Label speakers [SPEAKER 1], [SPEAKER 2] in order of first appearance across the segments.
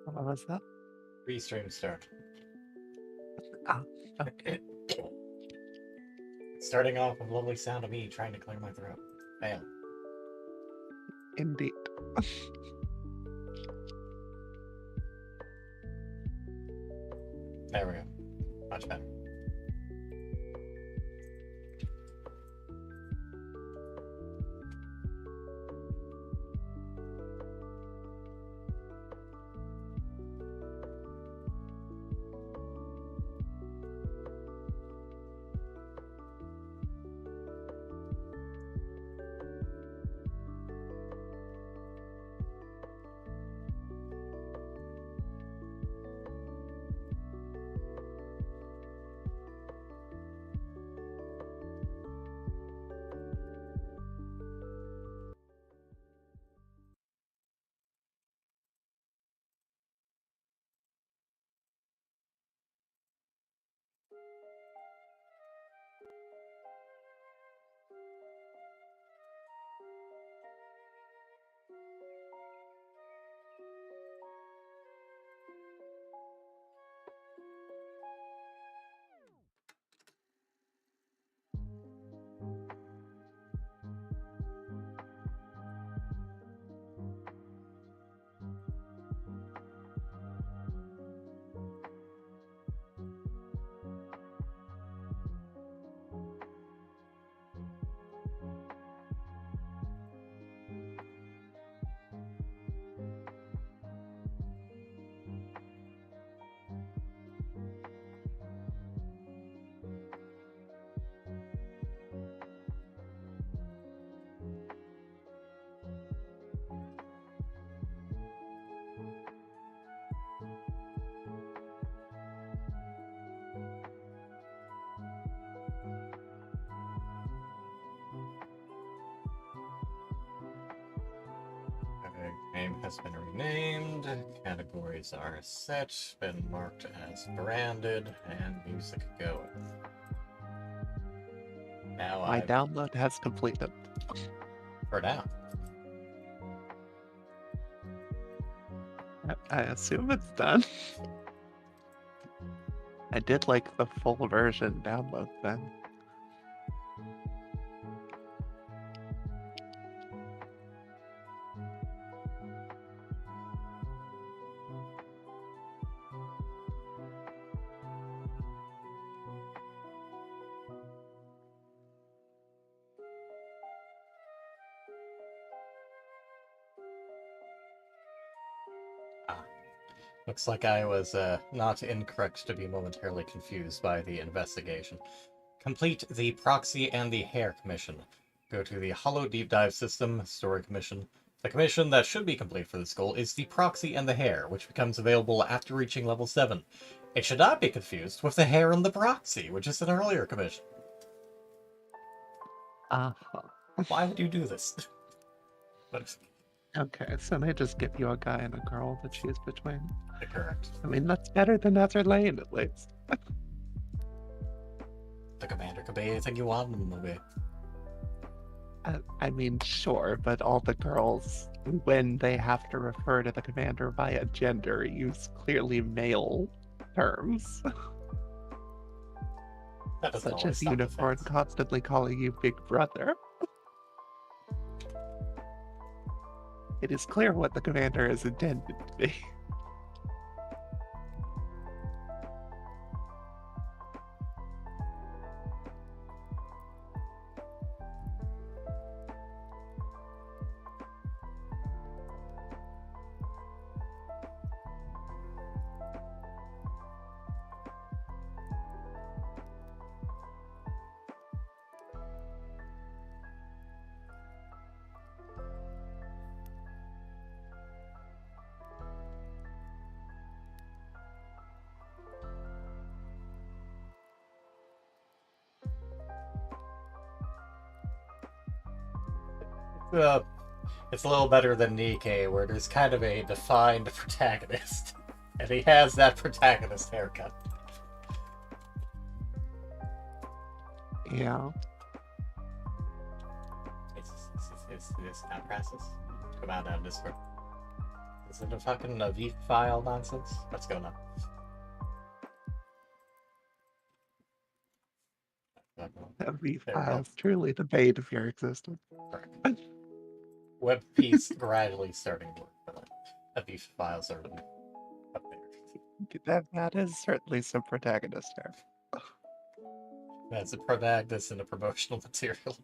[SPEAKER 1] What was that?
[SPEAKER 2] Restream start.
[SPEAKER 1] Ah, okay.
[SPEAKER 2] Starting off with a lovely sound of me trying to clear my throat. Fail.
[SPEAKER 1] Indeed.
[SPEAKER 2] There we go. Much better. Game has been renamed, categories are set, been marked as branded, and music going. Now
[SPEAKER 1] My download has completed.
[SPEAKER 2] for now.
[SPEAKER 1] I assume it's done. I did like the full version download then.
[SPEAKER 2] Looks like I was not incorrect to be momentarily confused by the investigation. Complete the Proxy and the Hair Commission. Go to the Hollow Deep Dive System, Story Commission. The commission that should be complete for this goal is the Proxy and the Hair, which becomes available after reaching level 7. It should not be confused with the Hair and the Proxy, which is an earlier commission. Why would you do this? But
[SPEAKER 1] Okay, so they just give you a guy and a girl to choose between.
[SPEAKER 2] correct.
[SPEAKER 1] I mean, that's better than Nazar Lane, at least.
[SPEAKER 2] The commander could be anything you want in the movie.
[SPEAKER 1] I mean, sure, but all the girls, when they have to refer to the commander via gender, use clearly male terms. Such as Unicorn constantly calling you Big Brother. It is clear what the commander is intended to be.
[SPEAKER 2] It's a little better than Nikkei, where there's kind of a defined protagonist. And he has that protagonist haircut.
[SPEAKER 1] Yeah.
[SPEAKER 2] It's not process. Come out on Discord. Is it a fucking V file nonsense? Let's go now.
[SPEAKER 1] Every
[SPEAKER 2] There we go.
[SPEAKER 1] file is truly the bane of your existence.
[SPEAKER 2] Correct. Web piece gradually starting to work, but a V files are up there.
[SPEAKER 1] That is certainly some protagonist there.
[SPEAKER 2] That's a protagonist and a promotional material.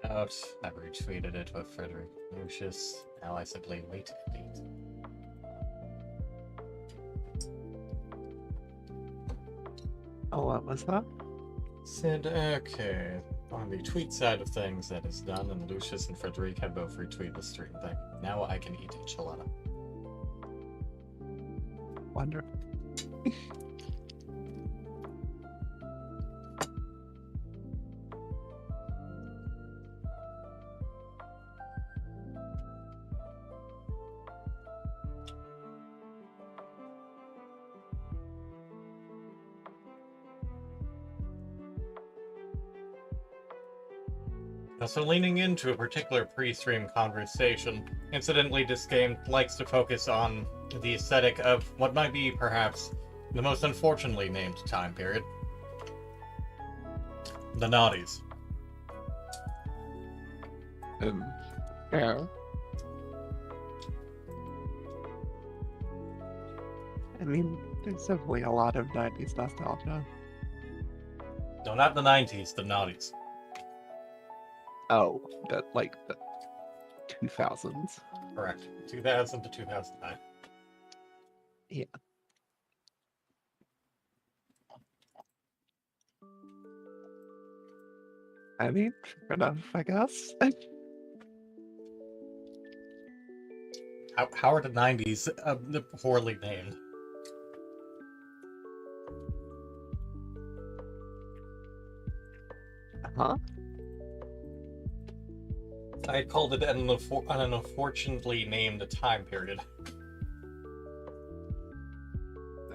[SPEAKER 2] Out. I've retweeted it with Frederick Lucius. Now I simply wait and eat.
[SPEAKER 1] Oh, what was that?
[SPEAKER 2] Said, okay. On the tweet side of things, that is done, and Lucius and Frederic have both retweeted the stream thing. Now I can eat enchilada.
[SPEAKER 1] Wonderful.
[SPEAKER 2] So leaning into a particular pre-stream conversation, incidentally this game likes to focus on the aesthetic of what might be, perhaps, the most unfortunately named time period. The noughties.
[SPEAKER 1] Yeah. I mean, there's definitely a lot of 90s nostalgia.
[SPEAKER 2] No, not the 90s, the noughties.
[SPEAKER 1] Oh, the 2000s.
[SPEAKER 2] Correct. 2000 to 2009.
[SPEAKER 1] Yeah. I mean, fair enough, I guess.
[SPEAKER 2] How are the 90s poorly named?
[SPEAKER 1] Huh?
[SPEAKER 2] I called it an unfortunately named time period.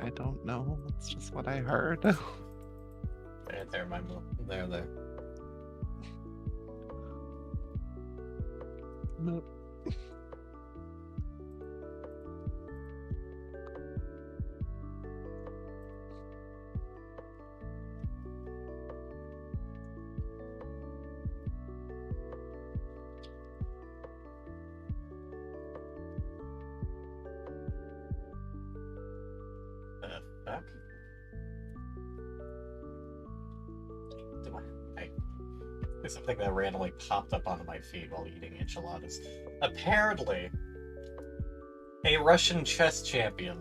[SPEAKER 1] I don't know. It's just what I heard.
[SPEAKER 2] There, my move. There.
[SPEAKER 1] No.
[SPEAKER 2] Back? There's something that randomly popped up onto my feed while eating enchiladas. Apparently, a Russian chess champion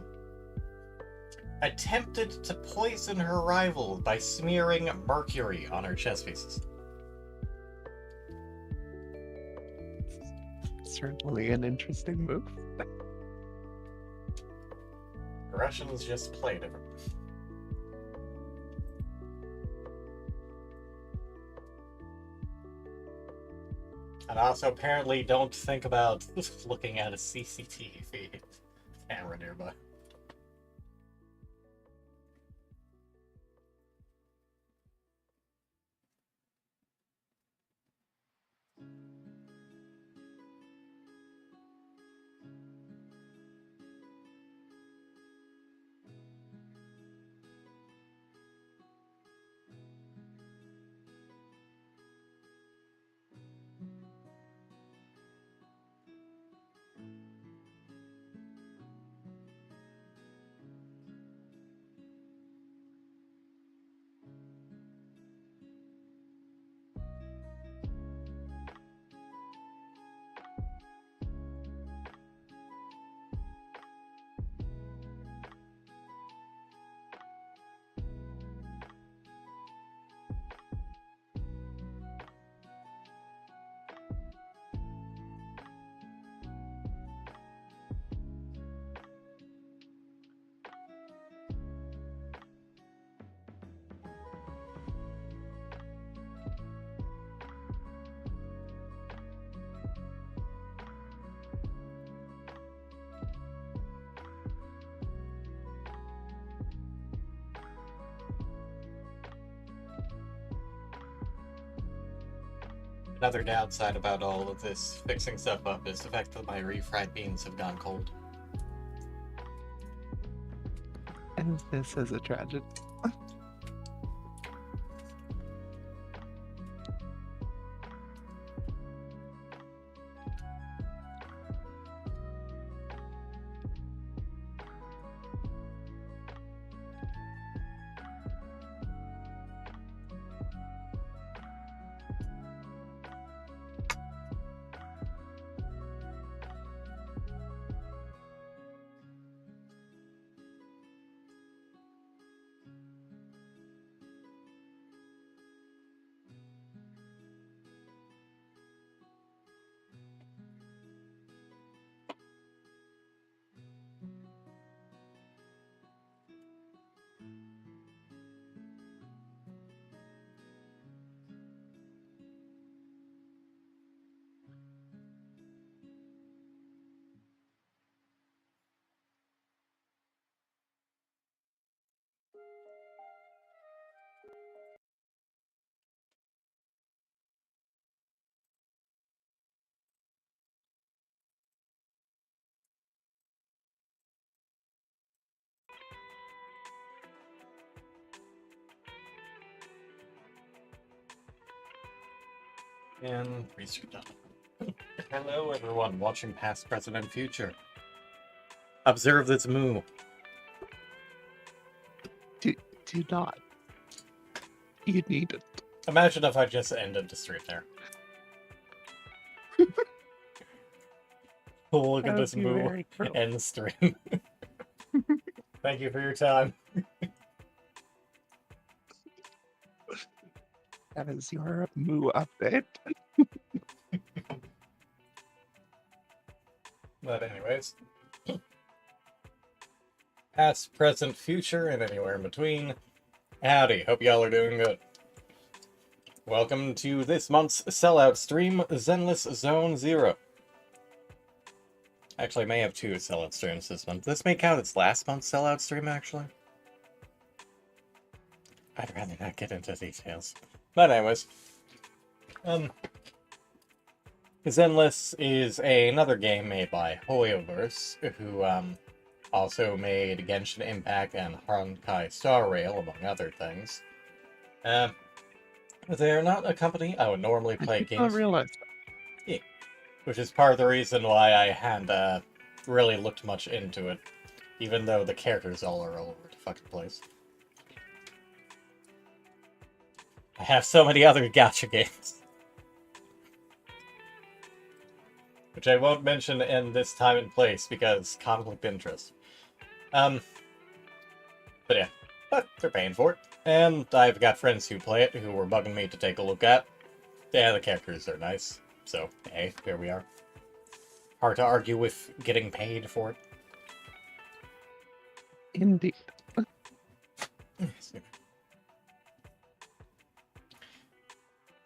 [SPEAKER 2] attempted to poison her rival by smearing mercury on her chess pieces.
[SPEAKER 1] Certainly an interesting move.
[SPEAKER 2] The Russians just play different. And also apparently don't think about looking at a CCTV camera nearby. Another downside about all of this fixing stuff up is the fact that my refried beans have gone cold.
[SPEAKER 1] And this is a tragedy.
[SPEAKER 2] And research done. Hello everyone watching Past, Present, and Future. Observe this moo.
[SPEAKER 1] Do not. You need it.
[SPEAKER 2] Imagine if I just ended the stream there. Look at this moo. End the stream. Thank you for your time.
[SPEAKER 1] That is your moo update.
[SPEAKER 2] But anyways. Past, present, future, and anywhere in between. Howdy, hope y'all are doing good. Welcome to this month's sellout stream, Zenless Zone 0. Actually, I may have 2 sellout streams this month. This may count as last month's sellout stream, actually. I'd rather not get into details. But anyways. Zenless is another game made by Hoyoverse, who also made Genshin Impact and Honkai Star Rail, among other things. They're not a company I would normally play games.
[SPEAKER 1] I realized.
[SPEAKER 2] Which is part of the reason why I hadn't really looked much into it. Even though the characters all are all over the fucking place. I have so many other gacha games. Which I won't mention in this time and place because conflict of interest. But yeah. But they're paying for it. And I've got friends who play it who were bugging me to take a look at. Yeah, the characters are nice. So, hey, here we are. Hard to argue with getting paid for it.
[SPEAKER 1] Indeed.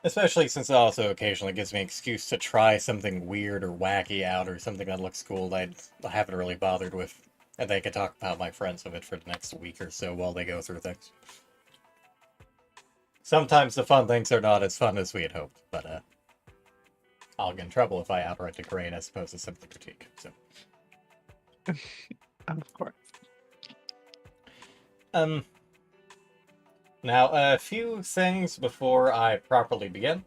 [SPEAKER 2] Especially since it also occasionally gives me an excuse to try something weird or wacky out, or something that looks cool that I haven't really bothered with. And they can talk about my friends of it for the next week or so while they go through things. Sometimes the fun things are not as fun as we had hoped, but I'll get in trouble if I outright degrade as opposed to simply critique. So,
[SPEAKER 1] Of course.
[SPEAKER 2] Now, a few things before I properly begin.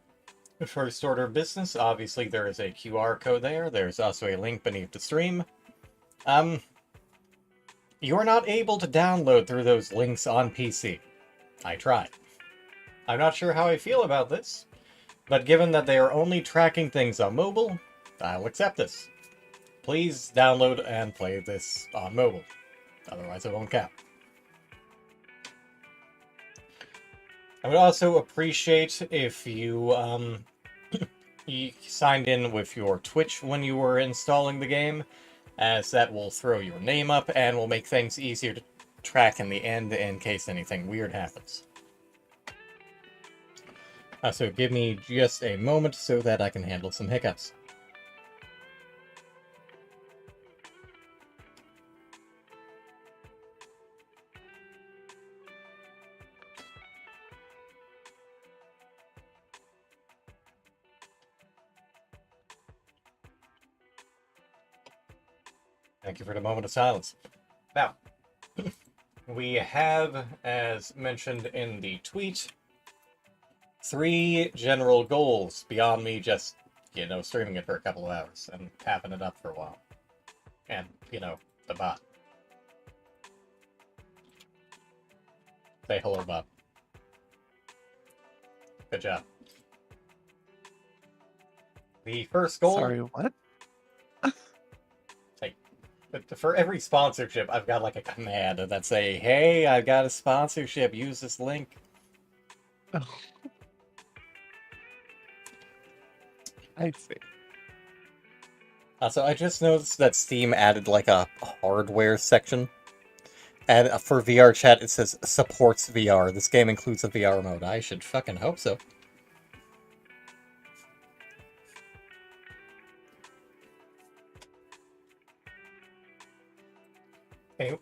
[SPEAKER 2] First order of business, obviously there is a QR code there. There's also a link beneath the stream. You are not able to download through those links on PC. I tried. I'm not sure how I feel about this, but given that they are only tracking things on mobile, I'll accept this. Please download and play this on mobile. Otherwise it won't count. I would also appreciate if you, you signed in with your Twitch when you were installing the game, as that will throw your name up and will make things easier to track in the end in case anything weird happens. So give me just a moment so that I can handle some hiccups. Thank you for the moment of silence. Now, we have, as mentioned in the tweet, 3 general goals beyond me just, streaming it for a couple of hours and tapping it up for a while. And, the bot. Say hello, bot. Good job. The first goal...
[SPEAKER 1] Sorry, what?
[SPEAKER 2] For every sponsorship, I've got like a command that say, hey, I've got a sponsorship, use this link.
[SPEAKER 1] Oh. I see.
[SPEAKER 2] Also, I just noticed that Steam added like a hardware section. And for VR chat, it says supports VR. This game includes a VR mode. I should fucking hope so. Anyway,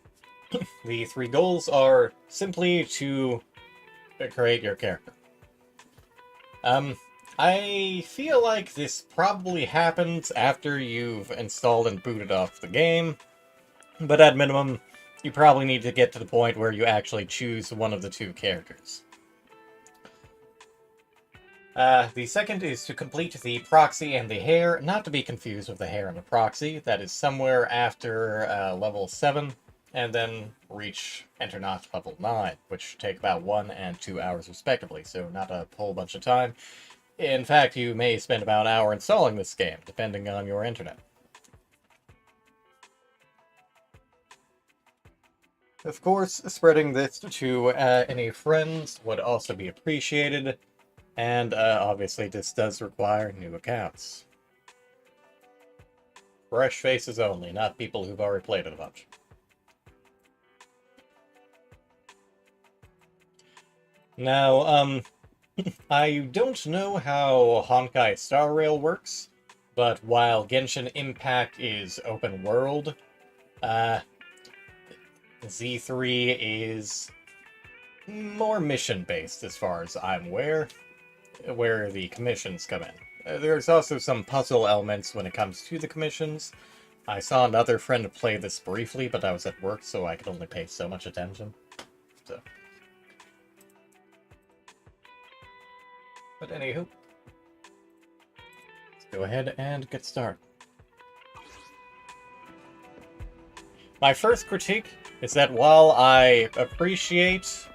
[SPEAKER 2] the 3 goals are simply to create your character. I feel like this probably happens after you've installed and booted off the game, but at minimum, you probably need to get to the point where you actually choose one of the 2 characters. The second is to complete the proxy and the hair, not to be confused with the hair and the proxy. That is somewhere after level 7, and then reach Enter Notch level 9, which take about 1 and 2 hours respectively, so not a whole bunch of time. In fact, you may spend about an hour installing this game, depending on your internet. Of course, spreading this to any friends would also be appreciated, and obviously this does require new accounts. Fresh faces only, not people who've already played it a bunch. Now, I don't know how Honkai Star Rail works, but while Genshin Impact is open world, Z3 is more mission-based as far as I'm aware, where the commissions come in. There's also some puzzle elements when it comes to the commissions. I saw another friend play this briefly, but I was at work, so I could only pay so much attention. So. But anywho, let's go ahead and get started. My first critique is that while I appreciate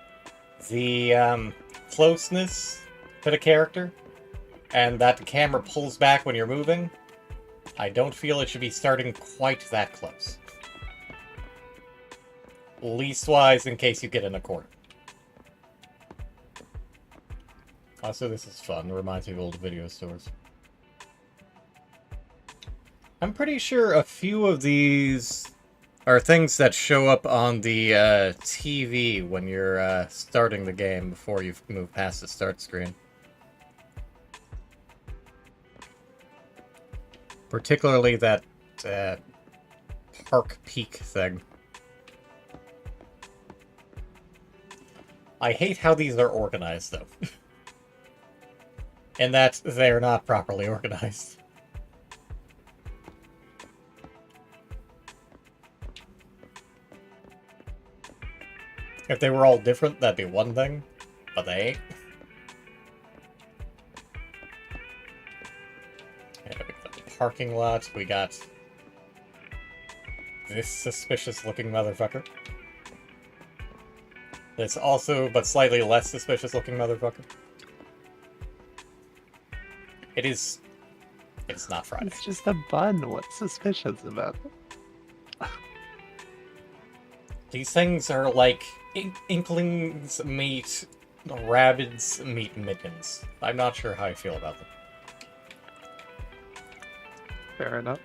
[SPEAKER 2] the closeness to the character, and that the camera pulls back when you're moving, I don't feel it should be starting quite that close. Leastwise, in case you get in a corner. Also, this is fun. It reminds me of old video stores. I'm pretty sure a few of these are things that show up on the TV when you're starting the game before you move past the start screen. Particularly that Park Peak thing. I hate how these are organized, though. In that they're not properly organized. If they were all different, that'd be one thing, but they ain't. Yeah, we got the parking lot, we got this suspicious-looking motherfucker. This also, but slightly less suspicious-looking motherfucker. It's not Friday.
[SPEAKER 1] It's just a bun. What's suspicious about it?
[SPEAKER 2] These things are like Inklings meet Rabbids meet Mittens. I'm not sure how I feel about them.
[SPEAKER 1] Fair enough.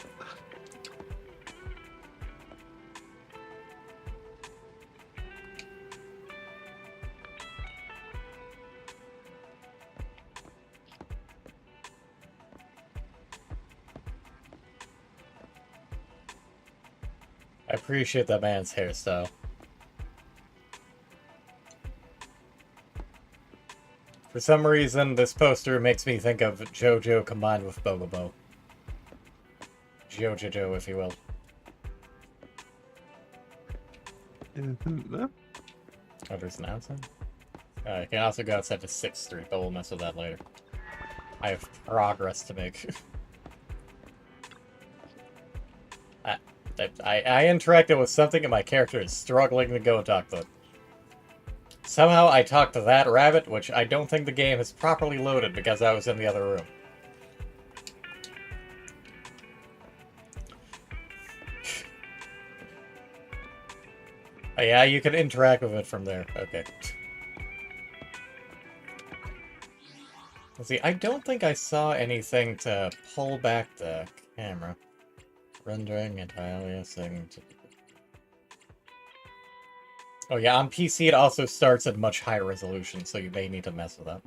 [SPEAKER 2] I appreciate that man's hairstyle. For some reason, this poster makes me think of JoJo combined with Bobobo. JoJo, if you will. Oh, there's an outside? You can also go outside to 6th Street, but we'll mess with that later. I have progress to make. I interacted with something and my character is struggling to go and talk to it. Somehow I talked to that rabbit, which I don't think the game has properly loaded because I was in the other room. Oh, yeah, you can interact with it from there. Okay. Let's see, I don't think I saw anything to pull back the camera. Rendering and aliasing. Oh yeah, on PC it also starts at much higher resolution, so you may need to mess with that.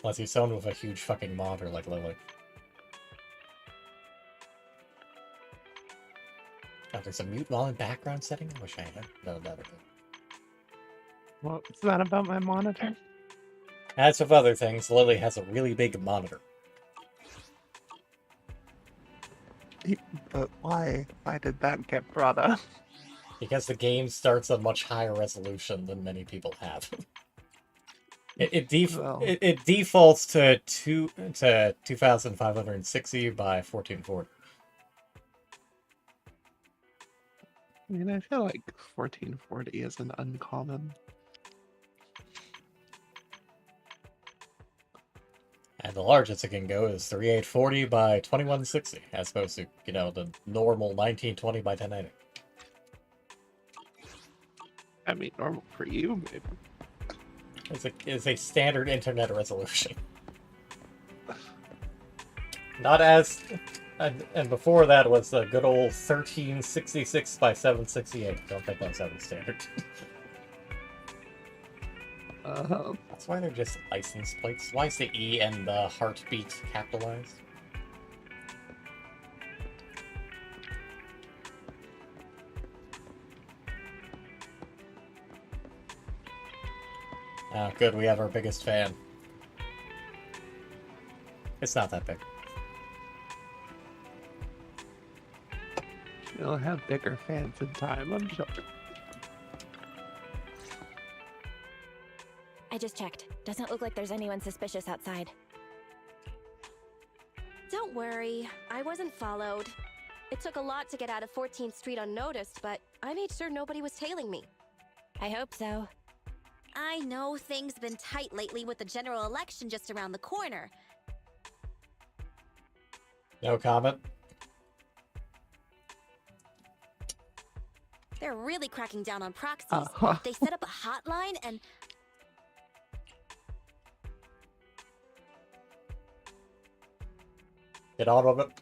[SPEAKER 2] Unless you're someone with a huge fucking monitor like Lily. Oh, there's a mute volume background setting? I wish I had. No, never did.
[SPEAKER 1] What's that about my monitor?
[SPEAKER 2] As with other things, Lily has a really big monitor.
[SPEAKER 1] But why? Why did that get brought up?
[SPEAKER 2] Because the game starts at much higher resolution than many people have. It defaults to 2560 by 1440.
[SPEAKER 1] I mean, I feel like 1440 isn't uncommon.
[SPEAKER 2] And the largest it can go is 3840 by 2160, as opposed to, you know, the normal 1920 by 1080.
[SPEAKER 1] I mean, normal for you, maybe.
[SPEAKER 2] It's a standard internet resolution. Not as... And before that was the good old 1366 by 768. Don't think that's ever standard. That's why they're just license plates. Why is the E and the heartbeat capitalized? Oh, good, we have our biggest fan. It's not that big.
[SPEAKER 1] You'll have bigger fans in time, I'm sure.
[SPEAKER 3] I just checked. Doesn't look like there's anyone suspicious outside. Don't worry, I wasn't followed.
[SPEAKER 4] It took a lot to get out of 14th Street unnoticed, but I made sure nobody was tailing me.
[SPEAKER 3] I hope so.
[SPEAKER 5] I know things been tight lately with the general election just around the corner.
[SPEAKER 2] No comment.
[SPEAKER 5] They're really cracking down on proxies. They set up a hotline and...
[SPEAKER 2] Get on with it.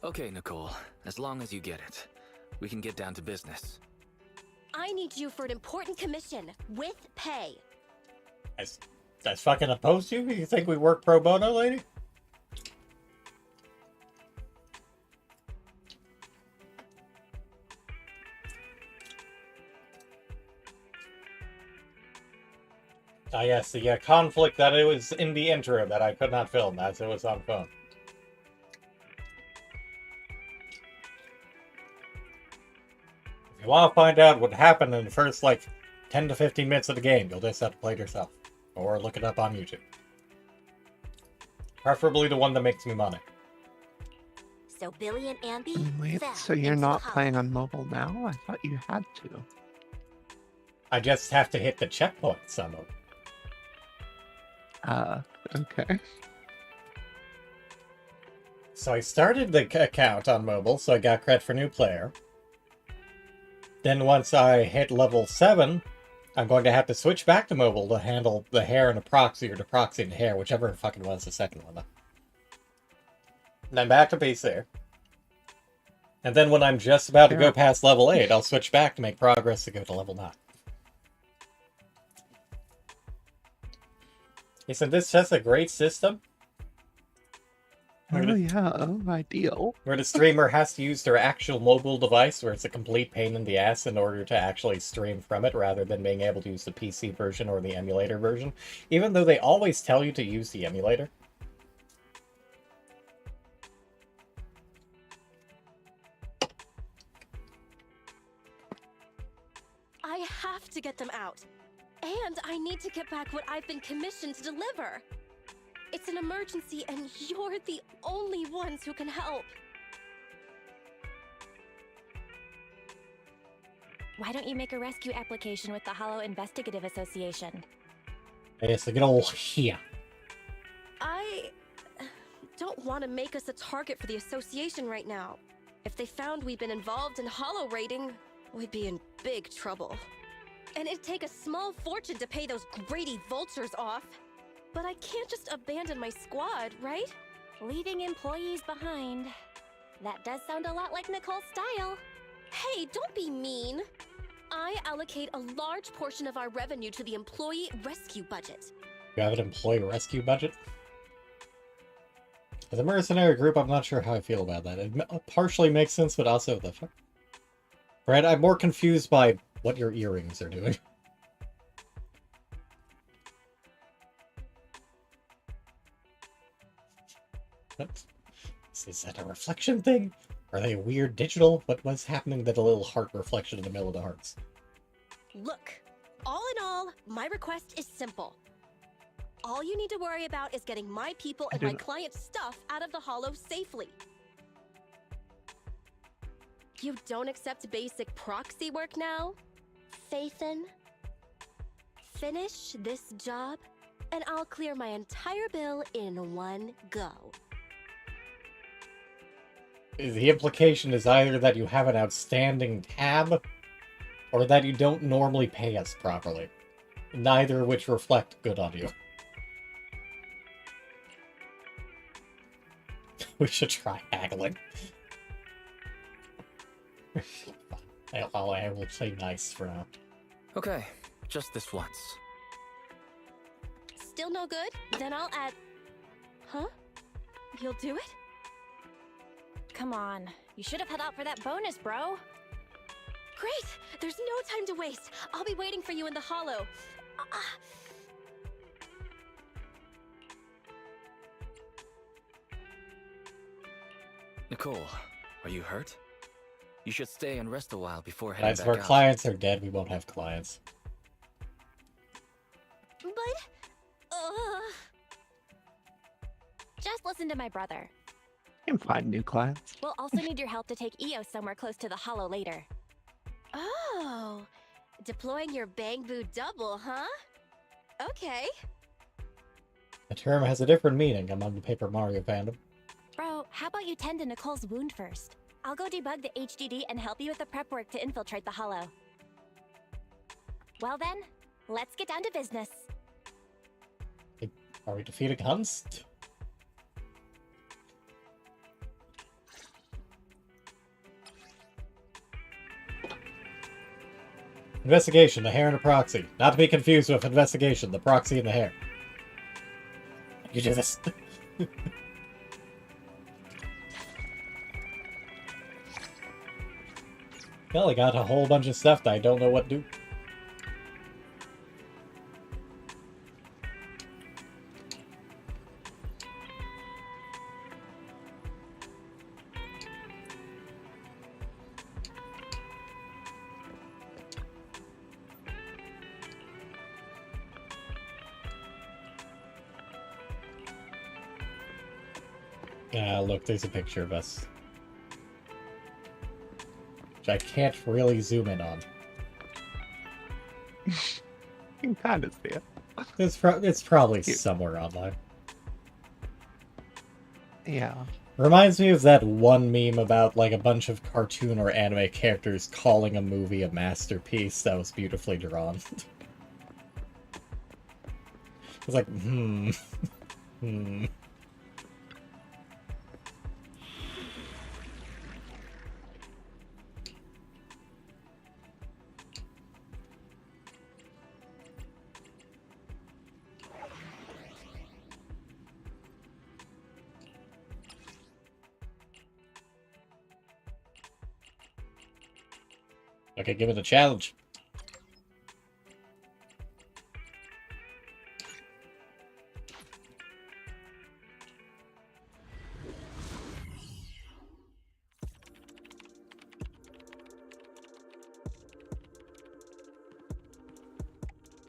[SPEAKER 6] Okay, Nicole. As long as you get it, we can get down to business.
[SPEAKER 4] I need you for an important commission, with pay.
[SPEAKER 2] That's fucking opposed to you? You think we work pro bono, lady? Ah, yes, the conflict that it was in the intro that I could not film as it was on phone. If you want to find out what happened in the first, 10 to 15 minutes of the game, you'll just have to play it yourself. Or look it up on YouTube. Preferably the one that makes me money.
[SPEAKER 5] So Billy and Andy
[SPEAKER 1] Wait,
[SPEAKER 5] fell
[SPEAKER 1] so you're
[SPEAKER 5] into
[SPEAKER 1] not
[SPEAKER 5] the
[SPEAKER 1] playing on mobile now? I thought you had to.
[SPEAKER 2] I just have to hit the checkpoint somehow.
[SPEAKER 1] Okay.
[SPEAKER 2] So I started the account on mobile, so I got credit for new player. Then once I hit level 7, I'm going to have to switch back to mobile to handle the hair and a proxy, or the proxy and the hair, whichever fucking was the second one. And then back to PC. And then when I'm just about to go past level 8, I'll switch back to make progress to go to level 9. Isn't this just a great system?
[SPEAKER 1] Oh yeah, ideal.
[SPEAKER 2] Where the streamer has to use their actual mobile device, where it's a complete pain in the ass in order to actually stream from it, rather than being able to use the PC version or the emulator version. Even though they always tell you to use the emulator.
[SPEAKER 4] I have to get them out. And I need to get back what I've been commissioned to deliver. It's an emergency, and you're the only ones who can help.
[SPEAKER 3] Why don't you make a rescue application with the Hollow Investigative Association?
[SPEAKER 2] Yes, the good old here.
[SPEAKER 4] I don't want to make us a target for the association right now. If they found we'd been involved in hollow raiding, we'd be in big trouble. And it'd take a small fortune to pay those greedy vultures off. But I can't just abandon my squad, right?
[SPEAKER 3] Leaving employees behind. That does sound a lot like Nicole's style.
[SPEAKER 4] Hey, don't be mean. I allocate a large portion of our revenue to the employee rescue budget.
[SPEAKER 2] You have an employee rescue budget? As a mercenary group, I'm not sure how I feel about that. It partially makes sense, but also the fuck. Right, I'm more confused by what your earrings are doing. Is that a reflection thing? Are they weird digital? What was happening to the little heart reflection in the middle of the hearts?
[SPEAKER 4] Look, all in all, my request is simple. All you need to worry about is getting my people and my clients' stuff out of the Hollow safely. You don't accept basic proxy work now? Faithin? Finish this job, and I'll clear my entire bill in one go.
[SPEAKER 2] The implication is either that you have an outstanding tab, or that you don't normally pay us properly. Neither of which reflect good on you. We should try haggling. I will play nice for now.
[SPEAKER 6] Okay, just this once.
[SPEAKER 4] Still no good? Then I'll add... Huh? You'll do it?
[SPEAKER 3] Come on. You should have held out for that bonus, bro.
[SPEAKER 4] Great! There's no time to waste. I'll be waiting for you in the Hollow.
[SPEAKER 6] Nicole, are you hurt? You should stay and rest a while before heading
[SPEAKER 2] As
[SPEAKER 6] back
[SPEAKER 2] our
[SPEAKER 6] out.
[SPEAKER 2] clients are dead, we won't have clients.
[SPEAKER 4] But...
[SPEAKER 3] Just listen to my brother.
[SPEAKER 1] can find new clients.
[SPEAKER 3] We'll also need your help to take Eos somewhere close to the Hollow later.
[SPEAKER 4] Oh, deploying your Bang Boo double, huh? Okay.
[SPEAKER 2] The term has a different meaning among the Paper Mario fandom.
[SPEAKER 3] Bro, how about you tend to Nicole's wound first? I'll go debug the HDD and help you with the prep work to infiltrate the Hollow. Well then, let's get down to business.
[SPEAKER 2] Are we defeating Huns? Investigation, the hair and a proxy. Not to be confused with investigation, the proxy and the hair. You do this. Well, I got a whole bunch of stuff that I don't know what to do. Look, there's a picture of us. Which I can't really zoom in on.
[SPEAKER 1] You can kind of see it.
[SPEAKER 2] It's probably somewhere online.
[SPEAKER 1] Yeah.
[SPEAKER 2] Reminds me of that one meme about like a bunch of cartoon or anime characters calling a movie a masterpiece that was beautifully drawn. It's like, Okay, give it a challenge.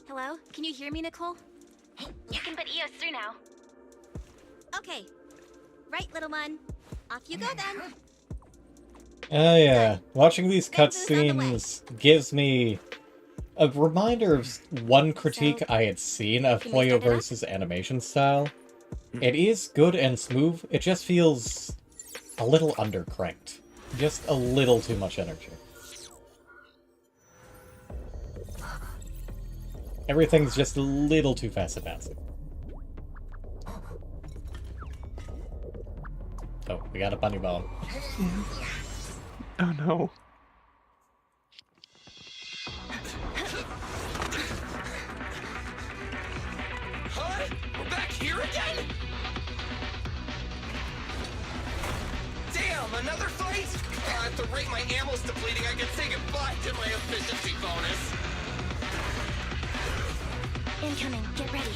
[SPEAKER 5] Hello? Can you hear me, Nicole?
[SPEAKER 3] You can put Eos through now.
[SPEAKER 5] Okay. Right, little one. Off you go then.
[SPEAKER 2] Oh yeah, watching these
[SPEAKER 5] Bang Boo's on the way.
[SPEAKER 2] cutscenes gives me a reminder of one critique I had seen of
[SPEAKER 5] can we set it up?
[SPEAKER 2] Hoyoverse's animation style. It is good and smooth, it just feels a little undercranked. Just a little too much energy. Everything's just a little too fast advancing. Oh, we got a bunny bomb.
[SPEAKER 1] Oh no.
[SPEAKER 7] Huh? We're back here again? Damn, another fight? At the rate my ammo's depleting, I can say goodbye to my efficiency bonus.
[SPEAKER 3] Incoming, get ready.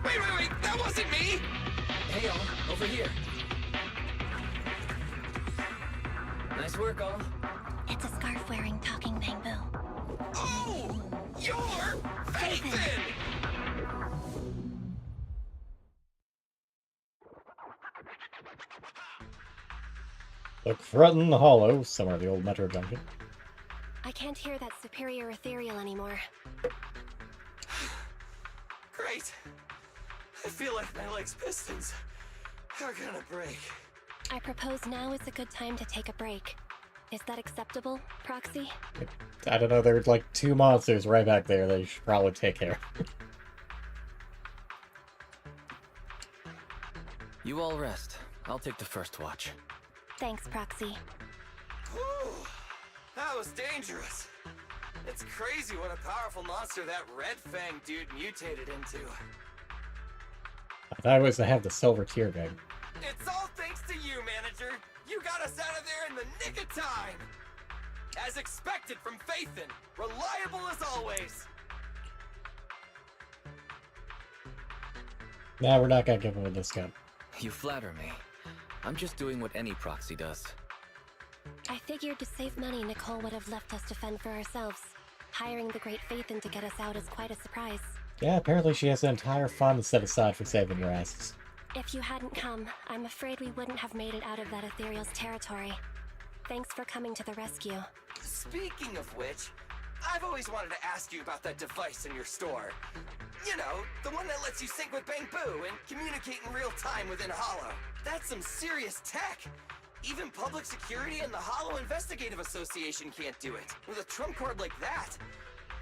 [SPEAKER 7] Wait, that wasn't me!
[SPEAKER 6] Hey, all, over here. Nice work, all.
[SPEAKER 3] It's a scarf-wearing talking Bang Boo.
[SPEAKER 7] Oh! You're Phaethon!
[SPEAKER 2] Look front in the hollow, somewhere in the old metro junction.
[SPEAKER 3] I can't hear that superior ethereal anymore.
[SPEAKER 7] Great. I feel like my leg's pistons are gonna break.
[SPEAKER 3] I propose now is a good time to take a break. Is that acceptable, Proxy?
[SPEAKER 2] I don't know, there's like two monsters right back there that you should probably take care of.
[SPEAKER 6] You all rest. I'll take the first watch.
[SPEAKER 3] Thanks, Proxy.
[SPEAKER 7] Whew, that was dangerous. It's crazy what a powerful monster that Red Fang dude mutated into.
[SPEAKER 2] I thought it was to have the silver tear gang.
[SPEAKER 7] It's all thanks to you, Manager. You got us out of there in the nick of time. As expected from Phaethon, reliable as always.
[SPEAKER 2] Nah, we're not gonna give him a discount.
[SPEAKER 6] You flatter me. I'm just doing what any proxy does.
[SPEAKER 3] I figured to save money, Nicole would have left us to fend for ourselves. hiring the great Phaethon to get us out is quite a surprise.
[SPEAKER 2] Yeah, apparently she has an entire fund set aside for saving your asses.
[SPEAKER 3] If you hadn't come, I'm afraid we wouldn't have made it out of that Ethereal's territory. Thanks for coming to the rescue.
[SPEAKER 7] Speaking of which, I've always wanted to ask you about that device in your store. You know, the one that lets you sync with Bangbu and communicate in real time within Hollow. That's some serious tech. Even public security and the Hollow Investigative Association can't do it. With a trump card like that,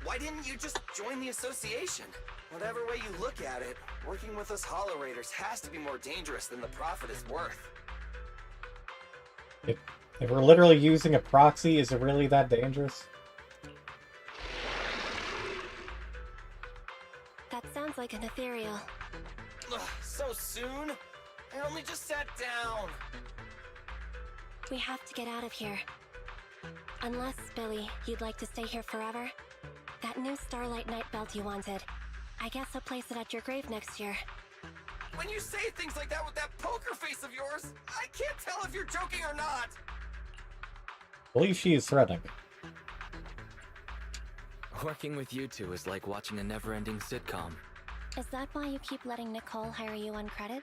[SPEAKER 7] why didn't you just join the association? Whatever way you look at it, working with us Hollow Raiders has to be more dangerous than the profit is worth.
[SPEAKER 2] If we're literally using a proxy, is it really that dangerous?
[SPEAKER 3] That sounds like an Ethereal.
[SPEAKER 7] Ugh, so soon? I only just sat down.
[SPEAKER 3] We have to get out of here. Unless, Billy, you'd like to stay here forever? That new Starlight Night belt you wanted. I guess I'll place it at your grave next year.
[SPEAKER 7] When you say things like that with that poker face of yours, I can't tell if you're joking or not.
[SPEAKER 2] I believe she is threatening me.
[SPEAKER 6] Working with you two is like watching a never-ending sitcom.
[SPEAKER 3] Is that why you keep letting Nicole hire you on credit?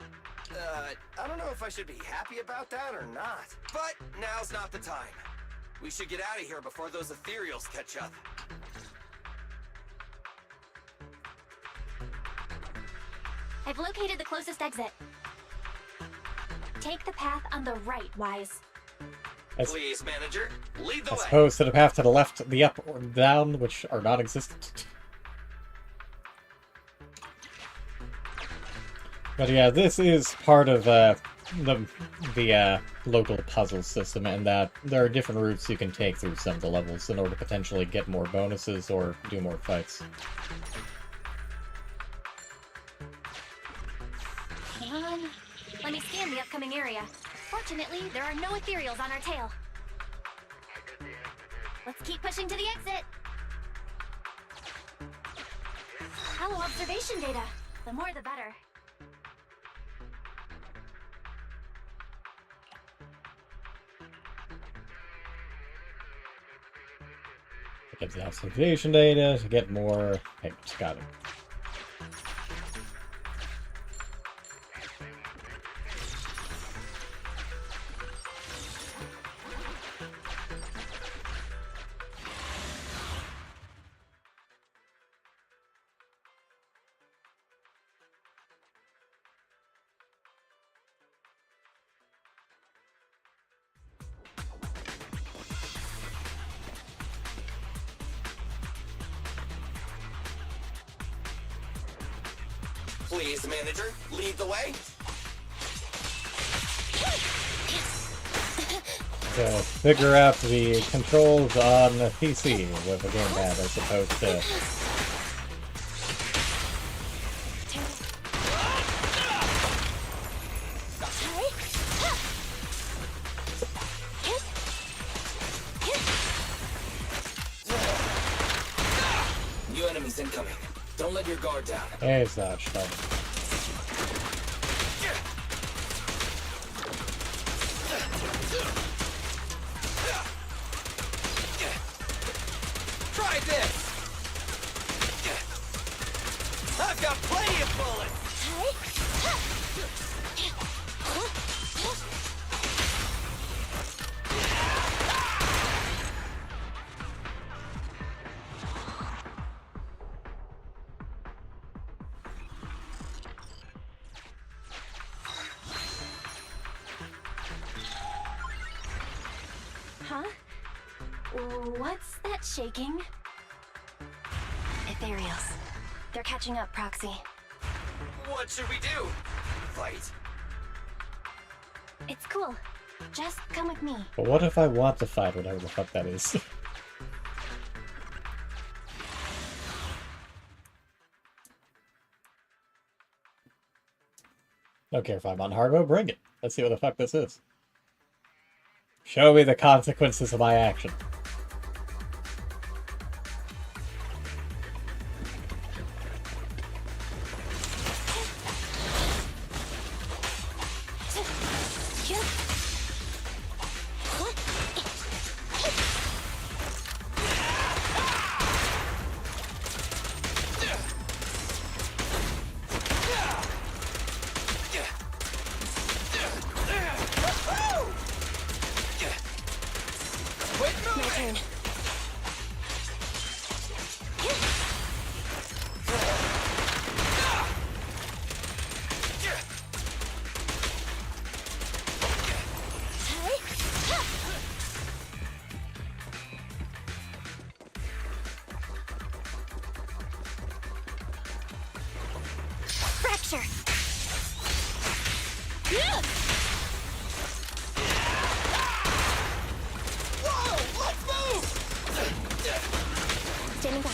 [SPEAKER 7] I don't know if I should be happy about that or not. But now's not the time. We should get out of here before those ethereals catch up.
[SPEAKER 3] I've located the closest exit. Take the path on the right, Wise.
[SPEAKER 7] Please, manager, lead the way.
[SPEAKER 2] As opposed to the path to the left, the up, or down, which are non-existent. But yeah, this is part of the local puzzle system, and that there are different routes you can take through some of the levels in order to potentially get more bonuses or do more fights.
[SPEAKER 3] Hang on. Let me scan the upcoming area. Fortunately, there are no ethereals on our tail. Let's keep pushing to the exit. Hello, observation data. The more the better.
[SPEAKER 2] Get the observation data to get more payments. Got it.
[SPEAKER 7] Please, manager, lead the way.
[SPEAKER 2] So figure out the controls on the PC with a gamepad as opposed to...
[SPEAKER 7] New enemies incoming. Don't let your guard down.
[SPEAKER 2] There's that stuff.
[SPEAKER 7] Try this. I've got plenty of bullets.
[SPEAKER 3] Huh? What's that shaking? Ethereals. They're catching up, Proxy.
[SPEAKER 7] What should we do? Fight?
[SPEAKER 3] It's cool. Just come with me.
[SPEAKER 2] But what if I want to fight, whatever the fuck that is? Don't care if I'm on Harbo, bring it. Let's see what the fuck this is. Show me the consequences of my action.
[SPEAKER 3] structure.
[SPEAKER 7] Whoa! Let's move!
[SPEAKER 3] Standing by.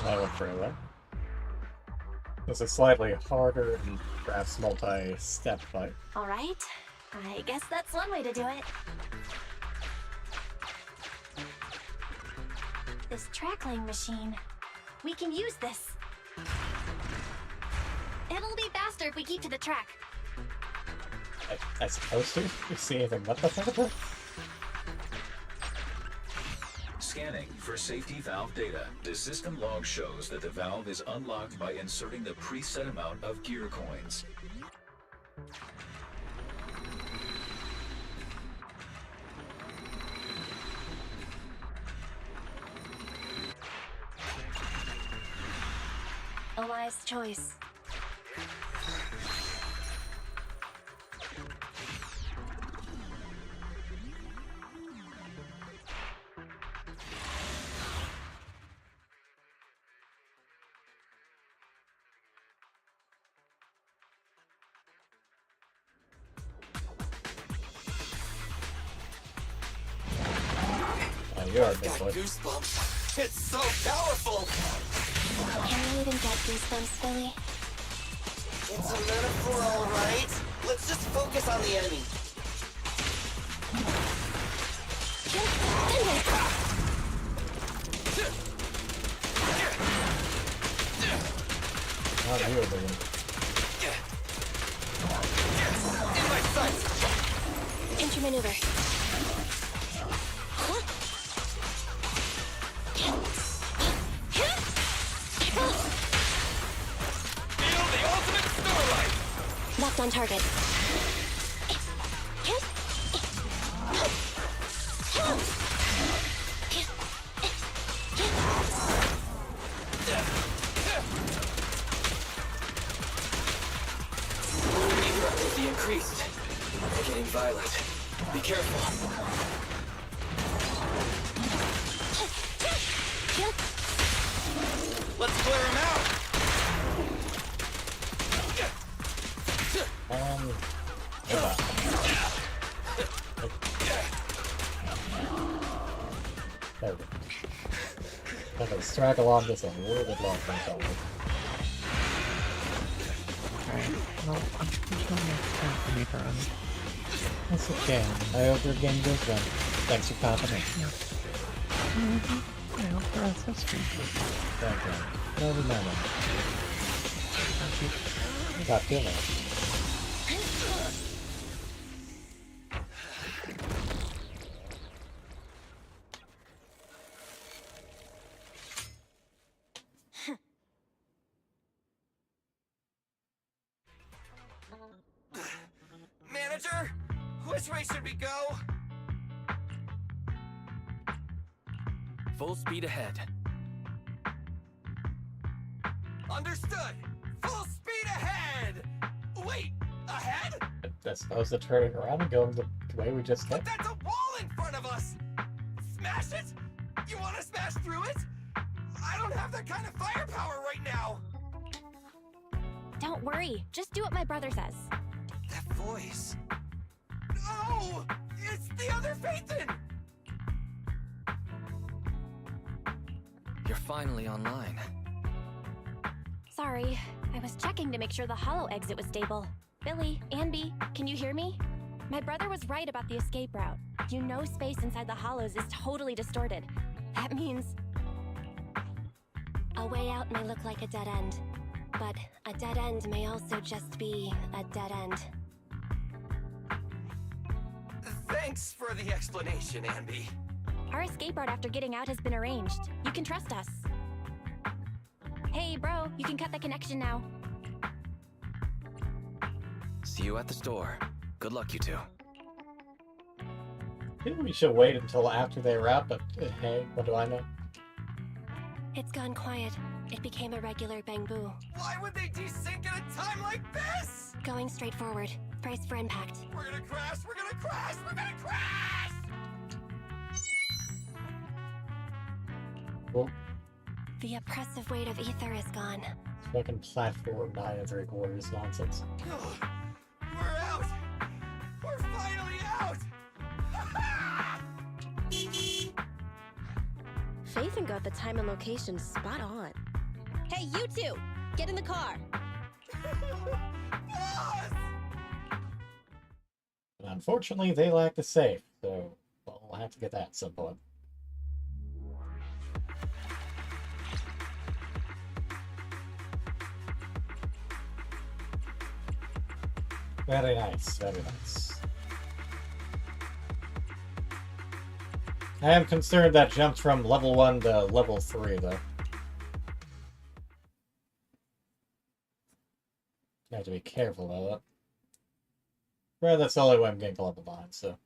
[SPEAKER 2] That went pretty well. This is slightly harder and perhaps multi-step fight.
[SPEAKER 3] All right. I guess that's one way to do it. This trackling machine. We can use this. It'll be faster if we keep to the track.
[SPEAKER 2] I suppose to? You see anything but the fact?
[SPEAKER 8] Scanning for safety valve data. The system log shows that the valve is unlocked by inserting the preset amount of gear coins.
[SPEAKER 3] A wise choice.
[SPEAKER 2] You are a
[SPEAKER 7] I've
[SPEAKER 2] big
[SPEAKER 7] got
[SPEAKER 2] boy.
[SPEAKER 7] goosebumps. It's so powerful.
[SPEAKER 3] Can you even get goosebumps, Billy?
[SPEAKER 7] It's a metaphor, all right. Let's just focus on the enemy.
[SPEAKER 2] Oh, you are a big one.
[SPEAKER 7] In my sights.
[SPEAKER 3] Intermaneuver.
[SPEAKER 7] Feel the ultimate starlight.
[SPEAKER 3] Locked on target.
[SPEAKER 7] Rapidly increased. They're getting violent. Be careful. Let's clear him out.
[SPEAKER 2] Hold on. There we go. Okay, straggle along this a little bit longer than probably.
[SPEAKER 1] Alright, well, unfortunately, it's time for me to run.
[SPEAKER 2] That's okay. I hope your game goes well. Thanks for popping in.
[SPEAKER 1] I hope the rest is stream.
[SPEAKER 2] Thank you. No, remember. Got you now.
[SPEAKER 7] Manager, which way should we go?
[SPEAKER 6] Full speed ahead.
[SPEAKER 7] Understood. Full speed ahead. Wait, ahead?
[SPEAKER 2] I suppose the turning around and going the way we just
[SPEAKER 7] But
[SPEAKER 2] did.
[SPEAKER 7] that's a wall in front of us. Smash it? You want to smash through it? I don't have that kind of firepower right now.
[SPEAKER 5] Don't worry. Just do what my brother says.
[SPEAKER 7] That voice. No! It's the other Phaethon!
[SPEAKER 6] You're finally online.
[SPEAKER 5] Sorry. I was checking to make sure the hollow exit was stable. Billy, Anby, can you hear me? My brother was right about the escape route. You know space inside the hollows is totally distorted. That means...
[SPEAKER 3] A way out may look like a dead end, but a dead end may also just be a dead end.
[SPEAKER 7] Thanks for the explanation, Anby.
[SPEAKER 5] Our escape route after getting out has been arranged. You can trust us. Hey, bro, you can cut the connection now.
[SPEAKER 6] See you at the store. Good luck, you two.
[SPEAKER 2] Maybe we should wait until after they wrap, but hey, what do I know?
[SPEAKER 3] It's gone quiet. It became a regular bang boo.
[SPEAKER 7] Why would they desync at a time like this?
[SPEAKER 3] Going straight forward. Brace for impact.
[SPEAKER 7] We're gonna crash, we're gonna crash, we're gonna crash!
[SPEAKER 2] Well,
[SPEAKER 3] The oppressive weight of ether is gone.
[SPEAKER 2] fucking platform 9 3/4 nonsense.
[SPEAKER 7] Oh, we're out! We're finally out!
[SPEAKER 4] Phaethon got the time and location spot on. Hey, you two! Get in the car!
[SPEAKER 7] Boss!
[SPEAKER 2] But unfortunately, they lack the safe, so we'll have to get that at some point. Very nice, very nice. I am concerned that jumped from level 1 to level 3, though. You have to be careful of that. Well, that's the only way I'm getting to level 9, so.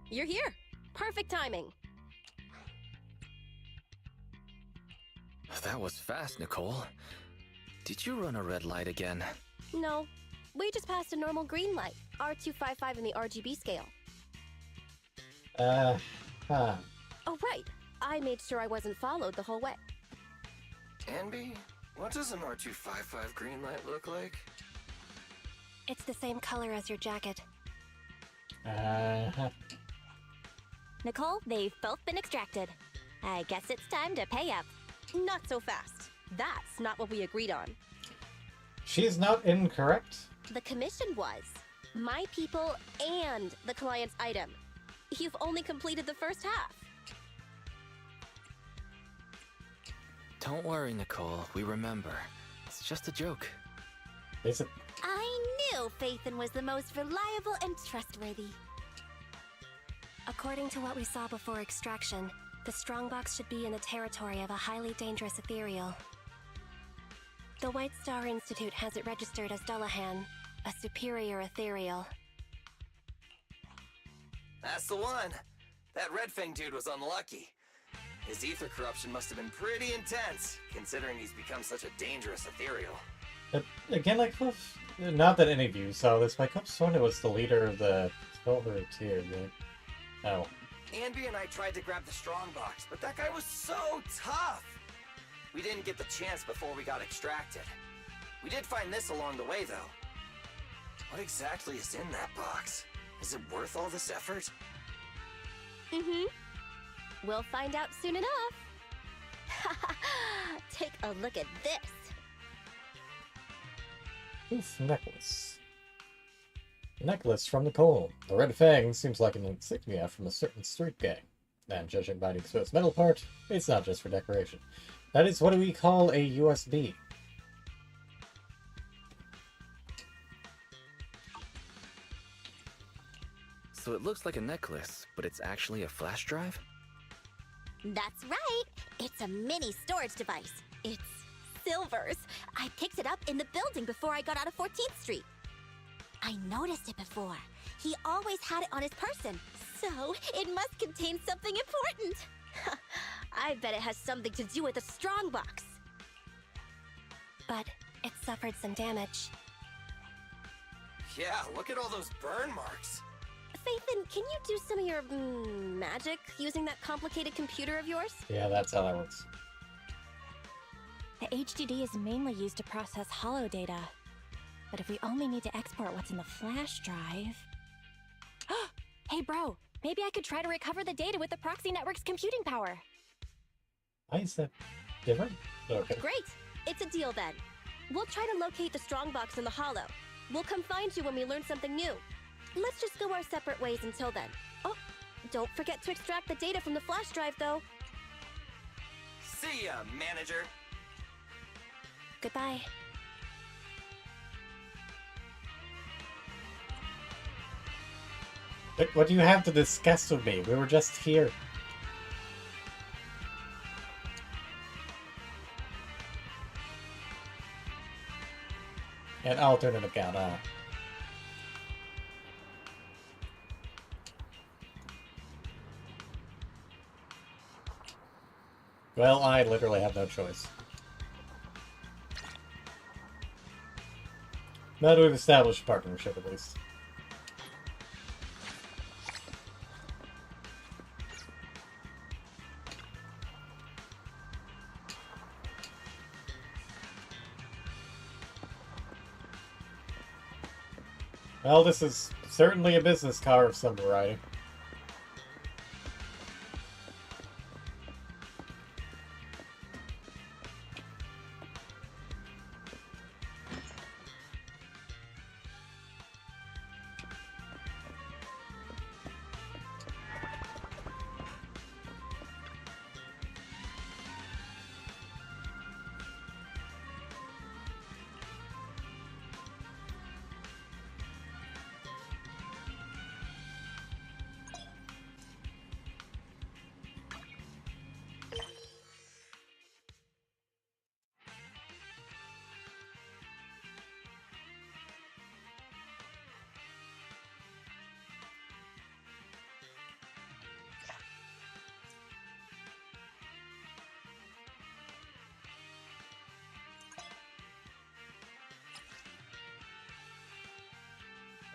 [SPEAKER 4] You're here! Perfect timing!
[SPEAKER 6] That was fast, Nicole. Did you run a red light again?
[SPEAKER 4] No, we just passed a normal green light, R255 in the RGB scale.
[SPEAKER 2] Huh.
[SPEAKER 4] Oh, right. I made sure I wasn't followed the whole way.
[SPEAKER 7] Anby, what does an R255 green light look like?
[SPEAKER 3] It's the same color as your jacket.
[SPEAKER 5] Nicole, they've both been extracted. I guess it's time to pay up.
[SPEAKER 4] Not so fast. That's not what we agreed on.
[SPEAKER 2] She's not incorrect.
[SPEAKER 4] The commission was my people and the client's item. You've only completed the first half.
[SPEAKER 6] Don't worry, Nicole. We remember. It's just a joke.
[SPEAKER 2] Is it?
[SPEAKER 5] I knew Phaethon was the most reliable and trustworthy.
[SPEAKER 3] According to what we saw before extraction, the strongbox should be in the territory of a highly dangerous ethereal. The White Star Institute has it registered as Dullahan, a superior ethereal.
[SPEAKER 7] That's the one. That Red Fang dude was unlucky. His ether corruption must have been pretty intense, considering he's become such a dangerous ethereal.
[SPEAKER 2] Again, like, not that any of you saw this, but I could have sworn it was the leader of the Silver Tier, right? Oh.
[SPEAKER 7] Anby and I tried to grab the strongbox, but that guy was so tough! We didn't get the chance before we got extracted. We did find this along the way, though. What exactly is in that box? Is it worth all this effort?
[SPEAKER 4] Mm-hmm. We'll find out soon enough. Take a look at this.
[SPEAKER 2] Oof, necklace. Necklace from Nicole. The red fang seems like an insignia from a certain street gang. And judging by the exposed metal part, it's not just for decoration. That is what we call a USB.
[SPEAKER 6] So it looks like a necklace, but it's actually a flash drive?
[SPEAKER 5] That's right. It's a mini storage device. It's Silver's. I picked it up in the building before I got out of 14th Street. I noticed it before. He always had it on his person, so it must contain something important.
[SPEAKER 4] I bet it has something to do with the strongbox.
[SPEAKER 3] But it suffered some damage.
[SPEAKER 7] Yeah, look at all those burn marks.
[SPEAKER 4] Phaethon, can you do some of your magic using that complicated computer of yours?
[SPEAKER 2] Yeah, that's how that works.
[SPEAKER 5] The HDD is mainly used to process holo data. But if we only need to export what's in the flash drive... Hey bro, maybe I could try to recover the data with the proxy network's computing power.
[SPEAKER 2] Why is that different? Okay.
[SPEAKER 4] Great! It's a deal then. We'll try to locate the strongbox in the holo. We'll come find you when we learn something new. Let's just go our separate ways until then. Oh, don't forget to extract the data from the flash drive, though.
[SPEAKER 7] See ya, manager.
[SPEAKER 3] Goodbye.
[SPEAKER 2] What do you have to discuss with me? We were just here. An alternate account, Well, I literally have no choice. Now we've established a partnership, at least. Well, this is certainly a business car of some variety.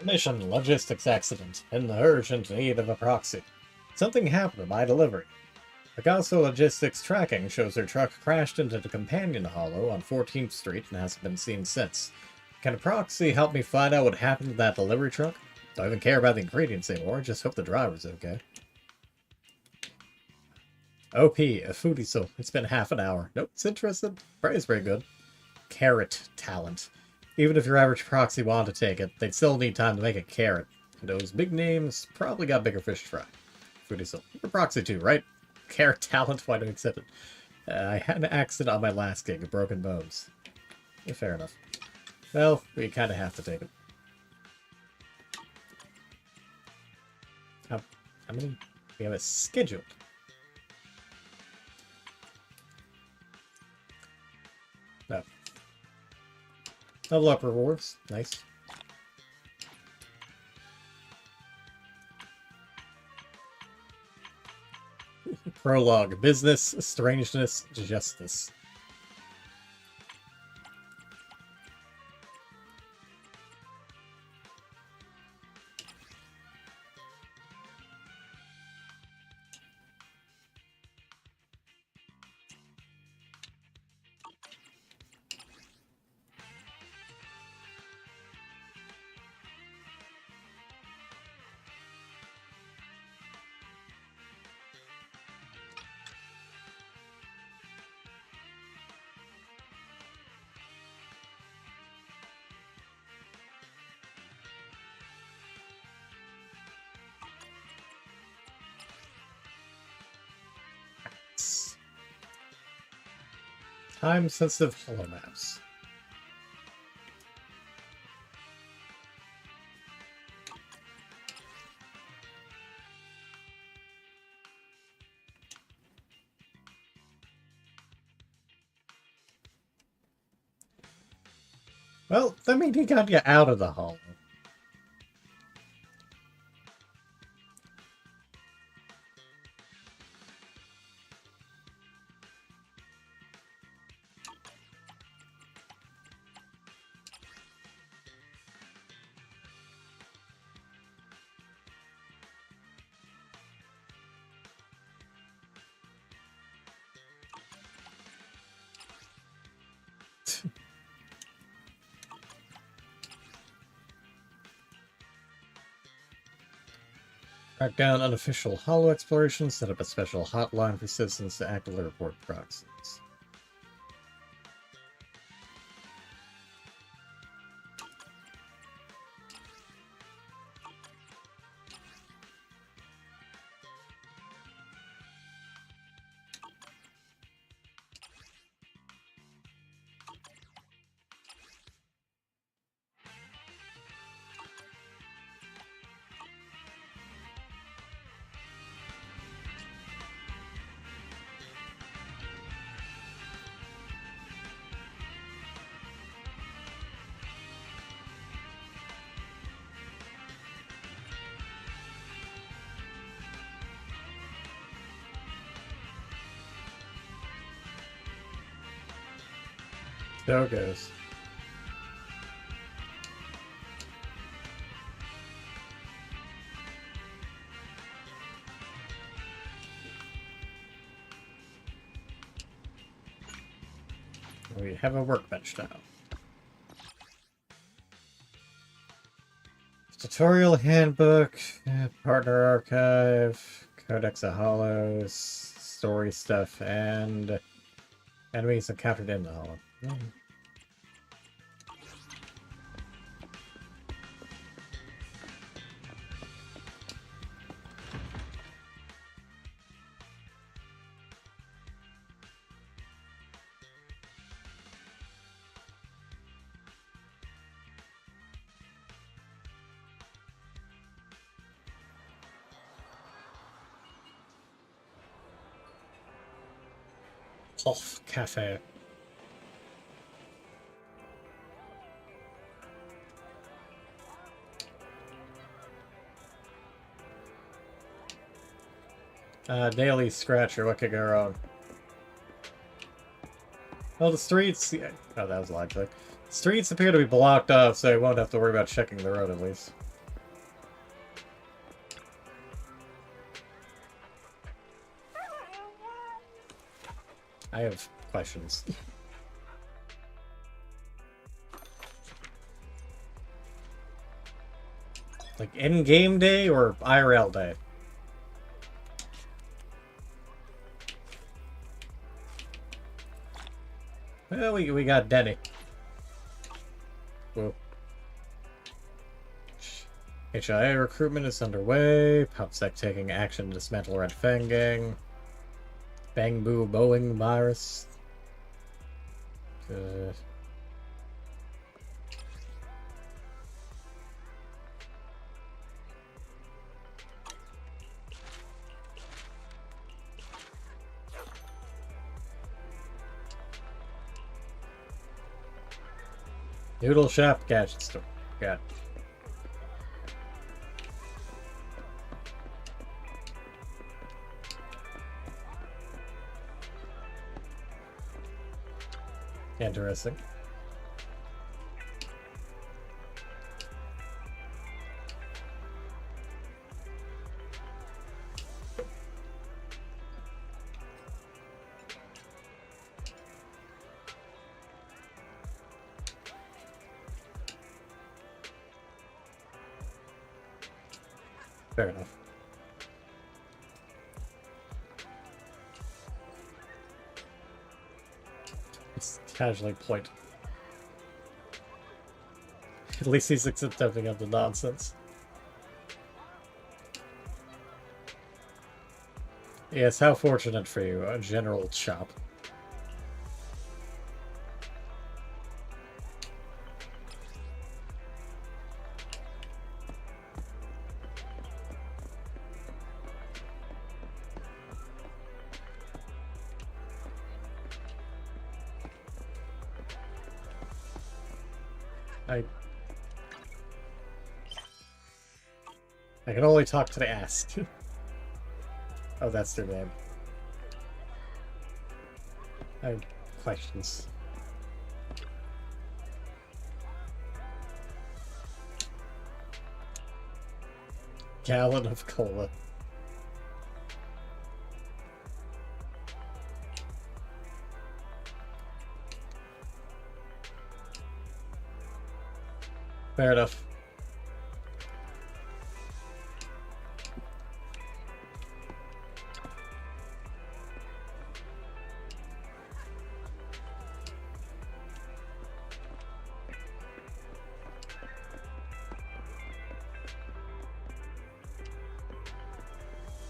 [SPEAKER 2] Mission logistics accident. In the urgent need of a proxy. Something happened to my delivery. Picasso Logistics tracking shows their truck crashed into the companion hollow on 14th Street and hasn't been seen since. Can a proxy help me find out what happened to that delivery truck? Don't even care about the ingredients anymore, just hope the driver's okay. OP, a foodie, so it's been half an hour. Nope, it's interested. Praise very good. Carrot talent. Even if your average proxy wanted to take it, they'd still need time to make a carrot. And those big names probably got bigger fish to fry. Foodie, so you're a proxy too, right? Carrot talent, why don't you accept it? I had an accident on my last gig, broken bones. Yeah, fair enough. Well, we kind of have to take it. How many? We have it scheduled. No. Level up rewards. Nice. Prologue. Business, strangeness, justice. Time-sensitive hollow maps. Well, I mean, he got you out of the hollow. Track down unofficial hollow explorations, set up a special hotline for citizens to actively report proxies. So it goes. We have a workbench now. Tutorial handbook, partner archive, codex of hollows, story stuff, and enemies encountered in the hollow. Off cafe. Daily scratcher, what could go wrong? Well, the streets... Yeah. Oh, that was logic. The streets appear to be blocked off, so you won't have to worry about checking the road at least. I have questions. Like in-game day or IRL day? Well, we got Denny. Whoa. HIA recruitment is underway. PopSec taking action to dismantle Red Fang Gang. Bang Boo Boeing virus. Noodle Shop Gadget Store. Got it. Interesting. Fair enough. It's casually point. At least he's accepting of the nonsense. Yes, how fortunate for you, a general chop. I can only talk to the ass. Oh, that's their name. I have questions. Gallon of cola. Fair enough.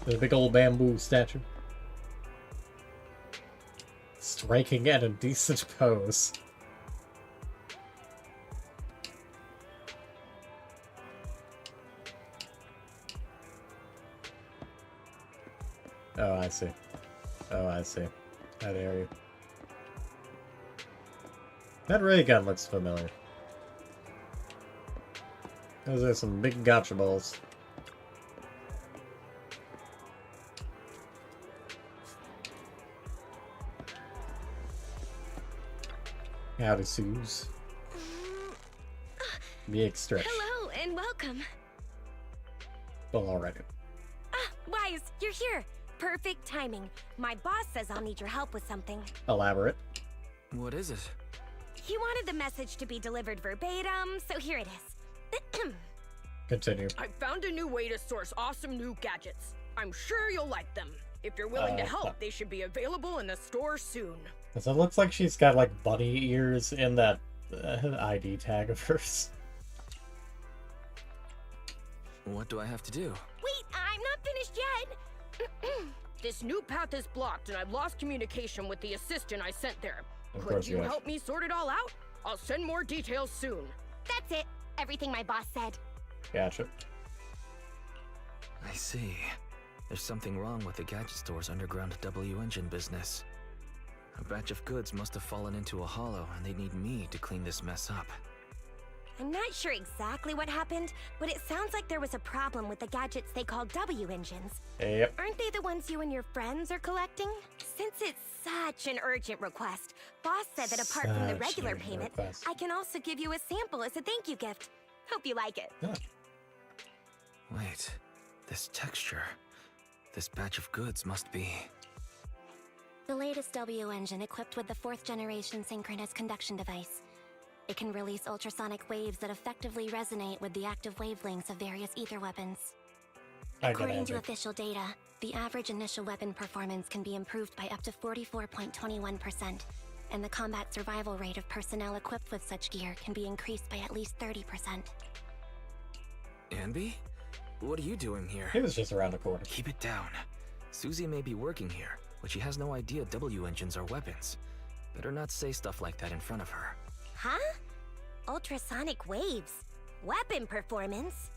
[SPEAKER 2] The big old bamboo statue. Striking at a decent pose. Oh, I see. Oh, I see. That area. That ray gun looks familiar. Those are some big gotcha balls. Howdy, Suze. Big stretch.
[SPEAKER 4] Hello and welcome.
[SPEAKER 2] Well, alright.
[SPEAKER 3] Wise, you're here. Perfect timing. My boss says I'll need your help with something.
[SPEAKER 2] Elaborate.
[SPEAKER 6] What is it?
[SPEAKER 3] He wanted the message to be delivered verbatim, so here it is.
[SPEAKER 2] Continue.
[SPEAKER 9] I found a new way to source awesome new gadgets. I'm sure you'll like them. If you're willing to help, they should be available in the store soon.
[SPEAKER 2] So it looks like she's got like bunny ears in that ID tag of hers.
[SPEAKER 6] What do I have to do?
[SPEAKER 3] Wait, I'm not finished yet.
[SPEAKER 9] This new path is blocked and I've lost communication with the assistant I sent there.
[SPEAKER 2] Of
[SPEAKER 9] Could
[SPEAKER 2] course
[SPEAKER 9] you
[SPEAKER 2] you have.
[SPEAKER 9] help me sort it all out? I'll send more details soon.
[SPEAKER 3] That's it. Everything my boss said.
[SPEAKER 2] Gotcha.
[SPEAKER 6] I see. There's something wrong with the gadget store's underground W engine business. A batch of goods must have fallen into a hollow, and they need me to clean this mess up.
[SPEAKER 3] I'm not sure exactly what happened, but it sounds like there was a problem with the gadgets they call W engines.
[SPEAKER 2] Yep.
[SPEAKER 3] Aren't they the ones you and your friends are collecting? Since it's such an urgent request, boss said that apart from the
[SPEAKER 2] Such
[SPEAKER 3] regular
[SPEAKER 2] an urgent
[SPEAKER 3] payment,
[SPEAKER 2] request.
[SPEAKER 3] I can also give you a sample as a thank you gift. Hope you like it.
[SPEAKER 6] Wait, this texture. This batch of goods must be...
[SPEAKER 3] The latest W engine equipped with the 4th generation synchronous conduction device. It can release ultrasonic waves that effectively resonate with the active wavelengths of various ether weapons. According to official data, the average initial weapon performance can be improved by up to 44.21%, and the combat survival rate of personnel equipped with such gear can be increased by at least 30%.
[SPEAKER 6] Anby? What are you doing here?
[SPEAKER 2] He was just around the corner.
[SPEAKER 6] Keep it down. Susie may be working here, but she has no idea W engines are weapons. Better not say stuff like that in front of her.
[SPEAKER 3] Huh? Ultrasonic waves? Weapon performance?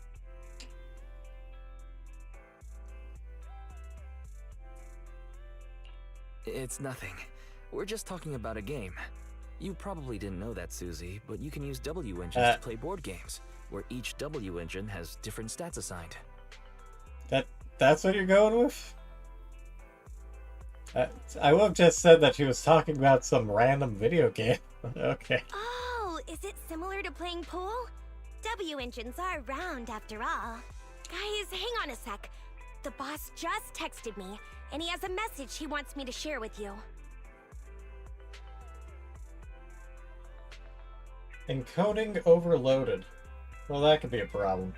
[SPEAKER 6] It's nothing. We're just talking about a game. You probably didn't know that, Susie, but you can use W engines to play board games, where each W engine has different stats assigned.
[SPEAKER 2] That's what you're going with? I would have just said that she was talking about some random video game. Okay.
[SPEAKER 3] Oh, is it similar to playing pool? W engines are round after all. Guys, hang on a sec. The boss just texted me, and he has a message he wants me to share with you.
[SPEAKER 2] Encoding overloaded. Well, that could be a problem.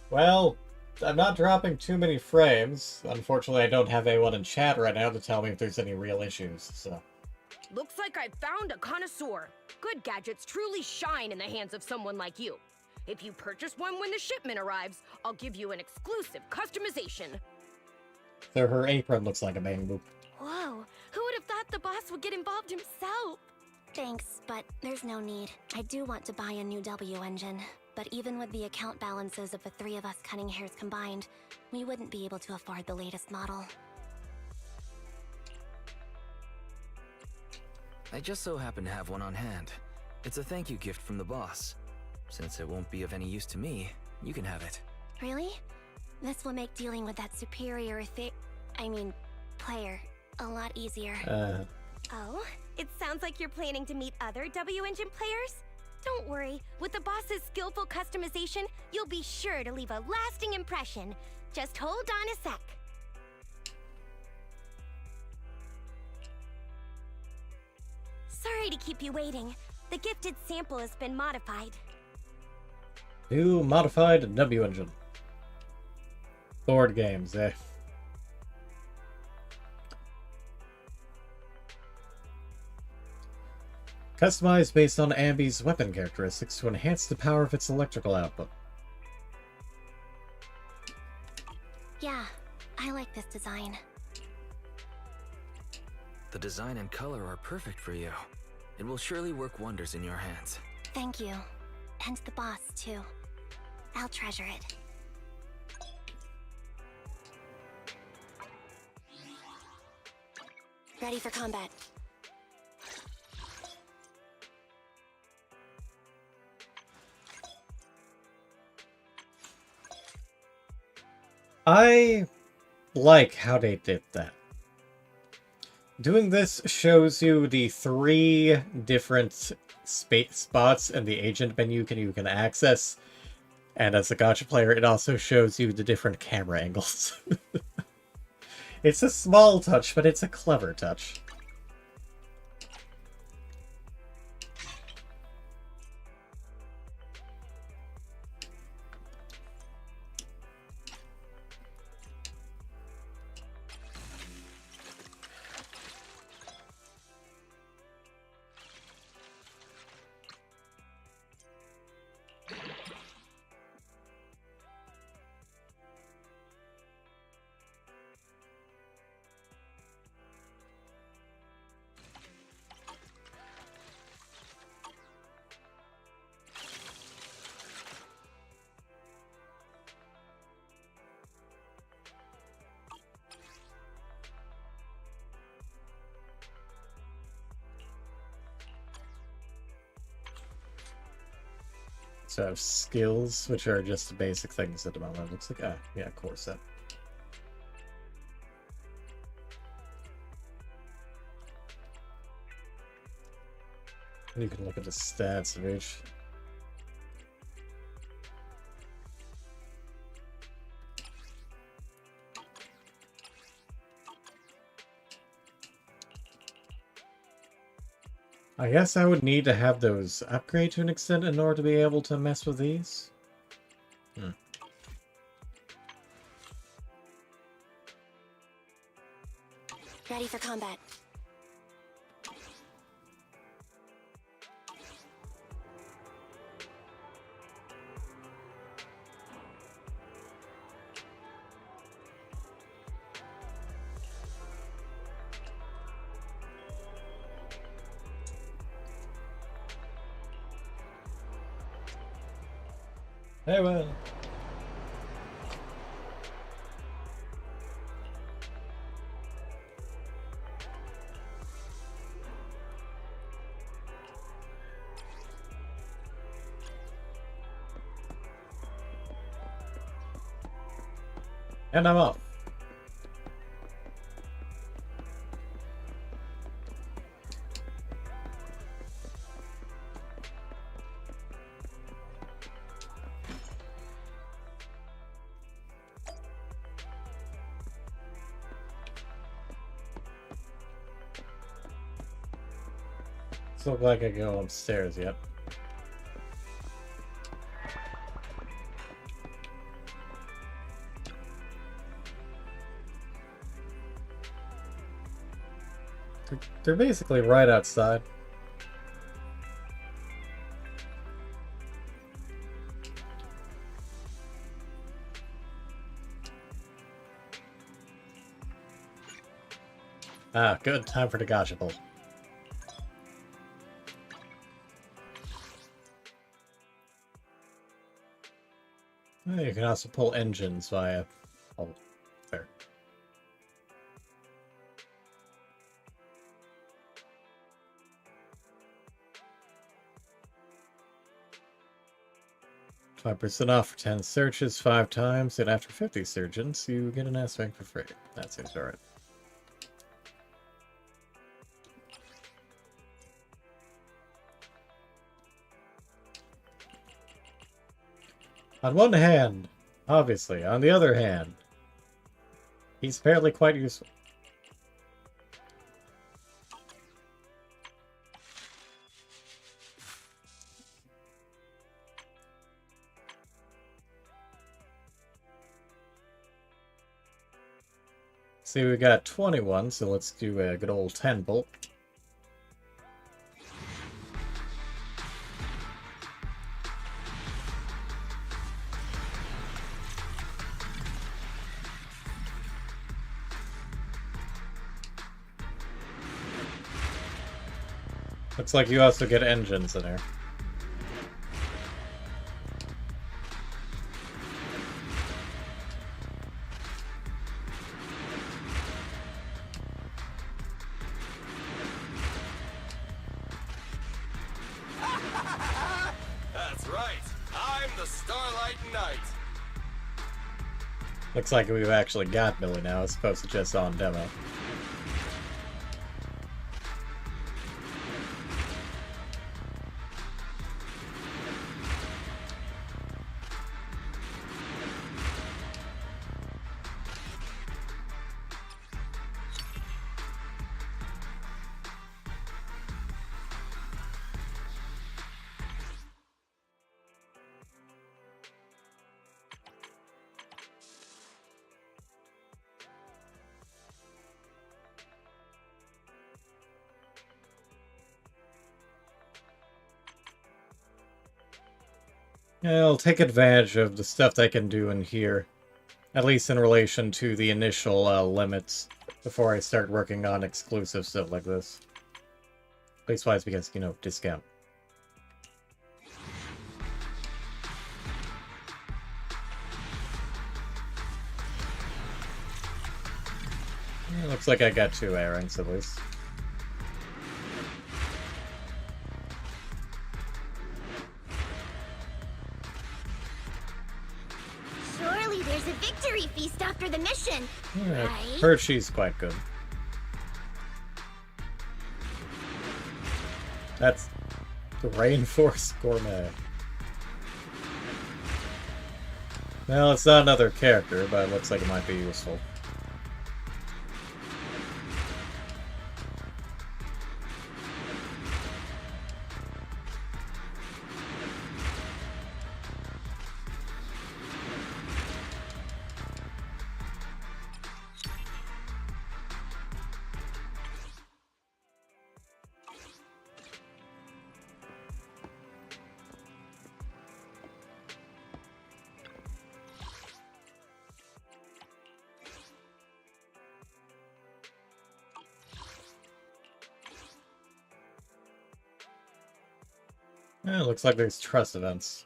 [SPEAKER 2] Well, I'm not dropping too many frames. Unfortunately, I don't have anyone in chat right now to tell me if there's any real issues, so...
[SPEAKER 9] Looks like I found a connoisseur. Good gadgets truly shine in the hands of someone like you. If you purchase one when the shipment arrives, I'll give you an exclusive customization.
[SPEAKER 2] So her apron looks like a bamboo.
[SPEAKER 3] Whoa, who would have thought the boss would get involved himself? Thanks, but there's no need. I do want to buy a new W engine, but even with the account balances of the 3 of us cutting hairs combined, we wouldn't be able to afford the latest model.
[SPEAKER 6] I just so happen to have one on hand. It's a thank you gift from the boss. Since it won't be of any use to me, you can have it.
[SPEAKER 3] Really? This will make dealing with that superior player a lot easier. Oh? It sounds like you're planning to meet other W engine players? Don't worry, with the boss's skillful customization, you'll be sure to leave a lasting impression. Just hold on a sec. Sorry to keep you waiting. The gifted sample has been modified.
[SPEAKER 2] New modified W engine. Board games, eh? Customized based on Ambi's weapon characteristics to enhance the power of its electrical output.
[SPEAKER 3] Yeah, I like this design.
[SPEAKER 6] The design and color are perfect for you. It will surely work wonders in your hands.
[SPEAKER 3] Thank you. And the boss, too. I'll treasure it. Ready for combat.
[SPEAKER 2] I like how they did that. Doing this shows you the 3 different spots in the agent menu you can access. And as a gacha player, it also shows you the different camera angles. It's a small touch, but it's a clever touch. So I have skills, which are just the basic things at the moment. It looks like, yeah, core set. And you can look at the stats of each. I guess I would need to have those upgrade to an extent in order to be able to mess with these.
[SPEAKER 3] Ready for combat.
[SPEAKER 2] Hey, well. And I'm off. Doesn't look like I can go upstairs yet. They're basically right outside. Ah, good. Time for the gacha pull. Oh, you can also pull engines via... Oh, there. %5 off for 10 searches 5 times, and after 50 searches, you get an aspect for free. That seems alright. On one hand, obviously. On the other hand, he's apparently quite useful. See, we got 21, so let's do a good old 10 bolt. Looks like you also get engines in here.
[SPEAKER 7] That's right. I'm the Starlight Knight.
[SPEAKER 2] Looks like we've actually got Billy now, as opposed to just on demo. I'll take advantage of the stuff that I can do in here. At least in relation to the initial limits. Before I start working on exclusive stuff like this. Place-wise because, you know, discount. Yeah, looks like I got 2 errands at least.
[SPEAKER 5] Surely there's a victory feast after the mission,
[SPEAKER 2] Yeah,
[SPEAKER 5] right?
[SPEAKER 2] heard she's quite good. That's the Rainforest Gourmet. Well, it's not another character, but it looks like it might be useful. Yeah, it looks like there's trust events.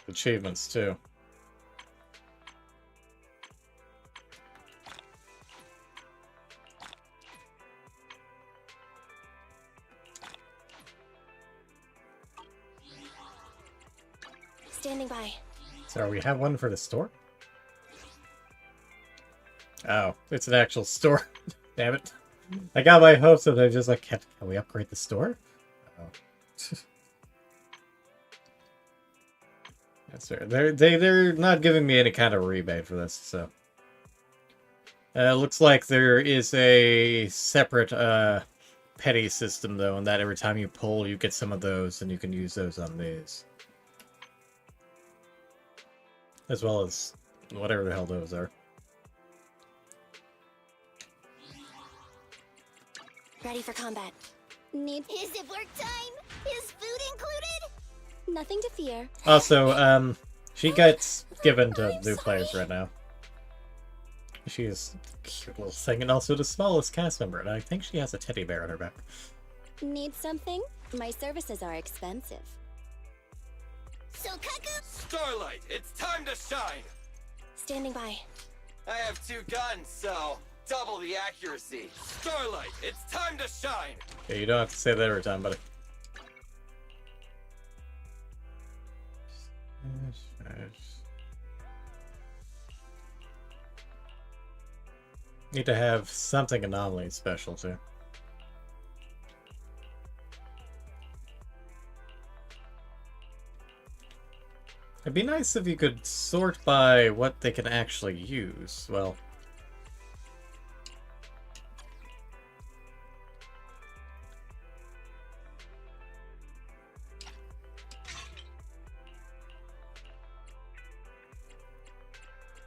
[SPEAKER 2] Achievements too.
[SPEAKER 3] Standing by.
[SPEAKER 2] So we have one for the store? Oh, it's an actual store. Damn it. I got my hopes up. They're just like, can we upgrade the store? Oh. Yes, sir. They're not giving me any kind of rebate for this, so. Looks like there is a separate petty system though, and that every time you pull, you get some of those, and you can use those on these, as well as whatever the hell those are.
[SPEAKER 3] Ready for combat.
[SPEAKER 5] Is it work time? Is food included?
[SPEAKER 3] Nothing to fear.
[SPEAKER 2] Also, she gets given to new players right now. She is a cute little thing, and also the smallest cast member, and I think she has a teddy bear on her back.
[SPEAKER 3] Need something? My services are expensive.
[SPEAKER 5] So, Kaku?
[SPEAKER 7] Starlight, it's time to shine!
[SPEAKER 3] Standing by.
[SPEAKER 7] I have 2 guns, so double the accuracy. Starlight, it's time to shine!
[SPEAKER 2] Yeah, you don't have to say that every time, buddy. Need to have something anomaly special too. It'd be nice if you could sort by what they can actually use. Well,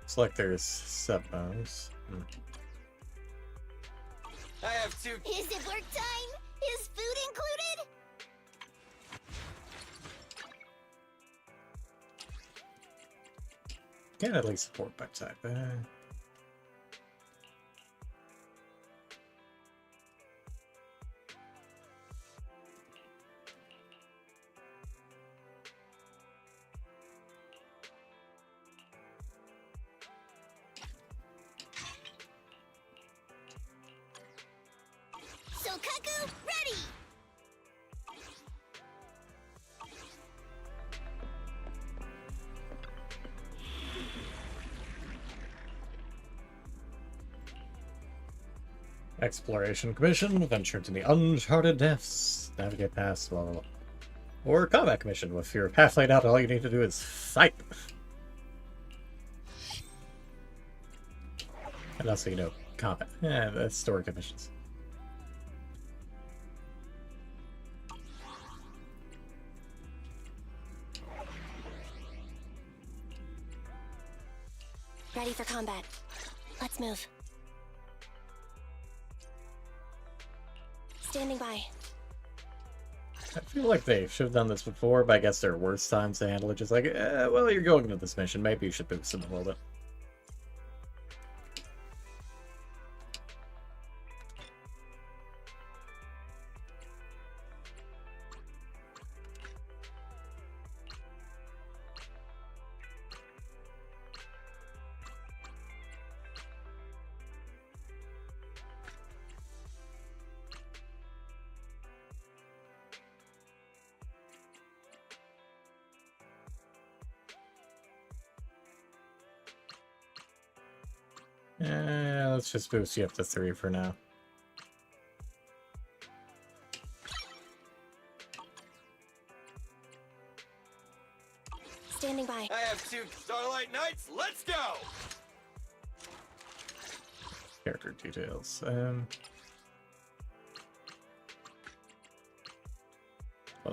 [SPEAKER 2] looks like there's sub-modes.
[SPEAKER 7] I have 2.
[SPEAKER 5] Is it work time? Is food included?
[SPEAKER 2] Can at least support by type. Exploration Commission, venture into the uncharted depths, navigate past, blah, blah, blah. Or Combat Commission, with your path laid out, all you need to do is fight. And also, you know, combat. Yeah, that's story commissions.
[SPEAKER 3] Ready for combat. Let's move. Standing by.
[SPEAKER 2] I feel like they should have done this before, but I guess there are worse times to handle it. Just like, well, you're going into this mission. Maybe you should boost them a little bit. Let's just boost you up to 3 for now.
[SPEAKER 3] Standing by.
[SPEAKER 7] I have 2 Starlight Knights. Let's go!
[SPEAKER 2] Character details. Well,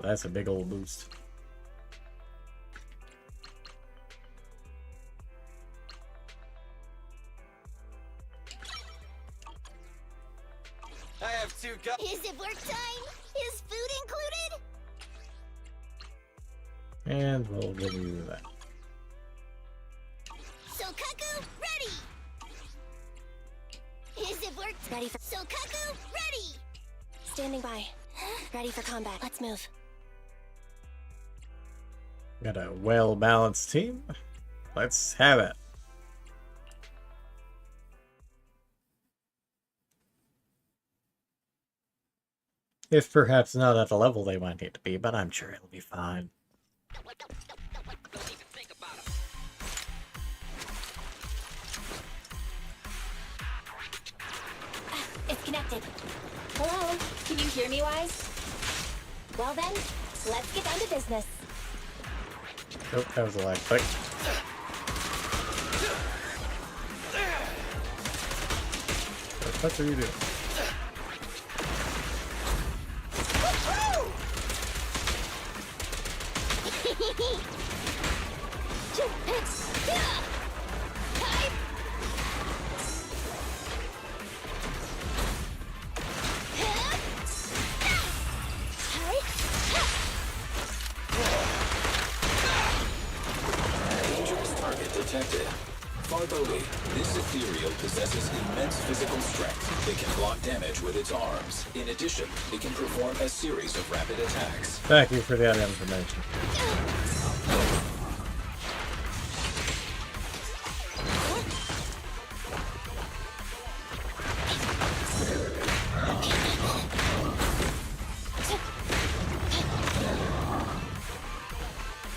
[SPEAKER 2] that's a big old boost.
[SPEAKER 7] I have 2
[SPEAKER 5] Is it work time? Is food included?
[SPEAKER 2] And we'll give you that.
[SPEAKER 5] Sokaku, ready! Is it work
[SPEAKER 3] Ready for
[SPEAKER 5] Sokaku, ready!
[SPEAKER 3] standing by. Ready for combat. Let's move.
[SPEAKER 2] Got a well-balanced team. Let's have it. If perhaps not at the level they might need to be, but I'm sure it'll be fine.
[SPEAKER 3] It's connected. Hello? Can you hear me, Wise? Well then, let's get down to business.
[SPEAKER 2] Oh, that was a lag click. What the fuck are you doing?
[SPEAKER 8] Dangerous target detected. Farboli, this ethereal possesses immense physical strength. It can block damage with its arms. In addition, it can perform a series of rapid attacks.
[SPEAKER 2] Thank you for the other information.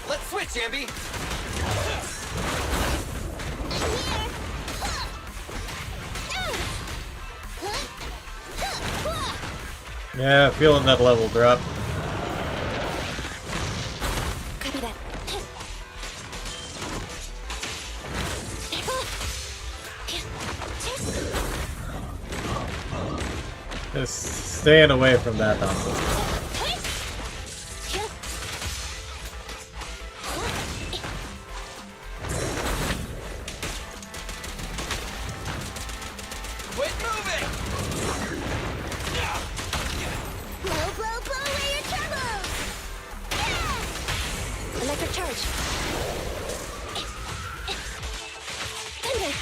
[SPEAKER 7] Let's switch, Ambi!
[SPEAKER 2] Yeah, feeling that level drop.
[SPEAKER 3] Copy that.
[SPEAKER 2] Just staying away from that nonsense.
[SPEAKER 7] Quit moving!
[SPEAKER 5] Blow away your turbos!
[SPEAKER 3] Electric charge. Thunder.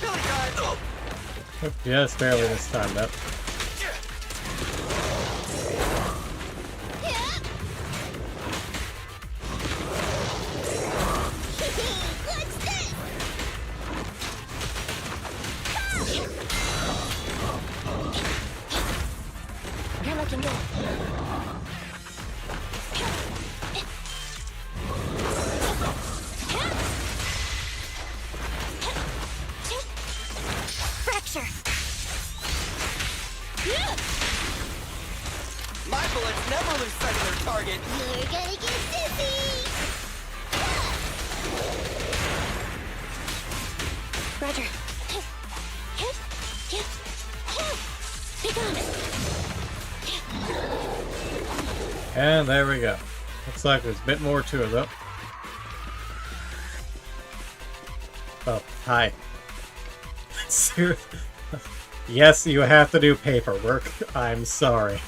[SPEAKER 7] Billy time! Oh.
[SPEAKER 2] Oh, just barely this time, though.
[SPEAKER 5] What's this?
[SPEAKER 3] You're looking good.
[SPEAKER 7] bullets never lose sight of their target.
[SPEAKER 5] You're gonna get dizzy!
[SPEAKER 3] Roger. Be gone.
[SPEAKER 2] And there we go. Looks like there's a bit more to it, though. Oh, hi. Yes, you have to do paperwork. I'm sorry.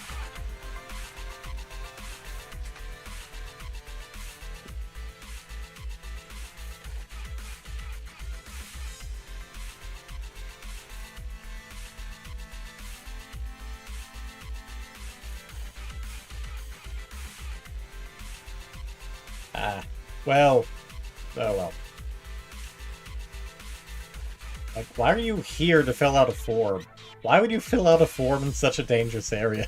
[SPEAKER 2] Well. Oh well. Like, why are you here to fill out a form? Why would you fill out a form in such a dangerous area?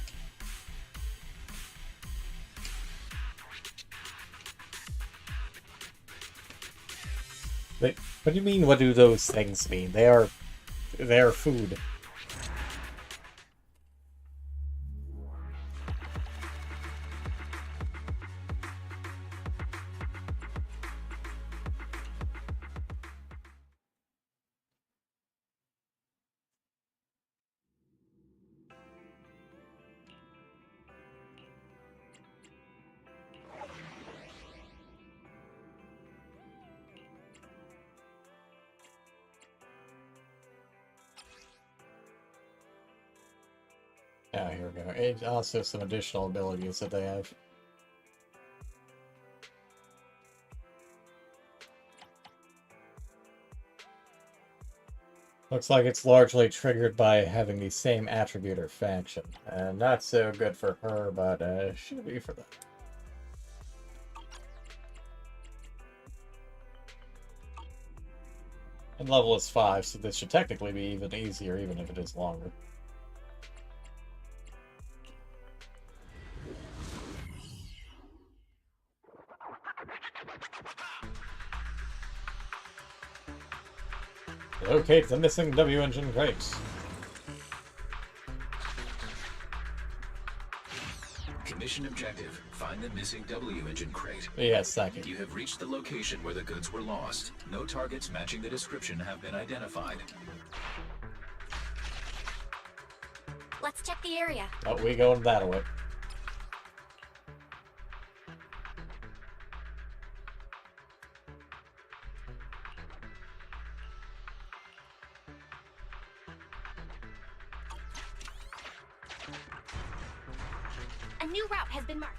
[SPEAKER 2] What do you mean, what do those things mean? They are food. Yeah, here we go. It also some additional abilities that they have. Looks like it's largely triggered by having the same attribute or faction. And not so good for her, but should be for them. And level is 5, so this should technically be even easier, even if it is longer. Locate the missing W engine crates.
[SPEAKER 8] Mission objective: find the missing W engine crate.
[SPEAKER 2] Yes, thank you.
[SPEAKER 8] You have reached the location where the goods were lost. No targets matching the description have been identified.
[SPEAKER 3] Let's check the area.
[SPEAKER 2] Oh, we going that way.
[SPEAKER 3] A new route has been marked.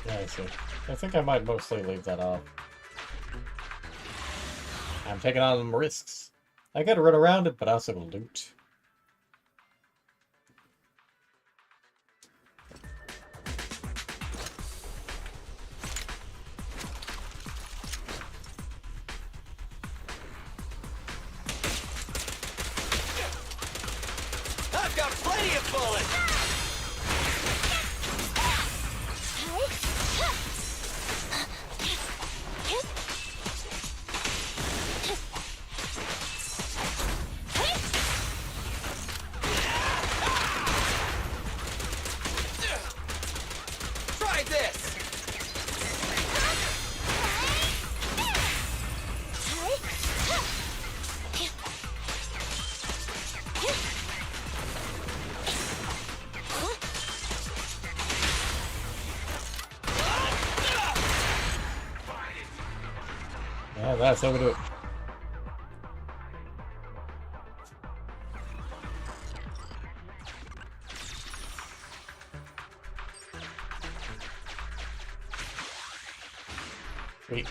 [SPEAKER 2] Yeah, I see. I think I might mostly leave that off. I'm taking on some risks. I gotta run around it, but also loot.
[SPEAKER 7] I've got plenty of bullets! Try this!
[SPEAKER 2] Yeah, that's how we do it. Sweet.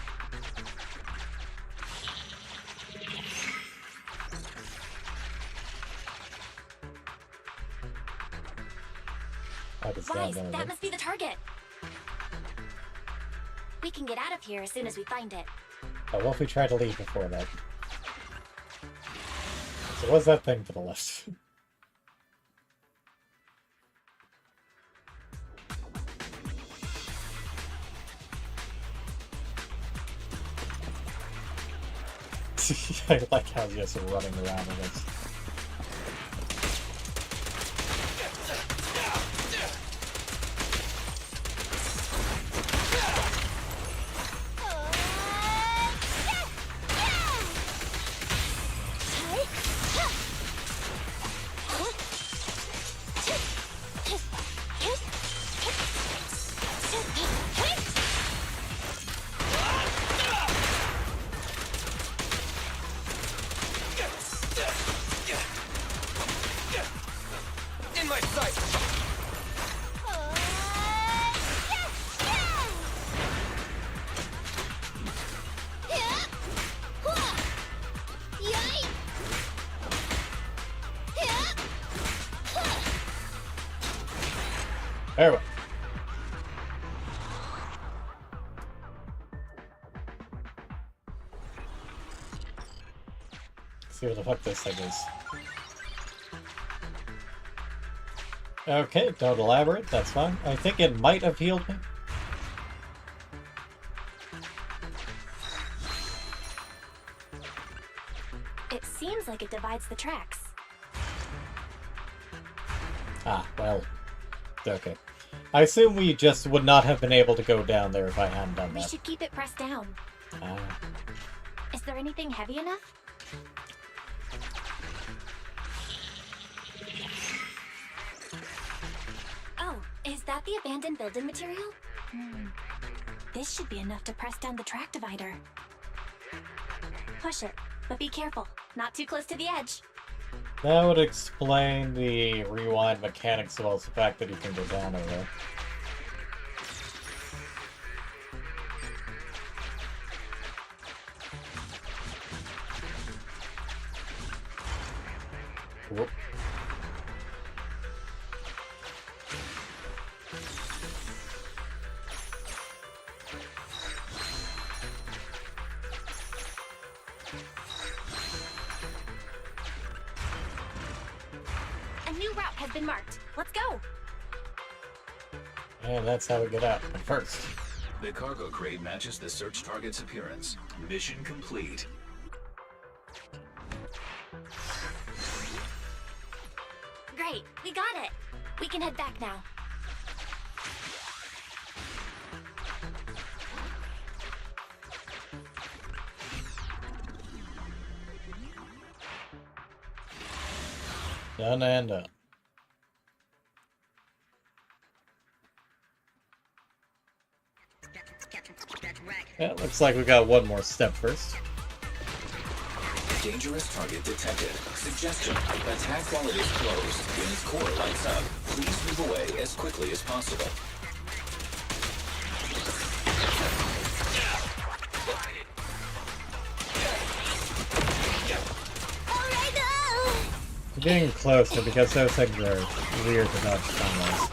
[SPEAKER 3] Rise, that must be the target. We can get out of here as soon as we find it.
[SPEAKER 2] Oh, what if we try to leave before that? So what's that thing to the left? I like how just running around in this. See what the fuck this thing is. Okay, don't elaborate, that's fine. I think it might have healed me.
[SPEAKER 3] It seems like it divides the tracks.
[SPEAKER 2] Ah, well. Okay. I assume we just would not have been able to go down there if I hadn't done
[SPEAKER 3] We
[SPEAKER 2] that.
[SPEAKER 3] should keep it pressed down.
[SPEAKER 2] Ah.
[SPEAKER 3] Is there anything heavy enough? Oh, is that the abandoned building material? This should be enough to press down the track divider. Push it, but be careful. Not too close to the edge.
[SPEAKER 2] That would explain the rewind mechanics, as well as the fact that you can go down over there. Whoop.
[SPEAKER 3] A new route has been marked. Let's go.
[SPEAKER 2] And that's how we get out. But first.
[SPEAKER 8] The cargo crate matches the search target's appearance. Mission complete.
[SPEAKER 3] Great, we got it. We can head back now.
[SPEAKER 2] Done and done. Yeah, looks like we got one more step first.
[SPEAKER 8] Dangerous target detected. Suggestion. Attack while it is closed. When its core lights up, please move away as quickly as possible.
[SPEAKER 2] We're getting closer because those things are weird to dodge combos.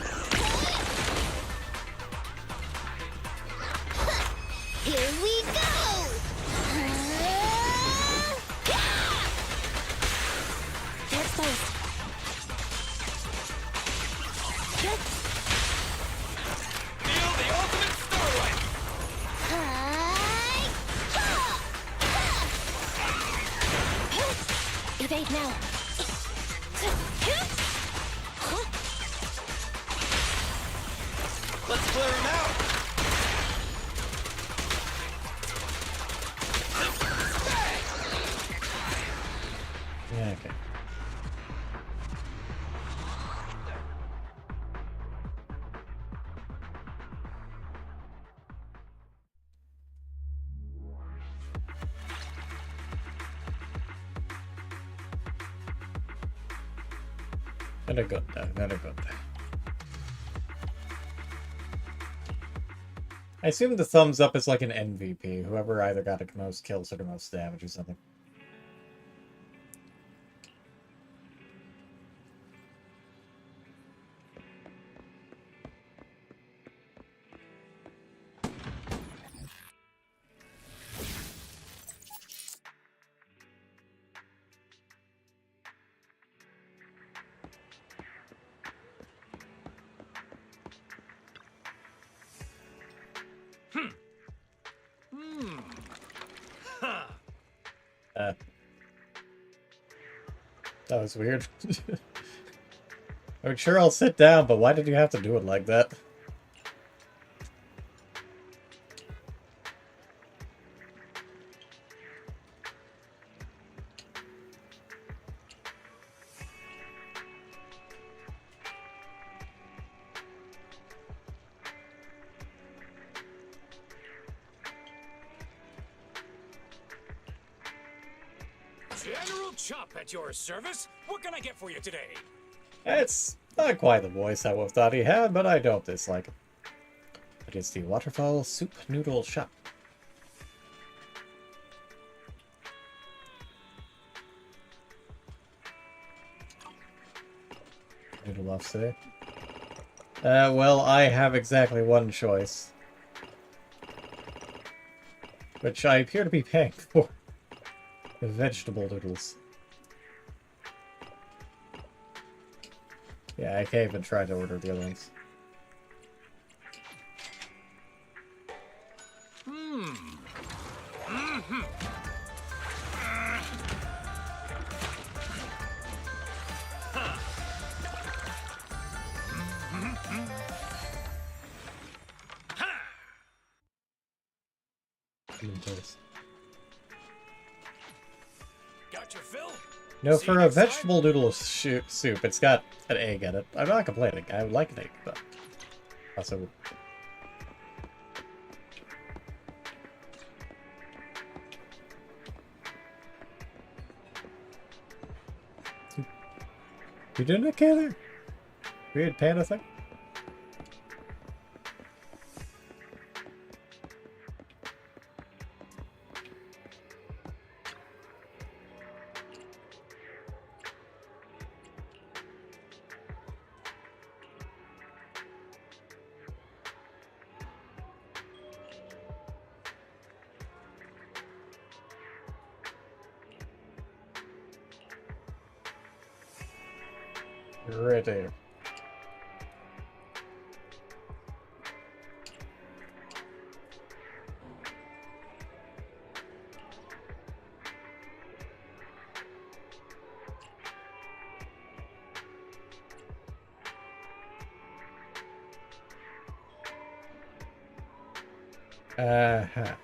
[SPEAKER 5] Here we go!
[SPEAKER 3] They're exposed.
[SPEAKER 7] Feel the ultimate starlight!
[SPEAKER 3] Evade now.
[SPEAKER 7] Let's clear him out!
[SPEAKER 2] Yeah, okay. Very good, very good. I assume the thumbs up is like an MVP, whoever either got the most kills or the most damage or something. That was weird. I'm sure I'll sit down, but why did you have to do it like that?
[SPEAKER 10] General Chop at your service. What can I get for you today?
[SPEAKER 2] It's not quite the voice I would have thought he had, but I don't dislike it. It is the Waterfall Soup Noodle Shop. Noodle off today. Well, I have exactly one choice. Which I appear to be paying for. Vegetable noodles. Yeah, I can't even try to order the other ones.
[SPEAKER 10] Got your fill?
[SPEAKER 2] No,
[SPEAKER 10] See you
[SPEAKER 2] for a
[SPEAKER 10] next time.
[SPEAKER 2] vegetable noodle soup, it's got an egg in it. I'm not complaining. I would like an egg, but also. You doing okay there? Weird panda thing? Right there. Uh-huh.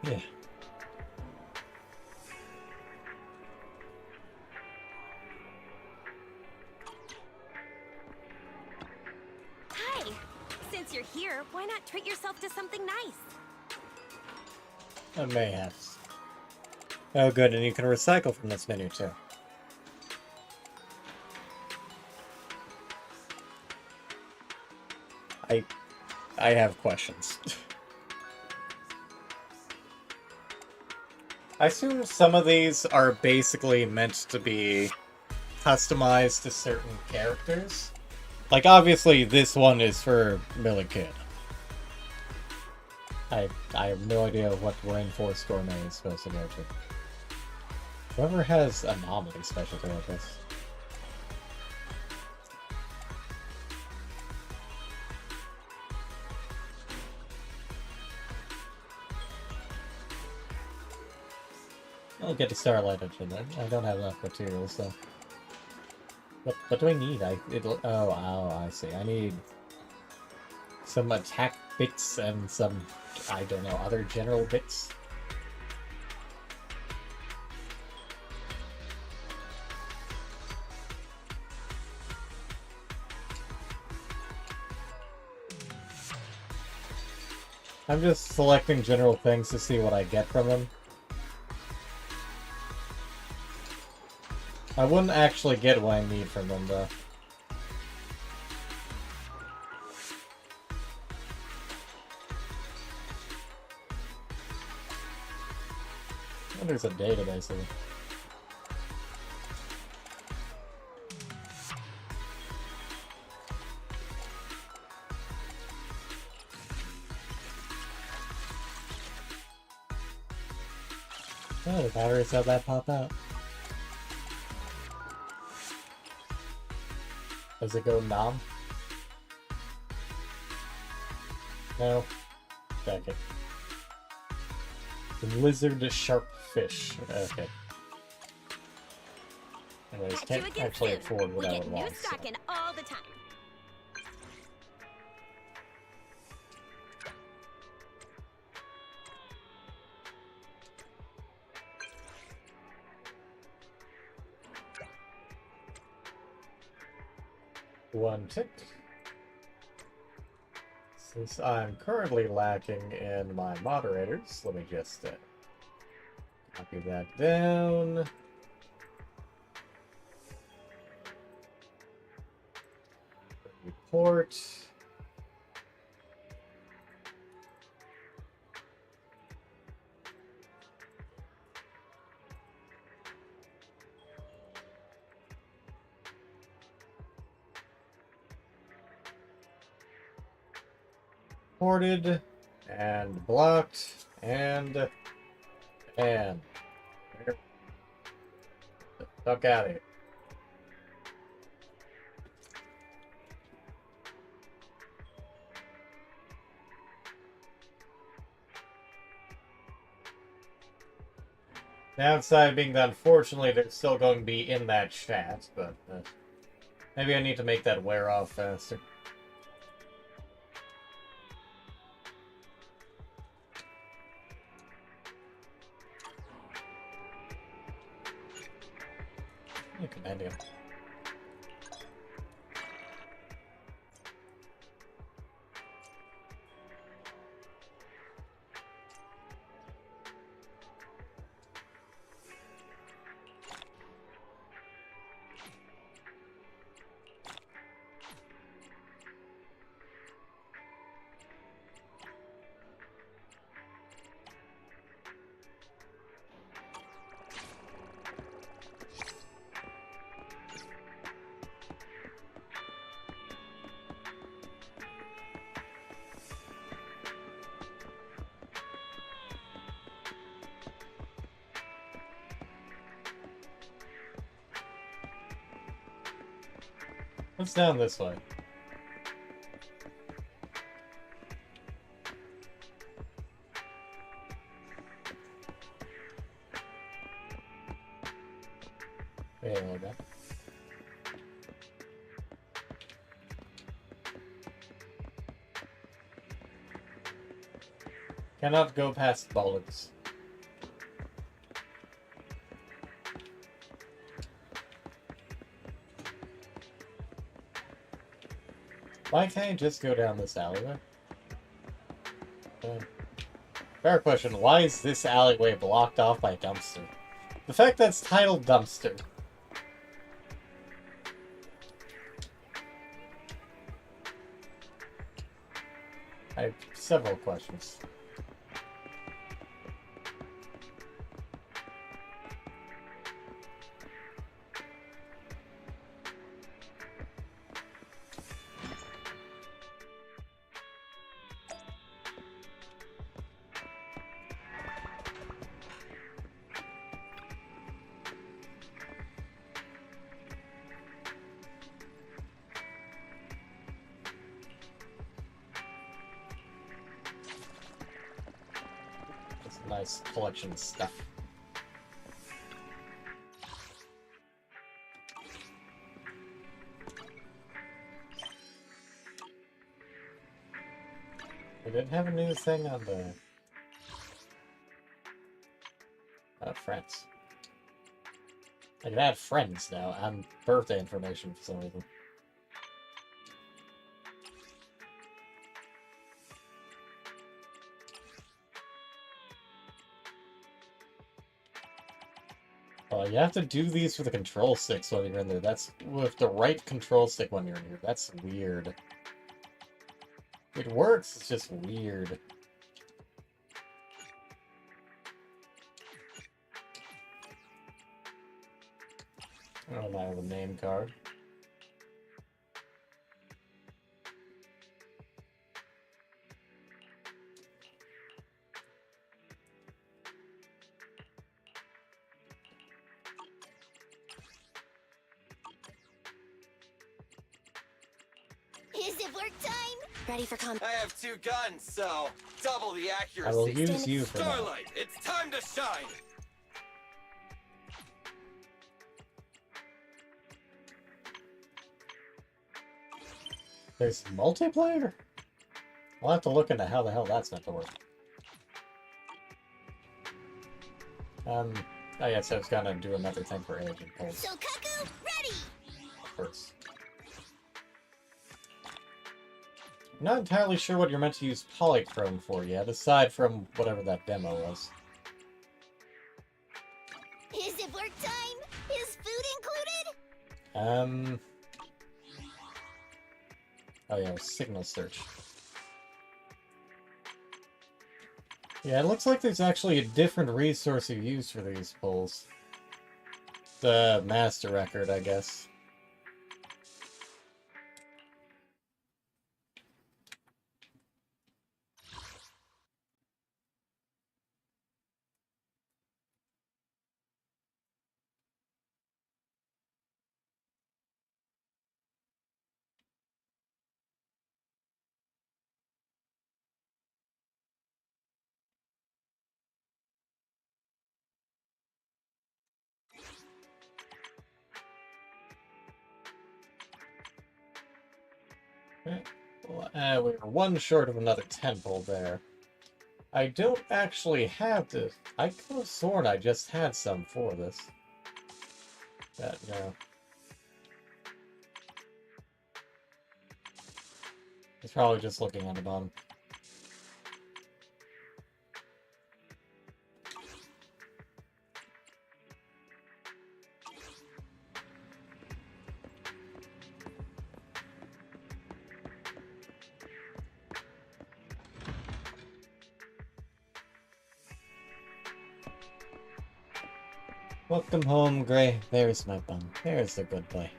[SPEAKER 2] Yeah.
[SPEAKER 4] Hi! Since you're here, why not treat yourself to something nice?
[SPEAKER 2] I may have. Oh, good, and you can recycle from this menu too. I have questions. I assume some of these are basically meant to be customized to certain characters. Like, obviously, this one is for Millie Kid. I have no idea what Rainforest Gourmet is supposed to go to. Whoever has Anomaly specialty like this. I'll get to Starlight Engine then. I don't have enough materials, so. What do I need? Oh, I see. I need some attack bits and some, I don't know, other general bits. I'm just selecting general things to see what I get from them. I wouldn't actually get what I need from them, though. Oh, there's a database of them. Oh, the batteries have that pop out. Does it go nom? No. Check it. Lizard sharp fish. Okay. Anyways, can't actually afford what I would want.
[SPEAKER 4] New stock in all the time.
[SPEAKER 2] One tick. Since I'm currently lacking in my moderators, let me just copy that down. Report. teleported, and blocked, and... Get the fuck out of here. Downside being that unfortunately they're still going to be in that chat, but maybe I need to make that wear off faster. Compendium. What's down this way? There we go. Cannot go past bollards. Why can't I just go down this alleyway? Fair question, why is this alleyway blocked off by dumpster? The fact that it's titled dumpster. I have several questions. Nice collection of stuff. We did have a new thing on the friends. I can add friends now and birthday information for some reason. You have to do these for the control sticks when you're in there. That's with the right control stick when you're in here. That's weird. It works, it's just weird. Oh, now the name card.
[SPEAKER 5] Is it work time?
[SPEAKER 3] Ready for combat.
[SPEAKER 7] I have 2 guns, so double the accuracy.
[SPEAKER 2] I will use you for that.
[SPEAKER 7] Starlight, it's time to shine!
[SPEAKER 2] There's multiplayer? I'll have to look into how the hell that's meant to work. Oh yeah, so it's gonna do another thing for Agent Pulse.
[SPEAKER 5] So Kaku, ready!
[SPEAKER 2] First. I'm not entirely sure what you're meant to use polychrome for yet, aside from whatever that demo was.
[SPEAKER 5] Is it work time? Is food included?
[SPEAKER 2] Oh yeah, signal search. Yeah, it looks like there's actually a different resource you use for these pulls. The master record, I guess. We were one short of another temple there. I don't actually have this. I could have sworn I just had some for this. But no. It's probably just looking at the bottom. Welcome home, Gray. There's my bum. There's the good boy.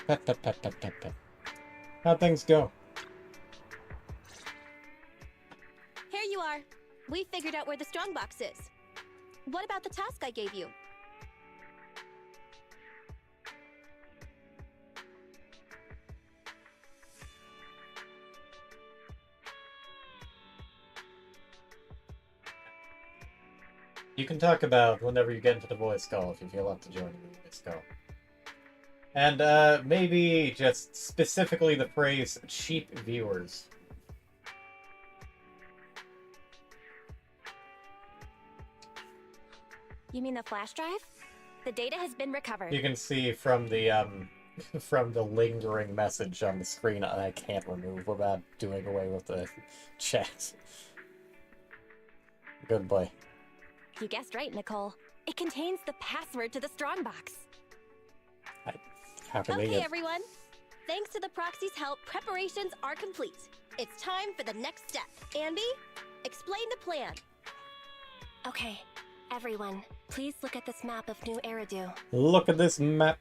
[SPEAKER 2] Pet, pet, pet, pet, pet, pet. How'd things go?
[SPEAKER 4] Here you are. We figured out where the strongbox is. What about the task I gave you?
[SPEAKER 2] You can talk about whenever you get into the voice call if you feel up to joining the voice call. And maybe just specifically the phrase cheap viewers.
[SPEAKER 3] You mean the flash drive? The data has been recovered.
[SPEAKER 2] You can see from the from the lingering message on the screen I can't remove without doing away with the chat. Good boy.
[SPEAKER 3] You guessed right, Nicole. It contains the password to the strongbox.
[SPEAKER 2] How can they
[SPEAKER 4] Okay,
[SPEAKER 2] get...
[SPEAKER 4] everyone. Thanks to the proxy's help, preparations are complete. It's time for the next step. Anby, explain the plan.
[SPEAKER 3] Okay, everyone, please look at this map of New Eridu.
[SPEAKER 2] Look at this map.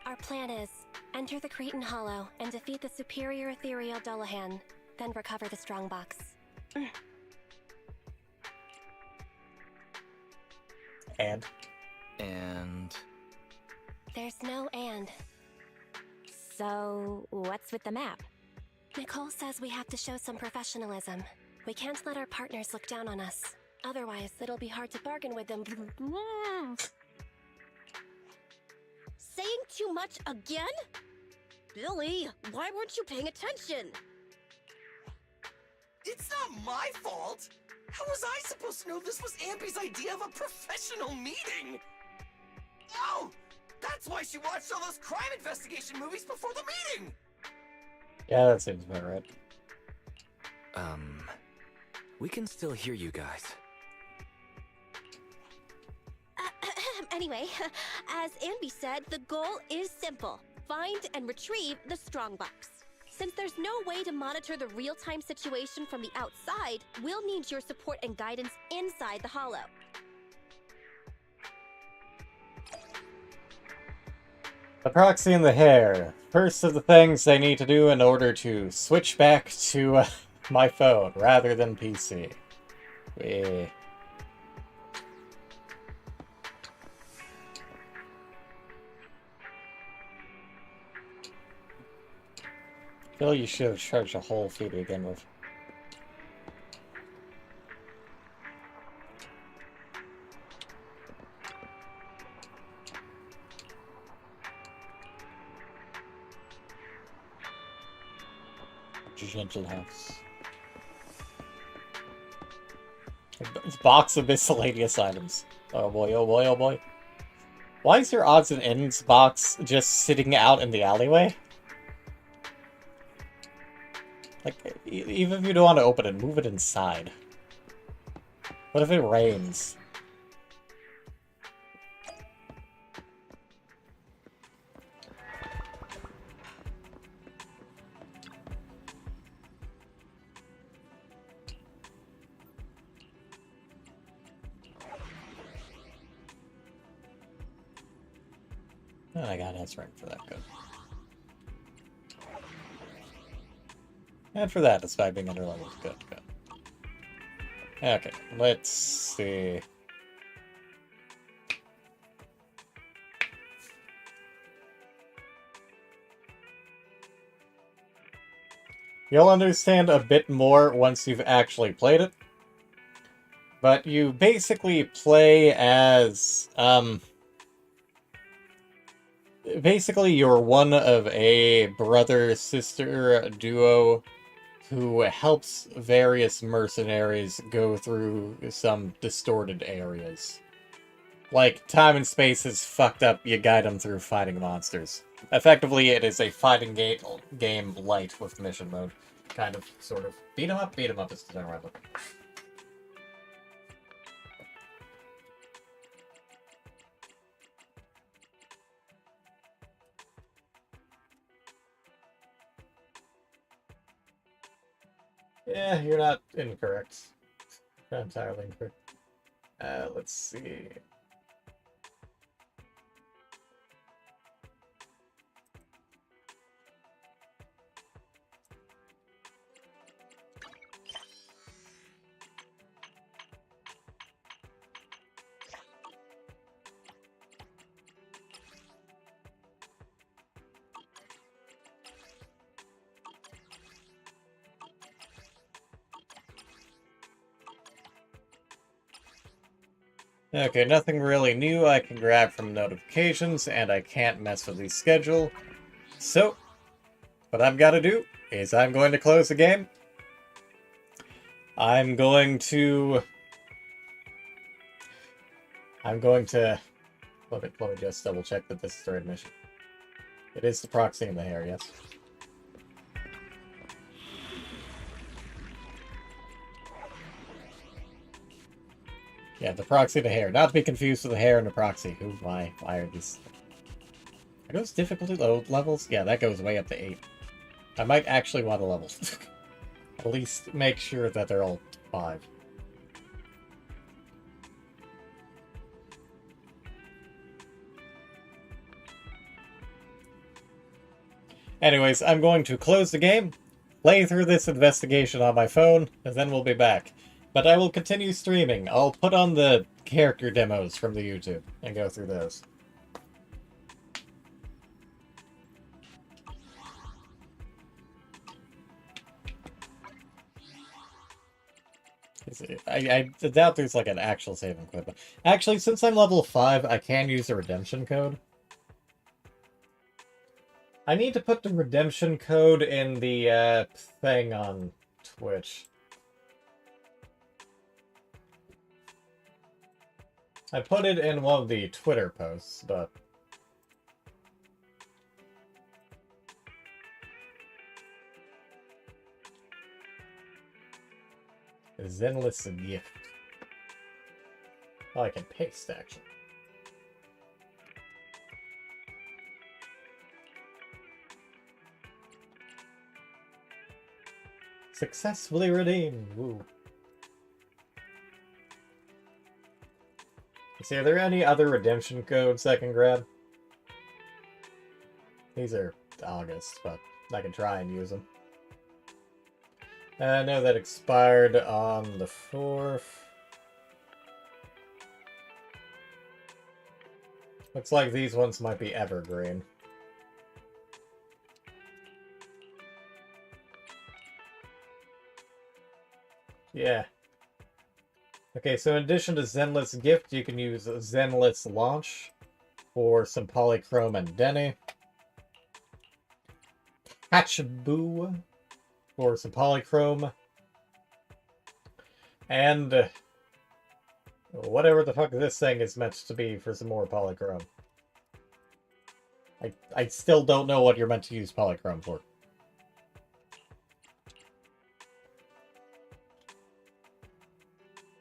[SPEAKER 3] Our plan is enter the Cretan Hollow and defeat the superior ethereal Dullahan, then recover the strongbox.
[SPEAKER 2] And?
[SPEAKER 3] There's no and.
[SPEAKER 11] So, what's with the map?
[SPEAKER 3] Nicole says we have to show some professionalism. We can't let our partners look down on us. Otherwise, it'll be hard to bargain with them.
[SPEAKER 4] Saying too much again? Billy, why weren't you paying attention?
[SPEAKER 7] It's not my fault! How was I supposed to know this was Amby's idea of a professional meeting? Oh! That's why she watched all those crime investigation movies before the meeting!
[SPEAKER 2] Yeah, that seems about right.
[SPEAKER 6] We can still hear you guys.
[SPEAKER 4] Anyway, as Amby said, the goal is simple. Find and retrieve the strongbox. Since there's no way to monitor the real-time situation from the outside, we'll need your support and guidance inside the Hollow.
[SPEAKER 2] The proxy and the hair. First of the things they need to do in order to switch back to my phone rather than PC. Phil, you should have charged a whole fee to begin with. Gentle house. It's a box of miscellaneous items. Oh boy, oh boy, oh boy. Why is your odds and ends box just sitting out in the alleyway? Like, even if you don't want to open it, move it inside. What if it rains? Oh my god, that's right for that. Good. And for that, despite being underleveled. Good, good. Okay, let's see. You'll understand a bit more once you've actually played it. But you basically play as, basically you're one of a brother-sister duo who helps various mercenaries go through some distorted areas. Like, time and space is fucked up, you guide them through fighting monsters. Effectively, it is a fighting game light with mission mode. Kind of, sort of. Beat 'em up is the term I'm looking for. Yeah, you're not incorrect. Not entirely incorrect. Let's see. Okay, nothing really new I can grab from notifications, and I can't mess with the schedule. So, what I've got to do is I'm going to close the game. I'm going to... Let me just double check that this is the right mission. It is the proxy in the hair, yes. Yeah, the proxy and the hair. Not to be confused with the hair and the proxy. Why are these... Are those difficulty levels? Yeah, that goes way up to 8. I might actually want a level. At least make sure that they're all 5. Anyways, I'm going to close the game, play through this investigation on my phone, and then we'll be back. But I will continue streaming. I'll put on the character demos from the YouTube and go through those. I doubt there's like an actual saving code. But actually, since I'm level 5, I can use the redemption code. I need to put the redemption code in the thing on Twitch. I put it in one of the Twitter posts, but... Zenless gift. Oh, I can paste, actually. Successfully redeemed. Woo. See, are there any other redemption codes I can grab? These are August, but I can try and use them. I know that expired on the 4th. Looks like these ones might be evergreen. Yeah. Okay, so in addition to Zenless Gift, you can use Zenless Launch for some Polychrome and Denny. Hatchaboo for some Polychrome. And whatever the fuck this thing is meant to be for some more Polychrome. I still don't know what you're meant to use Polychrome for.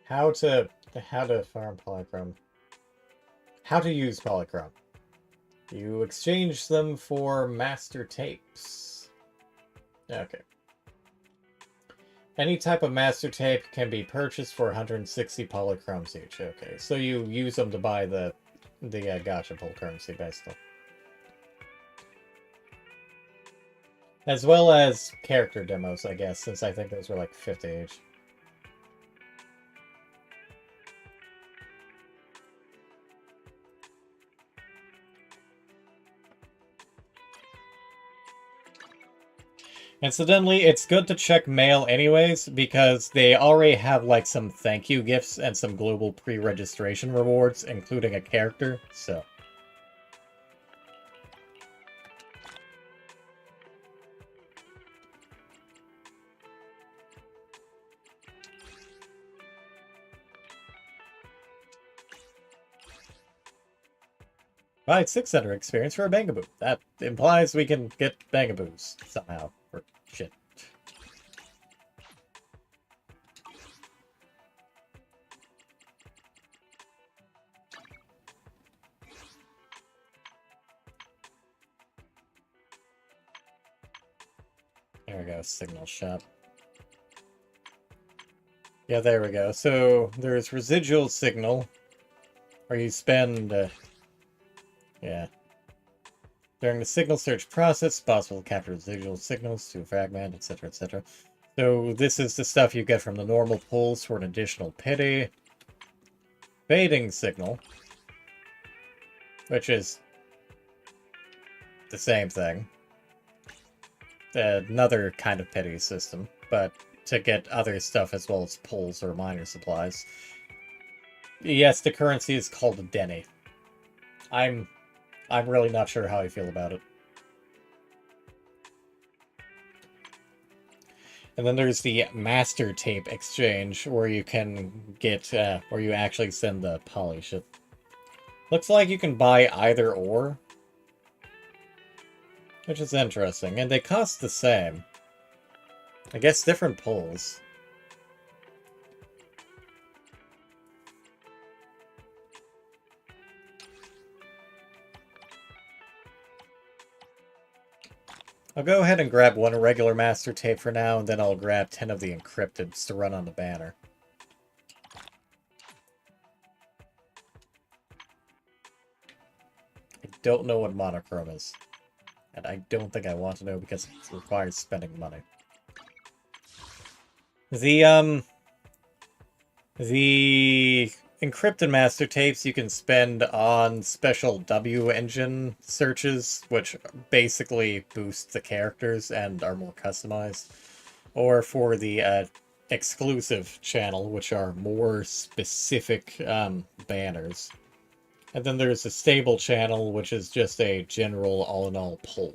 [SPEAKER 2] How to farm Polychrome. How to use Polychrome. You exchange them for master tapes. Okay. Any type of master tape can be purchased for 160 Polychromes each. Okay, so you use them to buy the gacha pull currency, basically. As well as character demos, I guess, since I think those were like 50 each. Incidentally, it's good to check mail anyways, because they already have like some thank you gifts and some global pre-registration rewards, including a character, so. Right, 600 experience for a Bangaboo. That implies we can get Bangaboos somehow. Or shit. There we go, signal shop. Yeah, there we go. So there's residual signal, where you spend, yeah. During the signal search process, it's possible to capture residual signals to a fragment, etc., etc. So this is the stuff you get from the normal pulls for an additional pity. Fading signal, which is the same thing. Another kind of pity system, but to get other stuff as well as pulls or minor supplies. Yes, the currency is called a Denny. I'm really not sure how I feel about it. And then there's the master tape exchange, where you can get, where you actually send the poly shit. Looks like you can buy either or, which is interesting, and they cost the same. I guess different pulls. I'll go ahead and grab one regular master tape for now, and then I'll grab 10 of the encrypteds to run on the banner. I don't know what monochrome is. And I don't think I want to know because it requires spending money. The encrypted master tapes you can spend on special W engine searches, which basically boost the characters and are more customized. Or for the exclusive channel, which are more specific banners. And then there's a stable channel, which is just a general all-in-all pull.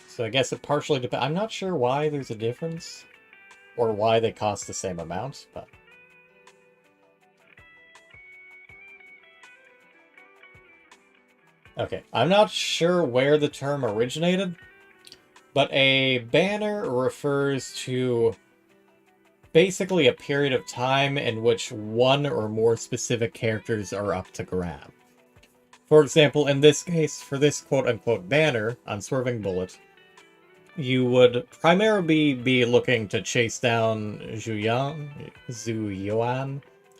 [SPEAKER 2] So I guess it partially depends. I'm not sure why there's a difference, or why they cost the same amount, but... Okay, I'm not sure where the term originated, but a banner refers to basically a period of time in which one or more specific characters are up to grab. For example, in this case, for this quote-unquote banner on Swerving Bullet, you would primarily be looking to chase down Zuyuan,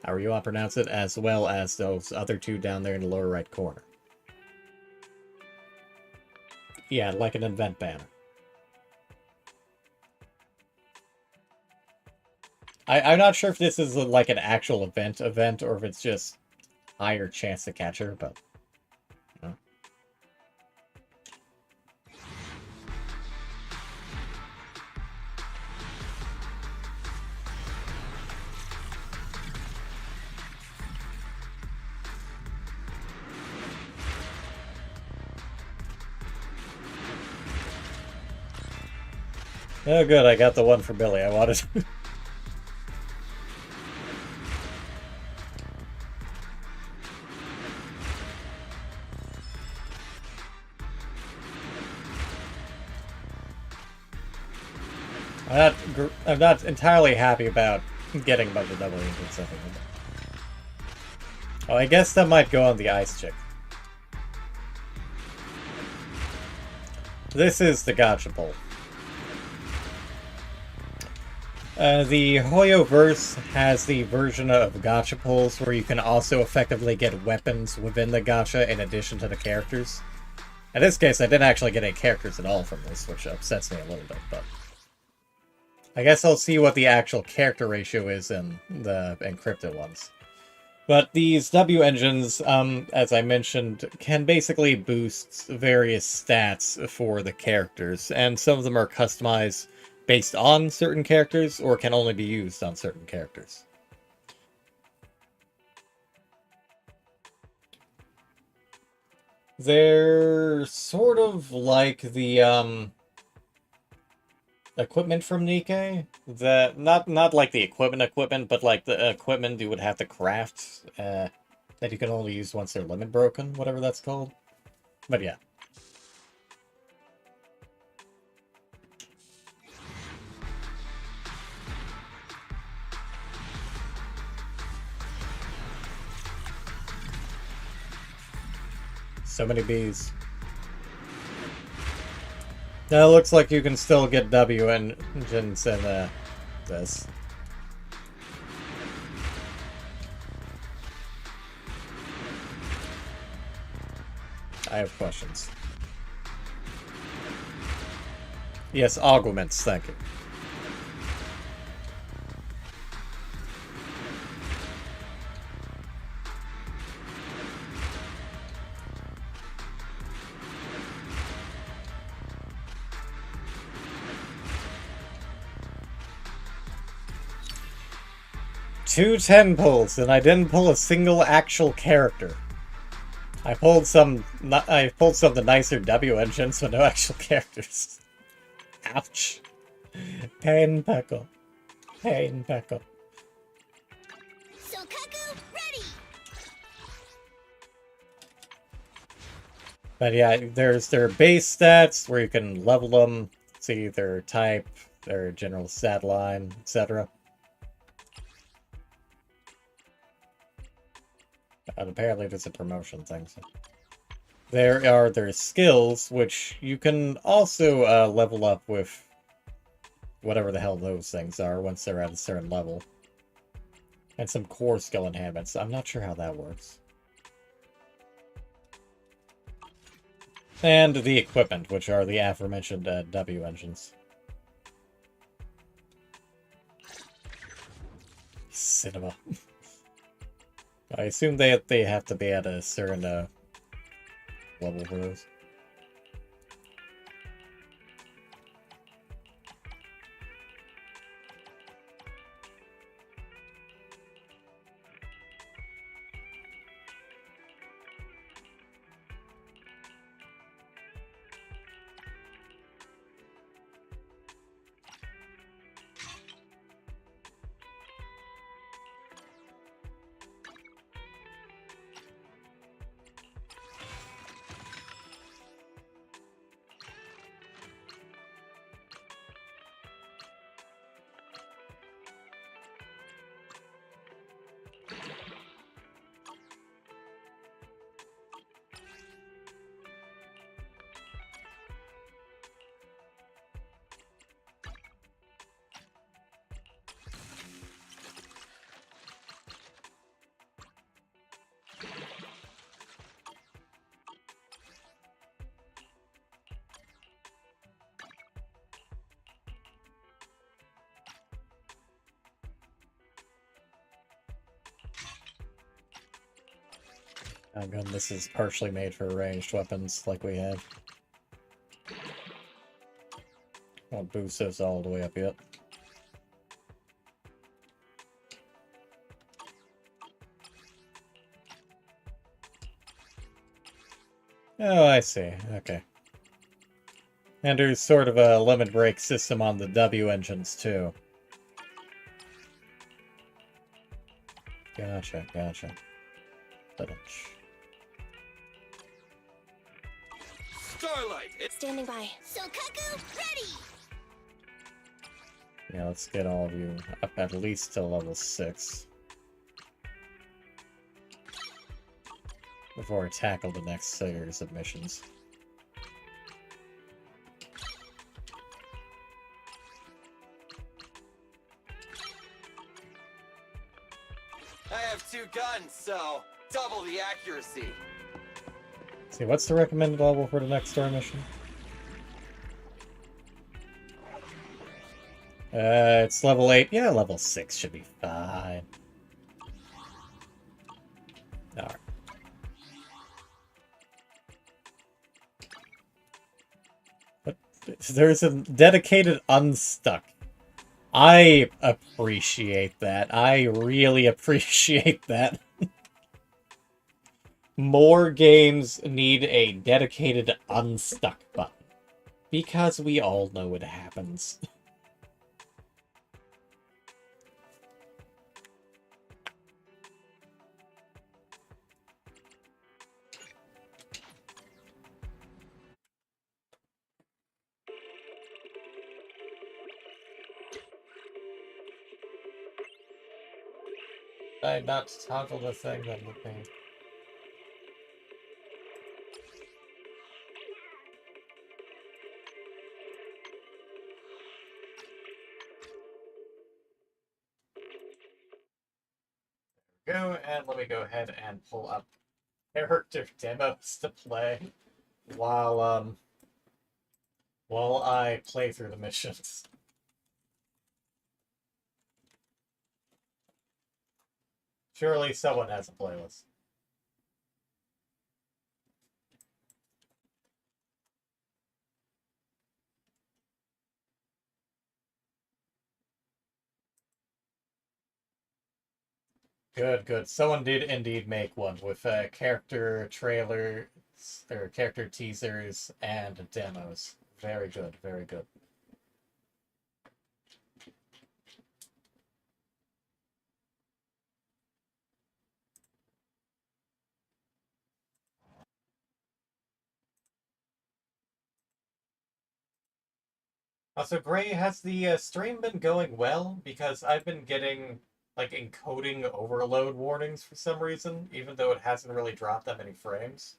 [SPEAKER 2] however you want to pronounce it, as well as those other two down there in the lower right corner. Yeah, like an event banner. I'm not sure if this is like an actual event or if it's just higher chance to catch her, but... Oh good, I got the one for Billy I wanted. I'm not entirely happy about getting a bunch of double agents. Oh, I guess that might go on the ice chick. This is the gacha pull. The Hoyoverse has the version of gacha pulls where you can also effectively get weapons within the gacha in addition to the characters. In this case, I didn't actually get any characters at all from this, which upsets me a little bit, but... I guess I'll see what the actual character ratio is in the encrypted ones. But these W engines, as I mentioned, can basically boost various stats for the characters, and some of them are customized based on certain characters, or can only be used on certain characters. They're sort of like the, equipment from Nikkei. The not like the equipment, but like the equipment you would have to craft that you can only use once they're limit broken, whatever that's called. But yeah. So many bees. Now it looks like you can still get W engines in this. I have questions. Yes, augments, thank you. Two 10 pulls, and I didn't pull a single actual character. I pulled some of the nicer W engines, but no actual characters. Ouch. Pain peckle. Pain peckle.
[SPEAKER 5] Sokaku, ready!
[SPEAKER 2] But yeah, there's their base stats where you can level them, see their type, their general stat line, etc. And apparently there's a promotion thing. So. There are their skills, which you can also level up with whatever the hell those things are once they're at a certain level. And some core skill enhancements. I'm not sure how that works. And the equipment, which are the aforementioned W engines. Cinema. I assume they have to be at a certain level for those. Oh god, this is partially made for ranged weapons like we have. Won't boost this all the way up yet. Oh, I see. Okay. And there's sort of a limit break system on the W engines, too. Gotcha, gotcha.
[SPEAKER 7] Starlight!
[SPEAKER 3] Standing by.
[SPEAKER 5] Sokaku, ready!
[SPEAKER 2] Yeah, let's get all of you up at least to level 6. Before I tackle the next series of missions.
[SPEAKER 7] I have 2 guns, so double the accuracy.
[SPEAKER 2] See, what's the recommended level for the next story mission? It's level 8. Yeah, level 6 should be fine. Alright. But there's a dedicated unstuck. I appreciate that. I really appreciate that. More games need a dedicated unstuck button. Because we all know it happens. I not toggle the thing that with me? Go, and let me go ahead and pull up character demos to play while while I play through the missions. Surely someone has a playlist. Good, good. Someone did indeed make one with character trailers, or character teasers, and demos. Very good, very good. Also, Gray, has the stream been going well? Because I've been getting, like, encoding overload warnings for some reason, even though it hasn't really dropped that many frames.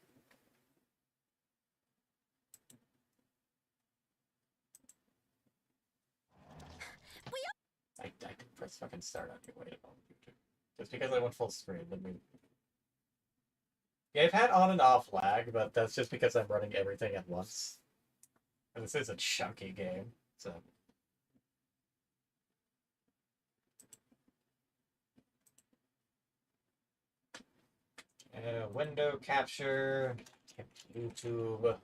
[SPEAKER 2] I could press fucking start on you. Wait a moment. Just because I went full screen, let me... Yeah, I've had on and off lag, but that's just because I'm running everything at once. And this is a chunky game, so... Window capture, YouTube.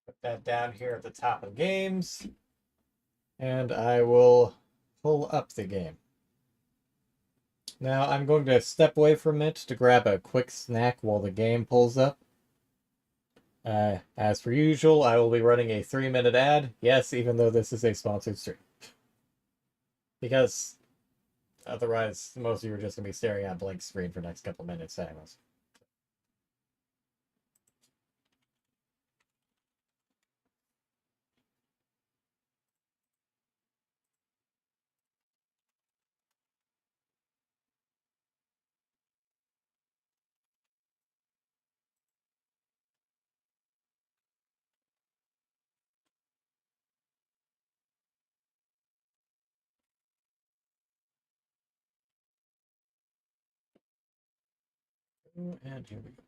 [SPEAKER 2] Put that down here at the top of games. And I will pull up the game. Now I'm going to step away from it to grab a quick snack while the game pulls up. As per usual, I will be running a 3-minute ad. Yes, even though this is a sponsored stream. Because otherwise, most of you are just going to be staring at a blank screen for the next couple minutes anyways. And here we go.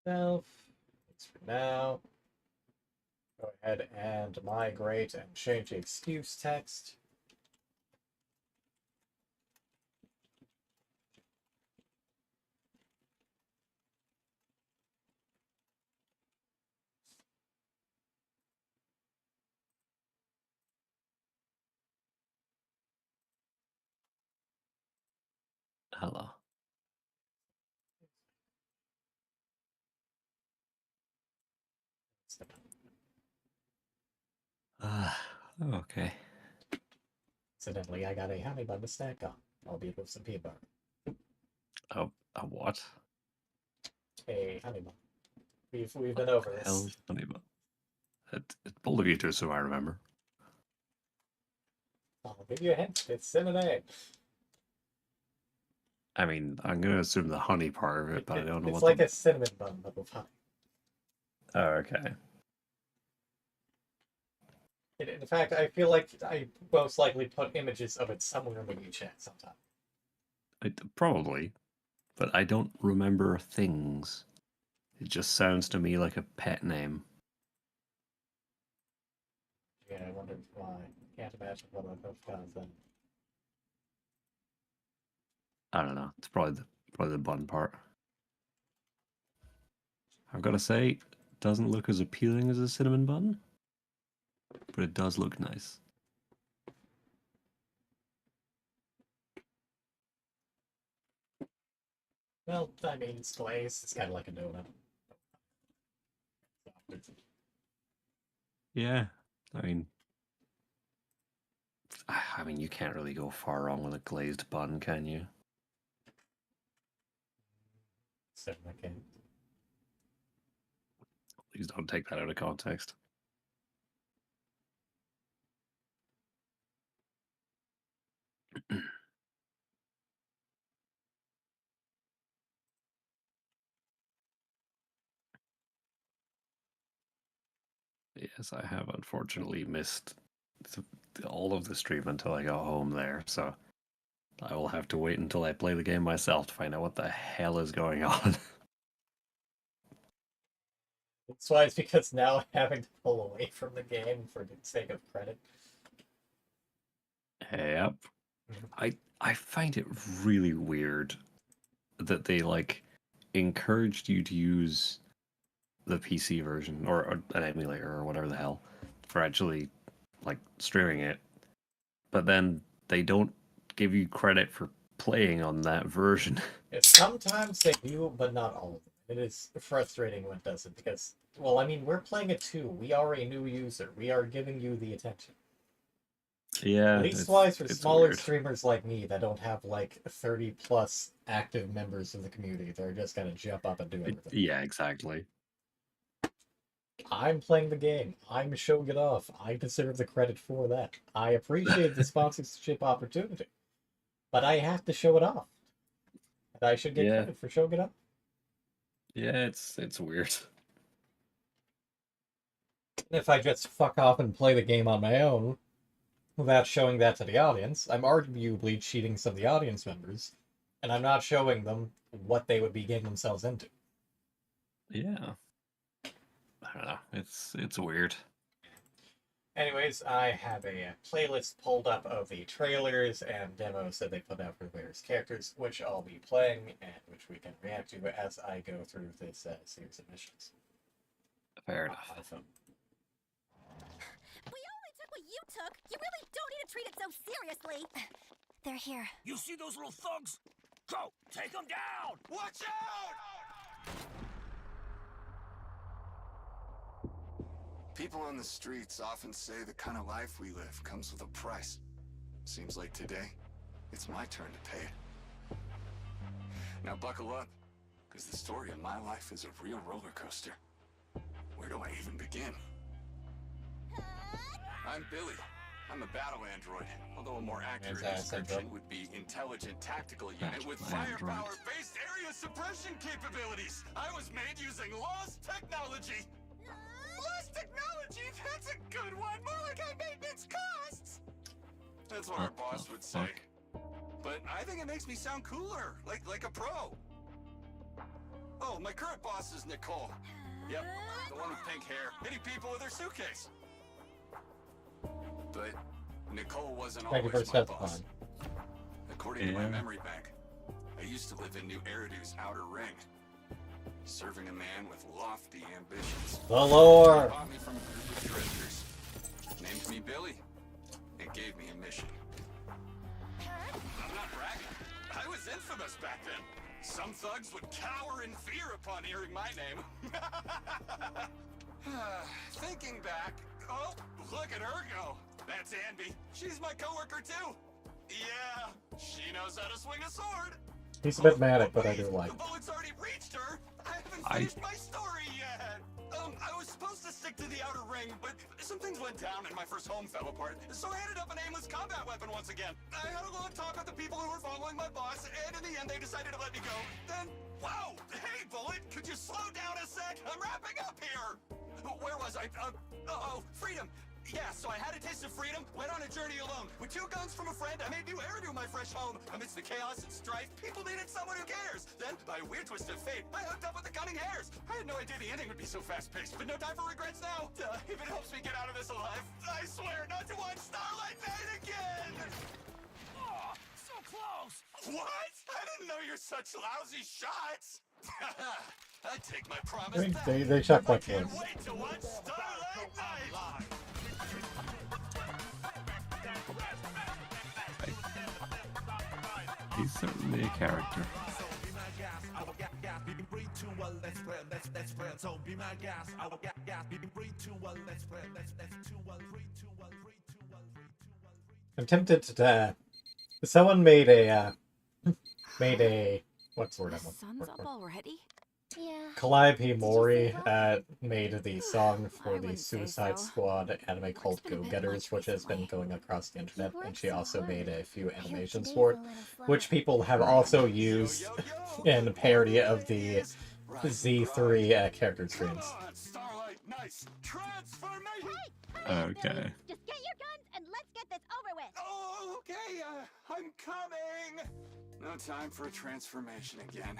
[SPEAKER 2] Thanks for now. Go ahead and migrate and change the excuse text.
[SPEAKER 11] Hello. Okay.
[SPEAKER 2] Incidentally, I got a honey bun to snack on, albeit with some peanut butter.
[SPEAKER 11] A what?
[SPEAKER 2] A honey bun. We've been over this.
[SPEAKER 11] Hell's honey bun. It's bold of you to assume I remember.
[SPEAKER 2] I'll give you a hint. It's cinnamon.
[SPEAKER 11] I mean, I'm gonna assume the honey part of it, but I don't know what.
[SPEAKER 2] It's like a cinnamon bun, but with honey.
[SPEAKER 11] Oh, okay.
[SPEAKER 2] In fact, I feel like I most likely put images of it somewhere in the WeChat sometime.
[SPEAKER 11] Probably, but I don't remember things. It just sounds to me like a pet name.
[SPEAKER 2] Yeah, I wonder why. Can't imagine what I've done then.
[SPEAKER 11] I don't know. It's probably the bun part. I've got to say, it doesn't look as appealing as a cinnamon bun, but it does look nice.
[SPEAKER 2] Well, I mean, it's glazed. It's kind of like a donut.
[SPEAKER 11] Yeah, I mean, you can't really go far wrong with a glazed bun, can you?
[SPEAKER 2] Certainly can.
[SPEAKER 11] Please don't take that out of context. Yes, I have unfortunately missed all of the stream until I got home there, so I will have to wait until I play the game myself to find out what the hell is going on.
[SPEAKER 2] That's why it's because now I'm having to pull away from the game for the sake of credit.
[SPEAKER 11] Yep. I find it really weird that they encouraged you to use the PC version or an emulator or whatever the hell for actually streaming it, but then they don't give you credit for playing on that version.
[SPEAKER 2] Yeah, sometimes they do, but not all of them. It is frustrating when it doesn't because, well, I mean, we're playing it too. We are a new user. We are giving you the attention.
[SPEAKER 11] Yeah.
[SPEAKER 2] Leastwise for
[SPEAKER 11] it's
[SPEAKER 2] smaller
[SPEAKER 11] weird.
[SPEAKER 2] streamers like me that don't have 30 plus active members of the community, they're just gonna jump up and do everything.
[SPEAKER 11] Yeah, exactly.
[SPEAKER 2] I'm playing the game. I'm showing it off. I deserve the credit for that. I appreciate the sponsorship opportunity, but I have to show it off. And I should get credit for showing it off.
[SPEAKER 11] Yeah, it's weird.
[SPEAKER 2] And if I just fuck off and play the game on my own, without showing that to the audience, I'm arguably cheating some of the audience members, and I'm not showing them what they would be getting themselves into.
[SPEAKER 11] Yeah. I don't know. It's weird.
[SPEAKER 2] Anyways, I have a playlist pulled up of the trailers and demos that they put out for various characters, which I'll be playing and which we can react to as I go through this series of missions.
[SPEAKER 11] Fair enough.
[SPEAKER 5] We only took what you took. You really don't need to treat it so seriously. They're here.
[SPEAKER 10] You see those little thugs? Go! Take them down!
[SPEAKER 7] Watch out!
[SPEAKER 12] People on the streets often say the kind of life we live comes with a price. Seems like today, it's my turn to pay it. Now buckle up, because the story of my life is a real roller coaster. Where do I even begin? I'm Billy. I'm a battle android, although a more accurate description would be intelligent tactical unit with firepower-based area suppression capabilities. I was made using lost technology. Lost technology? That's a good one. More like high maintenance costs. That's what our boss would say. But I think it makes me sound cooler, like a pro. Oh, my current boss is Nicole. Yep, the one with pink hair, hitting people with her suitcase. But Nicole wasn't always my boss. According to my memory bank, I used to live in New Eridu's outer ring, serving a man with lofty ambitions.
[SPEAKER 2] The lore!
[SPEAKER 12] He bought me from a group of drifters, named me Billy, and gave me a mission. I'm not bragging. I was infamous back then. Some thugs would cower in fear upon hearing my name. Thinking back, oh, look at her go. That's Anby. She's my coworker too. Yeah, she knows how to swing a sword.
[SPEAKER 2] He's a bit manic, but I do like.
[SPEAKER 12] The bullet's already reached her. I haven't finished my story yet. I was supposed to stick to the outer ring, but some things went down and my first home fell apart. So I ended up an aimless combat weapon once again. I had a long talk with the people who were following my boss, and in the end they decided to let me go. Then, wow, hey Bullet, could you slow down a sec? I'm wrapping up here. Where was I? Freedom. Yeah, so I had a taste of freedom, went on a journey alone. With 2 guns from a friend, I made New Eridu my fresh home. Amidst the chaos and strife, people needed someone who cares. Then, by a weird twist of fate, I hooked up with the Cunning Hares. I had no idea the ending would be so fast-paced, but no time for regrets now. If it helps me get out of this alive, I swear not to watch Starlight Night again!
[SPEAKER 10] Oh, so close!
[SPEAKER 12] What? I didn't know you're such lousy shots! I take my promise back.
[SPEAKER 2] They shot quite close.
[SPEAKER 12] Wait to watch Starlight Night!
[SPEAKER 11] He's certainly a character.
[SPEAKER 2] I'm tempted to. Someone made a what's the word?
[SPEAKER 13] The sun's up already?
[SPEAKER 3] Yeah.
[SPEAKER 2] Calliope Mori made the song for the Suicide Squad anime called Go Getters, which has been going across the internet, and she also made a few animations for it, which people have also used in parody of the Z3 character streams.
[SPEAKER 11] Okay.
[SPEAKER 5] Just get your guns and let's get this over with.
[SPEAKER 12] Oh, okay, I'm coming. No time for a transformation again.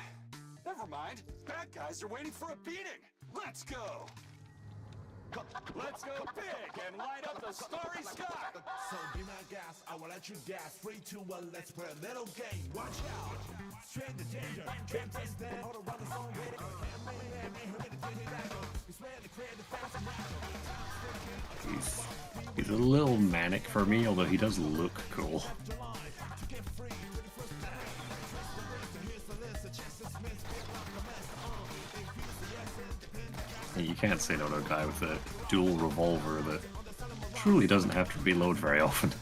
[SPEAKER 12] Never mind. Bad guys are waiting for a beating. Let's go. Let's go big and light up the starry sky.
[SPEAKER 14] So be my gas, I will let you gas. 3, 2, 1, let's play a little game. Watch out. Straight to danger. Can't taste that. Hold around the phone with it.
[SPEAKER 11] He's a little manic for me, although he does look cool. You can't say no to a guy with a dual revolver that truly doesn't have to reload very often.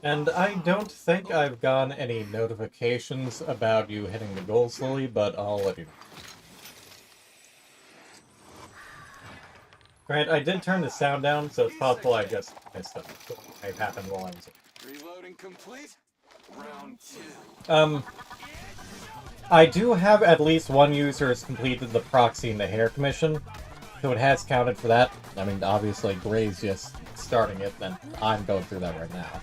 [SPEAKER 2] And I don't think I've gotten any notifications about you hitting the goal slowly, but I'll let you know. Grant, I did turn the sound down, so it's possible I just missed it. It may have happened while I was...
[SPEAKER 12] Reloading complete. Round 2.
[SPEAKER 2] I do have at least one user has completed the proxy in the hair commission, so it has counted for that. I mean, obviously, Gray's just starting it, and I'm going through that right now.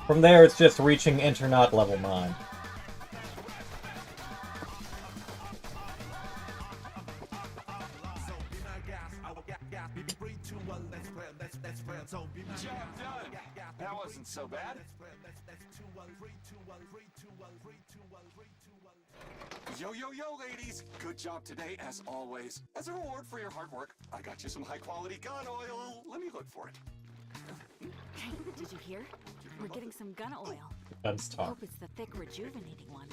[SPEAKER 2] From there, it's just reaching Internaut level 9.
[SPEAKER 12] Job done. That wasn't so bad. Yo, ladies. Good job today, as always. As a reward for your hard work, I got you some high-quality gun oil. Let me look for it.
[SPEAKER 13] Hey, did you hear? We're getting some gun oil.
[SPEAKER 2] Let's talk.
[SPEAKER 13] Hope it's the thick, rejuvenating one.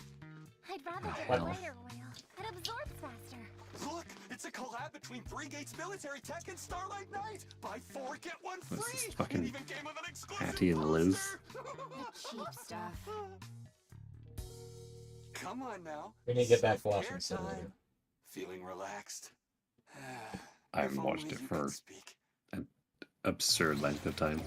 [SPEAKER 3] I'd rather
[SPEAKER 11] The
[SPEAKER 3] get
[SPEAKER 11] hell?
[SPEAKER 3] lighter oil. It absorbs faster.
[SPEAKER 12] Look, it's a collab between 3 Gates Military Tech and Starlight Knight. Buy 4, get 1 free.
[SPEAKER 11] This is fucking
[SPEAKER 12] It even came with an exclusive
[SPEAKER 11] Patty and Liz.
[SPEAKER 12] poster.
[SPEAKER 13] The cheap stuff.
[SPEAKER 12] Come on now.
[SPEAKER 2] We need to get back to
[SPEAKER 12] Self-care
[SPEAKER 2] watching Simulator.
[SPEAKER 12] time. Feeling relaxed?
[SPEAKER 11] I haven't
[SPEAKER 12] If
[SPEAKER 11] watched
[SPEAKER 12] only
[SPEAKER 11] it
[SPEAKER 12] you
[SPEAKER 11] for
[SPEAKER 12] could speak.
[SPEAKER 11] an absurd length of time.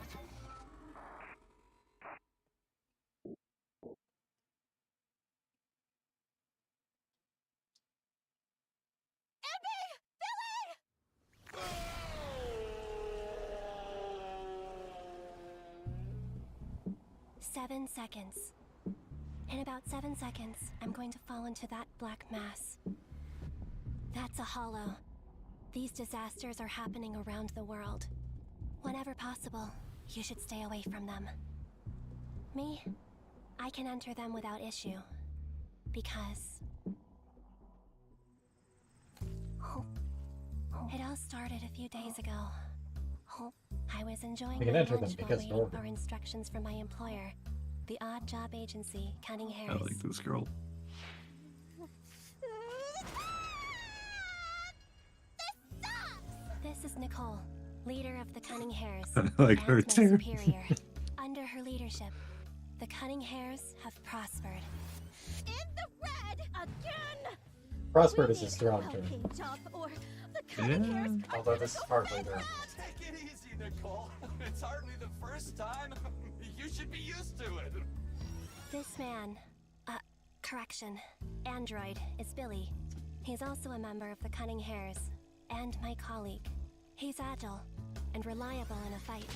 [SPEAKER 3] Seven seconds. In about 7 seconds, I'm going to fall into that black mass. That's a hollow. These disasters are happening around the world. Whenever possible, you should stay away from them. Me, I can enter them without issue. Because... It all started a few days ago. I was enjoying
[SPEAKER 2] We can
[SPEAKER 3] my
[SPEAKER 2] enter them
[SPEAKER 3] lunch while
[SPEAKER 2] because
[SPEAKER 3] waiting
[SPEAKER 2] Norman.
[SPEAKER 3] for instructions from my employer, the odd job agency, Cunning
[SPEAKER 11] I
[SPEAKER 3] Harris.
[SPEAKER 11] like this girl.
[SPEAKER 3] This is Nicole, leader of the Cunning Hares,
[SPEAKER 11] I like
[SPEAKER 3] and
[SPEAKER 11] her
[SPEAKER 3] my
[SPEAKER 11] too.
[SPEAKER 3] superior. Under her leadership, the Cunning Hares have prospered.
[SPEAKER 5] In the red again!
[SPEAKER 2] Prospered is a strong term.
[SPEAKER 5] Paint job or the cutting hairs are
[SPEAKER 2] Although this is hardly there.
[SPEAKER 12] Take it easy, Nicole. It's hardly the first time. You should be used to it.
[SPEAKER 3] This man, correction, android, is Billy. He's also a member of the Cunning Hares, and my colleague. He's agile and reliable in a fight.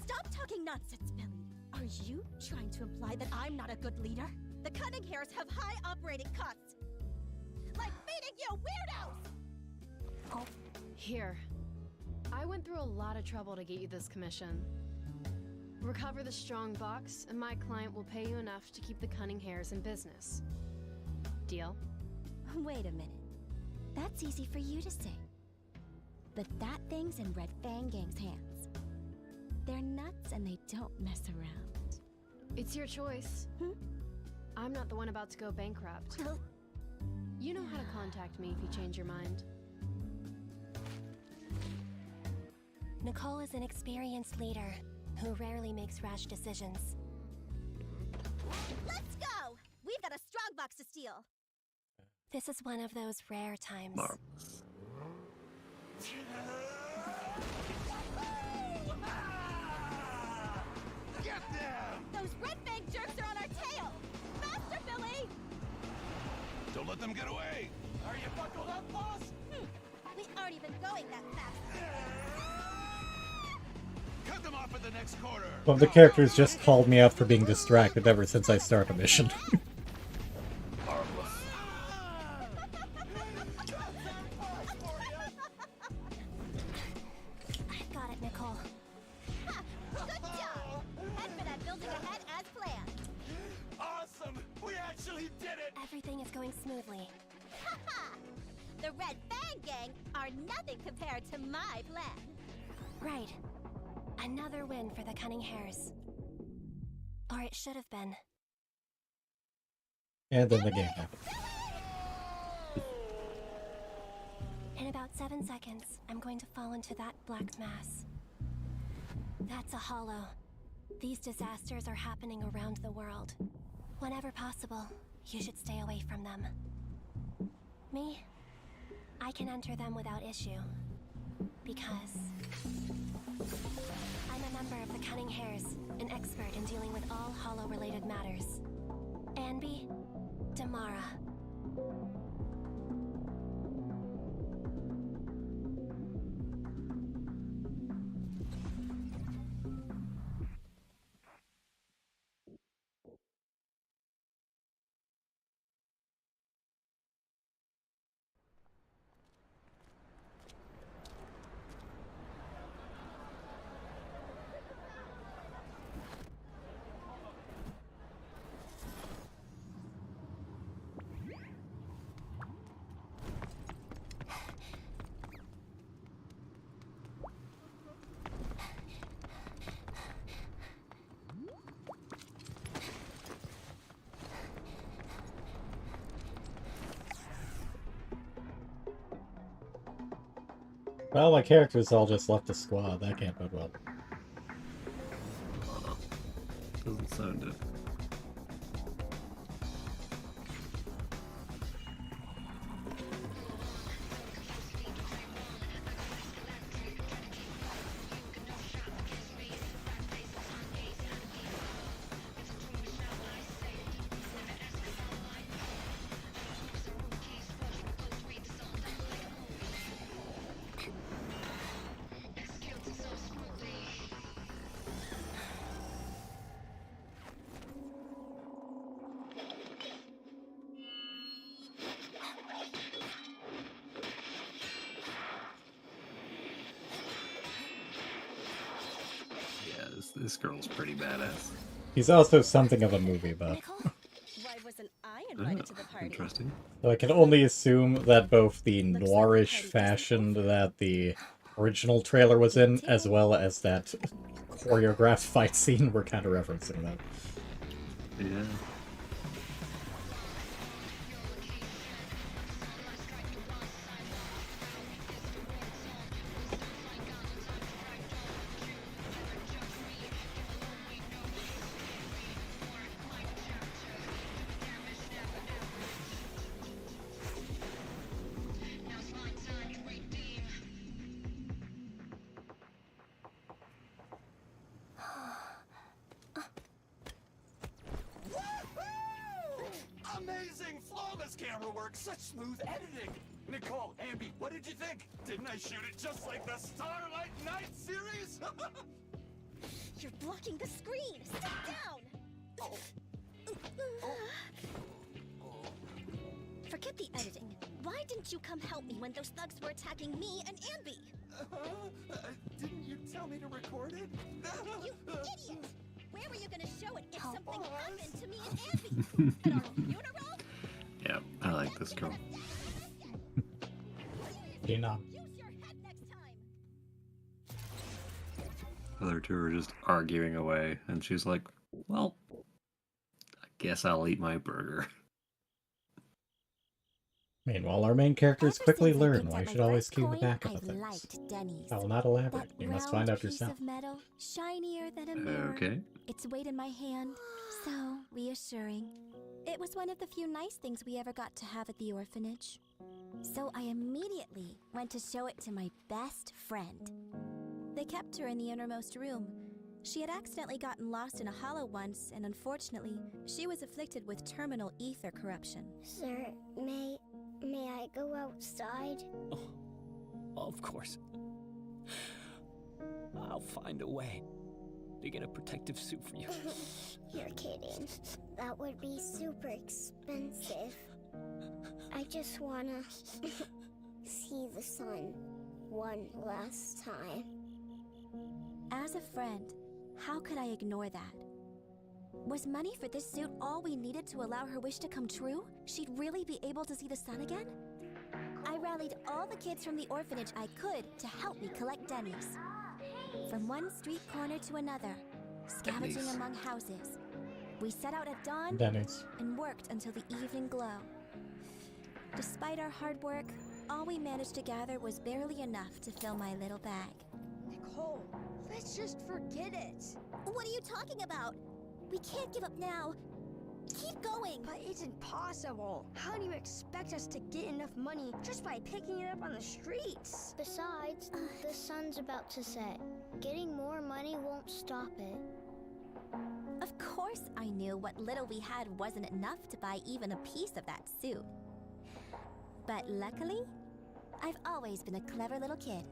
[SPEAKER 5] Stop talking nonsense, Billy. Are you trying to imply that I'm not a good leader? The cunning hairs have high operating costs. Like feeding you weirdos!
[SPEAKER 15] Here. I went through a lot of trouble to get you this commission. Recover the strong box, and my client will pay you enough to keep the Cunning Hares in business. Deal?
[SPEAKER 5] Wait a minute. That's easy for you to say. But that thing's in Red Fang Gang's hands. They're nuts and they don't mess around.
[SPEAKER 15] It's your choice. I'm not the one about to go bankrupt. You know how to contact me if you change your mind.
[SPEAKER 3] Nicole is an experienced leader who rarely makes rash decisions.
[SPEAKER 5] Let's go! We've got a strong box to steal.
[SPEAKER 3] This is one of those rare times.
[SPEAKER 14] Get them!
[SPEAKER 5] Those Red Fang jerks are on our tail! Faster, Billy!
[SPEAKER 14] Don't let them get away!
[SPEAKER 12] Are you buckled up, boss?
[SPEAKER 5] We aren't even going that fast.
[SPEAKER 14] Cut them off at the next corner!
[SPEAKER 2] One of the characters just called me out for being distracted ever since I start a mission.
[SPEAKER 3] I've got it, Nicole.
[SPEAKER 5] Good job! Head for that building ahead as planned.
[SPEAKER 12] Awesome! We actually did it!
[SPEAKER 3] Everything is going smoothly.
[SPEAKER 5] Ha-ha! The Red Fang Gang are nothing compared to my plan.
[SPEAKER 3] Right. Another win for the Cunning Hares. Or it should have been.
[SPEAKER 2] And then the game happened.
[SPEAKER 3] In about 7 seconds, I'm going to fall into that black mass. That's a hollow. These disasters are happening around the world. Whenever possible, you should stay away from them. Me, I can enter them without issue. Because I'm a member of the Cunning Hares, an expert in dealing with all hollow-related matters. Anby, Damara.
[SPEAKER 2] Well, my characters all just left the squad. That can't bode well.
[SPEAKER 11] Doesn't sound it. This girl's pretty badass.
[SPEAKER 2] He's also something of a movie buff.
[SPEAKER 4] Why wasn't I invited to the party?
[SPEAKER 11] Interesting.
[SPEAKER 2] So I can only assume that both the noirish fashion that the original trailer was in, as well as that choreographed fight scene, were kind of referencing that.
[SPEAKER 11] Yeah.
[SPEAKER 12] Amazing, flawless camera work, such smooth editing. Nicole, Ambi, what did you think? Didn't I shoot it just like the Starlight Night series?
[SPEAKER 5] You're blocking the screen! Step down! Forget the editing. Why didn't you come help me when those thugs were attacking me and Ambi?
[SPEAKER 12] Didn't you tell me to record it?
[SPEAKER 5] You idiot! Where were you gonna show it if something happened to me and Ambi? At our funeral?
[SPEAKER 11] Yeah, I like this girl.
[SPEAKER 2] Gina.
[SPEAKER 11] Other two are just arguing away, and she's like, well, I guess I'll eat my burger.
[SPEAKER 2] Meanwhile, our main characters quickly learn why you should always keep the backup of things. I will not elaborate. You must find out yourself.
[SPEAKER 5] Piece of metal, shinier than a mirror.
[SPEAKER 11] Okay.
[SPEAKER 5] Its weight in my hand, so reassuring. It was one of the few nice things we ever got to have at the orphanage. So I immediately went to show it to my best friend. They kept her in the innermost room. She had accidentally gotten lost in a hollow once, and unfortunately, she was afflicted with terminal ether corruption.
[SPEAKER 16] Sir, may I go outside?
[SPEAKER 17] Oh, of course. I'll find a way to get a protective suit for you.
[SPEAKER 16] You're kidding. That would be super expensive. I just wanna see the sun one last time.
[SPEAKER 5] As a friend, how could I ignore that? Was money for this suit all we needed to allow her wish to come true? She'd really be able to see the sun again? I rallied all the kids from the orphanage I could to help me collect Denny's. From one street corner to another, scavenging
[SPEAKER 11] Denny's.
[SPEAKER 5] among houses. We set out at dawn
[SPEAKER 2] Denny's.
[SPEAKER 5] and worked until the evening glow. Despite our hard work, all we managed to gather was barely enough to fill my little bag.
[SPEAKER 18] Nicole, let's just forget it.
[SPEAKER 5] What are you talking about? We can't give up now. Keep going.
[SPEAKER 18] But it's impossible. How do you expect us to get enough money just by picking it up on the streets?
[SPEAKER 16] Besides, the sun's about to set. Getting more money won't stop it.
[SPEAKER 5] Of course I knew what little we had wasn't enough to buy even a piece of that suit. But luckily, I've always been a clever little kid.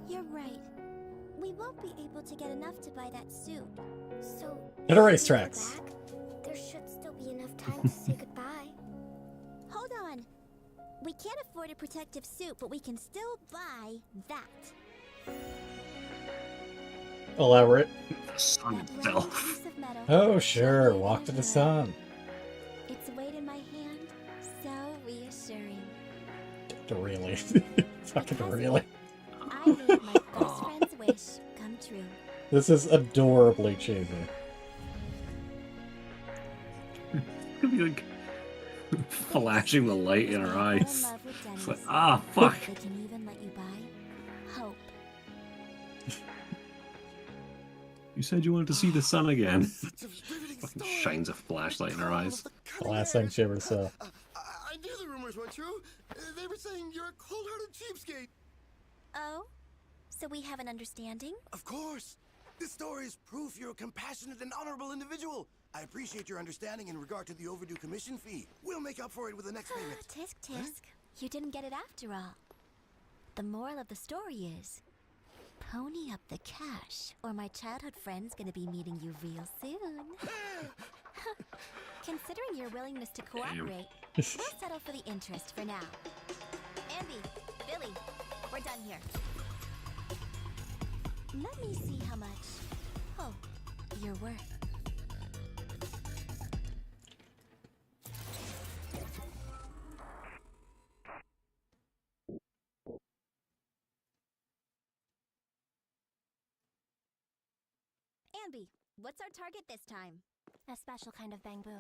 [SPEAKER 5] You're right. We won't be able to get enough to buy that suit.
[SPEAKER 16] So,
[SPEAKER 2] At a racetracks.
[SPEAKER 16] back, there should still be enough time to say goodbye.
[SPEAKER 5] Hold on. We can't afford a protective suit, but we can still buy that.
[SPEAKER 2] Elaborate.
[SPEAKER 11] Sun
[SPEAKER 5] That little
[SPEAKER 11] itself.
[SPEAKER 5] piece of metal
[SPEAKER 2] Oh, sure.
[SPEAKER 5] showed me
[SPEAKER 2] Walk to the
[SPEAKER 5] her.
[SPEAKER 2] sun.
[SPEAKER 5] Its weight in my hand, so reassuring.
[SPEAKER 2] Really. Fucking really.
[SPEAKER 5] I made my best friend's wish come true.
[SPEAKER 2] This is adorably cheesy.
[SPEAKER 11] It'd be like Flashing the light in her eyes.
[SPEAKER 5] love with
[SPEAKER 11] It's
[SPEAKER 5] Dennis.
[SPEAKER 11] like, ah, fuck.
[SPEAKER 5] They can even let you buy hope.
[SPEAKER 11] You said you wanted to see the sun again. Fucking shines a flashlight in her eyes.
[SPEAKER 2] The last thing she ever saw.
[SPEAKER 19] I knew the rumors were true. They were saying you're a cold-hearted cheapskate.
[SPEAKER 5] Oh? So we have an understanding?
[SPEAKER 19] Of course. This story is proof you're a compassionate and honorable individual. I appreciate your understanding in regard to the overdue commission fee. We'll make up for it with the next payment.
[SPEAKER 5] Tisk tisk. You didn't get it after all. The moral of the story is, pony up the cash, or my childhood friend's gonna be meeting you real soon. Considering your willingness to cooperate, we'll settle for the interest for now. Andy, Billy, we're done here. Let me see how much hope you're worth. Andy, what's our target this time?
[SPEAKER 3] A special kind of bamboo.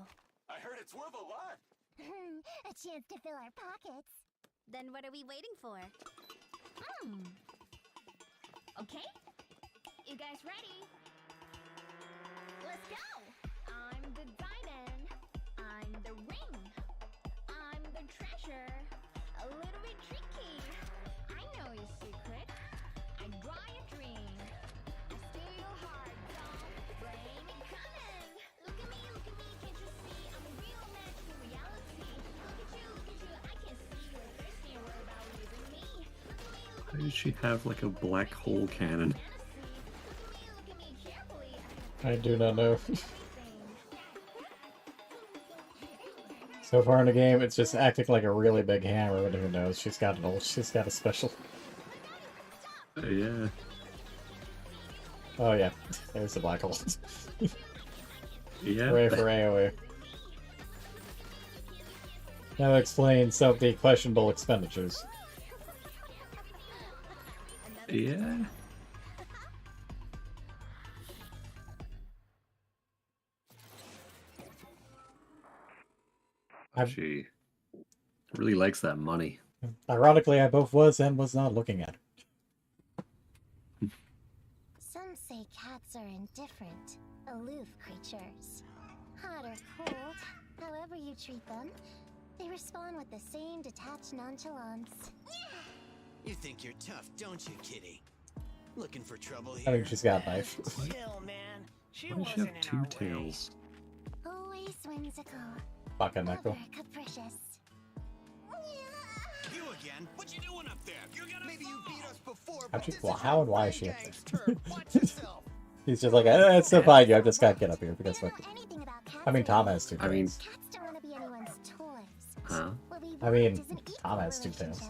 [SPEAKER 12] I heard it's worth a lot.
[SPEAKER 5] A chance to fill our pockets. Then what are we waiting for?
[SPEAKER 20] Okay? You guys ready? Let's go! I'm the diamond. I'm the ring. I'm the treasure. A little bit tricky. I know your secret. I draw your dream. I steal your heart, don't blame me coming. Look at me, can't you see? I'm a real match for reality. Look at you, I can see you're thirsty and worried about losing me.
[SPEAKER 11] Why did she have like a black hole cannon?
[SPEAKER 2] I do not know. So far in the game, it's just acting like a really big hammer, but who knows? She's got a special.
[SPEAKER 11] Yeah.
[SPEAKER 2] Oh yeah, there's the black hole.
[SPEAKER 11] Yeah.
[SPEAKER 2] Hooray for AoE. Now explain some of the questionable expenditures.
[SPEAKER 11] Yeah. She really likes that money.
[SPEAKER 2] Ironically, I both was and was not looking at her.
[SPEAKER 16] Some say cats are indifferent, aloof creatures. Hot or cold, however you treat them, they respond with the same detached nonchalance.
[SPEAKER 21] You think you're tough, don't you, kitty? Looking for trouble here?
[SPEAKER 2] I think she's got a knife.
[SPEAKER 21] Chill, man. She
[SPEAKER 11] Why does she have two tails?
[SPEAKER 16] Always whimsical,
[SPEAKER 2] Fucking Neko.
[SPEAKER 16] capricious.
[SPEAKER 19] You again? What you doing up there? You're gonna Maybe you beat us before,
[SPEAKER 2] Well, how and why is she up there? He's just like, it's so fine, you just gotta get up here because what? I mean, Tom has two tails.
[SPEAKER 11] I mean,
[SPEAKER 16] Don't want to be anyone's toys.
[SPEAKER 11] huh?
[SPEAKER 2] I mean, Tom has two tails.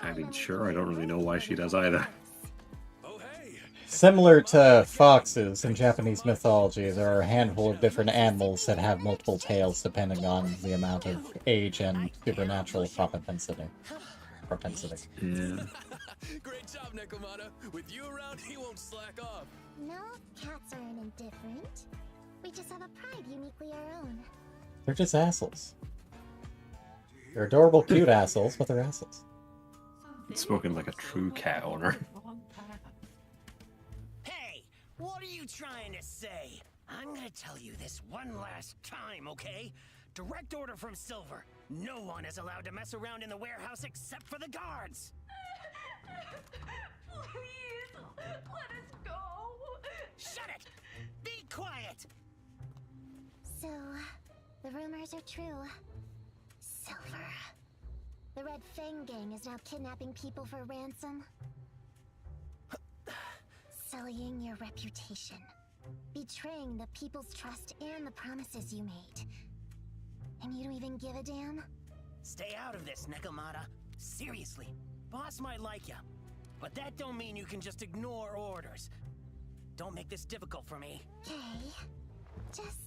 [SPEAKER 11] I mean, sure. I don't really know why she does either.
[SPEAKER 2] Similar to foxes in Japanese mythology, there are a handful of different animals that have multiple tails depending on the amount of age and supernatural propensity. Yeah.
[SPEAKER 17] Great job, Nekomata. With you around, he won't slack off.
[SPEAKER 16] No, cats aren't indifferent. We just have a pride uniquely our own.
[SPEAKER 2] They're just assholes. They're adorable, cute assholes, but they're assholes.
[SPEAKER 11] Spoken like a true cat owner.
[SPEAKER 21] Hey, what are you trying to say? I'm gonna tell you this one last time, okay? Direct order from Silver. No one is allowed to mess around in the warehouse except for the guards.
[SPEAKER 20] Please, let us go.
[SPEAKER 21] Shut it! Be quiet!
[SPEAKER 16] So, the rumors are true. Silver. The Red Fang Gang is now kidnapping people for ransom. Sullying your reputation. Betraying the people's trust and the promises you made. And you don't even give a damn?
[SPEAKER 21] Stay out of this, Nekomata. Seriously, boss might like ya, but that don't mean you can just ignore orders. Don't make this difficult for me.
[SPEAKER 16] Okay. Just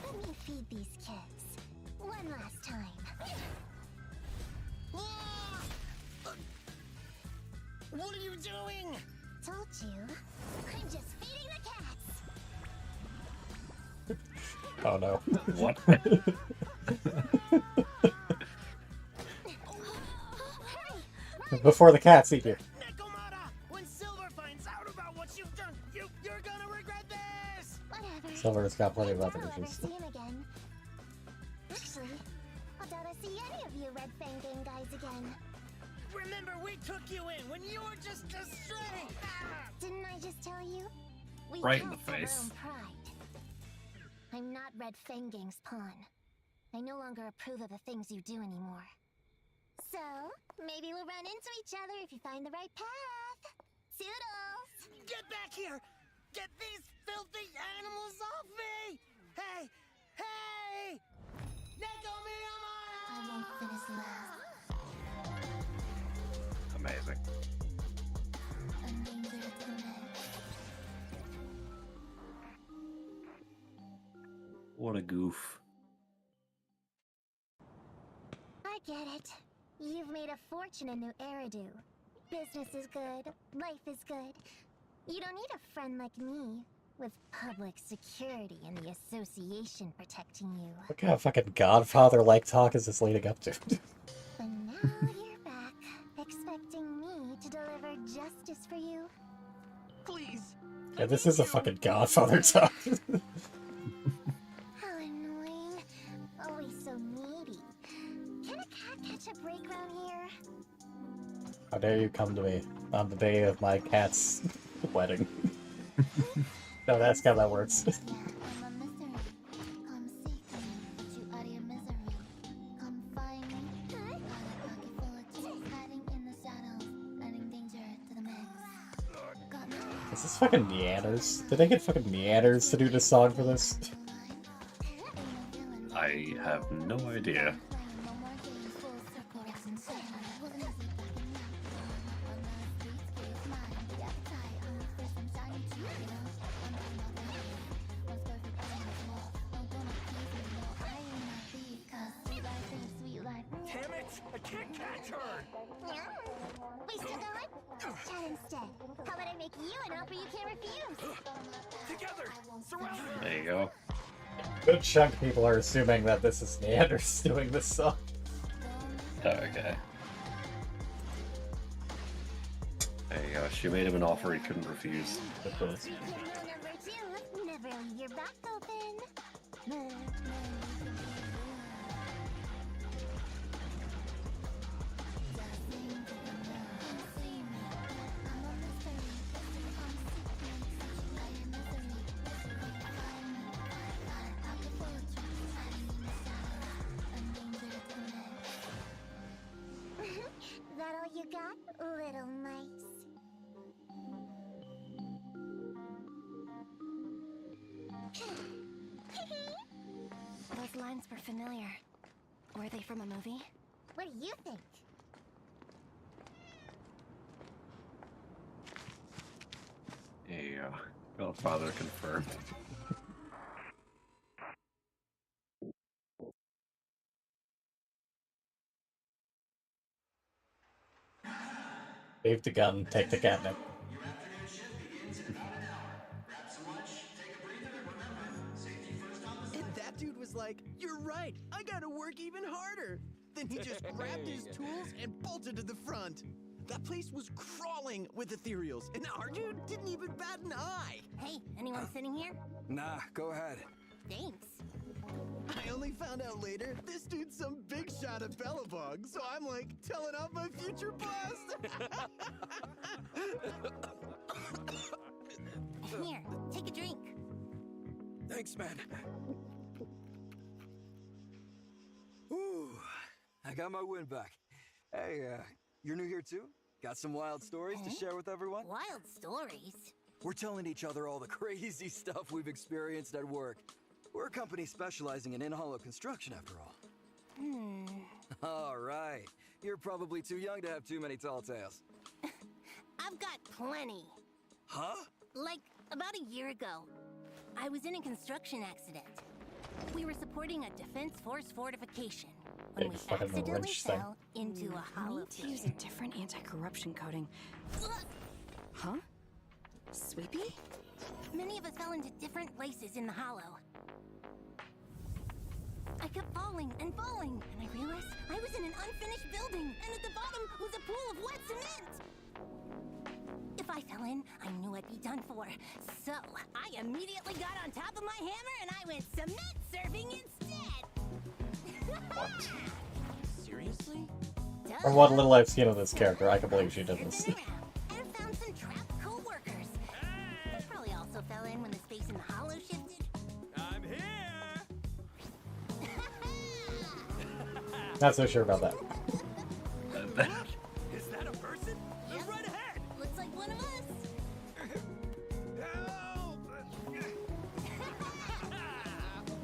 [SPEAKER 16] let me feed these kids. One last time.
[SPEAKER 21] What are you doing?
[SPEAKER 16] Told you. I'm just feeding the cats.
[SPEAKER 2] Oh no.
[SPEAKER 11] What?
[SPEAKER 2] Before the cats eat you.
[SPEAKER 21] When Silver finds out about what you've done, you're gonna regret this!
[SPEAKER 16] Whatever.
[SPEAKER 2] Silver's got plenty of other
[SPEAKER 16] I'll never
[SPEAKER 2] issues.
[SPEAKER 16] see him again. Actually, I doubt I see any of you Red Fang Gang guys again.
[SPEAKER 21] Remember, we took you in when you were just a string!
[SPEAKER 16] Didn't I just tell you? We
[SPEAKER 11] Right in the
[SPEAKER 16] have our
[SPEAKER 11] face.
[SPEAKER 16] own pride. I'm not Red Fang Gang's pawn. I no longer approve of the things you do anymore. So, maybe we'll run into each other if you find the right path. Toodles!
[SPEAKER 21] Get back here! Get these filthy animals off me! Hey! Hey!
[SPEAKER 16] I won't finish last.
[SPEAKER 11] Amazing. What a goof.
[SPEAKER 16] I get it. You've made a fortune in New Eridu. Business is good, life is good. You don't need a friend like me, with public security and the association protecting you.
[SPEAKER 2] What kind of fucking Godfather-like talk is this leading up to?
[SPEAKER 16] But now you're back, expecting me to deliver justice for you.
[SPEAKER 21] Please.
[SPEAKER 2] Yeah, this is a fucking Godfather talk.
[SPEAKER 16] How annoying. Always so needy. Can a cat catch a break round here?
[SPEAKER 2] How dare you come to me on the day of my cat's wedding? No, that's how that works. Is this fucking Meanders? Did they get fucking Meanders to do this song for this?
[SPEAKER 11] I have no idea.
[SPEAKER 21] Damn it! I can't catch her!
[SPEAKER 16] We still going? Chat instead. How about I make you an offer you can't refuse?
[SPEAKER 21] Together! Surround her!
[SPEAKER 11] There you go.
[SPEAKER 2] Good chunk of people are assuming that this is Meanders doing this song.
[SPEAKER 11] Okay. There you go. She made him an offer he couldn't refuse.
[SPEAKER 16] Number two, never leave your back open. That all you got, little mice?
[SPEAKER 3] Those lines were familiar. Were they from a movie?
[SPEAKER 16] What do you think?
[SPEAKER 11] There you go. Godfather confirmed.
[SPEAKER 2] Leave the gun, take the catnip.
[SPEAKER 1] And that dude was like, "You're right, I gotta work even harder." Then he just grabbed his tools and bolted to the front. That place was crawling with ethereals, and our dude didn't even bat an eye.
[SPEAKER 5] Hey, anyone sitting here?
[SPEAKER 22] Nah, go ahead.
[SPEAKER 5] Thanks.
[SPEAKER 1] I only found out later, this dude's some big shot at Bellabog, so I'm like, telling off my future boss.
[SPEAKER 5] Here, take a drink.
[SPEAKER 22] Thanks, man. Ooh, I got my win back. Hey, you're new here too? Got some wild stories to share with everyone?
[SPEAKER 5] Wild stories?
[SPEAKER 22] We're telling each other all the crazy stuff we've experienced at work. We're a company specializing in in-hollow construction, after all. All right. You're probably too young to have too many tall tales.
[SPEAKER 5] I've got plenty.
[SPEAKER 22] Huh?
[SPEAKER 5] Like, about a year ago, I was in a construction accident. We were supporting a Defense Force fortification when we
[SPEAKER 2] fucking
[SPEAKER 5] accidentally
[SPEAKER 2] wrench thing.
[SPEAKER 5] fell into a hollow
[SPEAKER 23] Need to use a different anti-corruption coating. Huh? Sweepy?
[SPEAKER 5] Many of us fell into different places in the hollow. I kept falling and falling, and I realized I was in an unfinished building, and at the bottom was a pool of wet cement. If I fell in, I knew I'd be done for. So I immediately got on top of my hammer and I went cement surfing instead.
[SPEAKER 2] What?
[SPEAKER 1] Seriously?
[SPEAKER 2] From what little I've seen of this character, I can believe she did this.
[SPEAKER 5] And found some trapped co-workers. They probably also fell in when the space in the hollow shifted.
[SPEAKER 10] I'm here!
[SPEAKER 2] Not so sure about that.
[SPEAKER 10] Is that a person?
[SPEAKER 5] Yep.
[SPEAKER 10] Right ahead!
[SPEAKER 5] Looks like one of us.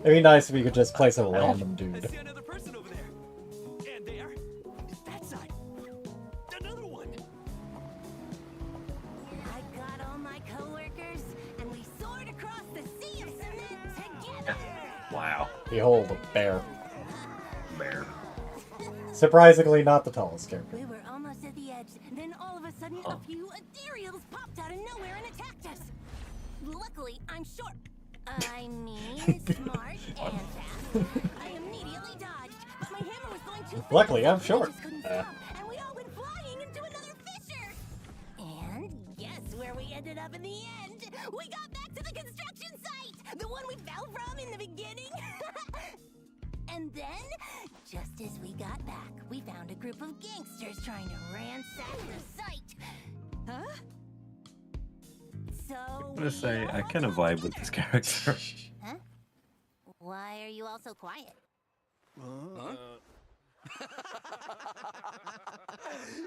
[SPEAKER 2] It'd be nice if you could just play some random
[SPEAKER 10] I
[SPEAKER 2] dude.
[SPEAKER 10] see another person over there. And there. That side. Another one.
[SPEAKER 5] I got all my co-workers, and we soared across the sea of cement together.
[SPEAKER 11] Wow.
[SPEAKER 2] Behold, a bear.
[SPEAKER 11] Bear.
[SPEAKER 2] Surprisingly not the tallest character.
[SPEAKER 5] We were almost at the edge, then all of a sudden a few ethereals popped out of nowhere and attacked us. Luckily, I'm short. I mean, smart and fast. I immediately dodged, but my hammer was going too fast.
[SPEAKER 2] Luckily, I'm short.
[SPEAKER 5] I just couldn't stop, and we all went flying into another fissure. And guess where we ended up in the end? We got back to the construction site, the one we fell from in the beginning. And then, just as we got back, we found a group of gangsters trying to ransack the site. Huh? So
[SPEAKER 11] I'm gonna say, I kind of vibe with this character.
[SPEAKER 5] Huh? Why are you all so quiet?
[SPEAKER 22] Huh?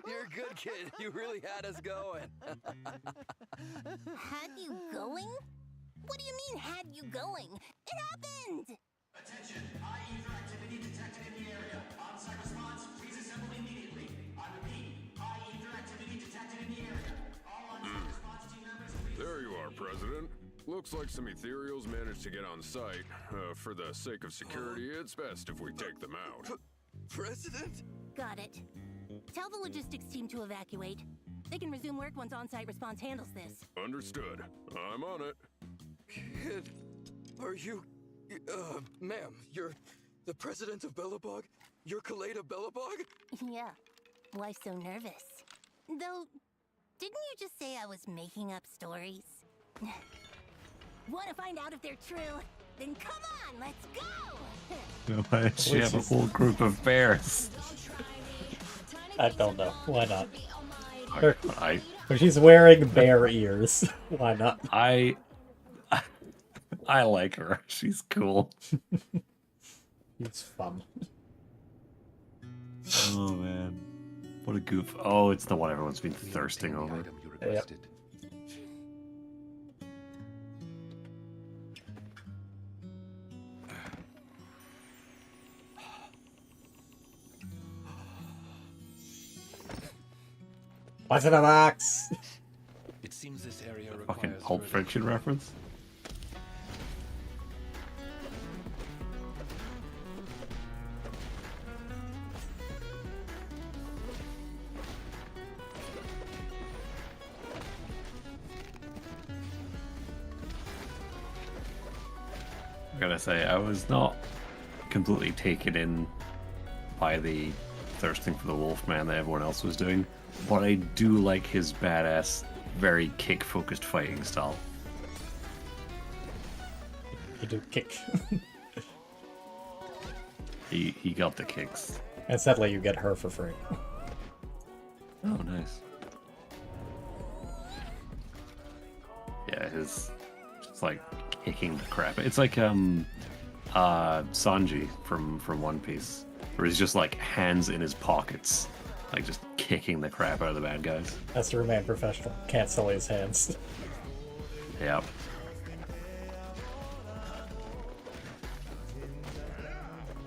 [SPEAKER 22] You're a good kid. You really had us going.
[SPEAKER 5] Had you going? What do you mean, had you going? It happened!
[SPEAKER 14] Attention! High ether activity detected in the area. On-site response, please assemble immediately. I repeat, high ether activity detected in the area. All on-site response team members, please...
[SPEAKER 6] There you are, President. Looks like some ethereals managed to get on site. For the sake of security, it's best if we take them out.
[SPEAKER 22] President?
[SPEAKER 5] Got it. Tell the logistics team to evacuate. They can resume work once on-site response handles this.
[SPEAKER 6] Understood. I'm on it.
[SPEAKER 22] Kid, are you... ma'am, you're the president of Bellabog? You're Kaleda Bellabog?
[SPEAKER 5] Yeah. Why so nervous? Though, didn't you just say I was making up stories? Want to find out if they're true? Then come on, let's go!
[SPEAKER 11] Why did she have a whole group of bears?
[SPEAKER 2] I don't know. Why not?
[SPEAKER 11] I
[SPEAKER 2] But she's wearing bear ears. Why not?
[SPEAKER 11] I like her. She's cool.
[SPEAKER 2] It's fun.
[SPEAKER 11] Oh man. What a goof. Oh, it's the one everyone's been thirsting over.
[SPEAKER 2] Yep. What's in the box?
[SPEAKER 14] It seems this area
[SPEAKER 11] Fucking
[SPEAKER 14] requires
[SPEAKER 11] Pulp
[SPEAKER 14] further-
[SPEAKER 11] Fiction reference. I gotta say, I was not completely taken in by the thirsting for the Wolfman that everyone else was doing, but I do like his badass, very kick-focused fighting style.
[SPEAKER 2] You do kick.
[SPEAKER 11] He got the kicks.
[SPEAKER 2] And sadly, you get her for free.
[SPEAKER 11] Oh, nice. Yeah, his just like kicking the crap. It's like Sanji from One Piece, where he's just like hands in his pockets, like just kicking the crap out of the bad guys.
[SPEAKER 2] Has to remain professional. Can't sell his hands.
[SPEAKER 11] Yep.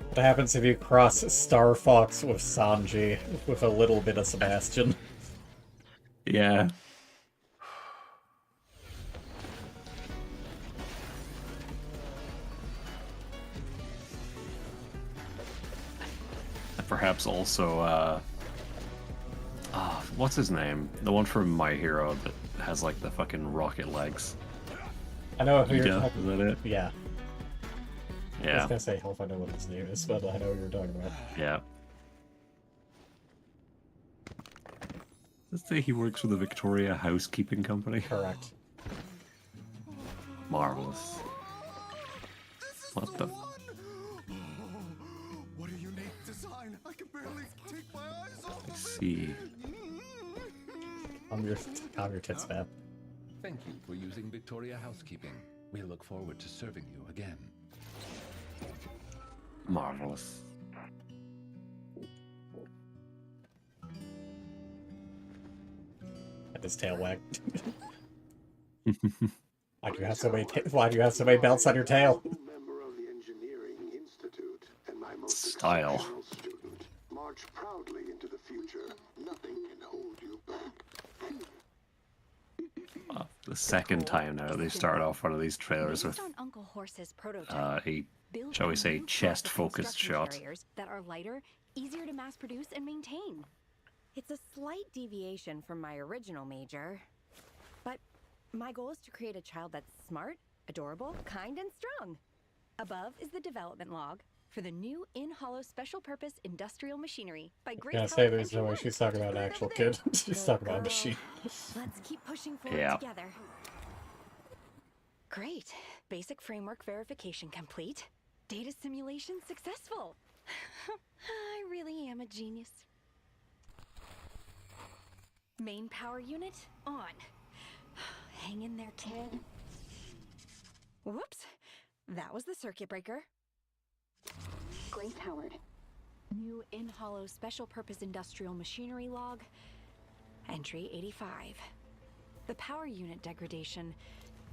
[SPEAKER 2] What happens if you cross Star Fox with Sanji with a little bit of Sebastian?
[SPEAKER 11] Yeah. Perhaps also, what's his name? The one from My Hero that has like the fucking rocket legs.
[SPEAKER 2] I know who you're
[SPEAKER 11] Ida,
[SPEAKER 2] talking
[SPEAKER 11] is that it?
[SPEAKER 2] Yeah. I was gonna say, hell if I know what his name is, but I know what you're talking about.
[SPEAKER 11] Yeah. Does it say he works for the Victoria Housekeeping Company?
[SPEAKER 2] Correct.
[SPEAKER 11] Marvelous. What the?
[SPEAKER 19] What a unique design! I can barely take my eyes off
[SPEAKER 11] I see.
[SPEAKER 2] I'm your tits, man.
[SPEAKER 7] Thank you for using Victoria Housekeeping. We look forward to serving you again.
[SPEAKER 11] Marvelous.
[SPEAKER 2] And his tail wagged. Why do you have so many? Why do you have so many belts on your tail?
[SPEAKER 8] Member of the Engineering Institute and my most
[SPEAKER 11] Style.
[SPEAKER 8] exceptional student. March proudly into the future. Nothing can hold you back.
[SPEAKER 11] The second time now they start off one of these trailers with
[SPEAKER 9] Based on Uncle Horse's prototype,
[SPEAKER 11] a,
[SPEAKER 9] build
[SPEAKER 11] shall we
[SPEAKER 9] a
[SPEAKER 11] say,
[SPEAKER 9] new
[SPEAKER 11] chest-focused
[SPEAKER 9] construction
[SPEAKER 11] shot.
[SPEAKER 9] carriers that are lighter, easier to mass produce and maintain.
[SPEAKER 24] It's a slight deviation from my original major, but my goal is to create a child that's smart, adorable, kind, and strong.
[SPEAKER 9] Above is the development log for the new in-hollow special purpose industrial machinery by Grace.
[SPEAKER 2] Yeah, say there's no way she's talking about an actual kid. She's talking about a machine.
[SPEAKER 9] Let's keep pushing forward
[SPEAKER 2] Yeah.
[SPEAKER 9] together. Great. Basic framework verification complete. Data simulation successful. I really am a genius. Main power unit on. Hang in there, kid. Whoops. That was the circuit breaker. Grace Howard. New in-hollow special purpose industrial machinery log. Entry 85. The power unit degradation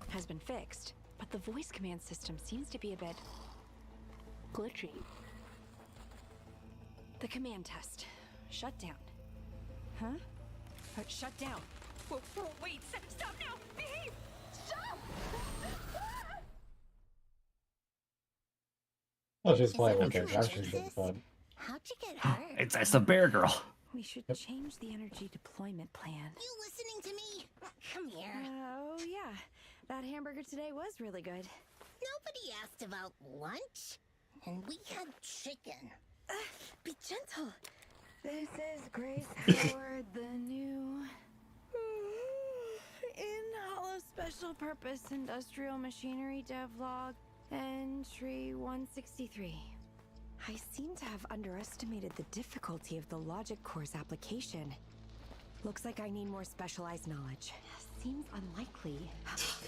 [SPEAKER 9] has been fixed, but the voice command system seems to be a bit glitchy. The command test. Shut down. Huh? Shut down. Whoa, wait, stop now! Behave! Stop!
[SPEAKER 2] Well, she's playing with it. I'm sure she's fun.
[SPEAKER 16] How'd you get hurt?
[SPEAKER 11] It's the bear girl.
[SPEAKER 9] We should change the energy deployment plan.
[SPEAKER 16] You listening to me? Come here.
[SPEAKER 24] Oh, yeah. That hamburger today was really good.
[SPEAKER 16] Nobody asked about lunch, and we had chicken.
[SPEAKER 24] Be gentle. This is Grace Howard, the new in-hollow special purpose industrial machinery devlog, entry 163.
[SPEAKER 9] I seem to have underestimated the difficulty of the logic core's application. Looks like I need more specialized knowledge. Seems unlikely.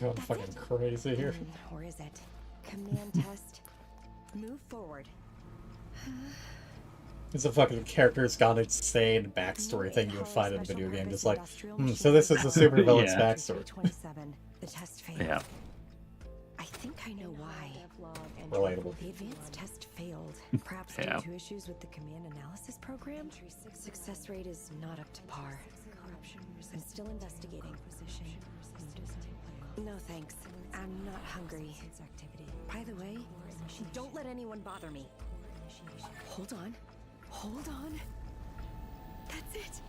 [SPEAKER 2] Going fucking crazy here.
[SPEAKER 9] Or is it? Command test. Move forward.
[SPEAKER 2] It's a fucking character's gone insane backstory thing you would find in a video game. Just like, so this is the supervillain's
[SPEAKER 11] Yeah.
[SPEAKER 2] backstory.
[SPEAKER 9] 27. The test failed.
[SPEAKER 11] Yeah.
[SPEAKER 9] I think I know why.
[SPEAKER 2] Relatable.
[SPEAKER 9] The advanced test failed. Perhaps
[SPEAKER 11] Yeah.
[SPEAKER 9] due to issues with the command analysis program. Success rate is not up to par. I'm still investigating. No thanks. I'm not hungry. By the way, don't let anyone bother me. Hold on. Hold on. That's it.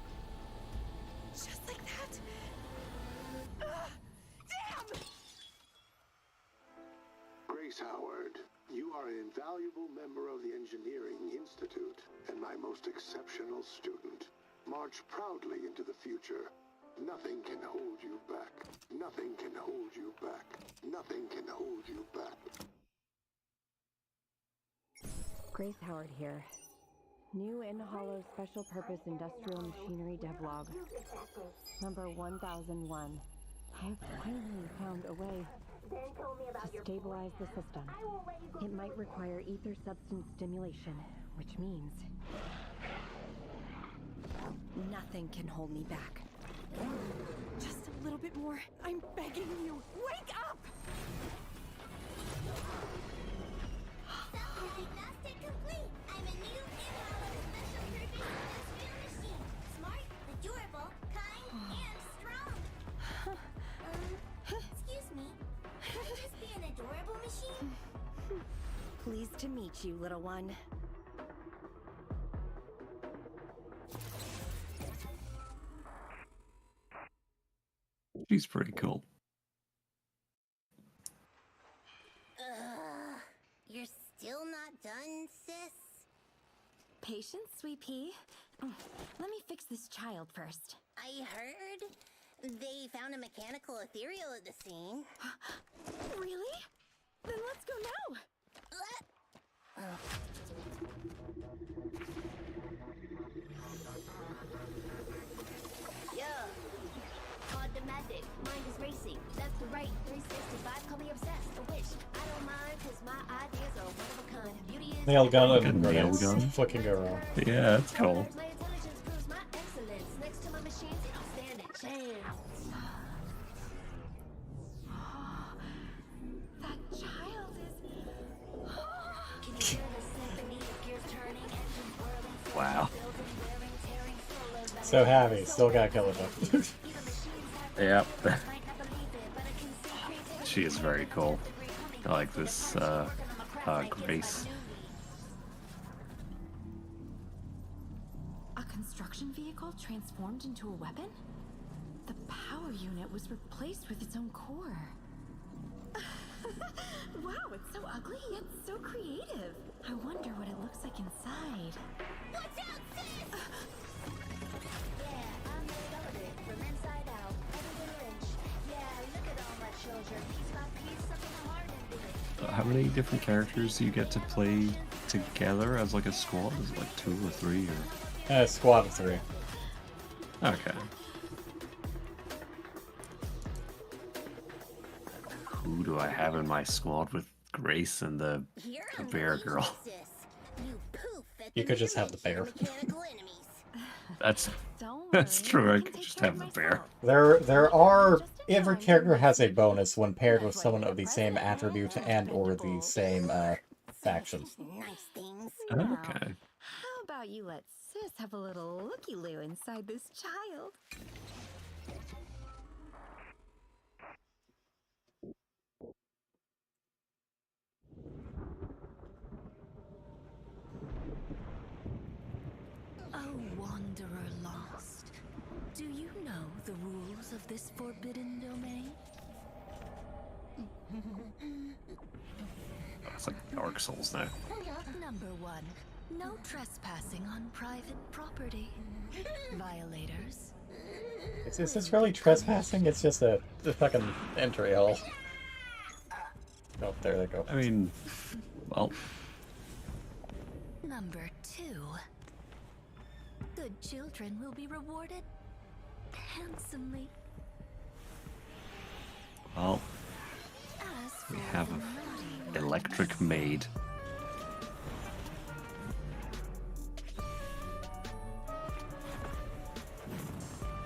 [SPEAKER 9] Just like that. Damn!
[SPEAKER 8] Grace Howard, you are an invaluable member of the Engineering Institute and my most exceptional student. March proudly into the future. Nothing can hold you back. Nothing can hold you back. Nothing can hold you back.
[SPEAKER 24] Grace Howard here. New in-hollow special purpose industrial machinery devlog. Number 1001. I've finally found a way to stabilize the system. It might require ether substance stimulation, which means
[SPEAKER 9] Nothing can hold me back. Just a little bit more. I'm begging you. Wake up!
[SPEAKER 16] Diagnostic complete. I'm a new in-hollow special purpose industrial machine. Smart, adorable, kind, and strong. Excuse me. Can I just be an adorable machine?
[SPEAKER 9] Pleased to meet you, little one.
[SPEAKER 11] She's pretty cool.
[SPEAKER 16] You're
[SPEAKER 9] Patience, sweet pea. Let me fix this child first.
[SPEAKER 5] I heard they found a mechanical ethereal at the scene.
[SPEAKER 9] Really? Then let's go now.
[SPEAKER 20] Yeah. Automatic, mind is racing, left to right, 365, call me obsessed, a wish. I don't mind, cause my ideas are one of a kind. Beauty is
[SPEAKER 2] Nail gun and
[SPEAKER 11] Fucking nail
[SPEAKER 2] nails
[SPEAKER 11] gun.
[SPEAKER 2] flicking around.
[SPEAKER 11] Yeah, that's cool.
[SPEAKER 20] my intelligence proves my excellence. Next to my machines, you don't stand a chance.
[SPEAKER 9] That child is...
[SPEAKER 20] Can you hear the symphony of gears turning, engines whirling,
[SPEAKER 11] Wow.
[SPEAKER 20] building, wearing, tearing, full of
[SPEAKER 2] So happy, still got killed though.
[SPEAKER 11] Yep. She is very cool. I like this Grace.
[SPEAKER 9] A construction vehicle transformed into a weapon? The power unit was replaced with its own core. Wow, it's so ugly, yet so creative. I wonder what it looks like inside.
[SPEAKER 20] Watch out, sis! Yeah, I'm made of it, from inside out, every inch. Yeah, look at all my children, piece by piece, something hard and big.
[SPEAKER 11] How many different characters do you get to play together as like a squad? Is it like 2 or 3 or?
[SPEAKER 2] Squad of 3.
[SPEAKER 11] Okay. Who do I have in my squad with Grace and the bear girl?
[SPEAKER 2] You could just have the bear.
[SPEAKER 11] That's true. I could just have the bear.
[SPEAKER 2] There are every character has a bonus when paired with someone of the same attribute and or the same faction.
[SPEAKER 11] Okay.
[SPEAKER 9] How about you let sis have a little looky-loo inside this child?
[SPEAKER 4] Oh, wanderer lost. Do you know the rules of this forbidden domain?
[SPEAKER 11] It's like Dark Souls now.
[SPEAKER 4] Number 1, no trespassing on private property. Violators.
[SPEAKER 2] Is this really trespassing? It's just a fucking entry hole. Oh, there they go.
[SPEAKER 11] I mean, well.
[SPEAKER 4] Number 2, good children will be rewarded handsomely.
[SPEAKER 11] Well, we have an electric maid.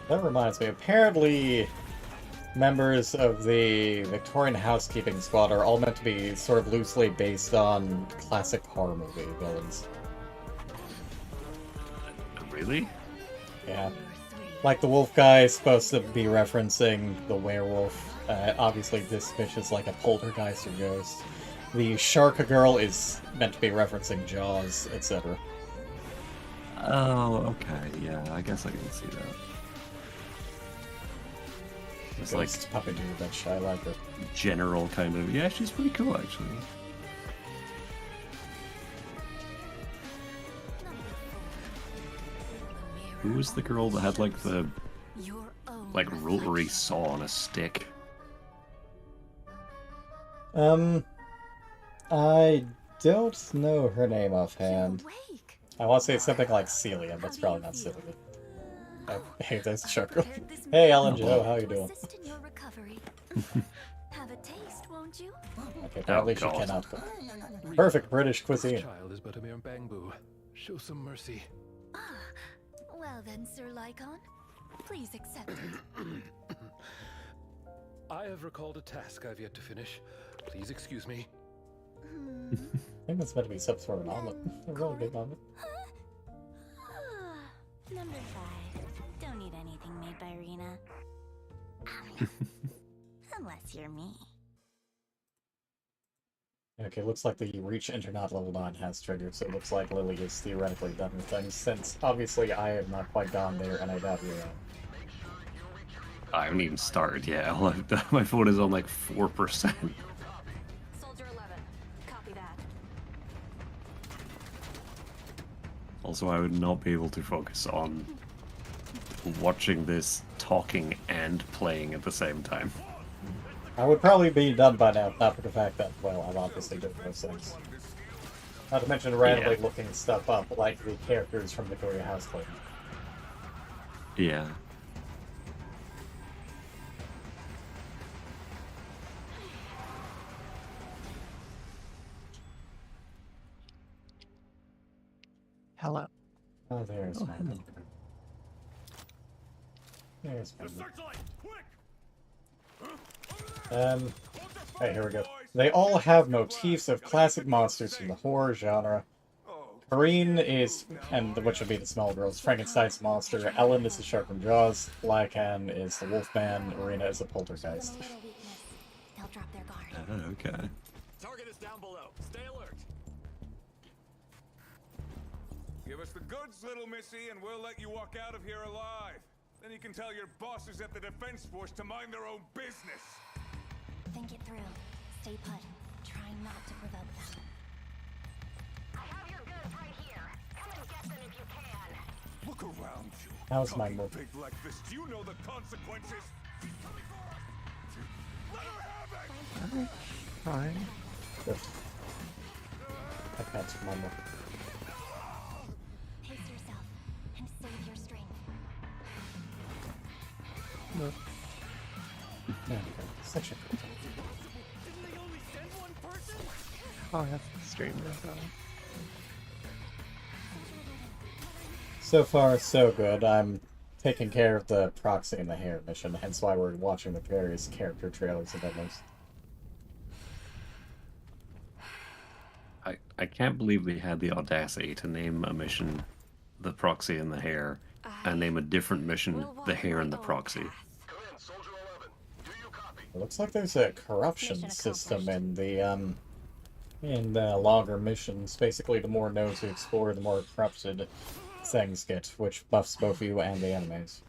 [SPEAKER 2] That reminds me, apparently members of the Victorian housekeeping squad are all meant to be sort of loosely based on classic horror movie villains.
[SPEAKER 11] Really?
[SPEAKER 2] Yeah. Like the wolf guy is supposed to be referencing the werewolf. Obviously this bitch is like a poltergeist or ghost. The shark girl is meant to be referencing Jaws, etc.
[SPEAKER 11] Oh, okay. Yeah, I guess I can see that. It's like
[SPEAKER 2] puppet dude, that I like her.
[SPEAKER 11] General kind of. Yeah, she's pretty cool actually. Who was the girl that had like the rotary saw on a stick?
[SPEAKER 2] I don't know her name offhand. I want to say something like Celia, but it's probably not Celia. Oh, hey, there's Chuckle. Hey, Ellen Joe, how you doing?
[SPEAKER 4] Have a taste, won't you?
[SPEAKER 2] Okay, apparently she cannot cook. Perfect British cuisine.
[SPEAKER 13] This child is but a mere bangbu. Show some mercy.
[SPEAKER 4] Well then, Sir Lycon, please accept it.
[SPEAKER 13] I have recalled a task I've yet to finish. Please excuse me.
[SPEAKER 2] I think that's meant to be some sort of omelet. A really big omelet.
[SPEAKER 5] Number 5. Don't need anything made by Rena. Unless you're me.
[SPEAKER 2] Okay, looks like the Reach Internaut level 9 has triggered, so it looks like Lily is theoretically done with things, since obviously I have not quite gone there, and I doubt you are.
[SPEAKER 11] I haven't even started yet. My phone is on like 4%.
[SPEAKER 9] Soldier 11, copy that.
[SPEAKER 11] Also, I would not be able to focus on watching this, talking, and playing at the same time.
[SPEAKER 2] I would probably be done by now, not for the fact that, well, I'm obviously doing those things. Not to mention randomly looking stuff up, like the characters from Victoria House Club.
[SPEAKER 11] Yeah.
[SPEAKER 12] Hello.
[SPEAKER 2] Oh, there's one. There's one. Hey, here we go. They all have motifs of classic monsters from the horror genre. Kareen is, and which would be the small girls, Frankenstein's monster. Ellen is the shark from Jaws. Lycan is the Wolfman. Arena is a poltergeist.
[SPEAKER 3] They'll drop their guard.
[SPEAKER 11] Okay.
[SPEAKER 10] Target is down below. Stay alert.
[SPEAKER 15] Give us the goods, little missy, and we'll let you walk out of here alive. Then you can tell your bosses at the Defense Force to mind their own business.
[SPEAKER 3] Think it through. Stay put. Try not to provoke them.
[SPEAKER 14] I have your goods right here. Come and get them if you can.
[SPEAKER 15] Look around you.
[SPEAKER 2] How's my
[SPEAKER 15] Talking
[SPEAKER 2] move?
[SPEAKER 15] big like this, do you know the consequences? Let her have it!
[SPEAKER 12] Fine.
[SPEAKER 2] Good. I can't remember.
[SPEAKER 3] Pace yourself and save your strength.
[SPEAKER 12] No.
[SPEAKER 2] Yeah, okay. Such a good time.
[SPEAKER 10] Didn't they only send one person?
[SPEAKER 12] Oh, that's the streamer though.
[SPEAKER 2] So far, so good. I'm taking care of the proxy and the hair mission, hence why we're watching the various character trailers and demos.
[SPEAKER 11] I can't believe they had the audacity to name a mission the proxy and the hair, and name a different mission the hair and the proxy.
[SPEAKER 2] It looks like there's a corruption system in the longer missions. Basically, the more nodes you explore, the more corrupted things get, which buffs both you and the enemies.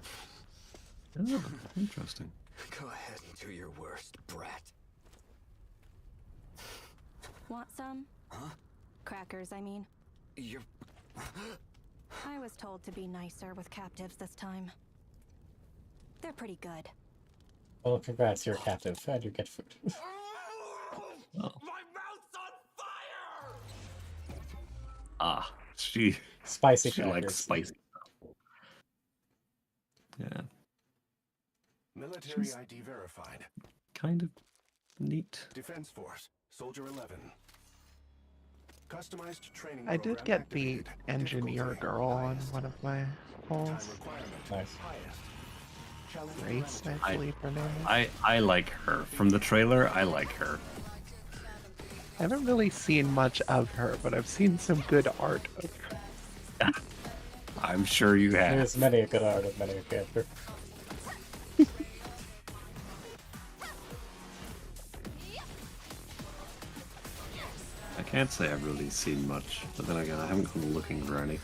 [SPEAKER 11] Oh, interesting.
[SPEAKER 19] Go ahead and do your worst, brat.
[SPEAKER 24] Want some?
[SPEAKER 19] Huh?
[SPEAKER 24] Crackers, I mean.
[SPEAKER 19] You're...
[SPEAKER 24] I was told to be nicer with captives this time. They're pretty good.
[SPEAKER 2] Well, congrats, you're a captive. And you get food.
[SPEAKER 11] Ah, she
[SPEAKER 2] Spicy
[SPEAKER 11] she
[SPEAKER 2] crackers.
[SPEAKER 11] likes spicy. Yeah,
[SPEAKER 8] Military ID verified.
[SPEAKER 11] kind of neat.
[SPEAKER 8] Defense Force, Soldier 11. Customized training
[SPEAKER 12] I did
[SPEAKER 8] program
[SPEAKER 12] get the
[SPEAKER 8] activated.
[SPEAKER 12] engineer
[SPEAKER 8] Difficulty
[SPEAKER 12] girl on
[SPEAKER 8] highest.
[SPEAKER 12] one of my
[SPEAKER 8] Time
[SPEAKER 12] polls.
[SPEAKER 8] requirement
[SPEAKER 2] Nice.
[SPEAKER 8] highest. Challenge
[SPEAKER 12] Grace,
[SPEAKER 8] parameter.
[SPEAKER 12] I believe her name is.
[SPEAKER 11] I like her. From the trailer, I like her.
[SPEAKER 12] I haven't really seen much of her, but I've seen some good art of her.
[SPEAKER 11] I'm sure you have.
[SPEAKER 2] There's many a good art of many a character.
[SPEAKER 11] I can't say I've really seen much, but then again, I haven't gone looking for any.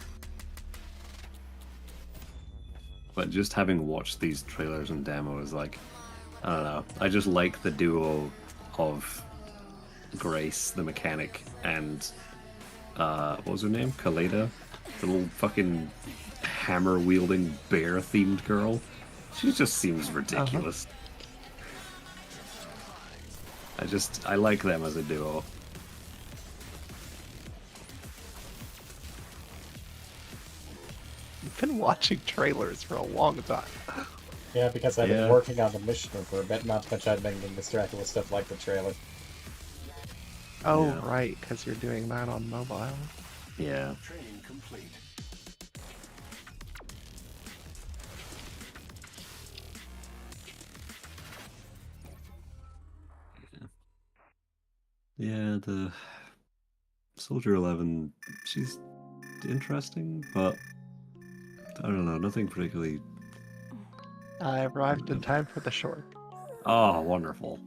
[SPEAKER 11] But just having watched these trailers and demos, like, I don't know, I just like the duo of Grace, the mechanic, and, what was her name? Kaleda? The little fucking hammer-wielding bear-themed girl. She just seems ridiculous. I like them as a duo.
[SPEAKER 12] You've been watching trailers for a long time.
[SPEAKER 2] Yeah, because I've been
[SPEAKER 11] Yeah.
[SPEAKER 2] working on the mission for a bit, not to mention I've been getting distracted with stuff like the trailer.
[SPEAKER 12] Oh,
[SPEAKER 11] Yeah.
[SPEAKER 12] right, because you're doing that on mobile.
[SPEAKER 11] Yeah.
[SPEAKER 8] Training complete.
[SPEAKER 11] Yeah, the Soldier 11, she's interesting, but I don't know, nothing particularly.
[SPEAKER 12] I arrived in time for the short.
[SPEAKER 11] Oh, wonderful.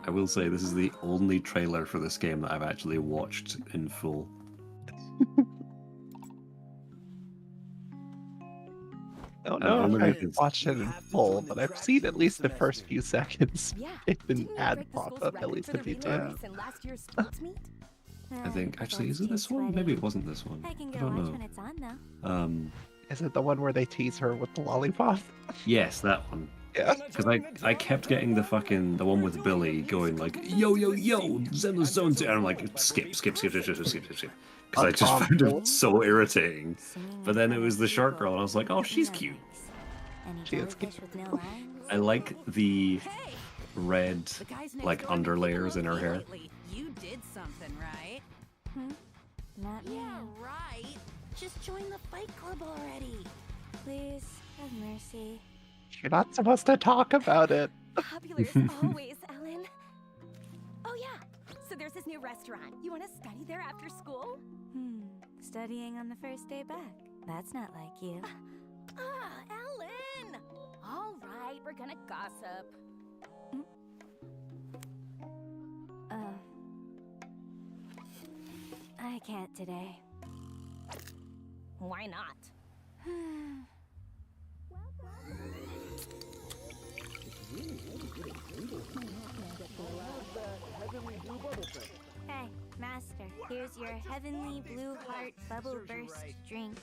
[SPEAKER 11] I will say this is the only trailer for this game that I've actually watched in full.
[SPEAKER 12] I don't
[SPEAKER 11] And
[SPEAKER 12] know
[SPEAKER 11] only
[SPEAKER 12] if
[SPEAKER 11] because-
[SPEAKER 12] I've watched it in full, but I've seen at least the first few seconds. If an ad pop up at least a few times.
[SPEAKER 11] I think actually is it this one? Maybe it wasn't this one.
[SPEAKER 3] I can
[SPEAKER 11] I
[SPEAKER 3] go
[SPEAKER 11] don't
[SPEAKER 3] watch
[SPEAKER 11] know.
[SPEAKER 3] when it's on though.
[SPEAKER 12] Is it the one where they tease her with the lollipop?
[SPEAKER 11] Yes, that one.
[SPEAKER 12] Yeah.
[SPEAKER 11] Because I kept getting the one with Billy going like yo yo yo Zen Zone, and I'm like skip. Because I just found it so irritating. But then it was the short girl, and I was like, oh, she's cute.
[SPEAKER 12] She is cute.
[SPEAKER 11] I like the red like underlayers in her hair.
[SPEAKER 4] You did something, right?
[SPEAKER 3] Not me.
[SPEAKER 4] Yeah, right. Just join the fight club already.
[SPEAKER 3] Please, have mercy.
[SPEAKER 12] You're not supposed to talk about it.
[SPEAKER 9] Popular as always, Ellen. Oh yeah, so there's this new restaurant. You want to study there after school?
[SPEAKER 3] Studying on the first day back. That's not like you.
[SPEAKER 9] Ellen! All right, we're gonna gossip.
[SPEAKER 3] I can't today.
[SPEAKER 9] Why not?
[SPEAKER 3] Hey, Master, here's your heavenly blue heart bubble burst drink.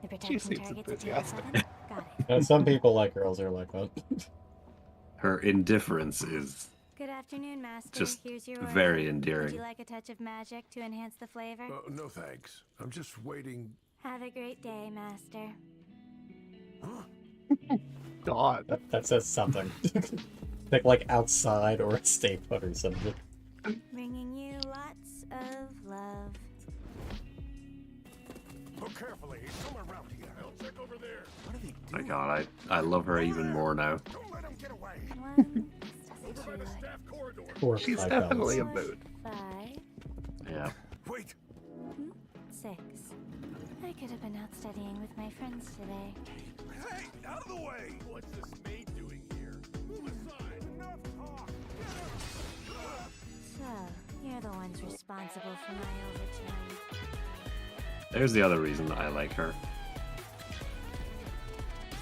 [SPEAKER 3] The
[SPEAKER 12] She
[SPEAKER 3] protection
[SPEAKER 12] seems
[SPEAKER 3] targets at
[SPEAKER 12] enthusiastic.
[SPEAKER 3] 7. Got it.
[SPEAKER 2] Some people like girls who are like that.
[SPEAKER 11] Her indifference is
[SPEAKER 3] Good afternoon, Master.
[SPEAKER 11] just
[SPEAKER 3] Here's your
[SPEAKER 11] very
[SPEAKER 3] order.
[SPEAKER 11] endearing.
[SPEAKER 3] Would you like a touch of magic to enhance the flavor?
[SPEAKER 8] No thanks. I'm just waiting.
[SPEAKER 3] Have a great day, Master.
[SPEAKER 12] God.
[SPEAKER 2] That says something. Think like outside or stay put or something.
[SPEAKER 3] Bringing you lots of love.
[SPEAKER 8] Look carefully. He's somewhere around here. I'll check over there. What are they
[SPEAKER 11] My God, I love her even more now.
[SPEAKER 8] Don't let him get away.
[SPEAKER 9] Over by the staff corridor.
[SPEAKER 2] Poor
[SPEAKER 12] She's
[SPEAKER 2] Spy
[SPEAKER 12] definitely a
[SPEAKER 2] Palace.
[SPEAKER 12] mood.
[SPEAKER 3] 5,
[SPEAKER 11] Yeah.
[SPEAKER 8] Wait.
[SPEAKER 3] 6. I could have been out studying with my friends today.
[SPEAKER 8] Hey, out of the way. What's this maid doing here? Move aside. Enough talk.
[SPEAKER 3] So, you're the ones responsible for my overtime.
[SPEAKER 11] There's the other reason that I like her.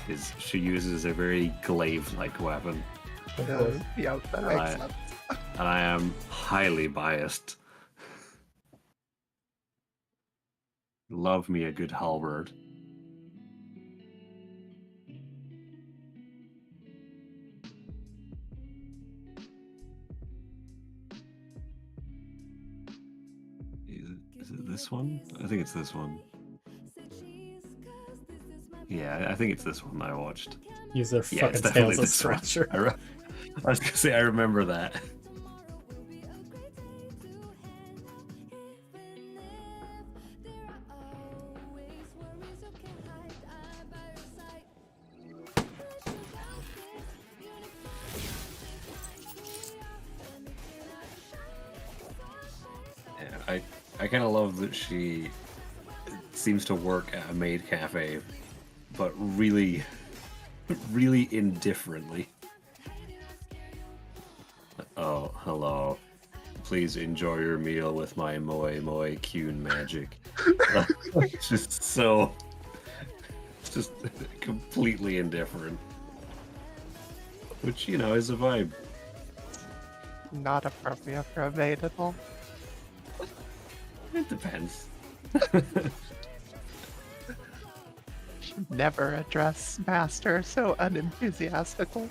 [SPEAKER 11] Is she uses a very glaive-like weapon.
[SPEAKER 12] Yeah, that
[SPEAKER 11] And
[SPEAKER 12] makes sense.
[SPEAKER 11] and I am highly biased. Love me a good halberd. Is it this one? I think it's this one. Yeah, I think it's this one I watched.
[SPEAKER 2] Use their
[SPEAKER 11] Yeah, it's
[SPEAKER 2] fucking
[SPEAKER 11] definitely
[SPEAKER 2] tails as
[SPEAKER 11] this one.
[SPEAKER 2] Thrasher.
[SPEAKER 11] I was gonna say I remember that. Yeah, I kind of love that she seems to work at a maid cafe, but really, really indifferently. Oh, hello. Please enjoy your meal with my Moe Moe Kyun magic. It's just so... It's just completely indifferent. Which, you know, is a vibe.
[SPEAKER 12] Not appropriate for a maid at all.
[SPEAKER 11] It depends.
[SPEAKER 12] Never address Master so unenthusiastical.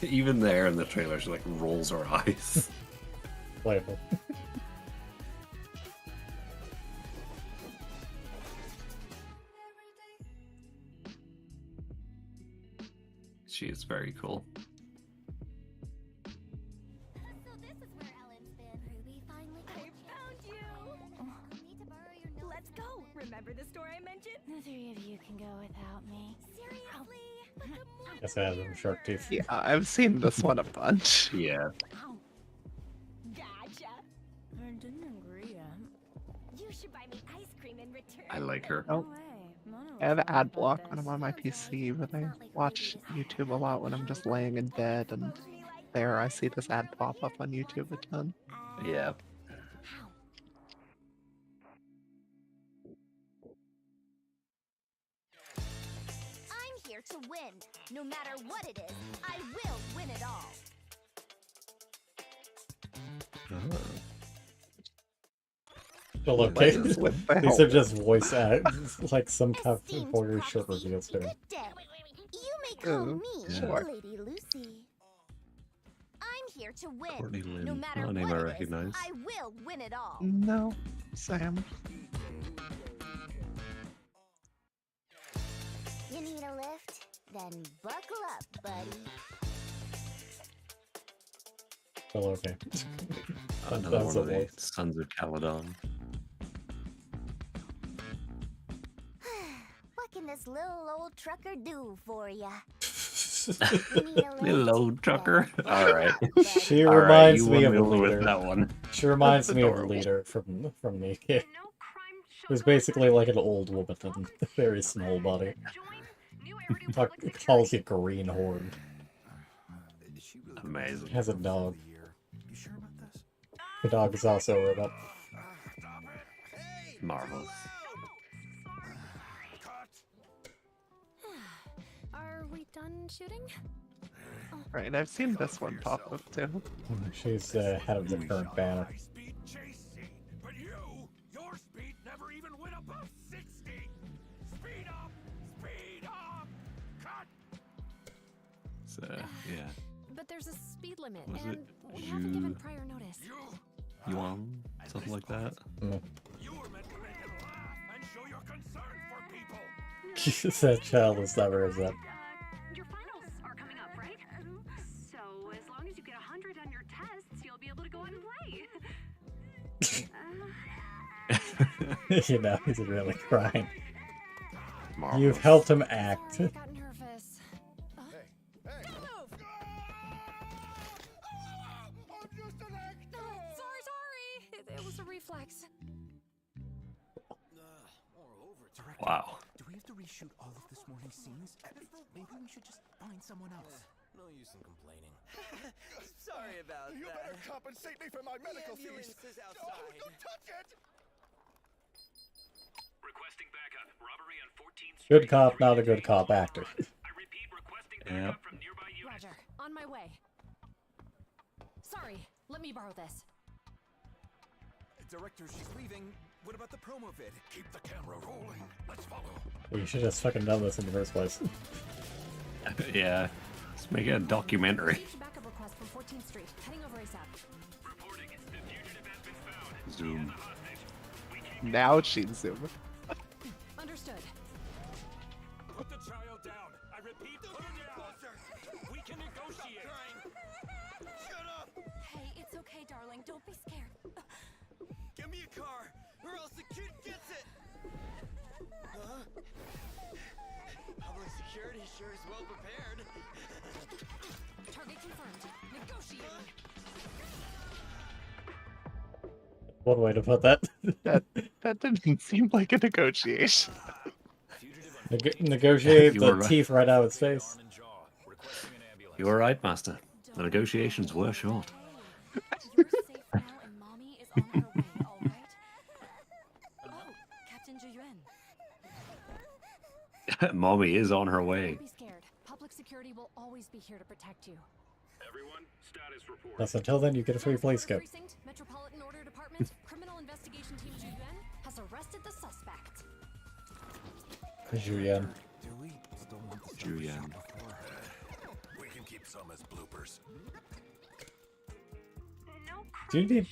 [SPEAKER 11] Even there in the trailer, she like rolls her eyes.
[SPEAKER 2] Playable.
[SPEAKER 11] She is very cool.
[SPEAKER 5] So this is where Ellen's been. Ruby finally
[SPEAKER 9] I found you!
[SPEAKER 5] need to borrow your
[SPEAKER 9] Let's go! Remember the store I mentioned?
[SPEAKER 3] The 3 of you can go without me.
[SPEAKER 5] Seriously? But the more
[SPEAKER 2] Guess I have them shark teeth.
[SPEAKER 12] Yeah, I've seen this one a bunch.
[SPEAKER 11] Yeah.
[SPEAKER 9] Gotcha!
[SPEAKER 4] I didn't agree,
[SPEAKER 11] I like her.
[SPEAKER 12] Oh. I have ad block when I'm on my PC, but I watch YouTube a lot when I'm just laying in bed, and there I see this ad pop up on YouTube a ton.
[SPEAKER 11] Yeah.
[SPEAKER 5] I'm here to win. No matter what it is, I will win it all.
[SPEAKER 2] Well, okay. These are just voice acts, like some kind of very short reveals here.
[SPEAKER 5] You may call me Lady Lucy. I'm here to win.
[SPEAKER 11] Courtney Lynn.
[SPEAKER 5] No matter
[SPEAKER 11] Not a name
[SPEAKER 5] what
[SPEAKER 11] I
[SPEAKER 5] it
[SPEAKER 11] recognize.
[SPEAKER 5] is, I will win it all.
[SPEAKER 12] No, Sam.
[SPEAKER 16] You need a lift? Then buckle up, buddy.
[SPEAKER 2] Well, okay.
[SPEAKER 11] Another
[SPEAKER 2] That's
[SPEAKER 11] one of
[SPEAKER 2] a
[SPEAKER 11] the
[SPEAKER 2] voice.
[SPEAKER 11] Sons of Caledon.
[SPEAKER 16] What can this little old trucker do for ya?
[SPEAKER 11] Little old trucker. Alright.
[SPEAKER 2] She
[SPEAKER 11] Alright,
[SPEAKER 2] reminds
[SPEAKER 11] you
[SPEAKER 2] me
[SPEAKER 11] won
[SPEAKER 2] of a
[SPEAKER 11] over with
[SPEAKER 2] leader.
[SPEAKER 11] that one.
[SPEAKER 2] She reminds me of a leader from the kid. Who's basically like an old woman with a very small body. Calls you greenhorn.
[SPEAKER 11] Amazing.
[SPEAKER 2] Has a dog. The dog is also a robot.
[SPEAKER 11] Marvelous.
[SPEAKER 4] Are we done shooting?
[SPEAKER 12] Right, I've seen this one pop up too.
[SPEAKER 2] She's head of the current banner.
[SPEAKER 15] But your speed never even went above 60. Speed up! Speed up! Cut!
[SPEAKER 11] So, yeah.
[SPEAKER 4] But there's a speed limit,
[SPEAKER 11] Was
[SPEAKER 4] and
[SPEAKER 11] it
[SPEAKER 4] we haven't given prior notice.
[SPEAKER 11] Yuan? Something like that?
[SPEAKER 15] You were meant to make him laugh and show your concern for people.
[SPEAKER 2] That child is never as that.
[SPEAKER 17] Your finals are coming up, right? So as long as you get 100 on your tests, you'll be able to go out and play.
[SPEAKER 2] You know, he's really crying.
[SPEAKER 11] Marvelous.
[SPEAKER 2] You've helped him act.
[SPEAKER 4] Sorry. It was a reflex.
[SPEAKER 11] Wow.
[SPEAKER 10] Do we have to reshoot all of this morning's scenes? Maybe we should just find someone else.
[SPEAKER 14] No use in complaining.
[SPEAKER 10] Sorry about
[SPEAKER 19] You better compensate me for my medical fees.
[SPEAKER 14] is outside.
[SPEAKER 19] No, don't touch it!
[SPEAKER 10] Requesting backup. Robbery on 14th Street.
[SPEAKER 2] Good cop, not a good cop actor. Yep.
[SPEAKER 4] Roger. On my way. Sorry. Let me borrow this.
[SPEAKER 10] Director, she's leaving. What about the promo vid? Keep the camera rolling. Let's follow.
[SPEAKER 2] Well, you should have fucking done this in the first place.
[SPEAKER 11] Yeah. Let's make it a documentary.
[SPEAKER 4] Backup request from 14th Street. Heading over ASAP.
[SPEAKER 11] Zoom.
[SPEAKER 12] Now she's zooming.
[SPEAKER 4] Understood.
[SPEAKER 15] Put the child down. I repeat, put her down. We can negotiate.
[SPEAKER 10] Shut up!
[SPEAKER 4] Hey, it's okay, darling. Don't be scared.
[SPEAKER 10] Give me a car, or else the kid gets it! Huh? Public security sure is well prepared.
[SPEAKER 4] Target confirmed. Negotiating.
[SPEAKER 2] One way to put that.
[SPEAKER 12] That didn't seem like a negotiation.
[SPEAKER 2] Negotiate
[SPEAKER 11] You
[SPEAKER 2] the
[SPEAKER 11] were right.
[SPEAKER 2] teeth right out of its face.
[SPEAKER 11] You were right, Master. The negotiations were short.
[SPEAKER 4] You're safe now, and Mommy is on her way, all right? Oh, Captain Juyuan.
[SPEAKER 11] Mommy is on her way.
[SPEAKER 4] Don't be scared. Public security will always be here to protect you.
[SPEAKER 15] Everyone, status report.
[SPEAKER 2] Thus, until then, you get a free play skip.
[SPEAKER 4] Precinct, Metropolitan Order Department, Criminal Investigation Team Juyuan has arrested the suspect.
[SPEAKER 2] Julian.
[SPEAKER 10] Do we still want the
[SPEAKER 11] Julian.
[SPEAKER 10] We can keep some as bloopers.
[SPEAKER 2] Do you need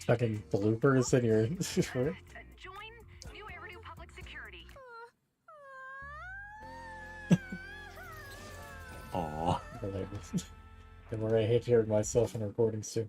[SPEAKER 2] fucking bloopers in your...
[SPEAKER 17] Join New Eridu Public Security.
[SPEAKER 11] Aww.
[SPEAKER 2] And where I hate hearing myself in recordings too.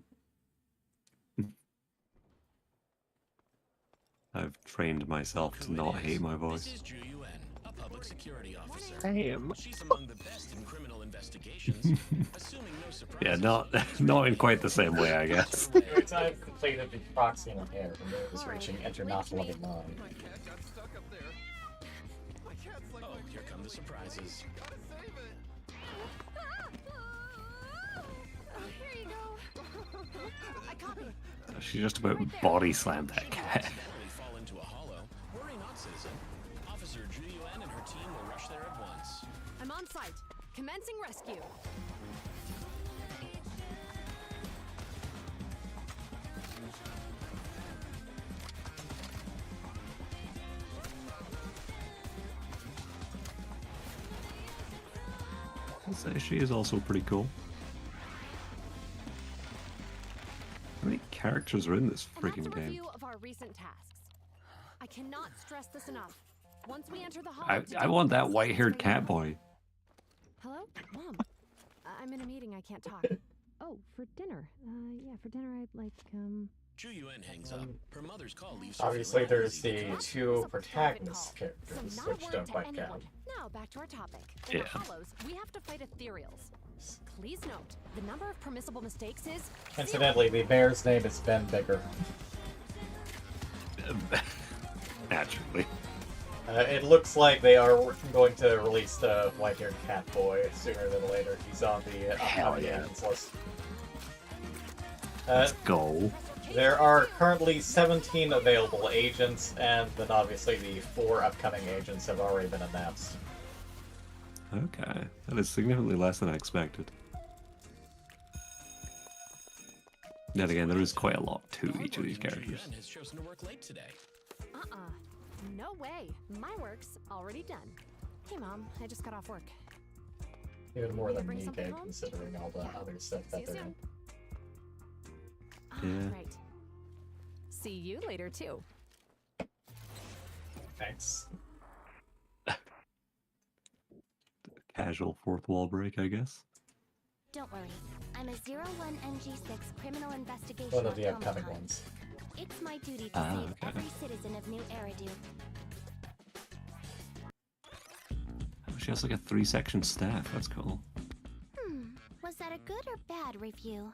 [SPEAKER 11] I've trained myself to not hate my voice.
[SPEAKER 14] This is Juyuan, a public security
[SPEAKER 10] security officer.
[SPEAKER 12] Damn.
[SPEAKER 10] She's among the best in criminal investigations, assuming no surprises.
[SPEAKER 11] Yeah, not in quite the same way, I guess.
[SPEAKER 2] I've completed the proxy and hair from there was reaching enter not loving mind.
[SPEAKER 10] Oh, here come the surprises.
[SPEAKER 17] Here you go. I copy.
[SPEAKER 11] She just about body slammed that cat.
[SPEAKER 10] We fall into a hollow. Worry not, citizen. Officer Zhu Yuan and her team will rush there at once.
[SPEAKER 17] I'm on site. Commencing rescue.
[SPEAKER 11] So she is also pretty cool. How many characters are in this
[SPEAKER 17] And that's
[SPEAKER 11] freaking
[SPEAKER 17] a
[SPEAKER 11] game?
[SPEAKER 17] review of our recent tasks. I cannot stress this enough. Once we enter the hollow,
[SPEAKER 11] I want that white-haired cat boy.
[SPEAKER 17] Hello, Mom. I'm in a meeting. I can't talk. Oh, for dinner. Yeah, for dinner I'd like
[SPEAKER 10] Zhu Yuan hangs up. Her mother's call leaves her
[SPEAKER 2] Obviously,
[SPEAKER 10] feeling
[SPEAKER 2] there's
[SPEAKER 10] uneasy.
[SPEAKER 2] the two protagonist characters,
[SPEAKER 17] not a
[SPEAKER 2] which
[SPEAKER 17] word
[SPEAKER 2] don't
[SPEAKER 17] to
[SPEAKER 2] quite
[SPEAKER 17] anyone.
[SPEAKER 2] count.
[SPEAKER 17] Now back to our topic. In
[SPEAKER 2] Yeah.
[SPEAKER 17] the hollows, we have to fight ethereals. Please note, the number of permissible mistakes is
[SPEAKER 2] Incidentally, the bear's name is Ben Bigger.
[SPEAKER 11] Naturally.
[SPEAKER 2] It looks like they are going to release the white-haired cat boy sooner than later. He's on the
[SPEAKER 11] Hell
[SPEAKER 2] upcoming
[SPEAKER 11] yeah.
[SPEAKER 2] agents list.
[SPEAKER 11] Let's go.
[SPEAKER 2] There are currently 17 available agents, and then obviously the 4 upcoming agents have already been announced.
[SPEAKER 11] Okay, that is significantly less than I expected. Then again, there is quite a lot to each of these characters.
[SPEAKER 10] Yuan has chosen to work late today.
[SPEAKER 17] No way. My work's already done. Hey, Mom. I just got off work.
[SPEAKER 2] Even more than
[SPEAKER 17] bring
[SPEAKER 2] me,
[SPEAKER 17] something
[SPEAKER 2] Gabe,
[SPEAKER 17] home?
[SPEAKER 2] considering all the other stuff
[SPEAKER 17] See
[SPEAKER 2] that
[SPEAKER 17] you
[SPEAKER 2] they're
[SPEAKER 17] soon.
[SPEAKER 2] in.
[SPEAKER 11] Yeah.
[SPEAKER 17] Right. See you later, too.
[SPEAKER 2] Thanks.
[SPEAKER 11] Casual fourth wall break, I guess.
[SPEAKER 16] Don't worry. I'm a 01NG6 criminal investigation
[SPEAKER 2] One of the
[SPEAKER 16] automaton.
[SPEAKER 2] upcoming ones.
[SPEAKER 16] It's my duty to
[SPEAKER 11] Ah,
[SPEAKER 16] save
[SPEAKER 11] okay.
[SPEAKER 16] every citizen of New Eridu.
[SPEAKER 11] Oh, she has like a 3-section staff. That's cool.
[SPEAKER 16] Was that a good or bad review?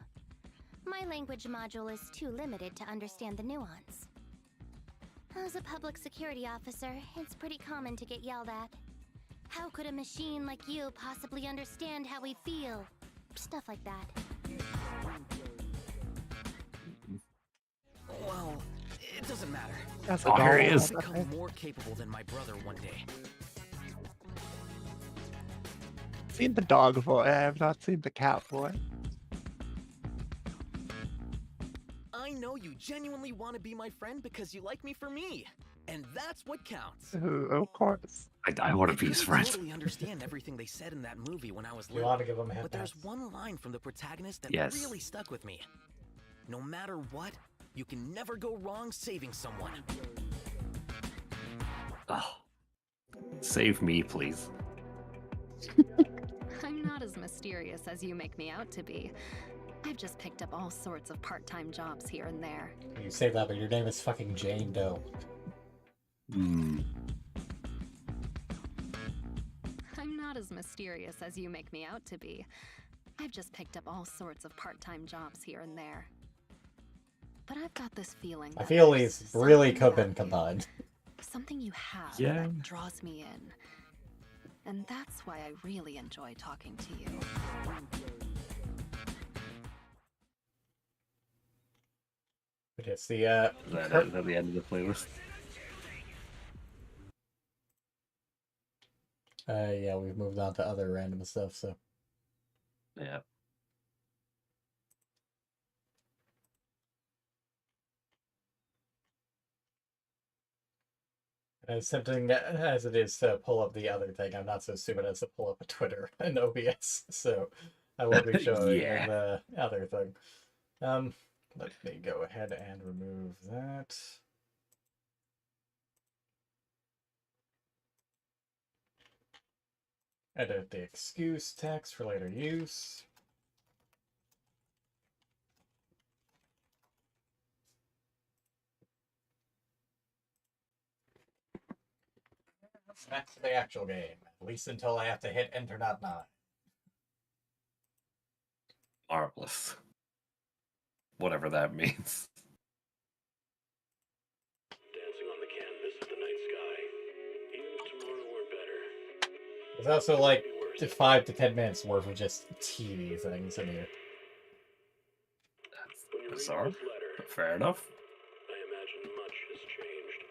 [SPEAKER 16] My language module is too limited to understand the nuance. As a public security officer, it's pretty common to get yelled at. How could a machine like you possibly understand how we feel? Stuff like that.
[SPEAKER 10] Well, it doesn't matter.
[SPEAKER 12] That's
[SPEAKER 11] Oh, here he
[SPEAKER 12] adorable.
[SPEAKER 11] is.
[SPEAKER 10] I'll become more capable than my brother one day.
[SPEAKER 12] Seen the dog boy. I have not seen the cat boy.
[SPEAKER 10] I know you genuinely want to be my friend because you like me for me. And that's what counts.
[SPEAKER 12] Of course.
[SPEAKER 11] I want to be his
[SPEAKER 10] couldn't
[SPEAKER 11] friend.
[SPEAKER 10] totally understand everything they said in that movie when I was
[SPEAKER 2] You
[SPEAKER 10] little.
[SPEAKER 2] want to give him a head
[SPEAKER 10] But there's
[SPEAKER 2] pat?
[SPEAKER 10] one line from the protagonist that
[SPEAKER 11] Yes.
[SPEAKER 10] really stuck with me. No matter what, you can never go wrong saving someone.
[SPEAKER 11] Oh. Save me, please.
[SPEAKER 1] I'm not as mysterious as you make me out to be. I've just picked up all sorts of part-time jobs here and there.
[SPEAKER 2] You say that, but your name is fucking Jane Doe.
[SPEAKER 11] Hmm.
[SPEAKER 1] I'm not as mysterious as you make me out to be. I've just picked up all sorts of part-time jobs here and there. But I've got this feeling
[SPEAKER 2] I
[SPEAKER 1] that
[SPEAKER 2] feel
[SPEAKER 1] there's
[SPEAKER 2] these really
[SPEAKER 1] something
[SPEAKER 2] could have been
[SPEAKER 1] about you,
[SPEAKER 2] combined.
[SPEAKER 1] something you have
[SPEAKER 11] Yeah.
[SPEAKER 1] that draws me in. And that's why I really enjoy talking to you.
[SPEAKER 2] But yes, the
[SPEAKER 11] Is that the end of the playlist?
[SPEAKER 2] yeah, we've moved on to other random stuff, so.
[SPEAKER 11] Yeah.
[SPEAKER 2] As tempting as it is to pull up the other thing, I'm not so stupid as to pull up a Twitter and OBS, so I will be showing
[SPEAKER 11] Yeah.
[SPEAKER 2] the other thing. Let me go ahead and remove that. Edit the excuse text for later use. Back to the actual game. At least until I have to hit enter not 9.
[SPEAKER 11] Marvelous. Whatever that means.
[SPEAKER 6] Dancing on the canvas of the night sky. Even if tomorrow were better.
[SPEAKER 2] There's also like 5 to 10 minutes worth of just TV things in here.
[SPEAKER 11] That's bizarre, but fair enough.
[SPEAKER 6] I imagine much has changed.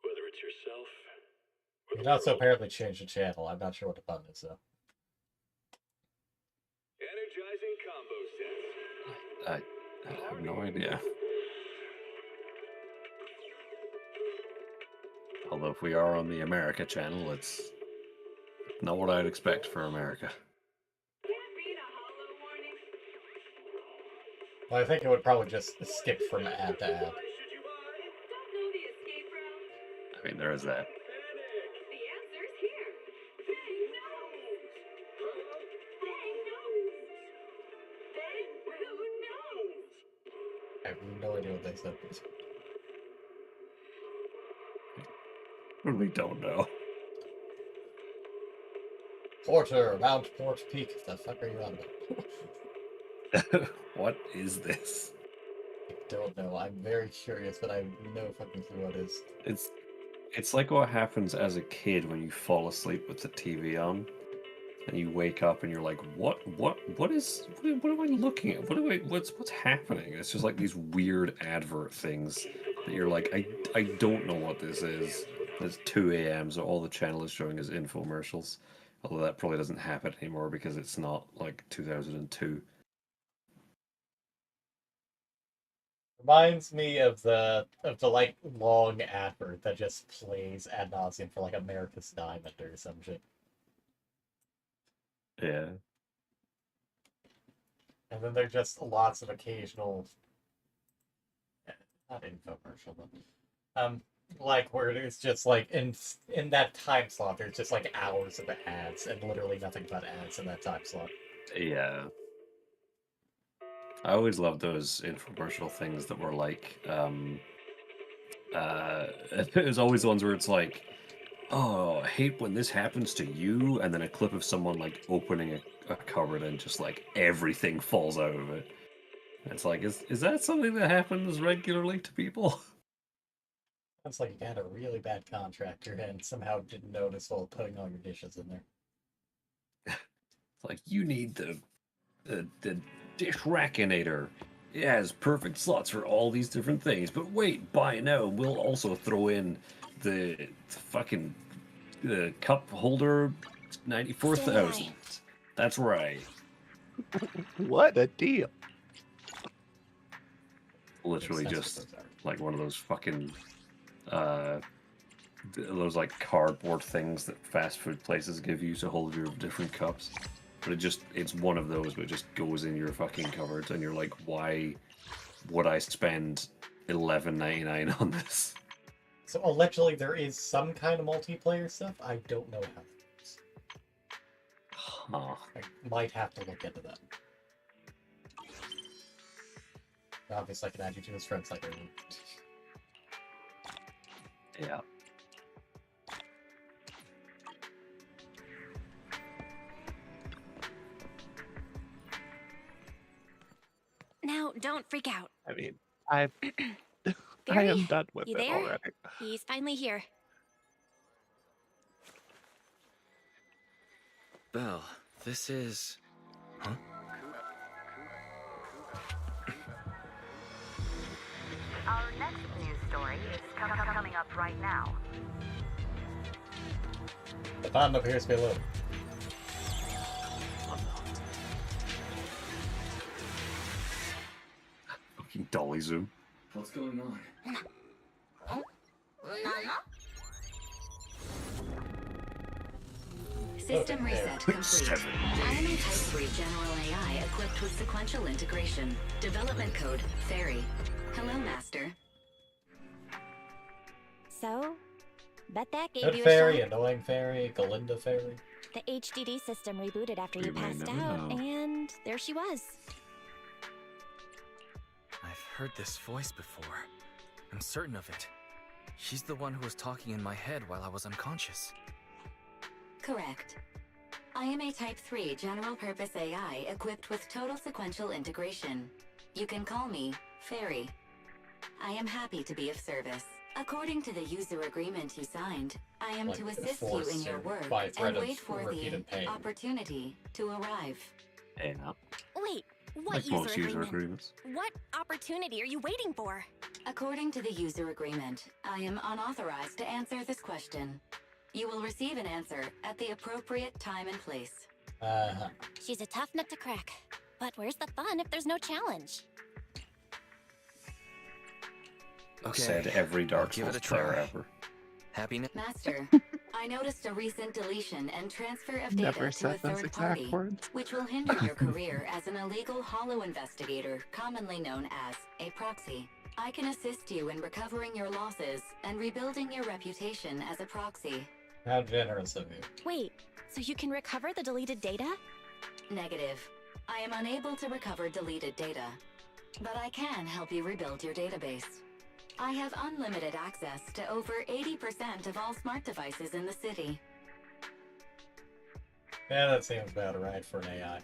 [SPEAKER 6] Whether it's yourself.
[SPEAKER 2] You can also apparently change the channel. I'm not sure what the button is though.
[SPEAKER 6] Energizing combo sets.
[SPEAKER 11] I have no idea. Although if we are on the America channel, it's not what I'd expect for America.
[SPEAKER 2] Well, I think it would probably just skip from ad to ad.
[SPEAKER 11] I mean, there is that.
[SPEAKER 2] I have no idea what they said.
[SPEAKER 11] We don't know.
[SPEAKER 2] Porter, Mount Port Peak. The fuck are you on about?
[SPEAKER 11] What is this?
[SPEAKER 2] I don't know. I'm very curious, but I have no fucking clue what it is.
[SPEAKER 11] It's like what happens as a kid when you fall asleep with the TV on, and you wake up and you're like, what am I looking at? What's happening? It's just like these weird advert things that you're like, I don't know what this is. It's 2 a.m. so all the channel is showing is infomercials. Although that probably doesn't happen anymore because it's not like 2002.
[SPEAKER 2] Reminds me of the like long advert that just plays ad nauseum for like America's Diamond or some shit.
[SPEAKER 11] Yeah.
[SPEAKER 2] And then there's just lots of occasional, not infomercial, but like where it's just like in that time slot there's just like hours of ads and literally nothing but ads in that time slot.
[SPEAKER 11] Yeah. I always loved those infomercial things that were like, it was always the ones where it's like, oh, I hate when this happens to you, and then a clip of someone like opening a cupboard and just like everything falls out of it. And it's like, is that something that happens regularly to people?
[SPEAKER 2] It's like you had a really bad contractor and somehow didn't notice while putting all your dishes in there.
[SPEAKER 11] It's like, you need the dish rackinator. It has perfect slots for all these different things. But wait, buy now. We'll also throw in the fucking cup holder 94,000. That's right.
[SPEAKER 12] What a deal.
[SPEAKER 11] Literally just like one of those fucking those like cardboard things that fast food places give you to hold your different cups. But it's one of those, but it just goes in your fucking cupboard, and you're like, why would I spend $11.99 on this?
[SPEAKER 2] So allegedly there is some kind of multiplayer stuff. I don't know how it is.
[SPEAKER 11] Huh.
[SPEAKER 2] I might have to look into that. Obviously I can add you to his friends like
[SPEAKER 11] Yeah.
[SPEAKER 3] Now, don't freak out.
[SPEAKER 12] I mean, I
[SPEAKER 3] Barry,
[SPEAKER 12] am done with
[SPEAKER 3] you
[SPEAKER 12] it
[SPEAKER 3] there?
[SPEAKER 12] already.
[SPEAKER 3] He's finally here.
[SPEAKER 10] Belle, this is... Huh?
[SPEAKER 17] Our next news story is coming up right now.
[SPEAKER 2] The bottom appears below.
[SPEAKER 11] Fucking dolly zoom.
[SPEAKER 6] What's going on?
[SPEAKER 18] System reset complete. Enemy Type 3 General AI equipped with sequential integration. Development code Fairy. Hello, Master.
[SPEAKER 5] So, bet that gave
[SPEAKER 2] Good
[SPEAKER 5] you
[SPEAKER 2] fairy,
[SPEAKER 5] a shock.
[SPEAKER 2] annoying fairy, Galinda fairy.
[SPEAKER 5] The HDD system rebooted after
[SPEAKER 11] We
[SPEAKER 5] you
[SPEAKER 11] may
[SPEAKER 5] passed
[SPEAKER 11] never
[SPEAKER 5] out,
[SPEAKER 11] know.
[SPEAKER 5] and there she was.
[SPEAKER 10] I've
[SPEAKER 7] heard this voice before. I'm certain of it. She's the one who was talking in my head while I was unconscious.
[SPEAKER 18] Correct. I am a Type 3 general-purpose AI equipped with total sequential integration. You can call me Fairy. I am happy to be of service. According to the user agreement you signed, I am to assist you in your work and wait for the opportunity to arrive.
[SPEAKER 11] Yeah.
[SPEAKER 5] Wait, what
[SPEAKER 11] Like most user agreements.
[SPEAKER 5] What opportunity are you waiting for?
[SPEAKER 18] According to the user agreement, I am unauthorized to answer this question. You will receive an answer at the appropriate time and place.
[SPEAKER 5] She's a tough nut to crack. But where's the fun if there's no challenge?
[SPEAKER 11] Okay. Said every Dark Souls player ever.
[SPEAKER 7] Happiness.
[SPEAKER 18] Master, I noticed a recent deletion and transfer of data
[SPEAKER 12] Never
[SPEAKER 18] to a
[SPEAKER 12] said those
[SPEAKER 18] third
[SPEAKER 12] exact
[SPEAKER 18] party,
[SPEAKER 12] words.
[SPEAKER 18] which will hinder your career as an illegal hollow investigator, commonly known as a proxy. I can assist you in recovering your losses and rebuilding your reputation as a proxy.
[SPEAKER 2] How generous of you.
[SPEAKER 5] Wait, so you can recover the deleted data?
[SPEAKER 18] Negative. I am unable to recover deleted data, but I can help you rebuild your database. I have unlimited access to over 80% of all smart devices in the city.
[SPEAKER 2] Yeah, that seems about right for an AI.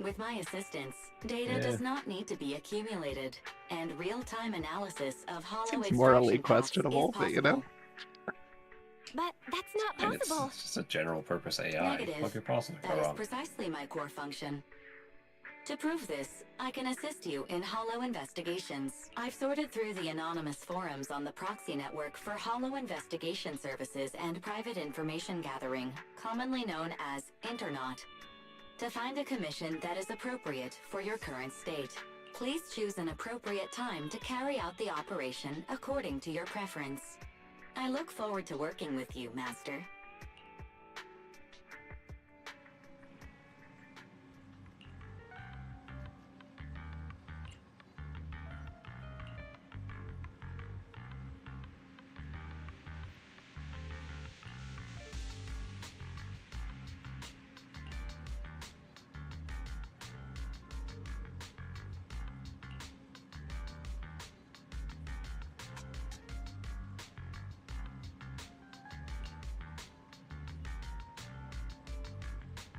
[SPEAKER 18] With my assistance, data does not need to be accumulated, and real-time analysis of hollow
[SPEAKER 12] Seems
[SPEAKER 18] extraction
[SPEAKER 12] morally
[SPEAKER 18] paths
[SPEAKER 12] questionable,
[SPEAKER 18] is
[SPEAKER 12] but you know.
[SPEAKER 5] But that's not
[SPEAKER 11] And it's
[SPEAKER 5] possible.
[SPEAKER 11] just a general purpose AI.
[SPEAKER 18] Negative.
[SPEAKER 11] What could possibly
[SPEAKER 18] That
[SPEAKER 11] go
[SPEAKER 18] is
[SPEAKER 11] wrong?
[SPEAKER 18] precisely my core function. To prove this, I can assist you in hollow investigations. I've sorted through the anonymous forums on the proxy network for hollow investigation services and private information gathering, commonly known as Internaut, to find a commission that is appropriate for your current state. Please choose an appropriate time to carry out the operation according to your preference. I look forward to working with you, Master.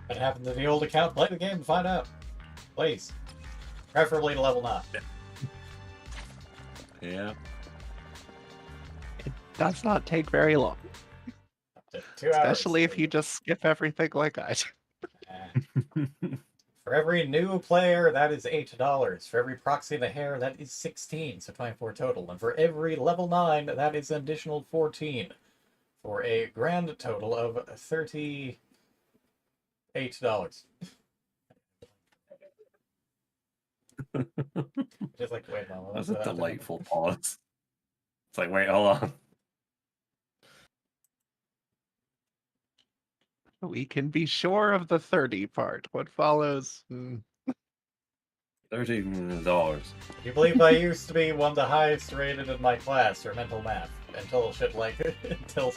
[SPEAKER 2] What happened to the old account? Play the game and find out. Please. Preferably to level 9.
[SPEAKER 11] Yeah.
[SPEAKER 12] It does not take very long.
[SPEAKER 2] 2 hours.
[SPEAKER 12] Especially if you just skip everything like I do.
[SPEAKER 2] For every new player, that is $8. For every proxy and a hair, that is 16, so 24 total. And for every level 9, that is an additional 14. For a grand total of $38. Just like, wait, no.
[SPEAKER 11] That's a delightful pause. It's like, wait, hold on.
[SPEAKER 12] We can be sure of the 30 part. What follows?
[SPEAKER 11] $13.
[SPEAKER 2] You believe I used to be one of the highest rated in my class for mental math until shit like until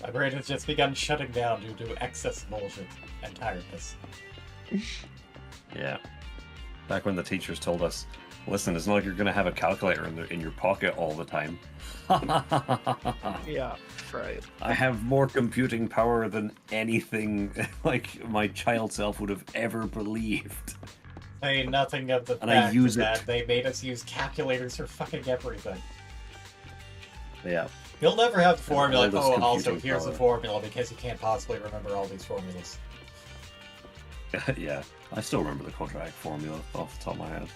[SPEAKER 2] my brain has just begun shutting down due to excess bullshit and tiredness.
[SPEAKER 11] Yeah. Back when the teachers told us, listen, it's not like you're going to have a calculator in your pocket all the time.
[SPEAKER 12] Yeah, right.
[SPEAKER 11] I have more computing power than anything like my child self would have ever believed.
[SPEAKER 2] Say nothing of the
[SPEAKER 11] And I
[SPEAKER 2] fact
[SPEAKER 11] use
[SPEAKER 2] that
[SPEAKER 11] it.
[SPEAKER 2] they made us use calculators for fucking everything.
[SPEAKER 11] Yeah.
[SPEAKER 2] You'll never have the formula.
[SPEAKER 11] All this
[SPEAKER 2] Oh, also,
[SPEAKER 11] computing
[SPEAKER 2] here's the
[SPEAKER 11] power.
[SPEAKER 2] formula, because you can't possibly remember all these formulas.
[SPEAKER 11] Yeah. I still remember the quadratic formula off the top of my head.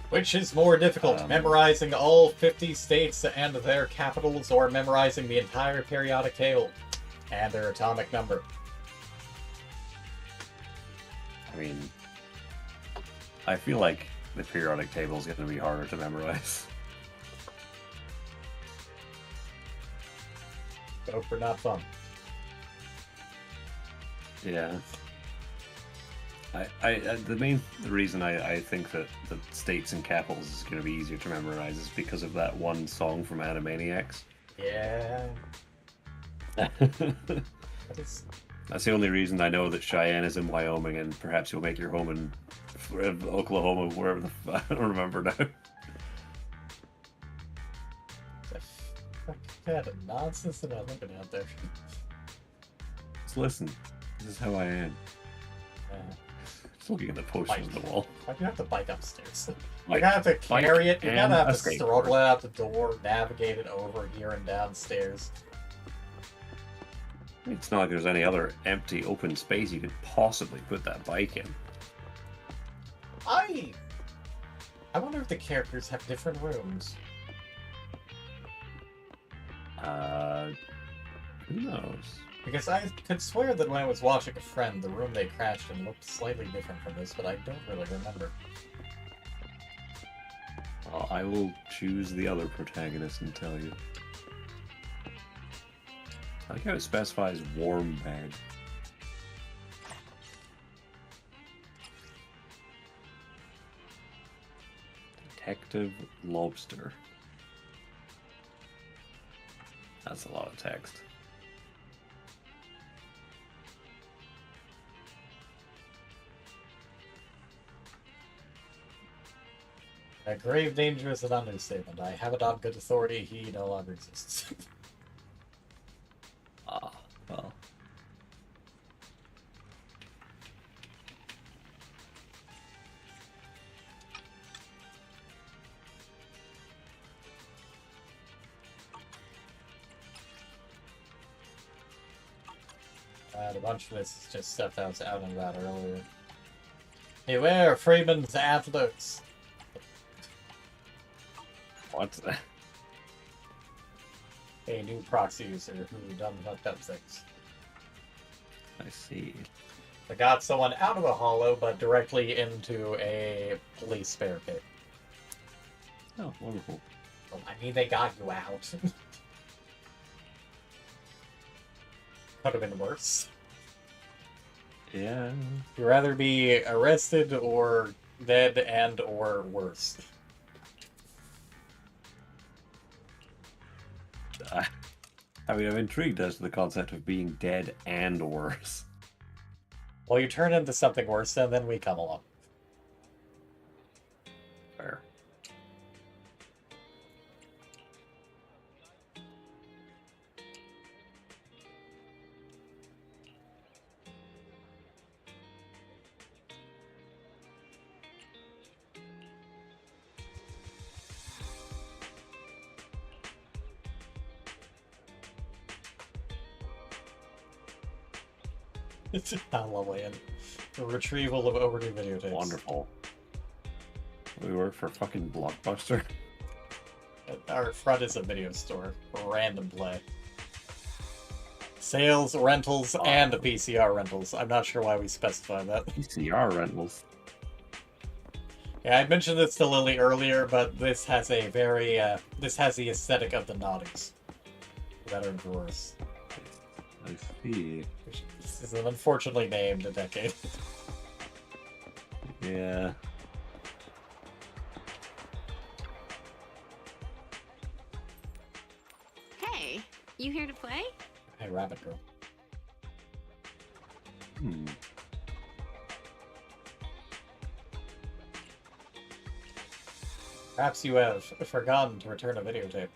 [SPEAKER 2] Which is more difficult, memorizing all 50 states and their capitals, or memorizing the entire periodic table and their atomic number?
[SPEAKER 11] I mean, I feel like the periodic table is going to be harder to memorize.
[SPEAKER 2] Go for not fun.
[SPEAKER 11] Yeah. The reason I think that the states and capitals is going to be easier to memorize is because of that one song from Animaniacs.
[SPEAKER 2] Yeah.
[SPEAKER 11] That's the only reason I know that Cheyenne is in Wyoming, and perhaps you'll make your home in Oklahoma, wherever the I don't remember now.
[SPEAKER 2] The fuck kind of nonsense am I looking at there?
[SPEAKER 11] Just listen. This is how I am. Just looking at the posters on the wall.
[SPEAKER 2] Why'd you have to bike upstairs? You
[SPEAKER 11] Like,
[SPEAKER 2] gotta have to carry it, you
[SPEAKER 11] and
[SPEAKER 2] gotta have
[SPEAKER 11] a
[SPEAKER 2] to
[SPEAKER 11] skateboard.
[SPEAKER 2] struggle out the door, navigate it over here and downstairs.
[SPEAKER 11] It's not like there's any other empty open space you could possibly put that bike in.
[SPEAKER 2] I wonder if the characters have different rooms.
[SPEAKER 11] Who knows?
[SPEAKER 2] Because I could swear that when I was watching a friend, the room they crashed in looked slightly different from this, but I don't really remember.
[SPEAKER 11] Well, I will choose the other protagonist and tell you. I like how it specifies warm bed. Detective Lobster. That's a lot of text.
[SPEAKER 2] A grave danger is an understatement. I have it on good authority, he no longer exists.
[SPEAKER 11] Ah, well.
[SPEAKER 2] A bunch of this is just stuff that was out and about earlier. Beware Freeman's antidotes!
[SPEAKER 11] What's that?
[SPEAKER 2] A new proxy user who done fucked up things.
[SPEAKER 11] I see.
[SPEAKER 2] I got someone out of a hollow, but directly into a police spare pit.
[SPEAKER 11] Oh, wonderful.
[SPEAKER 2] Well, I mean, they got you out. Could have been worse.
[SPEAKER 11] Yeah.
[SPEAKER 2] You'd rather be arrested or dead and or worse.
[SPEAKER 11] I mean, I'm intrigued as to the concept of being dead and worse.
[SPEAKER 2] Well, you turn into something worse, and then we come along.
[SPEAKER 11] Fair.
[SPEAKER 2] It's Halloween. The retrieval of overdue videotapes.
[SPEAKER 11] Wonderful. We work for fucking Blockbuster.
[SPEAKER 2] Our front is a video store. Random play. Sales, rentals, and VCR rentals. I'm not sure why we specify that.
[SPEAKER 11] VCR rentals.
[SPEAKER 2] Yeah, I mentioned this to Lily earlier, but this has a very, this has the aesthetic of the naughties. Better and worse.
[SPEAKER 11] I see.
[SPEAKER 2] This is an unfortunately named a decade.
[SPEAKER 11] Yeah.
[SPEAKER 17] Hey, you here to play?
[SPEAKER 2] Hey, Rabbit Girl.
[SPEAKER 11] Hmm.
[SPEAKER 2] Perhaps you have forgotten to return a videotape.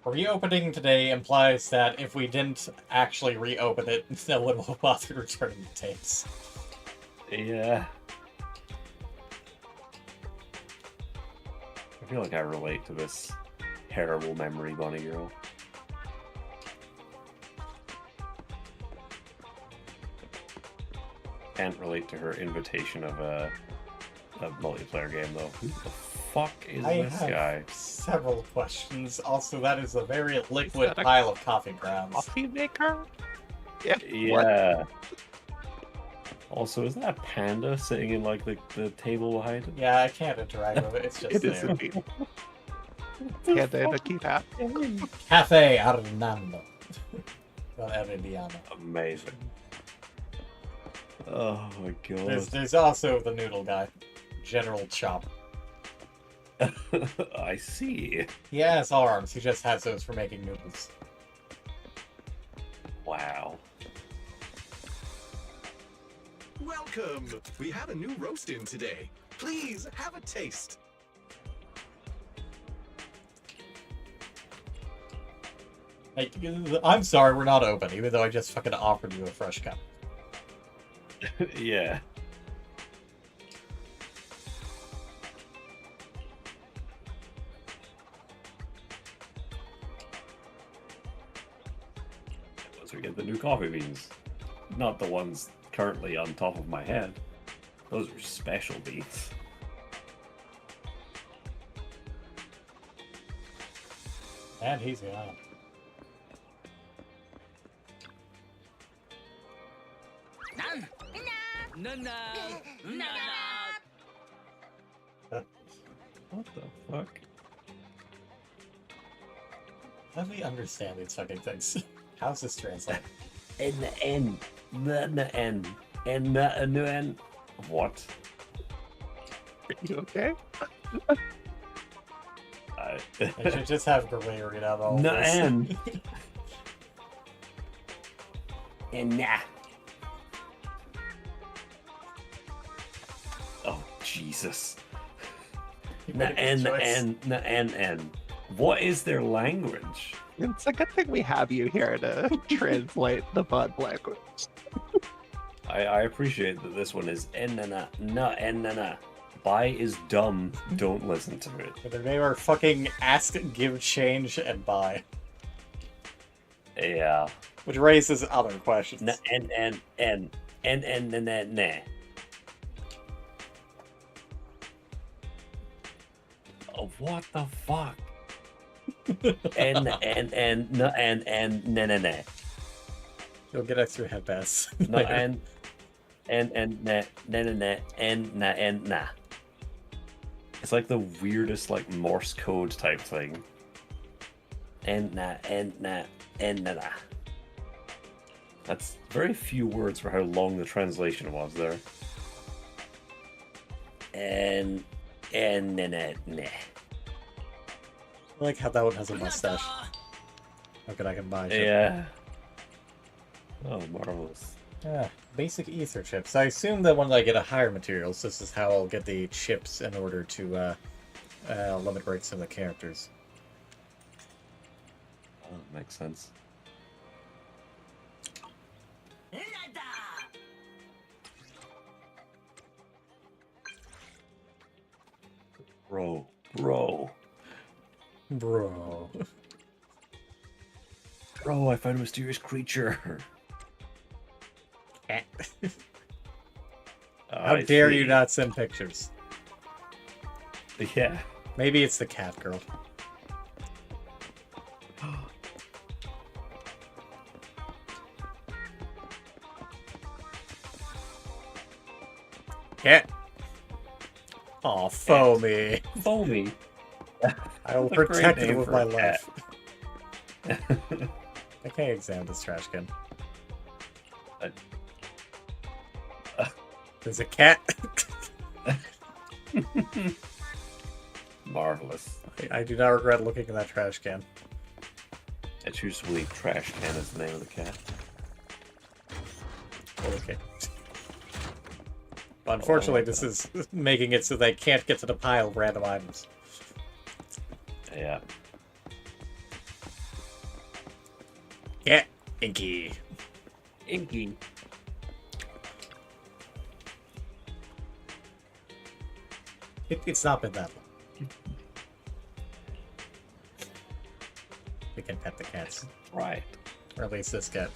[SPEAKER 2] Reopening today implies that if we didn't actually reopen it, no one will bother returning the tapes.
[SPEAKER 11] Yeah. I feel like I relate to this terrible memory bunny girl. Can't relate to her invitation of a multiplayer game though. Who the fuck is this guy?
[SPEAKER 2] Several questions. Also, that is a very liquid pile of coffee grounds.
[SPEAKER 12] Coffee maker? Yeah.
[SPEAKER 11] Yeah. Also, is that a panda sitting in like the table behind it?
[SPEAKER 2] Yeah, I can't interact with it. It's just
[SPEAKER 12] It
[SPEAKER 2] there.
[SPEAKER 12] is indeed. Yeah, they had a keypad.
[SPEAKER 2] Cafe Arnando. Arellano.
[SPEAKER 11] Amazing. Oh my god.
[SPEAKER 2] There's also the noodle guy, General Chop.
[SPEAKER 11] I see.
[SPEAKER 2] He has arms. He just has those for making noodles.
[SPEAKER 11] Wow.
[SPEAKER 10] Welcome! We have a new roast in today. Please have a taste.
[SPEAKER 2] I'm sorry, we're not open, even though I just fucking offered you a fresh cup.
[SPEAKER 11] Yeah. Once we get the new coffee beans. Not the ones currently on top of my head. Those are special beans.
[SPEAKER 2] And he's gone.
[SPEAKER 11] What the fuck?
[SPEAKER 2] How do we understand these fucking things? How's this translate?
[SPEAKER 11] N. What?
[SPEAKER 12] Are you okay?
[SPEAKER 2] I should just have Gray read out all
[SPEAKER 11] No,
[SPEAKER 2] this.
[SPEAKER 11] and nah. Oh Jesus. N. What is their language?
[SPEAKER 12] It's a good thing we have you here to translate the bud language.
[SPEAKER 11] I appreciate that this one is N. Buy is dumb. Don't listen to it.
[SPEAKER 2] But their name are fucking ask, give, change, and buy.
[SPEAKER 11] Yeah.
[SPEAKER 2] Which raises other questions.
[SPEAKER 11] N. Oh, what the fuck? N.
[SPEAKER 2] You'll get extra head pass.
[SPEAKER 11] No, and it's like the weirdest like Morse code type thing. That's very few words for how long the translation was there.
[SPEAKER 2] I like how that one has a mustache. Okay, I can buy shit.
[SPEAKER 11] Yeah. Oh, marvelous.
[SPEAKER 2] Yeah, basic ether chips. I assume that when I get a higher materials, this is how I'll get the chips in order to limit breaks in the characters.
[SPEAKER 11] Oh, makes sense. Bro. Bro, I found a mysterious creature.
[SPEAKER 2] How dare you not send pictures?
[SPEAKER 11] Yeah.
[SPEAKER 2] Maybe it's the cat girl. Cat. Aw, Foamy.
[SPEAKER 11] Foamy.
[SPEAKER 2] I will
[SPEAKER 11] That's a
[SPEAKER 2] protect
[SPEAKER 11] great
[SPEAKER 2] it
[SPEAKER 11] name
[SPEAKER 2] with
[SPEAKER 11] for
[SPEAKER 2] my
[SPEAKER 11] a
[SPEAKER 2] life.
[SPEAKER 11] cat.
[SPEAKER 2] I can't examine this trash can. There's a cat.
[SPEAKER 11] Marvelous.
[SPEAKER 2] I do not regret looking at that trash can.
[SPEAKER 11] I choose to believe trash can is the name of the cat.
[SPEAKER 2] Okay. But unfortunately, this is making it so they can't get to the pile of random items.
[SPEAKER 11] Yeah.
[SPEAKER 2] Yeah, Inky.
[SPEAKER 11] Inky.
[SPEAKER 2] It's not been that long. We can pet the cats.
[SPEAKER 11] Right.
[SPEAKER 2] Or at least this cat.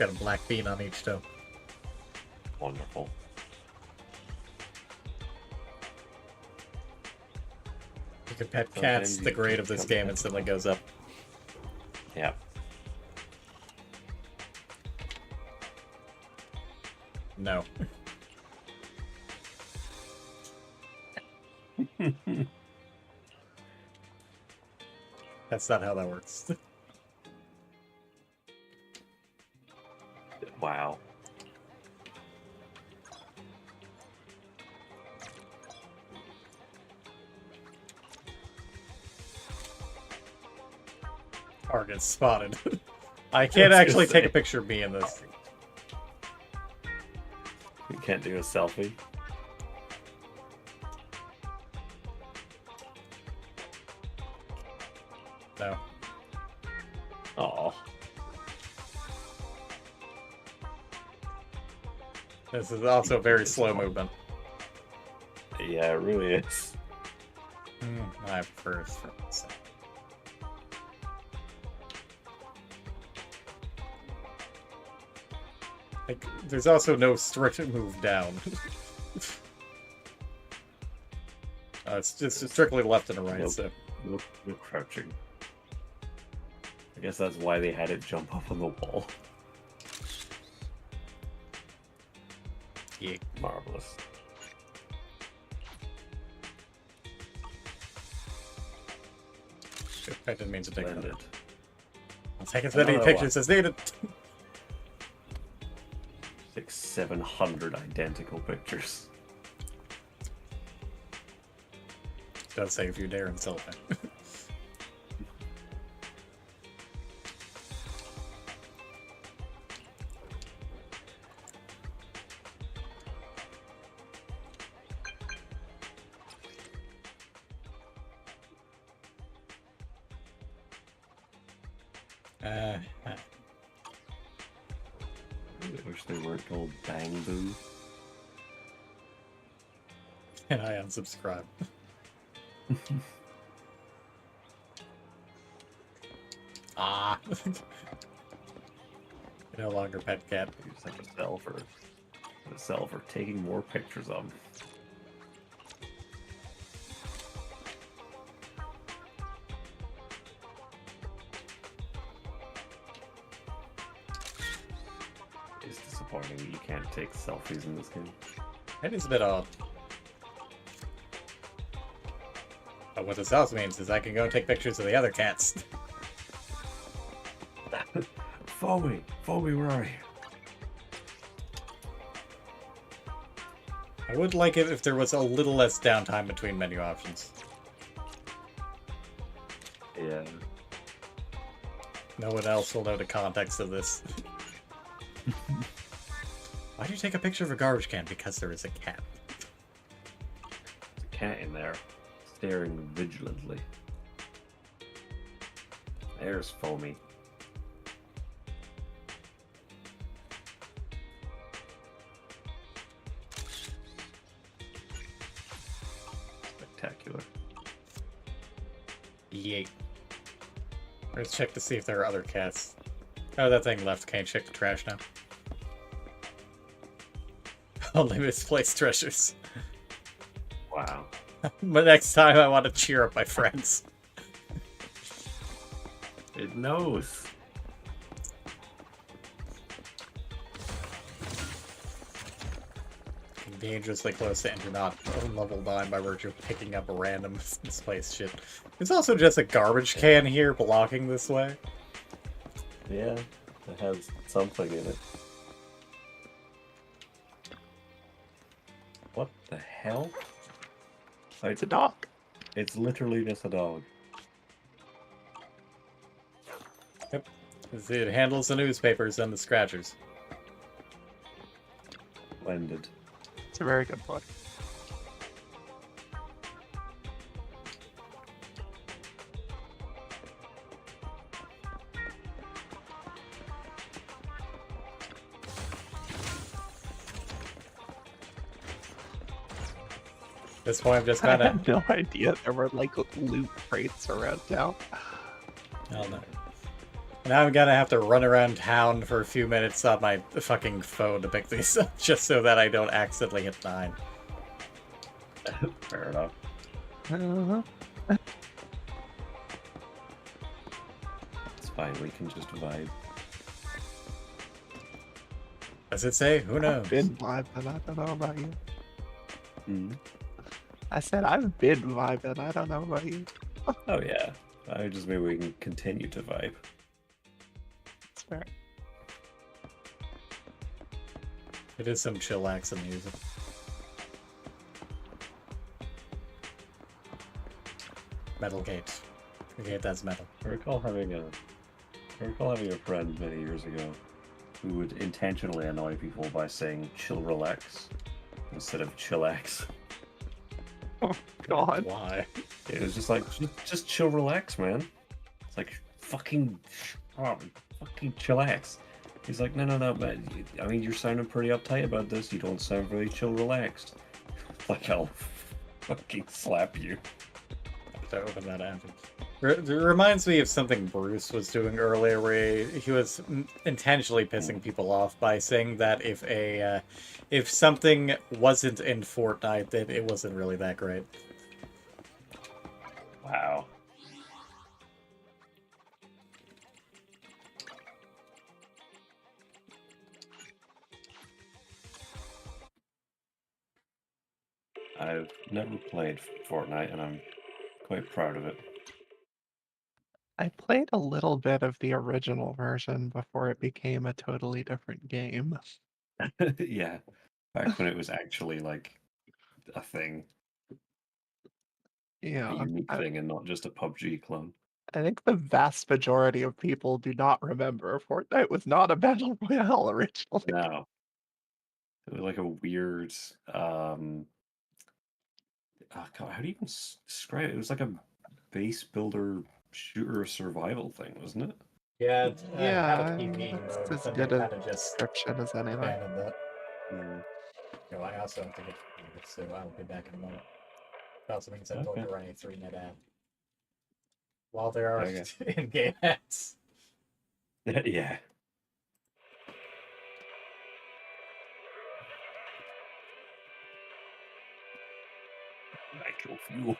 [SPEAKER 2] Got a black bean on each toe.
[SPEAKER 11] Wonderful.
[SPEAKER 2] You can pet cats, the grade of this game instantly goes up.
[SPEAKER 11] Yeah.
[SPEAKER 2] No. That's not how that works.
[SPEAKER 11] Wow.
[SPEAKER 2] Target spotted. I can't actually take a picture of me in this.
[SPEAKER 11] You can't do a selfie.
[SPEAKER 2] No.
[SPEAKER 11] Oh.
[SPEAKER 2] This is also very slow movement.
[SPEAKER 11] Yeah, it really is.
[SPEAKER 2] I prefer it. Like, there's also no strict move down. It's just strictly left and right,
[SPEAKER 11] Nope.
[SPEAKER 2] so.
[SPEAKER 11] No crouching. I guess that's why they had it jump up on the wall.
[SPEAKER 2] Yeah.
[SPEAKER 11] Marvelous.
[SPEAKER 2] I didn't mean to take
[SPEAKER 11] Blended.
[SPEAKER 2] it. I'll take as many pictures as needed.
[SPEAKER 11] Like 700 identical pictures.
[SPEAKER 2] Does save you dare and selfie.
[SPEAKER 11] I wish they weren't called Bang Boo.
[SPEAKER 2] And I unsubscribe. Ah. No longer pet cat.
[SPEAKER 11] You just have to sell for taking more pictures of them. It's disappointing that you can't take selfies in this game.
[SPEAKER 2] It is a bit odd. But what this also means is I can go and take pictures of the other cats.
[SPEAKER 11] Foamy! Foamy, where are you?
[SPEAKER 2] I would like it if there was a little less downtime between menu options.
[SPEAKER 11] Yeah.
[SPEAKER 2] No one else will know the context of this. Why do you take a picture of a garbage can? Because there is a cat.
[SPEAKER 11] There's a cat in there, staring vigilantly. There's Foamy. Spectacular.
[SPEAKER 2] Yay. Let's check to see if there are other cats. Oh, that thing left. Can't check the trash now. Only misplaced treasures.
[SPEAKER 11] Wow.
[SPEAKER 2] But next time I want to cheer up my friends.
[SPEAKER 11] It knows.
[SPEAKER 2] Dangerously close to enter not level 9 by virtue of picking up a random misplaced shit. There's also just a garbage can here blocking this way.
[SPEAKER 11] Yeah, it has something in it. What the hell? Oh,
[SPEAKER 12] It's a dog.
[SPEAKER 11] It's literally just a dog.
[SPEAKER 2] Yep. It handles the newspapers and the scratchers.
[SPEAKER 11] Blended.
[SPEAKER 12] It's a very good point.
[SPEAKER 2] At this point, I'm just
[SPEAKER 12] I
[SPEAKER 2] kind of.
[SPEAKER 12] had no idea there were like loot crates around town.
[SPEAKER 2] Hell no. Now I'm gonna have to run around town for a few minutes on my fucking phone to pick these up, just so that I don't accidentally hit 9.
[SPEAKER 11] Fair enough. It's fine, we can just vibe.
[SPEAKER 2] Does it say? Who knows?
[SPEAKER 12] I've been vibing, I don't know about you.
[SPEAKER 11] Mm.
[SPEAKER 12] I said I've been vibing, I don't know about you.
[SPEAKER 11] Oh yeah. I just mean we can continue to vibe.
[SPEAKER 12] That's fair.
[SPEAKER 2] It is some chillaxing music. Metal Gate. Okay, that's metal.
[SPEAKER 11] I recall having a friend many years ago who would intentionally annoy people by saying "chill, relax" instead of "chillax."
[SPEAKER 12] Oh God!
[SPEAKER 2] Why?
[SPEAKER 11] It was just like, just chill, relax, man. It's like fucking chillax. He's like, no, but I mean, you're sounding pretty uptight about this. You don't sound very chill, relaxed. Like, I'll fucking slap you.
[SPEAKER 2] So when that happens. It reminds me of something Bruce was doing earlier, where he was intentionally pissing people off by saying that if something wasn't in Fortnite, then it wasn't really that great.
[SPEAKER 11] Wow. I've never played Fortnite, and I'm quite proud of it.
[SPEAKER 12] I played a little bit of the original version before it became a totally different game.
[SPEAKER 11] Yeah, back when it was actually like a thing, a
[SPEAKER 12] Yeah,
[SPEAKER 11] unique thing, and not just a PUBG clone.
[SPEAKER 12] I think the vast majority of people do not remember Fortnite was not a battle royale originally.
[SPEAKER 11] No, it was like a weird. God, how do you even describe it? It was like a base builder shooter survival thing, wasn't it?
[SPEAKER 2] Yeah, it had a
[SPEAKER 12] Yeah,
[SPEAKER 2] PvE
[SPEAKER 12] that's
[SPEAKER 2] mode,
[SPEAKER 12] as
[SPEAKER 2] but
[SPEAKER 12] good
[SPEAKER 2] they
[SPEAKER 12] a
[SPEAKER 2] kind of just
[SPEAKER 12] description as anything.
[SPEAKER 2] abandoned that. No, I also have to get food, so I'll be back in a moment. That also means I'm going to run a 3-net ad. While there are in-game ads.
[SPEAKER 11] Yeah. Nitro fuel.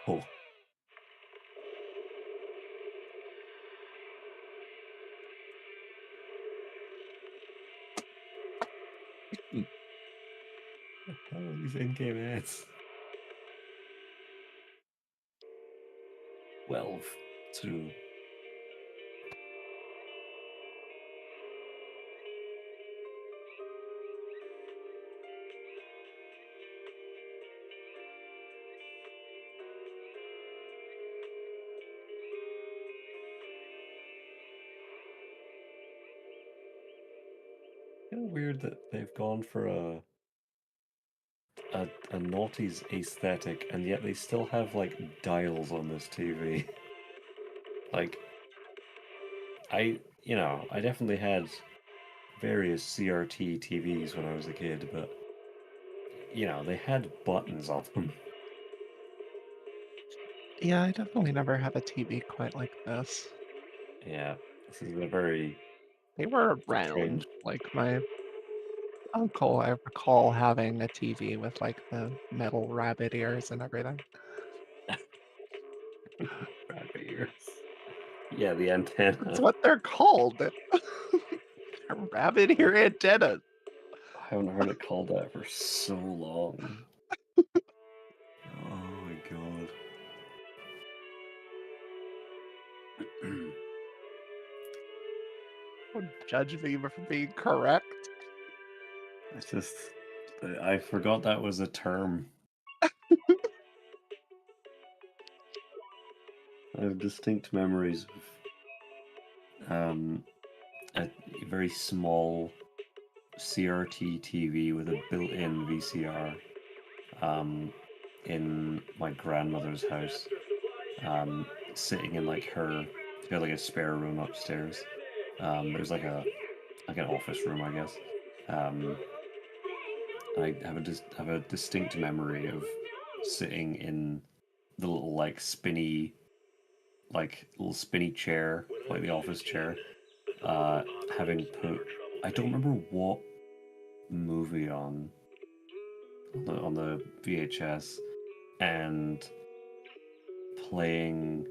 [SPEAKER 11] What the hell are these in-game ads? 12 to kind of weird that they've gone for a naughty's aesthetic, and yet they still have like dials on this TV. Like, I definitely had various CRT TVs when I was a kid, but they had buttons on them.
[SPEAKER 12] Yeah, I definitely never had a TV quite like this.
[SPEAKER 11] Yeah, this is a very
[SPEAKER 12] They were around.
[SPEAKER 11] strange.
[SPEAKER 12] Like my uncle, I recall having a TV with like the metal rabbit ears and everything.
[SPEAKER 11] Rabbit ears. Yeah, the antenna.
[SPEAKER 12] That's what they're called. Rabbit ear antennas.
[SPEAKER 11] I haven't heard it called that for so long. Oh my god.
[SPEAKER 12] Don't judge me for being correct.
[SPEAKER 11] It's just, I forgot that was a term. I have distinct memories of a very small CRT TV with a built-in VCR in my grandmother's house, sitting in like she had like a spare room upstairs. There's like an office room, I guess. I have a distinct memory of sitting in the little spinny chair, like the office chair, having put, I don't remember what movie on the VHS, and playing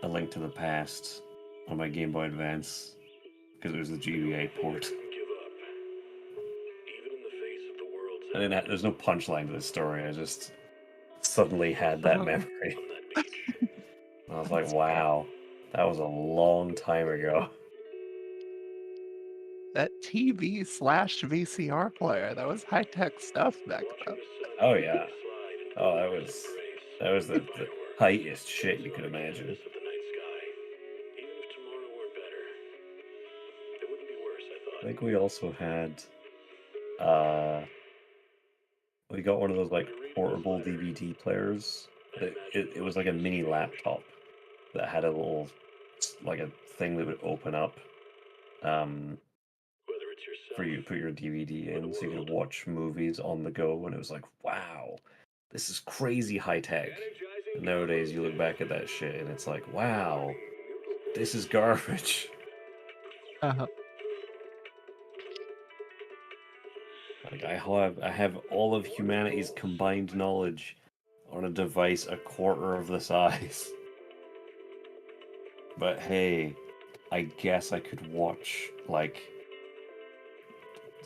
[SPEAKER 11] A Link to the Past on my Game Boy Advance because it was the GBA port. And then there's no punchline to this story. I just suddenly had that memory. I was like, wow, that was a long time ago.
[SPEAKER 12] That TV/VCR player, that was high-tech stuff back then.
[SPEAKER 11] Oh yeah. Oh, that was the tightest shit you could imagine. think we also had we got one of those like portable DVD players. It was like a mini laptop that had a little like a thing that would open up for you to put your DVD in so you could watch movies on the go, and it was like, wow, this is crazy high tech. And nowadays you look back at that shit and it's like, wow, this is garbage. Like I have all of humanity's combined knowledge on a device a quarter of the size. But hey, I guess I could watch like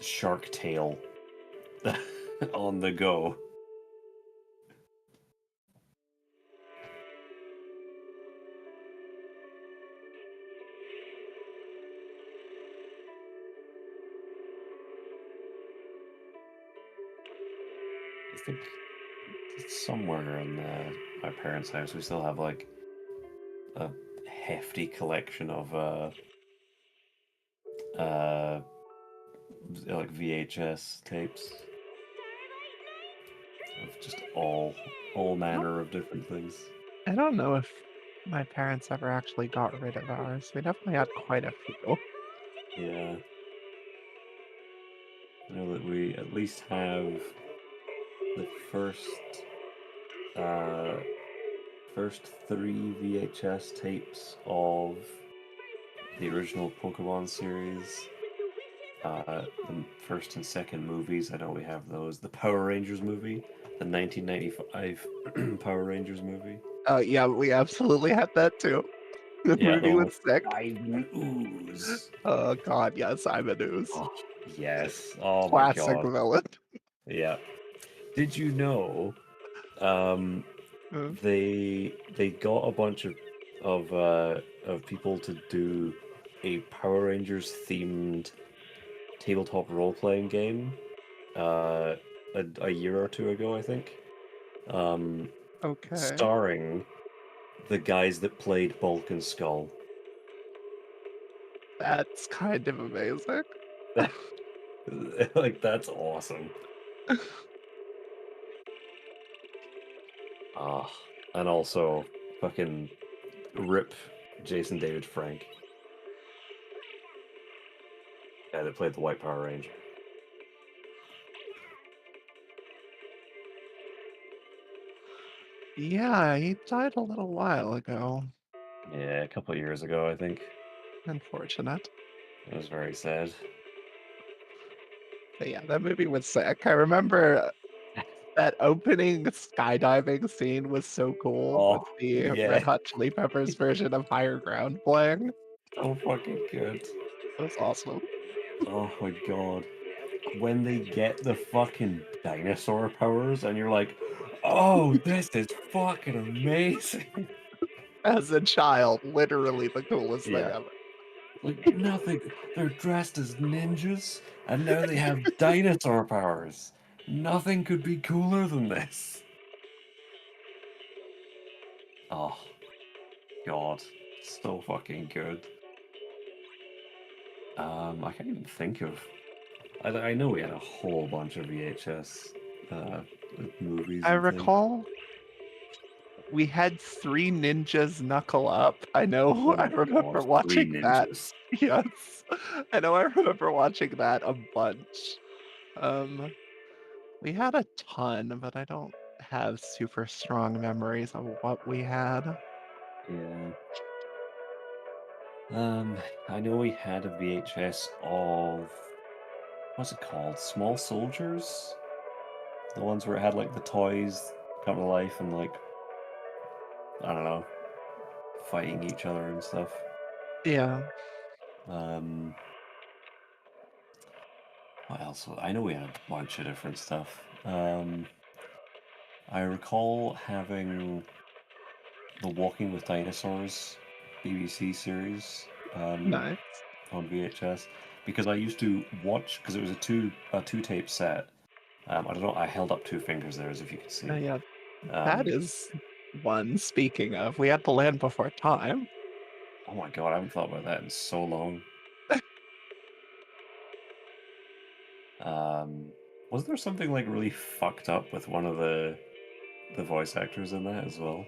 [SPEAKER 11] Shark Tale on the go. I think somewhere in my parents' house we still have like a hefty collection of like VHS tapes of just all manner of different things.
[SPEAKER 12] I don't know if my parents ever actually got rid of ours. We definitely had quite a few.
[SPEAKER 11] Yeah. I know that we at least have the first 3 VHS tapes of the original Pokemon series. The first and second movies, I know we have those. The Power Rangers movie, the 1995 Power Rangers movie.
[SPEAKER 12] Oh yeah, we absolutely had that too. The
[SPEAKER 11] Yeah,
[SPEAKER 12] movie was sick.
[SPEAKER 11] Ooze.
[SPEAKER 12] Oh god, yes, I'm an ooze.
[SPEAKER 11] Oh, yes. Oh
[SPEAKER 12] Classic
[SPEAKER 11] my god.
[SPEAKER 12] villain.
[SPEAKER 11] Yeah. Did you know they got a bunch of people to do a Power Rangers themed tabletop role playing game a year or two ago, I think.
[SPEAKER 12] Okay.
[SPEAKER 11] Starring the guys that played Bulk and Skull.
[SPEAKER 12] That's kind of amazing.
[SPEAKER 11] Like that's awesome. And also fucking rip Jason David Frank. Guy that played the White Power Ranger.
[SPEAKER 12] Yeah, he died a little while ago.
[SPEAKER 11] Yeah, a couple of years ago, I think.
[SPEAKER 12] Unfortunate.
[SPEAKER 11] It was very sad.
[SPEAKER 12] But yeah, that movie was sick. I remember that opening skydiving scene was so cool with the Red Hot Chili Peppers version of Higher Ground playing.
[SPEAKER 11] So fucking good.
[SPEAKER 12] That was awesome.
[SPEAKER 11] Oh my god. When they get the fucking dinosaur powers and you're like, oh, this is fucking amazing.
[SPEAKER 12] As a child, literally the coolest thing ever.
[SPEAKER 11] Like nothing. They're dressed as ninjas and now they have dinosaur powers. Nothing could be cooler than this. Oh, God. So fucking good. I can't even think of... I know we had a whole bunch of VHS movies.
[SPEAKER 12] I recall we had 3 Ninjas Knuckle Up. I know I remember watching that. Yes. I know I remember watching that a bunch. We had a ton, but I don't have super strong memories of what we had.
[SPEAKER 11] Yeah. I know we had a VHS of... What's it called? Small Soldiers? The ones where it had, like, the toys come to life and, like... I don't know. Fighting each other and stuff.
[SPEAKER 12] Yeah.
[SPEAKER 11] What else? I know we had a bunch of different stuff. I recall having the Walking with Dinosaurs BBC series
[SPEAKER 12] Nice.
[SPEAKER 11] on VHS because I used to watch because it was a two tape set. I don't know. I held up 2 fingers there, as if you could see.
[SPEAKER 12] Yeah, that is one. Speaking of, we had The Land Before Time.
[SPEAKER 11] Oh my god, I haven't thought about that in so long. Was there something like really fucked up with one of the voice actors in that as well?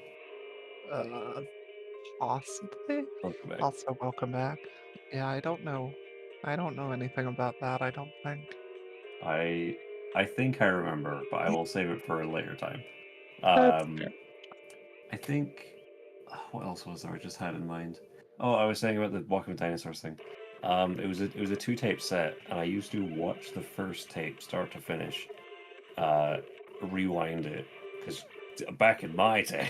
[SPEAKER 12] Possibly.
[SPEAKER 11] Welcome back.
[SPEAKER 12] Also, welcome back. Yeah, I don't know. I don't know anything about that. I don't think.
[SPEAKER 11] I think I remember, but I will save it for a later time.
[SPEAKER 12] That's fair.
[SPEAKER 11] I think what else was there I just had in mind? Oh, I was saying about the Walking with Dinosaurs thing. It was a 2-tape set, and I used to watch the first tape start to finish, rewind it, because back in my day,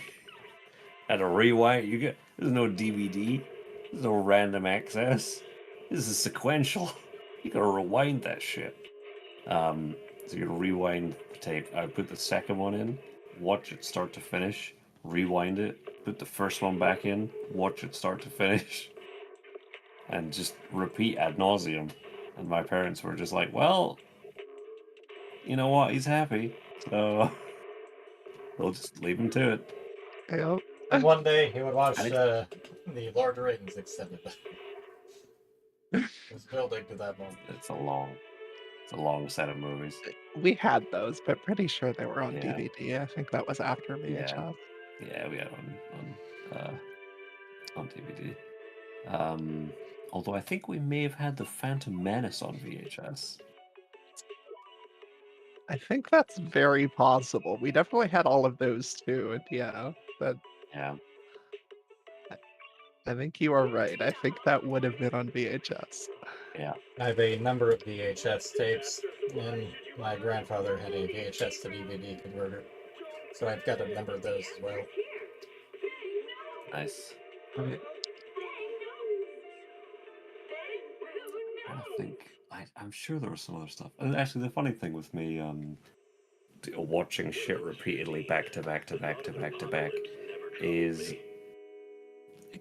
[SPEAKER 11] had a rewind. There's no DVD, there's no random access. This is sequential. You gotta rewind that shit. So you rewind the tape. I put the second one in, watch it start to finish, rewind it, put the first one back in, watch it start to finish, and just repeat ad nauseum. And my parents were just like, "Well, you know what? He's happy, so we'll just leave him to it."
[SPEAKER 12] Yep.
[SPEAKER 2] And one day he would watch
[SPEAKER 11] And
[SPEAKER 2] the Lord of the Rings extended. It was building to that moment.
[SPEAKER 11] It's a long set of movies.
[SPEAKER 12] We had those, but pretty sure they were on
[SPEAKER 11] Yeah.
[SPEAKER 12] DVD. I think that was after VHS.
[SPEAKER 11] Yeah, we had on DVD. Although I think we may have had the Phantom Menace on VHS.
[SPEAKER 12] I think that's very possible. We definitely had all of those too, and yeah, but
[SPEAKER 11] Yeah.
[SPEAKER 12] I think you are right. I think that would have been on VHS.
[SPEAKER 11] Yeah.
[SPEAKER 2] I have a number of VHS tapes, and my grandfather had a VHS to DVD converter, so I've got a number of those as well.
[SPEAKER 11] Nice.
[SPEAKER 12] Right.
[SPEAKER 11] I think I'm sure there was some other stuff. And actually, the funny thing with me watching shit repeatedly back to back to back to back to back is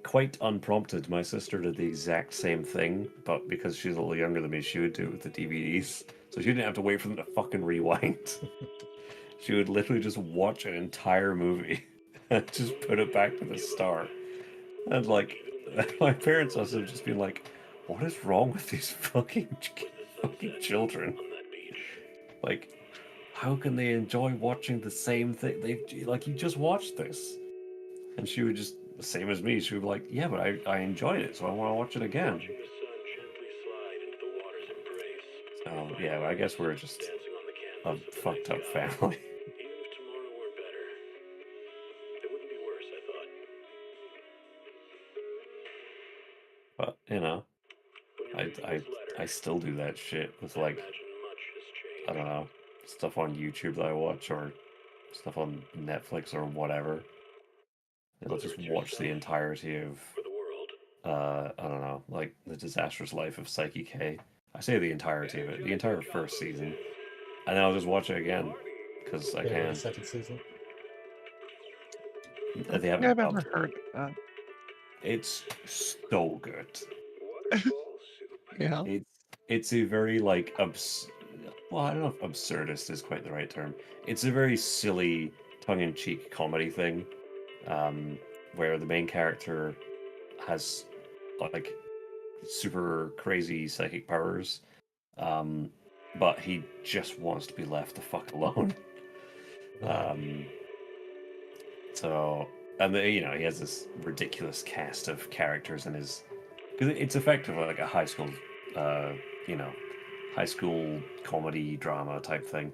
[SPEAKER 11] quite unprompted. My sister did the exact same thing, but because she's a little younger than me, she would do it with the DVDs. So she didn't have to wait for them to fucking rewind. She would literally just watch an entire movie and just put it back to the start. And like, my parents must have just been like, "What is wrong with these fucking children? Like, how can they enjoy watching the same thing? You just watched this." And she would just, the same as me, she would be like, "Yeah, but I enjoyed it, so I want to watch it again." So yeah, I guess we're just a fucked up family. But you know, I still do that shit with like, I don't know, stuff on YouTube that I watch or stuff on Netflix or whatever. I'll just watch the entirety of I don't know, like The Disastrous Life of Psyche K. I say the entirety of it, the entire first season, and then I'll just watch it again because I can.
[SPEAKER 2] Second season.
[SPEAKER 11] They haven't
[SPEAKER 12] I've never
[SPEAKER 11] dubbed it.
[SPEAKER 12] heard of that.
[SPEAKER 11] It's so good.
[SPEAKER 12] Yeah.
[SPEAKER 11] It's a very like well, I don't know if absurdist is quite the right term. It's a very silly, tongue-in-cheek comedy thing, where the main character has like super crazy psychic powers, but he just wants to be left the fuck alone. So, and he has this ridiculous cast of characters in his, because it's effectively like a high school, high school comedy drama type thing.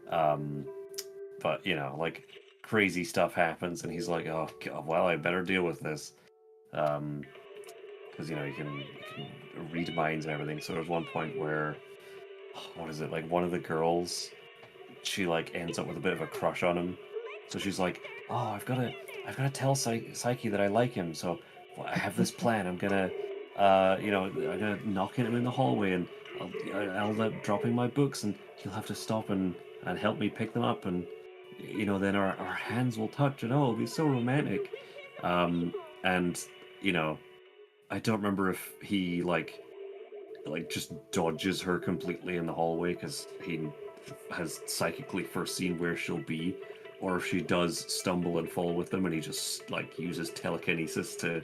[SPEAKER 11] But like crazy stuff happens, and he's like, "Oh God, well, I better deal with this," because you can read minds and everything. So there's one point where, what is it, like one of the girls, she like ends up with a bit of a crush on him. So she's like, "Oh, I've got to tell Psyche that I like him. So I have this plan. I'm gonna knock him in the hallway, and I'll end up dropping my books, and he'll have to stop and help me pick them up, and then our hands will touch, and it'll be so romantic." And I don't remember if he like just dodges her completely in the hallway because he has psychically foreseen where she'll be, or if she does stumble and fall with them and he just like uses telekinesis to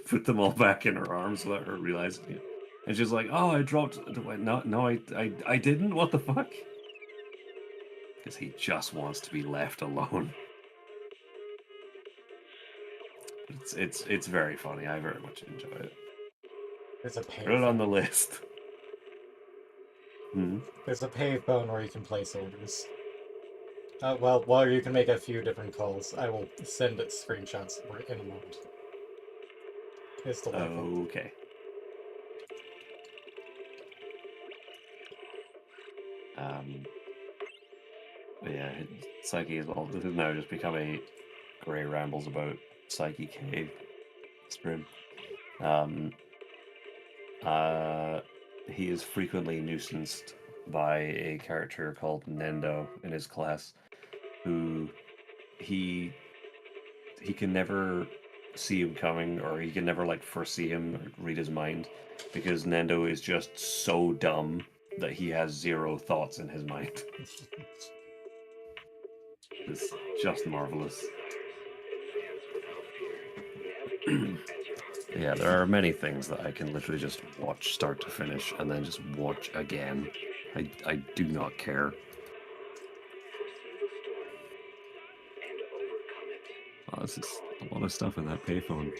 [SPEAKER 11] put them all back in her arms without her realizing it. And she's like, "Oh, I dropped." No, I didn't. What the fuck? Because he just wants to be left alone. It's very funny. I very much enjoy it.
[SPEAKER 2] There's a
[SPEAKER 11] Put it on the list.
[SPEAKER 2] There's a payphone where you can place orders. Well, you can make a few different calls. I will send it screenshots in a moment. It's delightful.
[SPEAKER 11] Okay. Yeah, Psyche as well. This has now just become a grey rambles about Psyche K stream. He is frequently nuisanced by a character called Nendo in his class, who he can never see him coming, or he can never like foresee him or read his mind, because Nendo is just so dumb that he has zero thoughts in his mind. It's just marvelous. Yeah, there are many things that I can literally just watch start to finish and then just watch again. I do not care. Oh, this is a lot of stuff in that payphone.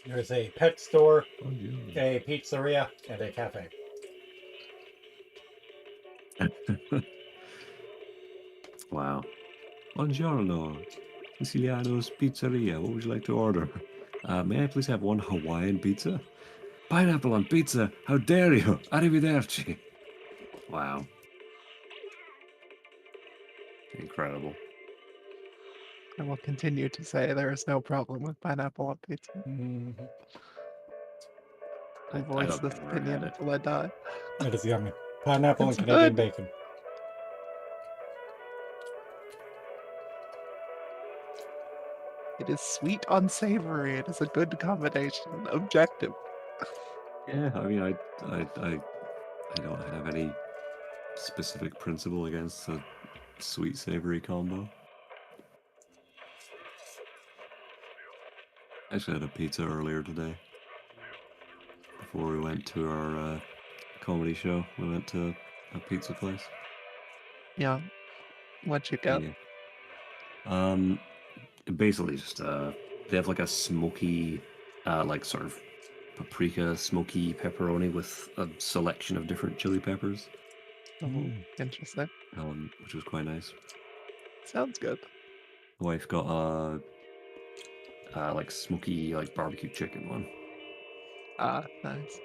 [SPEAKER 2] There's a pet store, a pizzeria, and a cafe.
[SPEAKER 11] Wow. Buongiorno. Siciliano's Pizzeria. What would you like to order? May I please have one Hawaiian pizza? Pineapple on pizza? How dare you? Arrivederci. Wow. Incredible.
[SPEAKER 12] I will continue to say there is no problem with pineapple on pizza. I voice this opinion until I die.
[SPEAKER 2] It is yummy. Pineapple
[SPEAKER 12] It's
[SPEAKER 2] and Canadian
[SPEAKER 12] good.
[SPEAKER 2] bacon.
[SPEAKER 12] It is sweet unsavory. It is a good combination. Objective.
[SPEAKER 11] Yeah, I mean, I don't have any specific principle against a sweet savory combo. I actually had a pizza earlier today. Before we went to our comedy show, we went to a pizza place.
[SPEAKER 12] Yeah. What you got?
[SPEAKER 11] Yeah. Basically just they have like a smoky, like sort of paprika smoky pepperoni with a selection of different chili peppers.
[SPEAKER 12] Oh, interesting.
[SPEAKER 11] Which was quite nice.
[SPEAKER 12] Sounds good.
[SPEAKER 11] My wife got a like smoky like barbecue chicken one.
[SPEAKER 12] Ah, nice.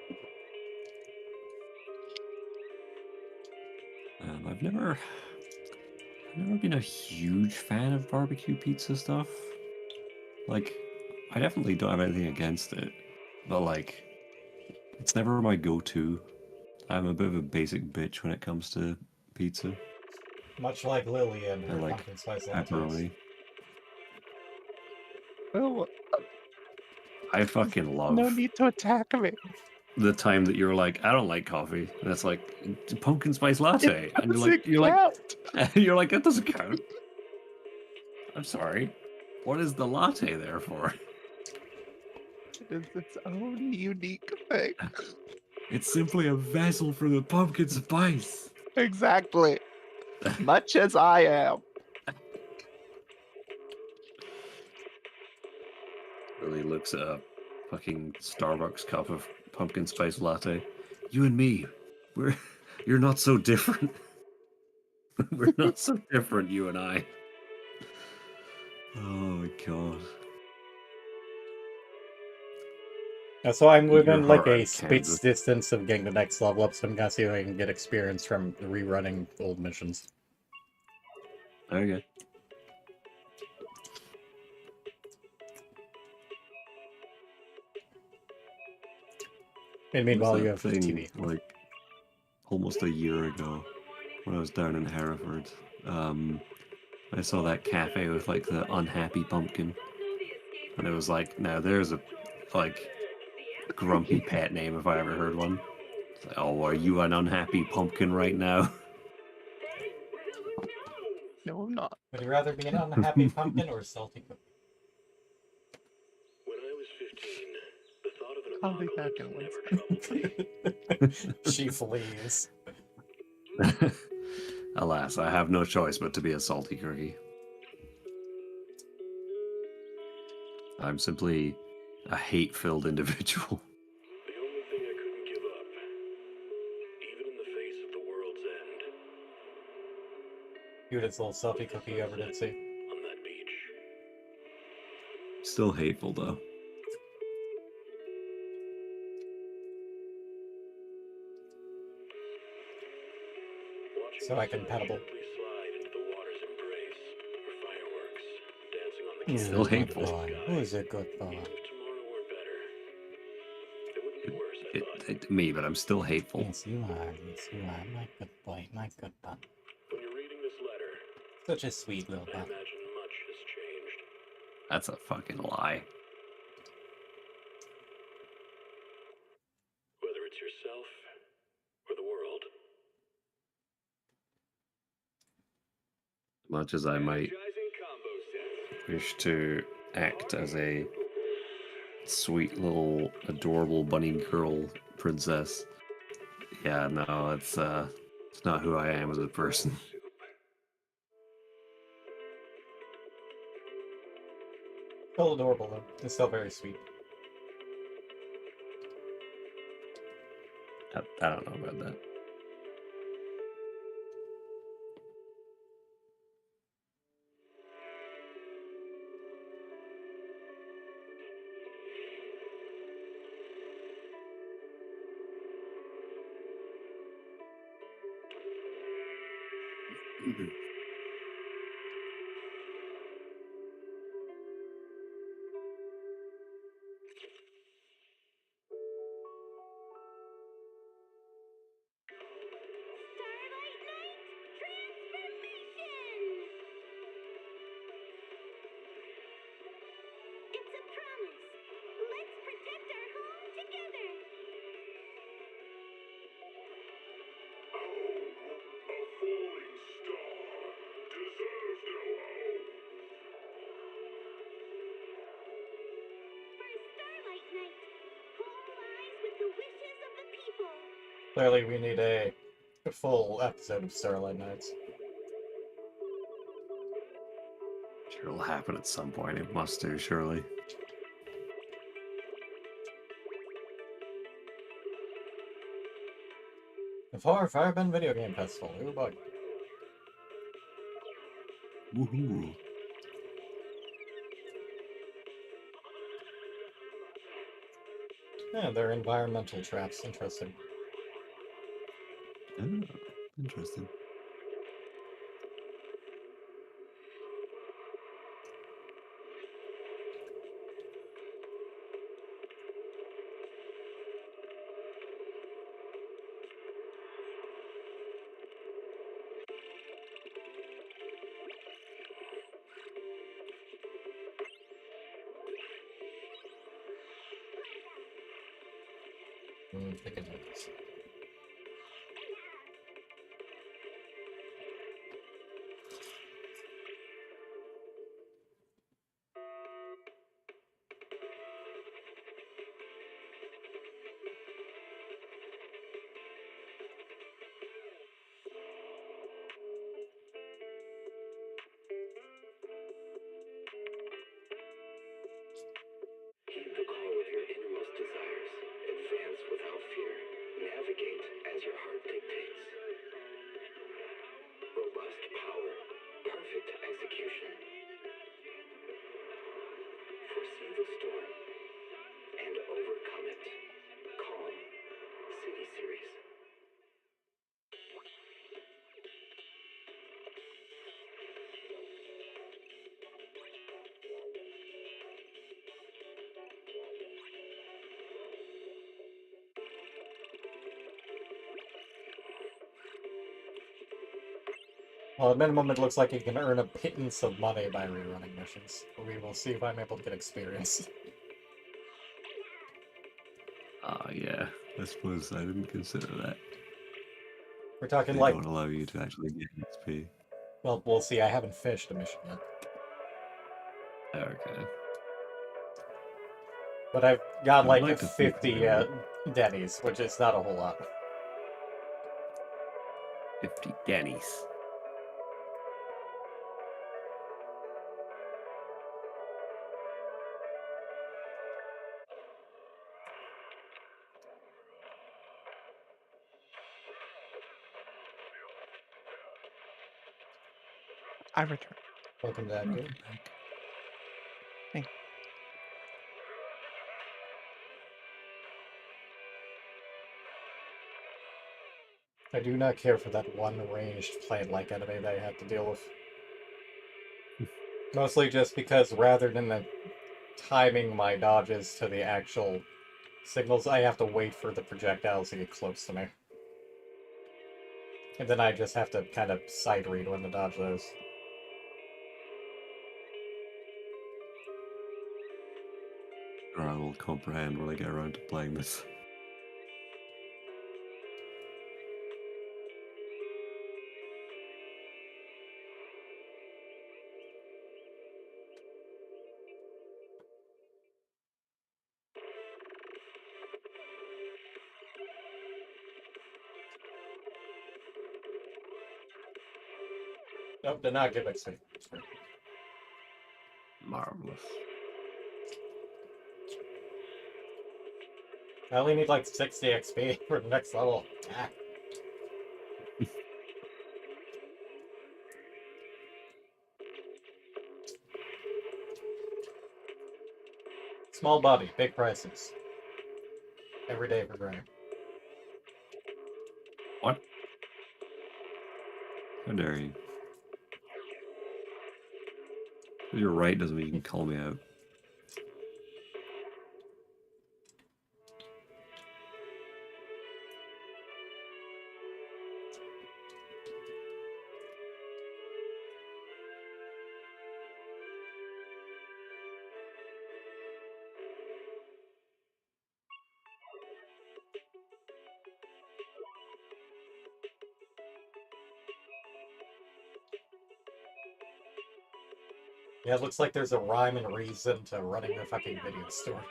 [SPEAKER 11] I've never been a huge fan of barbecue pizza stuff. Like, I definitely don't have anything against it, but like, it's never my go-to. I'm a bit of a basic bitch when it comes to pizza.
[SPEAKER 2] Much like Lily and
[SPEAKER 11] I
[SPEAKER 2] her
[SPEAKER 11] like
[SPEAKER 2] pumpkin spice
[SPEAKER 11] pepperoni.
[SPEAKER 2] lattes.
[SPEAKER 12] Oh,
[SPEAKER 11] I fucking love
[SPEAKER 12] no need to attack me.
[SPEAKER 11] the time that you're like, I don't like coffee, and it's like pumpkin spice latte,
[SPEAKER 12] It
[SPEAKER 11] and
[SPEAKER 12] doesn't
[SPEAKER 11] you're like,
[SPEAKER 12] count.
[SPEAKER 11] you're like, that doesn't count. I'm sorry. What is the latte there for?
[SPEAKER 12] It is its own unique thing.
[SPEAKER 11] It's simply a vessel for the pumpkin spice.
[SPEAKER 12] Exactly. Much as I am.
[SPEAKER 11] Really looks at a fucking Starbucks cup of pumpkin spice latte. You and me, you're not so different. We're not so different, you and I. Oh my god.
[SPEAKER 2] So I'm
[SPEAKER 11] You're
[SPEAKER 2] within like
[SPEAKER 11] her
[SPEAKER 2] a
[SPEAKER 11] out,
[SPEAKER 2] spit's
[SPEAKER 11] Kansas.
[SPEAKER 2] distance of getting the next level up, so I'm gonna see if I can get experience from rerunning old missions.
[SPEAKER 11] Okay.
[SPEAKER 2] And meanwhile, you
[SPEAKER 11] That
[SPEAKER 2] have
[SPEAKER 11] thing,
[SPEAKER 2] TV.
[SPEAKER 11] like almost a year ago, when I was down in Hereford, I saw that cafe with like the unhappy pumpkin, and it was like, now there's a like grumpy pet name if I ever heard one. It's like, oh, are you an unhappy pumpkin right now?
[SPEAKER 12] No, I'm not.
[SPEAKER 2] Would you rather be an unhappy pumpkin or a salty cookie?
[SPEAKER 6] When I was 15,
[SPEAKER 12] I'll be back in 1 second.
[SPEAKER 2] She flees.
[SPEAKER 11] Alas, I have no choice but to be a salty cookie. I'm simply a hate-filled individual.
[SPEAKER 6] The only thing I couldn't give up, even in the face of the world's end,
[SPEAKER 2] Cutest little selfie cookie you ever did see.
[SPEAKER 6] on that beach.
[SPEAKER 11] Still hateful, though.
[SPEAKER 2] So I can pedal.
[SPEAKER 6] Slide into the water's embrace, or fireworks, dancing on the
[SPEAKER 2] Who's
[SPEAKER 11] Still
[SPEAKER 2] a good
[SPEAKER 11] hateful.
[SPEAKER 2] boy? Who's a good boy?
[SPEAKER 11] Me, but I'm still hateful.
[SPEAKER 2] Yes, you are. Yes, you are. My good boy. My good boy.
[SPEAKER 6] When you're reading this letter,
[SPEAKER 2] Such a sweet little
[SPEAKER 6] I
[SPEAKER 2] boy.
[SPEAKER 6] imagine much has changed.
[SPEAKER 11] That's a fucking lie.
[SPEAKER 6] Whether it's yourself or the world.
[SPEAKER 11] Much as I might wish to act as a sweet little adorable bunny girl princess, yeah, no, it's not who I am as a person.
[SPEAKER 2] Still adorable though. It's still very sweet.
[SPEAKER 11] I don't know about that.
[SPEAKER 16] It's a promise. Let's protect our home together.
[SPEAKER 8] A falling star deserves no home.
[SPEAKER 16] For Starlight Night, home lies with the wishes of the people.
[SPEAKER 2] Clearly, we need a full episode of Starlight Nights.
[SPEAKER 11] Sure, it'll happen at some point. It must do, surely.
[SPEAKER 2] The Firebend Video Game Festival. Ooh, boy.
[SPEAKER 11] Woohoo!
[SPEAKER 2] Yeah, they're environmental traps. Interesting.
[SPEAKER 11] Oh, interesting.
[SPEAKER 2] I can do this.
[SPEAKER 6] Heed the call of your innermost desires. Advance without fear. Navigate as your heart dictates. Robust power. Perfect execution. Foresee the storm and overcome it. Calm. City Series.
[SPEAKER 2] Well, at minimum, it looks like you can earn a pittance of money by rerunning missions. We will see if I'm able to get experience.
[SPEAKER 11] Ah, yeah. I suppose I didn't consider that.
[SPEAKER 2] We're talking
[SPEAKER 11] They
[SPEAKER 2] like...
[SPEAKER 11] don't allow you to actually get XP.
[SPEAKER 2] Well, we'll see. I haven't fished a mission yet.
[SPEAKER 11] Okay.
[SPEAKER 2] But I've got
[SPEAKER 11] I would
[SPEAKER 2] like
[SPEAKER 11] like to think
[SPEAKER 2] 50
[SPEAKER 11] that
[SPEAKER 2] Denny's, which is not a whole lot.
[SPEAKER 11] 50 Denny's.
[SPEAKER 12] I return.
[SPEAKER 2] Welcome back, dude.
[SPEAKER 12] Thank
[SPEAKER 2] I do not care for that one ranged plant-like enemy that I have to deal with. Mostly just because rather than the timing my dodges to the actual signals, I have to wait for the projectiles to get close to me. And then I just have to kind of sight read when to dodge those.
[SPEAKER 11] Or I will comprehend when I get around to playing this.
[SPEAKER 2] Nope, did not give XP.
[SPEAKER 11] Marvelous.
[SPEAKER 2] I only need like 60 XP for the next level. Ah. Small body, big prices. Every day for granted.
[SPEAKER 11] What? How dare you? You're right doesn't mean you can call me out.
[SPEAKER 2] Yeah, it looks like there's a rhyme and reason to running a fucking video store.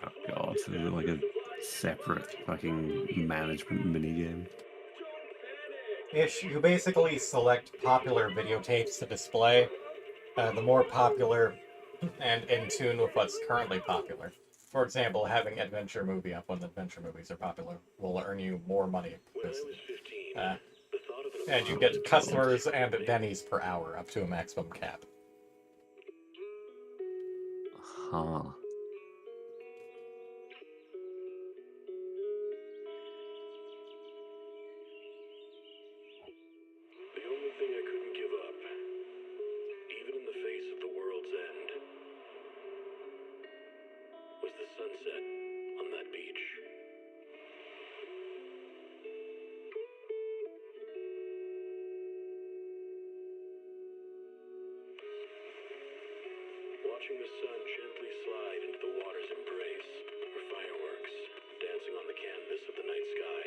[SPEAKER 11] Oh god, so is it like a separate fucking management minigame?
[SPEAKER 2] Ish, you basically select popular videotapes to display. The more popular and in tune with what's currently popular. For example, having adventure movie up when adventure movies are popular will earn you more money. And you get customers and Denny's per hour up to a maximum cap.
[SPEAKER 11] Huh.
[SPEAKER 6] The only thing I couldn't give up, even in the face of the world's end, was the sunset on that beach. Watching the sun gently slide into the water's embrace, or fireworks dancing on the canvas of the night sky.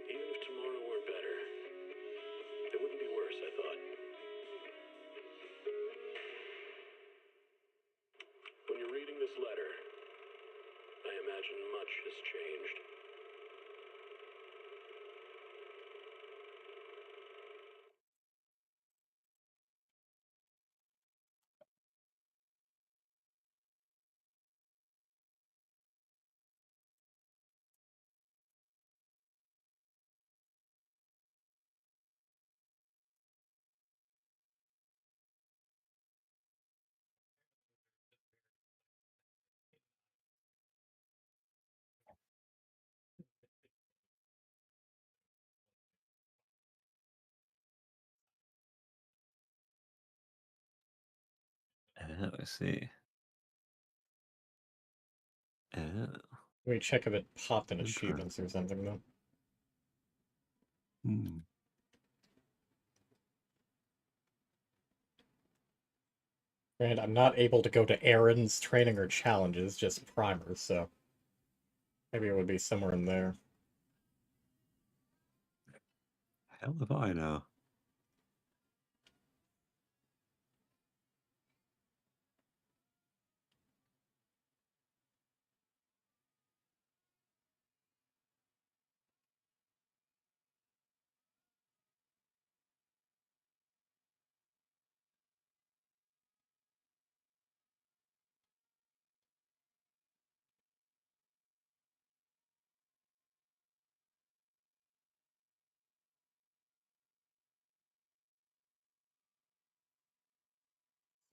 [SPEAKER 6] Even if tomorrow weren't better, it wouldn't be worse, I thought. When you're reading this letter, I imagine much has changed.
[SPEAKER 11] Oh, I see. Oh.
[SPEAKER 2] Let me check if it popped in achievements or something, though.
[SPEAKER 11] Hmm.
[SPEAKER 2] And I'm not able to go to errands, training, or challenges, just primers, so maybe it would be somewhere in there.
[SPEAKER 11] Hell if I know.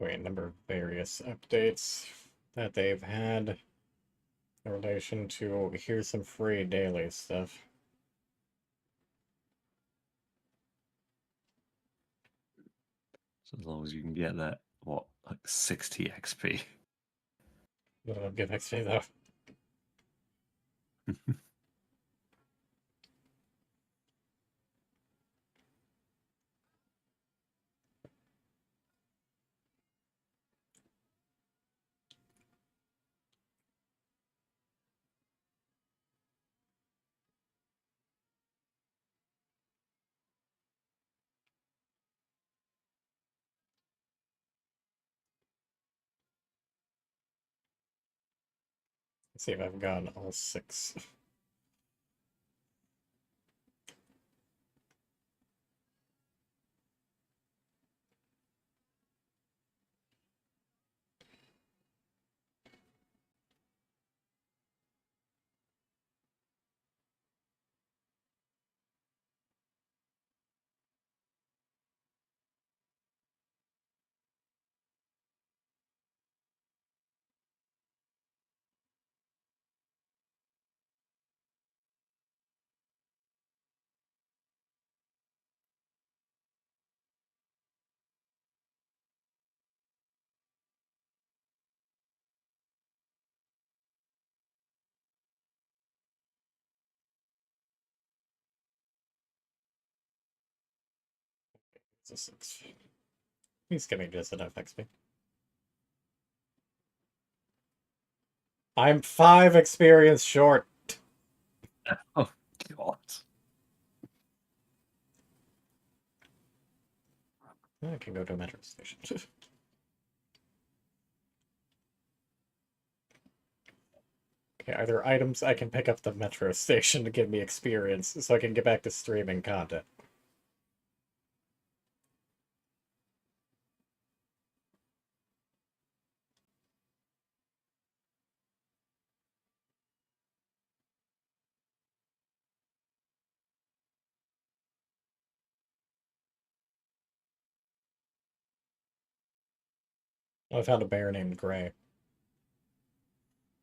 [SPEAKER 2] Wait, a number of various updates that they've had in relation to here's some free daily stuff.
[SPEAKER 11] So as long as you can get that, what, like 60 XP?
[SPEAKER 2] That'll give XP though. Let's see if I've gotten all 6. It's a 6. He's giving just enough XP. I'm 5 experience short.
[SPEAKER 11] Oh, God.
[SPEAKER 2] I can go to a metro station. Okay, are there items I can pick up the metro station to give me experience so I can get back to streaming content? Oh, I found a bear named Gray.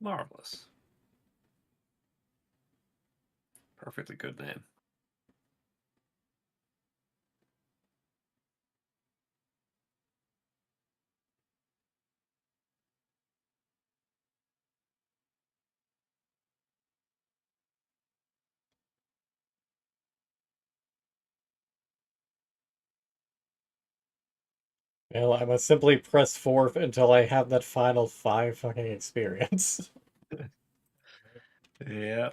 [SPEAKER 11] Marvelous. Perfectly good name.
[SPEAKER 2] Well, I must simply press 4 until I have that final 5 fucking experience.
[SPEAKER 11] Yeah.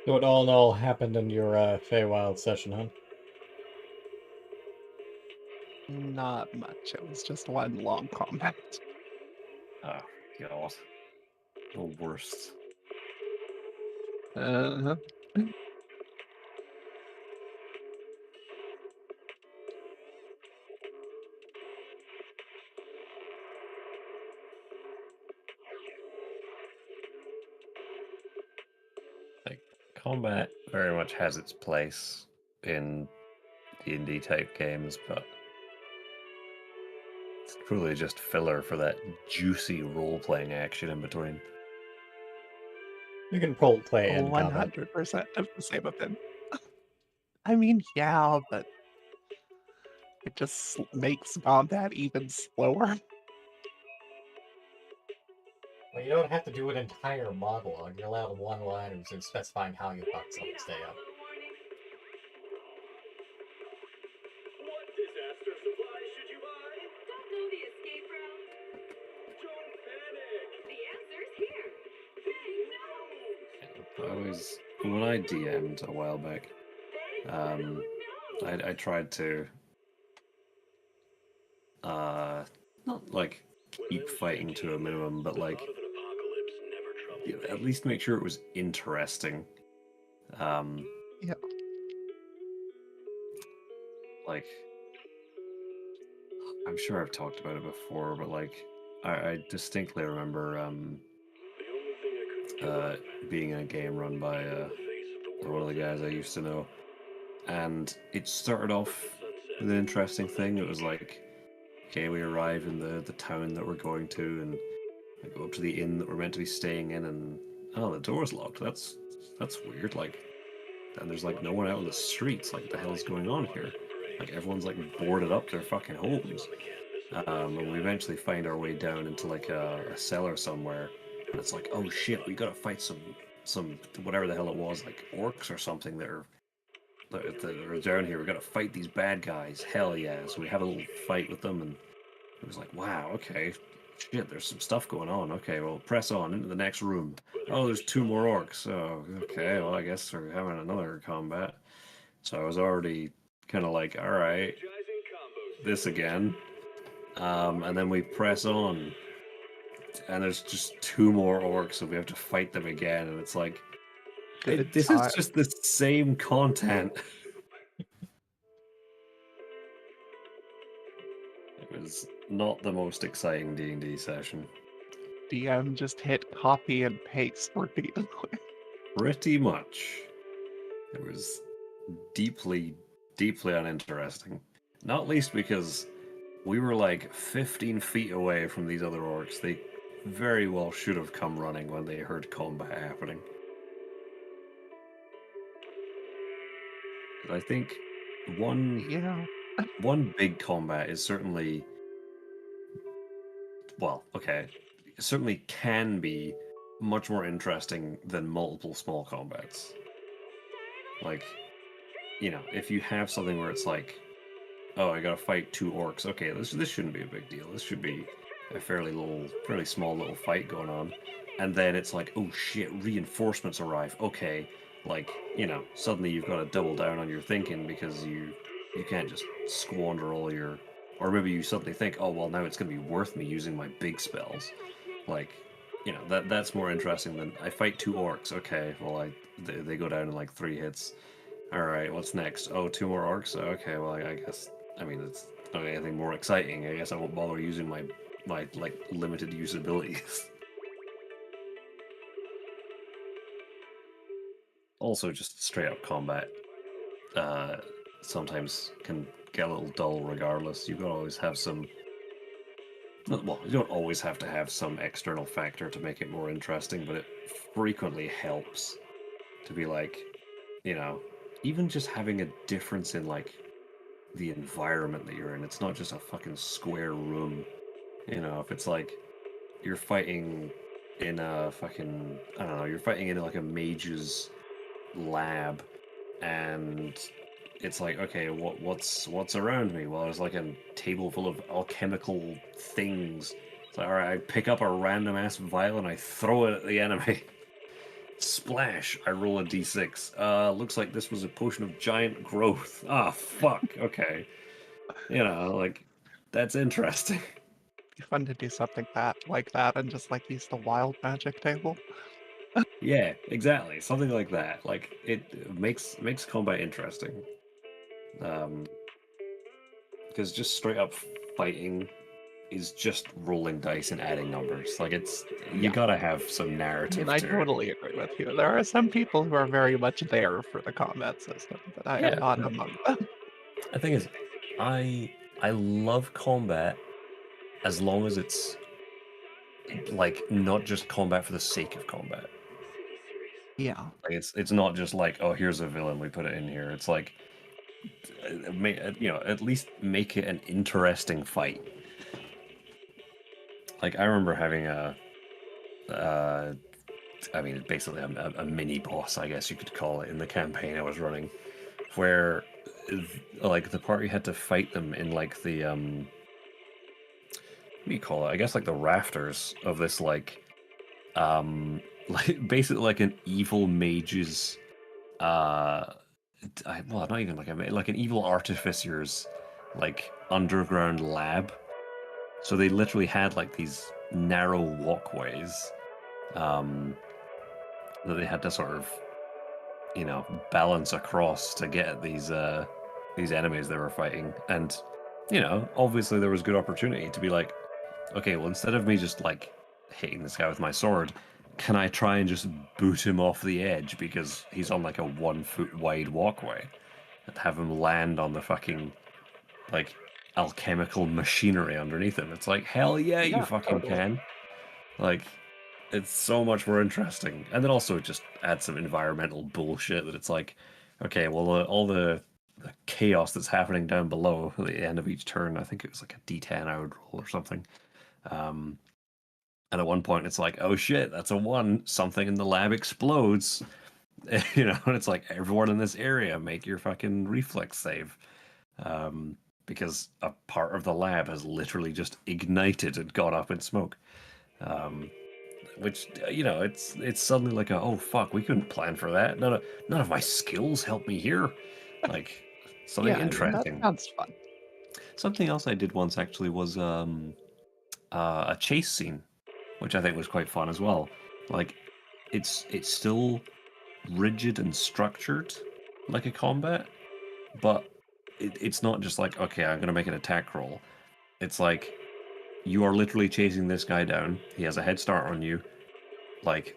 [SPEAKER 2] So it all in all happened in your Feywild session, huh?
[SPEAKER 12] Not much. It was just one long combat.
[SPEAKER 11] Oh, God. The worst.
[SPEAKER 12] Uh-huh.
[SPEAKER 11] Like, combat very much has its place in D&D type games, but it's truly just filler for that juicy role-playing action in between.
[SPEAKER 2] You can role play in combat.
[SPEAKER 12] 100% of the same opinion. I mean, yeah, but it just makes combat even slower.
[SPEAKER 2] Well, you don't have to do an entire monologue. You're allowed one-liners and specifying how you fuck someone stay up.
[SPEAKER 14] What disaster supplies should you buy? Don't
[SPEAKER 11] When I DM'd a while back, I tried to not like keep fighting to a minimum, but like at least make sure it was interesting.
[SPEAKER 12] Yeah.
[SPEAKER 11] Like, I'm sure I've talked about it before, but like, I distinctly remember being in a game run by one of the guys I used to know, and it started off with an interesting thing. It was like, okay, we arrive in the town that we're going to, and I go up to the inn that we're meant to be staying in, and oh, the door's locked. That's weird. Like, and there's like no one out on the streets. Like, the hell is going on here? Like, everyone's like boarded up their fucking homes. And we eventually find our way down into like a cellar somewhere, and it's like, oh shit, we gotta fight some whatever the hell it was, like orcs or something that are down here. We gotta fight these bad guys. Hell yeah! So we have a little fight with them, and it was like, wow, okay, shit, there's some stuff going on. Okay, well, press on into the next room. Oh, there's 2 more orcs. Oh, okay, well, I guess we're having another combat. So I was already kind of like, all right, this again. And then we press on, and there's just 2 more orcs, so we have to fight them again, and it's like, this is just the same content. It was not the most exciting D&D session.
[SPEAKER 12] DM just hit copy and paste repeatedly.
[SPEAKER 11] Pretty much. It was deeply, deeply uninteresting. Not least because we were like 15 feet away from these other orcs. They very well should have come running when they heard combat happening. I think one big combat is certainly, well, okay, it certainly can be much more interesting than multiple small combats. Like, you know, if you have something where it's like, oh, I gotta fight 2 orcs. Okay, this shouldn't be a big deal. This should be a fairly small little fight going on. And then it's like, oh shit, reinforcements arrive. Okay, like, you know, suddenly you've got to double down on your thinking because you can't just squander all your... Or maybe you suddenly think, oh, well, now it's gonna be worth me using my big spells. Like, you know, that's more interesting than, I fight 2 orcs. Okay, well, they go down in like 3 hits. Alright, what's next? Oh, 2 more orcs? Okay, well, I guess... I mean, it's not anything more exciting. I guess I won't bother using my like, limited use abilities. Also, just straight-up combat sometimes can get a little dull regardless. You can always have some... Well, you don't always have to have some external factor to make it more interesting, but it frequently helps to be like, you know, even just having a difference in, like, the environment that you're in. It's not just a fucking square room. You know, if it's like you're fighting in a fucking, I don't know, you're fighting in like a mage's lab, and it's like, okay, what's around me? Well, there's like a table full of alchemical things. It's like, all right, I pick up a random ass vial and I throw it at the enemy. Splash! I roll a d6. Looks like this was a potion of giant growth. Ah, fuck. Okay. You know, like, that's interesting.
[SPEAKER 12] It'd be fun to do something like that and just like use the wild magic table.
[SPEAKER 11] Yeah, exactly. Something like that. Like, it makes combat interesting. Because just straight up fighting is just rolling dice and adding numbers. Like, you gotta have some narrative.
[SPEAKER 12] And I totally agree with you. There are some people who are very much there for the combat system, but I am not among them.
[SPEAKER 11] The thing is, I love combat as long as it's like not just combat for the sake of combat.
[SPEAKER 12] Yeah.
[SPEAKER 11] Like it's not just like, oh, here's a villain, we put it in here. It's like, you know, at least make it an interesting fight. Like, I remember having I mean, basically a mini boss, I guess you could call it, in the campaign I was running, where like the party had to fight them in like the what do you call it? I guess like the rafters of this like like basically like an evil mage's, well, not even like an evil artificer's, like underground lab. So they literally had like these narrow walkways, that they had to sort of, balance across to get at these enemies they were fighting. And, obviously there was good opportunity to be like, okay, well, instead of me just like hitting this guy with my sword, can I try and just boot him off the edge because he's on like a 1 foot wide walkway, and have him land on the fucking like alchemical machinery underneath him? It's like, hell yeah, you fucking
[SPEAKER 12] totally.
[SPEAKER 11] can. Like, it's so much more interesting. And then also just add some environmental bullshit that it's like, okay, well, all the chaos that's happening down below at the end of each turn, I think it was like a D10 I would roll or something. And at one point it's like, oh shit, that's a 1. Something in the lab explodes. And it's like, everyone in this area, make your fucking reflex save. Because a part of the lab has literally just ignited and got up in smoke. Which, it's suddenly like oh fuck, we couldn't plan for that. None of my skills helped me here. Like, something interesting.
[SPEAKER 12] That sounds fun.
[SPEAKER 11] Something else I did once actually was a chase scene, which I think was quite fun as well. Like, it's still rigid and structured like a combat, but it's not just like, okay, I'm gonna make an attack roll. It's like, you are literally chasing this guy down. He has a head start on you. Like,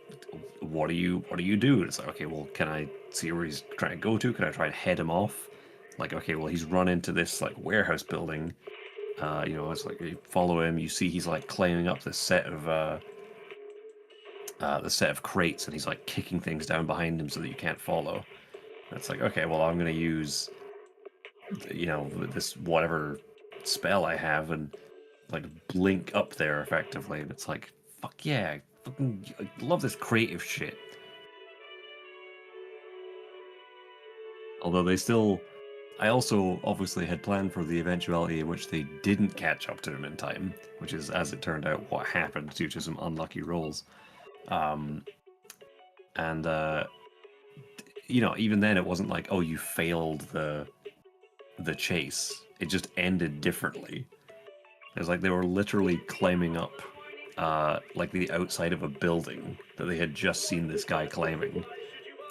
[SPEAKER 11] what do you do? It's like, okay, well, can I see where he's trying to go to? Can I try and head him off? Like, okay, well, he's run into this like warehouse building. It's like you follow him. You see he's like climbing up this set of crates, and he's like kicking things down behind him so that you can't follow. And it's like, okay, well, I'm gonna use, this whatever spell I have and like blink up there effectively, and it's like, fuck yeah, I love this creative shit. Although I also obviously had planned for the eventuality in which they didn't catch up to him in time, which is, as it turned out, what happened due to some unlucky rolls. Even then it wasn't like, oh, you failed the chase. It just ended differently. It was like they were literally climbing up like the outside of a building that they had just seen this guy climbing.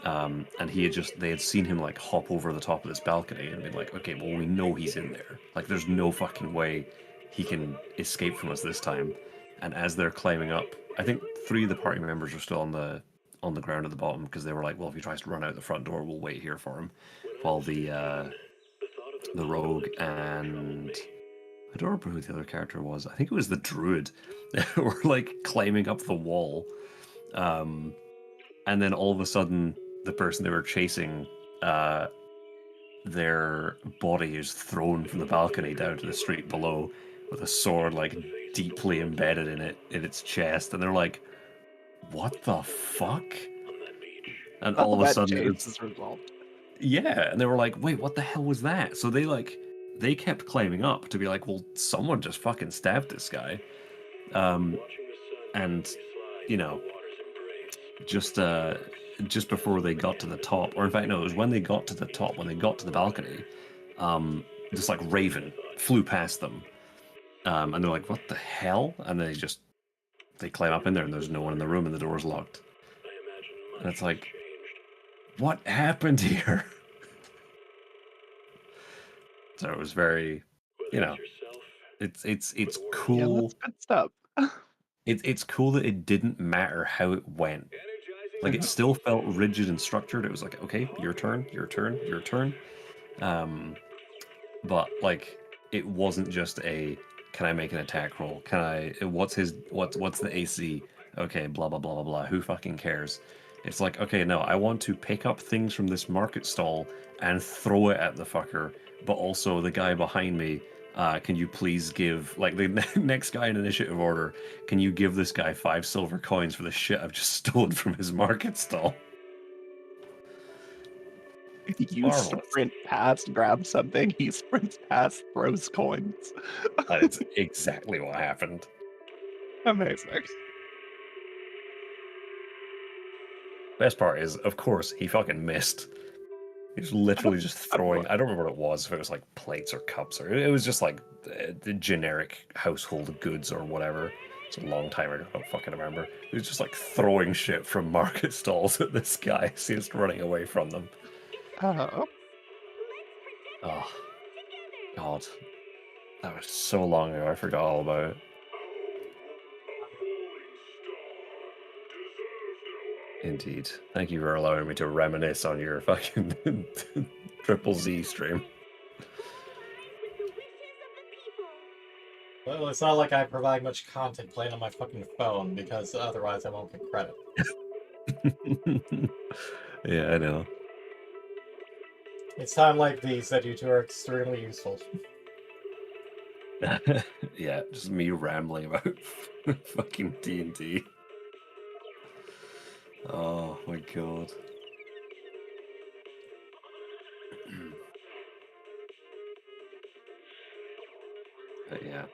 [SPEAKER 11] And they had seen him like hop over the top of this balcony and been like, okay, well, we know he's in there. Like, there's no fucking way he can escape from us this time. And as they're climbing up, I think 3 of the party members are still on the ground at the bottom, because they were like, well, if he tries to run out the front door, we'll wait here for him. While the rogue and I don't remember who the other character was. I think it was the druid. Were like climbing up the wall. And then all of a sudden, the person they were chasing, their body is thrown from the balcony down to the street below with a sword like deeply embedded in its chest. And they're like, what the fuck? And all of a sudden it's
[SPEAKER 12] resolved.
[SPEAKER 11] Yeah, and they were like, wait, what the hell was that? So they kept climbing up to be like, well, someone just fucking stabbed this guy. And just before they got to the top, or in fact, no, it was when they got to the top, when they got to the balcony, this like raven flew past them. And they're like, what the hell? And they climb up in there, and there's no one in the room, and the door's locked. And it's like, what happened here? So it was very, it's cool.
[SPEAKER 12] Yeah, that's good stuff.
[SPEAKER 11] It's cool that it didn't matter how it went. Like, it still felt rigid and structured. It was like, okay, your turn, your turn, your turn. But like, it wasn't just a, can I make an attack roll? What's the AC? Okay, blah blah blah blah blah. Who fucking cares? It's like, okay, no, I want to pick up things from this market stall and throw it at the fucker. But also, the guy behind me, can you please give, like, the next guy in initiative order, can you give this guy 5 silver coins for the shit I've just stolen from his market stall?
[SPEAKER 12] You sprint past, grab something, he sprints past, throws coins.
[SPEAKER 11] That is exactly what happened.
[SPEAKER 12] Amazing.
[SPEAKER 11] Best part is, of course, he fucking missed. He was literally just throwing. I don't remember what it was. If it was like plates or cups, or it was just like the generic household goods or whatever. It's a long time ago. I don't fucking remember. He was just like throwing shit from market stalls at this guy. He's just running away from them.
[SPEAKER 12] Oh.
[SPEAKER 11] Oh, God. That was so long ago. I forgot all about it. Indeed. Thank you for allowing me to reminisce on your fucking Triple Z stream.
[SPEAKER 2] Well, it's not like I provide much content playing on my fucking phone, because otherwise I won't get credit.
[SPEAKER 11] Yeah, I know.
[SPEAKER 2] It's time like these that you two are extremely useful.
[SPEAKER 11] Yeah, just me rambling about fucking D&D. Oh my god. But yeah.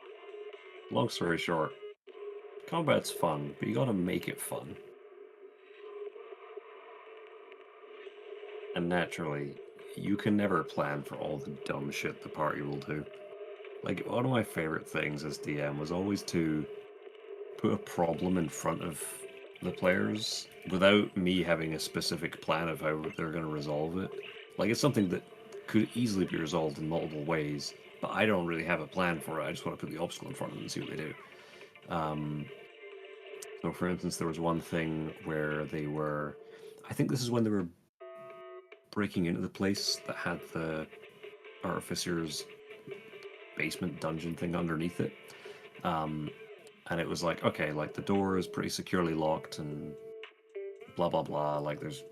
[SPEAKER 11] Long story short, combat's fun, but you gotta make it fun. And naturally, you can never plan for all the dumb shit the party will do. Like, one of my favorite things as DM was always to put a problem in front of the players without me having a specific plan of how they're going to resolve it. Like, it's something that could easily be resolved in multiple ways, but I don't really have a plan for it. I just want to put the obstacle in front of them and see what they do. So, for instance, there was one thing where they were... I think this is when they were breaking into the place that had the Artificer's basement dungeon thing underneath it. And it was like, okay, like the door is pretty securely locked and blah, blah, blah. Like there's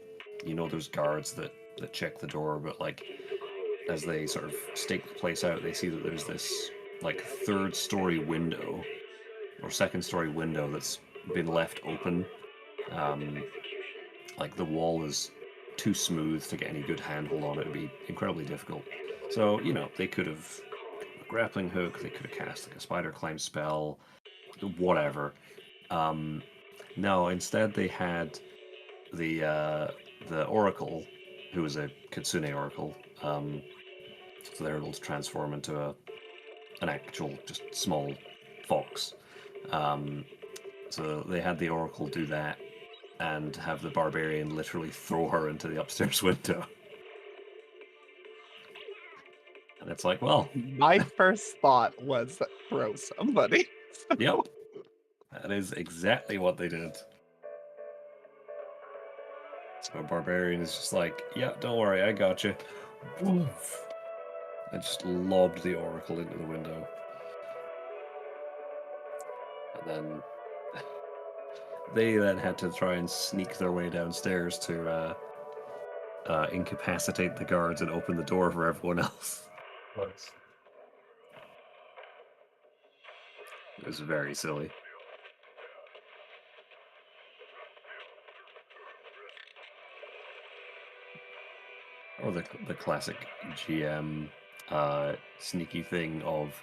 [SPEAKER 11] guards that check the door, but like as they sort of stake the place out, they see that there's this like third-story window or second-story window that's been left open. Like the wall is too smooth to get any good handhold on it. It would be incredibly difficult. So, they could have a grappling hook, they could have cast like a spider climb spell, whatever. No, instead they had the Oracle, who was a Kitsune Oracle. So they're able to transform into an actual, just small fox. So they had the Oracle do that and have the Barbarian literally throw her into the upstairs window. And it's like, well...
[SPEAKER 12] My first thought was throw somebody.
[SPEAKER 11] Yep. That is exactly what they did. So Barbarian is just like, yeah, don't worry, I got you. Woof. I just lobbed the Oracle into the window. And then they then had to try and sneak their way downstairs to incapacitate the guards and open the door for everyone else.
[SPEAKER 2] Nice.
[SPEAKER 11] It was very silly. Or the classic GM sneaky thing of,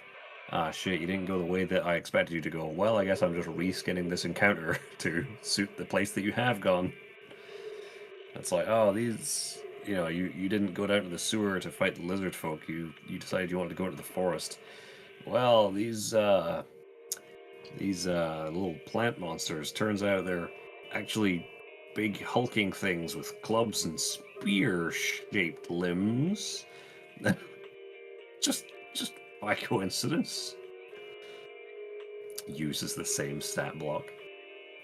[SPEAKER 11] shit, you didn't go the way that I expected you to go. Well, I guess I'm just reskinning this encounter to suit the place that you have gone. It's like, oh, these, you didn't go down to the sewer to fight the lizard folk. You decided you wanted to go into the forest. Well, these little plant monsters, turns out they're actually big hulking things with clubs and spear-shaped limbs. just by coincidence. Uses the same stat block.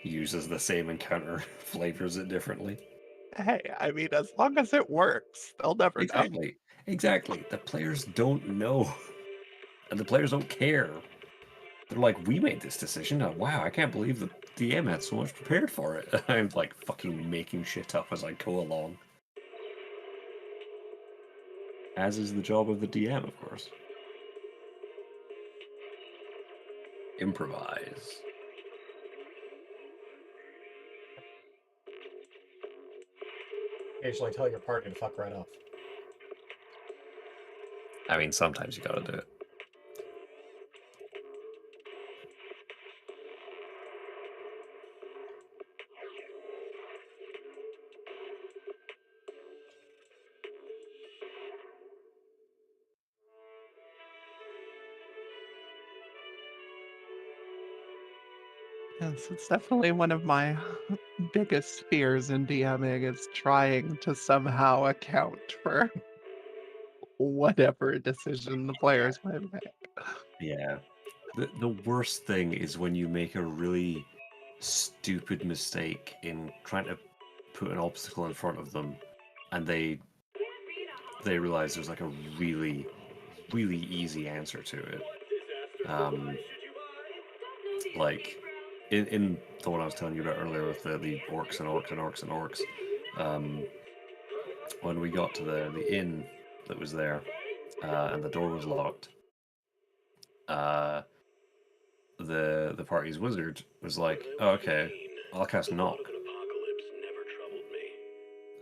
[SPEAKER 11] Uses the same encounter. Flavors it differently.
[SPEAKER 12] Hey, I mean, as long as it works, they'll never know.
[SPEAKER 11] Exactly. The players don't know. And the players don't care. They're like, we made this decision. Oh, wow, I can't believe the DM had so much prepared for it. I'm like fucking making shit up as I go along. As is the job of the DM, of course. Improvise.
[SPEAKER 2] Occasionally tell your party to fuck right off.
[SPEAKER 11] I mean, sometimes you gotta do it.
[SPEAKER 12] Yes, it's definitely one of my biggest fears in DMing is trying to somehow account for whatever decision the players might make.
[SPEAKER 11] Yeah. The worst thing is when you make a really stupid mistake in trying to put an obstacle in front of them, and they realize there's like a really, really easy answer to it. Like in the one I was telling you about earlier with the orcs and orcs and orcs and orcs. When we got to the inn that was there, and the door was locked, the party's wizard was like, "Oh, okay, I'll cast knock,"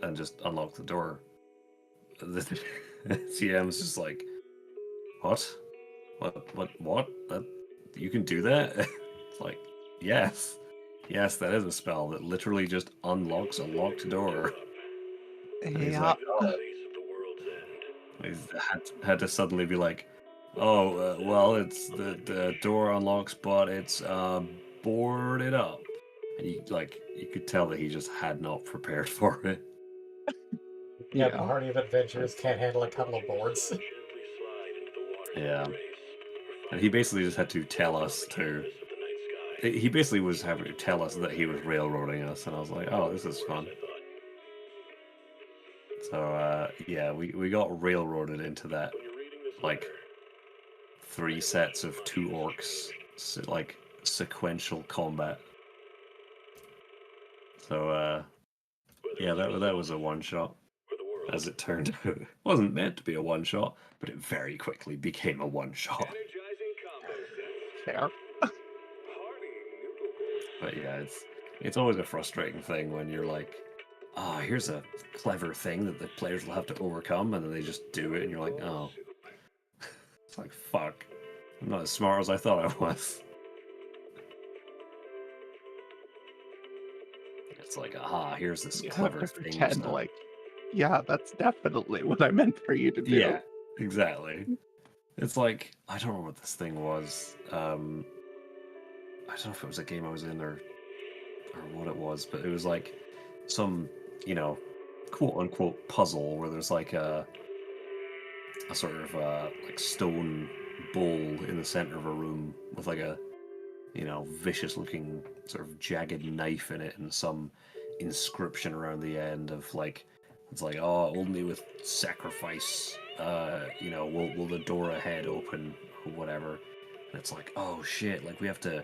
[SPEAKER 11] and just unlock the door. The CM's just like, "What? What? That you can do that?" It's like, yes, that is a spell that literally just unlocks a locked door. And he's like, "Oh." He's had to suddenly be like, "Oh, well, it's the door unlocks, but it's boarded up," and you could tell that he just had not prepared for it.
[SPEAKER 2] Yeah, the Party of Adventurers can't handle a couple of boards.
[SPEAKER 11] Yeah, and he basically just had to tell us to. He basically was having to tell us that he was railroading us, and I was like, "Oh, this is fun." So yeah, we got railroaded into that, like 3 sets of 2 orcs, like sequential combat. So yeah, that was a one shot. As it turned out, it wasn't meant to be a one shot, but it very quickly became a one shot.
[SPEAKER 12] Fair.
[SPEAKER 11] But yeah, it's always a frustrating thing when you're like, "Ah, here's a clever thing that the players will have to overcome," and then they just do it, and you're like, "Oh." It's like, fuck. I'm not as smart as I thought I was. It's like, aha, here's this
[SPEAKER 12] You have
[SPEAKER 11] clever
[SPEAKER 12] to
[SPEAKER 11] thing.
[SPEAKER 12] pretend like, yeah, that's definitely what I meant for you to do.
[SPEAKER 11] Yeah, exactly. It's like, I don't know what this thing was. I don't know if it was a game I was in or what it was, but it was like some, quote unquote puzzle where there's like a sort of like stone bowl in the center of a room with like a vicious looking sort of jagged knife in it and some inscription around the end of like, it's like, "Oh, only with sacrifice will the door ahead open," or whatever. And it's like, "Oh shit, like we have to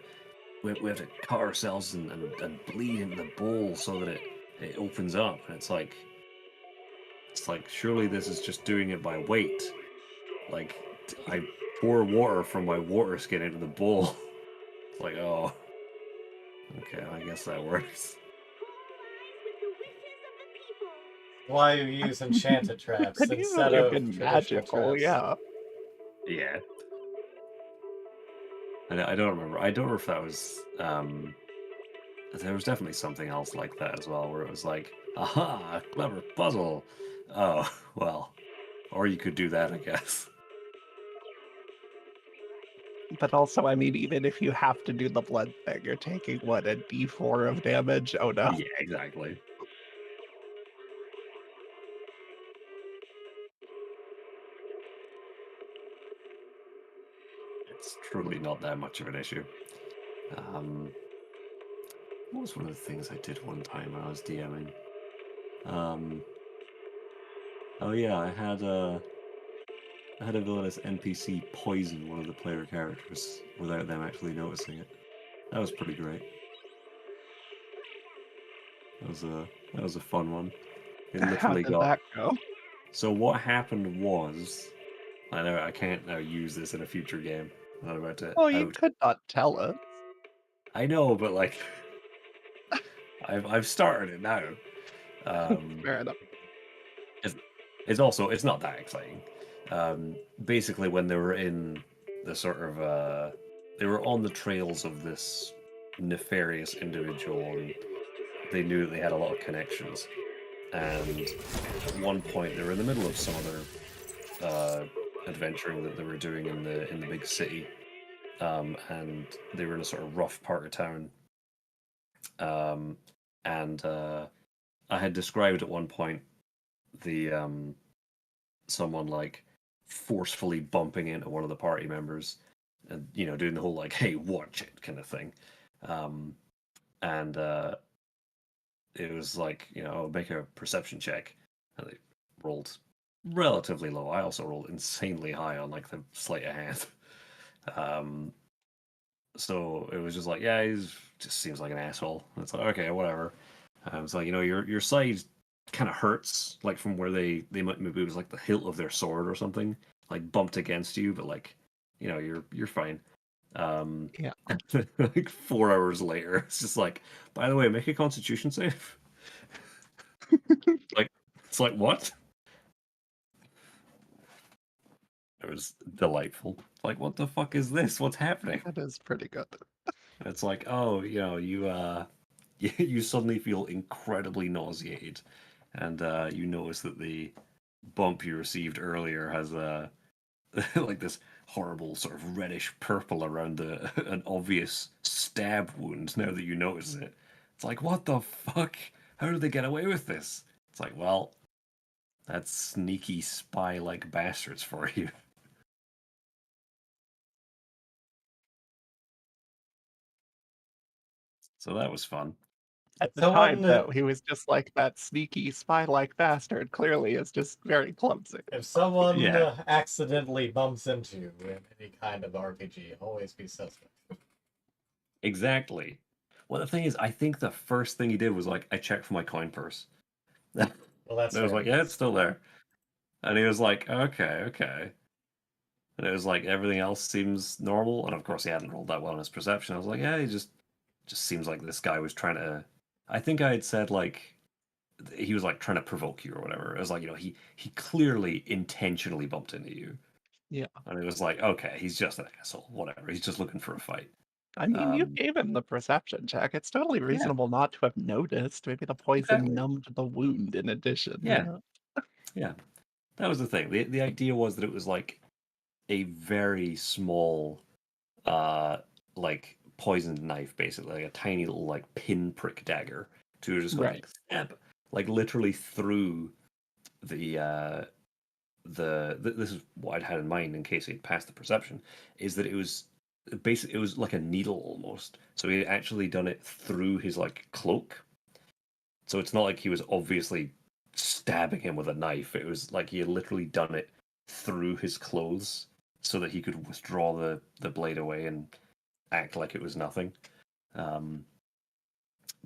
[SPEAKER 11] cut ourselves and bleed into the bowl so that it opens up." And it's like surely this is just doing it by weight. Like I pour water from my water skin into the bowl. It's like, oh, okay, I guess that works.
[SPEAKER 2] Why you use enchanted traps instead of magical traps?
[SPEAKER 11] Yeah. I don't remember. I don't know if that was. There was definitely something else like that as well, where it was like, "Aha, clever puzzle." Oh, well, or you could do that, I guess.
[SPEAKER 12] But also, I mean, even if you have to do the blood thing, you're taking, what, a D4 of damage? Oh no.
[SPEAKER 11] Yeah, exactly. It's truly not that much of an issue. What was one of the things I did one time when I was DMing? Oh yeah, I had a villainous NPC poison one of the player characters without them actually noticing it. That was pretty great. That was a fun one. It literally
[SPEAKER 12] How did that go?
[SPEAKER 11] So what happened was, I know I can't now use this in a future game. I'm not about to.
[SPEAKER 12] Oh, you could not tell us.
[SPEAKER 11] I know, but like, I've started it now.
[SPEAKER 12] Fair enough.
[SPEAKER 11] It's not that exciting. Basically, when they were in the sort of they were on the trails of this nefarious individual, and they knew that they had a lot of connections. And at one point, they were in the middle of some other adventuring that they were doing in the big city, and they were in a sort of rough part of town. And I had described at one point the someone like forcefully bumping into one of the party members, and doing the whole like, "Hey, watch it" kind of thing. And it was like, make a perception check, and they rolled relatively low. I also rolled insanely high on like the sleight of hand. So it was just like, yeah, he's just seems like an asshole. It's like, okay, whatever. It's like, your side kind of hurts, like from where they might, maybe it was like the hilt of their sword or something, like bumped against you, but like, you're fine.
[SPEAKER 12] Yeah.
[SPEAKER 11] Like 4 hours later, it's just like, by the way, make a Constitution save. Like, it's like, what? It was delightful. Like, what the fuck is this? What's happening?
[SPEAKER 12] That is pretty good.
[SPEAKER 11] It's like, oh, you suddenly feel incredibly nauseated, and you notice that the bump you received earlier has like this horrible sort of reddish purple around an obvious stab wound. Now that you notice it, it's like, what the fuck? How did they get away with this? It's like, well, that's sneaky spy-like bastards for you. So that was fun.
[SPEAKER 12] At the time, though, he was just like that sneaky spy-like bastard. Clearly, is just very clumsy.
[SPEAKER 2] If someone accidentally bumps into you in any kind of RPG, always be suspect.
[SPEAKER 11] Exactly. Well, the thing is, I think the first thing he did was like, I checked for my coin purse.
[SPEAKER 2] Well, that's
[SPEAKER 11] I was
[SPEAKER 2] fair.
[SPEAKER 11] like, yeah, it's still there. And he was like, okay. And it was like, everything else seems normal. And of course, he hadn't rolled that well in his perception. I was like, yeah, he just seems like this guy was trying to. I think I had said like, he was like trying to provoke you or whatever. It was like, he clearly intentionally bumped into you.
[SPEAKER 12] Yeah.
[SPEAKER 11] And it was like, okay, he's just an asshole. Whatever. He's just looking for a fight.
[SPEAKER 12] I mean, you gave him the perception check. It's totally reasonable not to have noticed. Maybe the poison numbed the wound in addition.
[SPEAKER 11] Yeah. Yeah. That was the thing. The idea was that it was like a very small like poisoned knife, basically, like a tiny little like pinprick dagger to just like stab, like literally through the this is what I'd had in mind in case he'd passed the perception, is that it was basically, it was like a needle almost. So he had actually done it through his like cloak. So it's not like he was obviously stabbing him with a knife. It was like he had literally done it through his clothes so that he could withdraw the blade away and act like it was nothing. But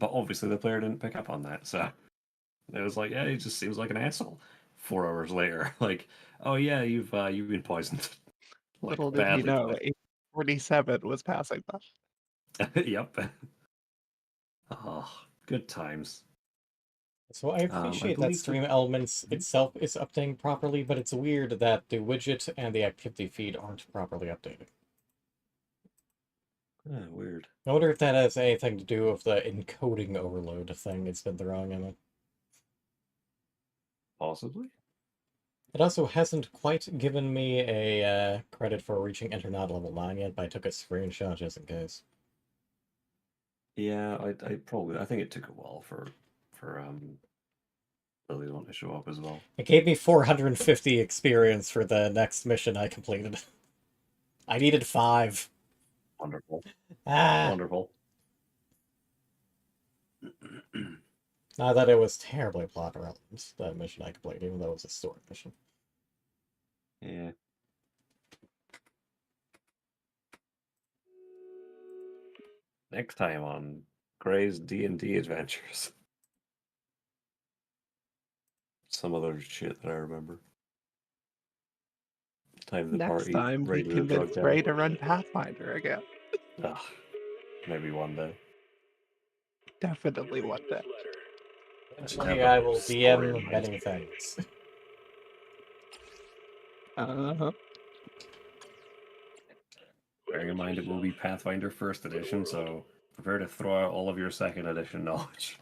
[SPEAKER 11] obviously the player didn't pick up on that, so it was like, yeah, he just seems like an asshole. 4 hours later, like, oh yeah, you've been poisoned.
[SPEAKER 12] Little did he know, 847 was passing by.
[SPEAKER 11] Yep. Oh, good times.
[SPEAKER 2] So I appreciate that Stream Elements itself is updating properly, but it's weird that the widget and the activity feed aren't properly updated.
[SPEAKER 11] Weird.
[SPEAKER 2] I wonder if that has anything to do with the encoding overload thing it's been throwing in it.
[SPEAKER 11] Possibly.
[SPEAKER 2] It also hasn't quite given me a credit for reaching Internaut level 9 yet, but I took a screenshot just in case.
[SPEAKER 11] Yeah, I think it took a while for Lily want to show up as well.
[SPEAKER 2] It gave me 450 experience for the next mission I completed. I needed 5.
[SPEAKER 11] Wonderful.
[SPEAKER 2] Wonderful. Not that it was terribly plot relevant, that mission I completed, even though it was a story mission.
[SPEAKER 11] Yeah. Next time on Gray's D&D Adventures. Some other shit that I remember.
[SPEAKER 12] Next time we convince Gray to run Pathfinder again.
[SPEAKER 11] Ugh, maybe one day.
[SPEAKER 12] Definitely one day.
[SPEAKER 2] Eventually I will DM many things.
[SPEAKER 12] Uh-huh.
[SPEAKER 11] Bearing in mind it will be Pathfinder 1st edition, so prepare to throw out all of your 2nd edition knowledge.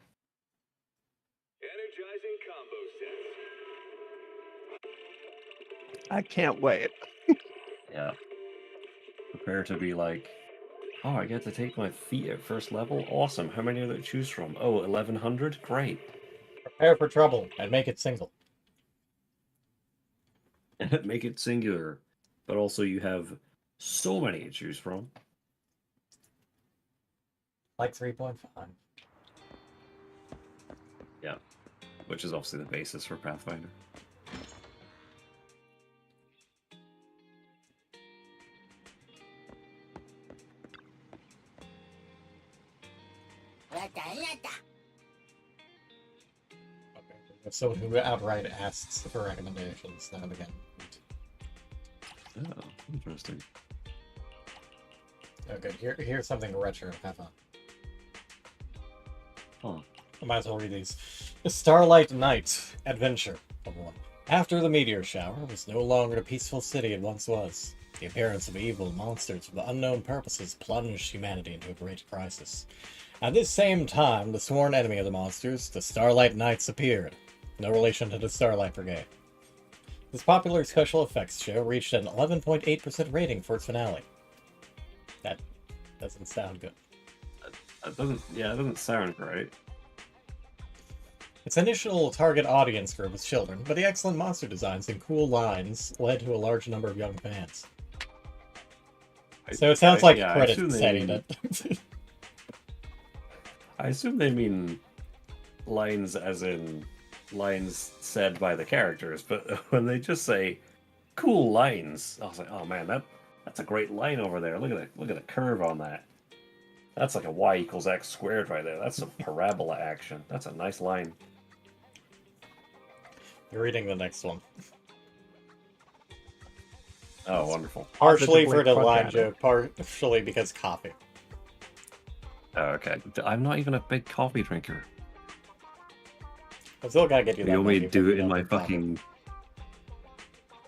[SPEAKER 15] Energizing combo sets.
[SPEAKER 12] I can't wait.
[SPEAKER 11] Yeah. Prepare to be like Oh, I get to take my feet at first level? Awesome. How many are there to choose from? Oh, 1100? Great.
[SPEAKER 2] Prepare for trouble and make it single.
[SPEAKER 11] Make it singular. But also you have so many to choose from.
[SPEAKER 2] Like 3.5.
[SPEAKER 11] Yeah. Which is obviously the basis for Pathfinder.
[SPEAKER 2] If someone who outright asks for recommendations, then again.
[SPEAKER 11] Oh, interesting.
[SPEAKER 2] Oh, good. Here's something retro. Have fun.
[SPEAKER 11] Huh.
[SPEAKER 2] I might as well read these. Starlight Night Adventure, number 1. After the meteor shower was no longer the peaceful city it once was. The appearance of evil monsters with unknown purposes plunged humanity into a great crisis. At this same time, the sworn enemy of the monsters, the Starlight Knights, appeared. No relation to the Starlight Brigade. This popular special effects show reached an 11.8% rating for its finale. That doesn't sound good.
[SPEAKER 11] It doesn't sound right.
[SPEAKER 2] Its initial target audience group was children, but the excellent monster designs and cool lines led to a large number of young fans. So it sounds like credits saying it.
[SPEAKER 11] I assume they mean lines as in lines said by the characters, but when they just say cool lines, I was like, oh man, that's a great line over there. Look at the curve on that. That's like a y equals x squared right there. That's some parabola action. That's a nice line.
[SPEAKER 2] You're reading the next one.
[SPEAKER 11] Oh, wonderful.
[SPEAKER 2] Partially for the line joke, partially because coffee.
[SPEAKER 11] Oh, okay. I'm not even a big coffee drinker.
[SPEAKER 2] I still gotta get you that.
[SPEAKER 11] You want me to do it in my fucking...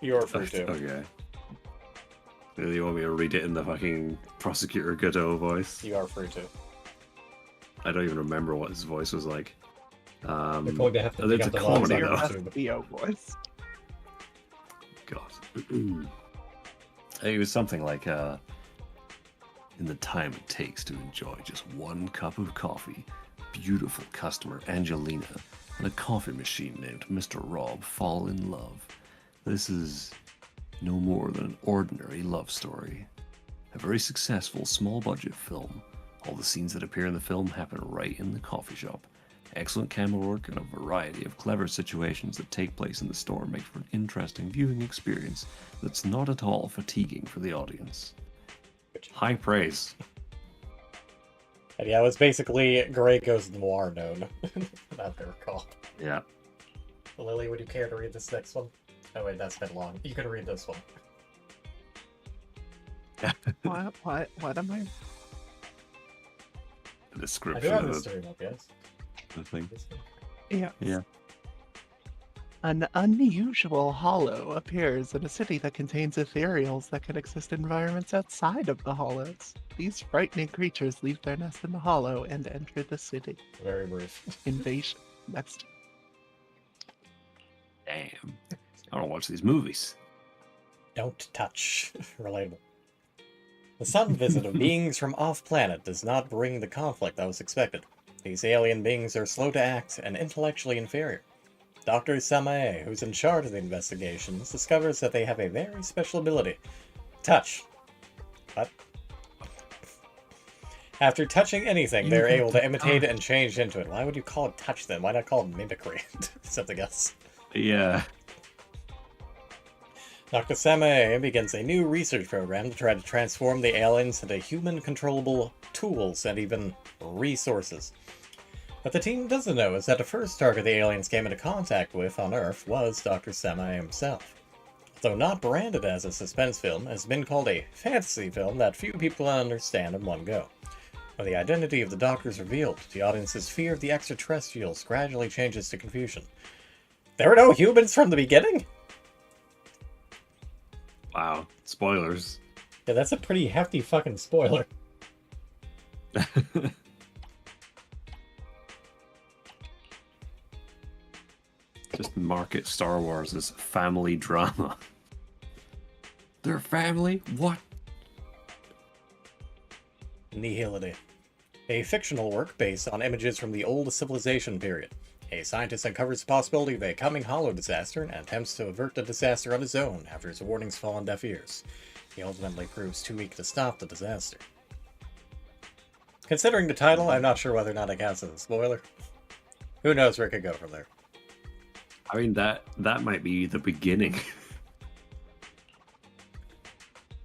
[SPEAKER 2] You're free to.
[SPEAKER 11] Okay. You want me to read it in the fucking Prosecutor Godot voice?
[SPEAKER 2] You are free to.
[SPEAKER 11] I don't even remember what his voice was like.
[SPEAKER 2] They're going to have to
[SPEAKER 11] it's a comedy though.
[SPEAKER 12] Theo voice.
[SPEAKER 11] God. It was something like, in the time it takes to enjoy just one cup of coffee, beautiful customer Angelina and a coffee machine named Mr. Rob fall in love. This is no more than an ordinary love story. A very successful small-budget film. All the scenes that appear in the film happen right in the coffee shop. Excellent camera work and a variety of clever situations that take place in the store make for an interesting viewing experience that's not at all fatiguing for the audience. High praise.
[SPEAKER 2] And yeah, it was basically Graco's noir known. That I recall.
[SPEAKER 11] Yeah.
[SPEAKER 2] Lily, would you care to read this next one? Oh wait, that's a bit long. You can read this one.
[SPEAKER 12] What am I?
[SPEAKER 11] The description
[SPEAKER 2] I do have
[SPEAKER 11] of
[SPEAKER 2] this stream up, yes.
[SPEAKER 11] the thing.
[SPEAKER 12] Yeah.
[SPEAKER 11] Yeah.
[SPEAKER 12] An unusual hollow appears in a city that contains ethereals that can exist in environments outside of the hollows. These frightening creatures leave their nest in the hollow and enter the city.
[SPEAKER 2] Very brief.
[SPEAKER 12] Invasion. Next.
[SPEAKER 11] Damn. I don't watch these movies.
[SPEAKER 2] Don't touch. Relatable. The sudden visit of beings from off-planet does not bring the conflict that was expected. These alien beings are slow to act and intellectually inferior. Dr. Samae, who's in charge of the investigations, discovers that they have a very special ability. Touch. What? After touching anything, they're able to imitate and change into it. Why would you call it touch then? Why not call it mimicry? Something else.
[SPEAKER 11] Yeah.
[SPEAKER 2] Dr. Samae begins a new research program to try to transform the aliens into human-controllable tools and even resources. What the team doesn't know is that the first target the aliens came into contact with on Earth was Dr. Samae himself. Though not branded as a suspense film, it has been called a fantasy film that few people understand in one go. When the identity of the Doctor is revealed, the audience's fear of the extraterrestrials gradually changes to confusion. There were no humans from the beginning?
[SPEAKER 11] Wow. Spoilers.
[SPEAKER 2] Yeah, that's a pretty hefty fucking spoiler.
[SPEAKER 11] Just market Star Wars as family drama. They're family? What?
[SPEAKER 2] Nihility. A fictional work based on images from the old civilization period. A scientist uncovers the possibility of a coming hollow disaster and attempts to avert the disaster on his own after his warnings fall on deaf ears. He ultimately proves too weak to stop the disaster. Considering the title, I'm not sure whether or not it counts as a spoiler. Who knows where it could go from there.
[SPEAKER 11] I mean, that might be the beginning.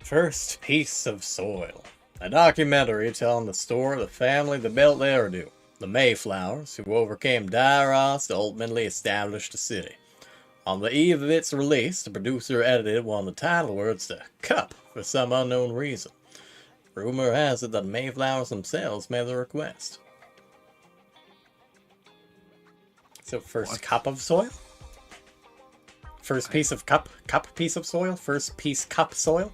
[SPEAKER 2] First Piece of Soil. A documentary telling the story of the family that built the Eridu, the Mayflowers, who overcame dire odds to ultimately establish the city. On the eve of its release, the producer edited one of the title words to Cup for some unknown reason. Rumor has it that the Mayflowers themselves made the request. So first cup of soil? First piece of cup piece of soil? First piece cup soil?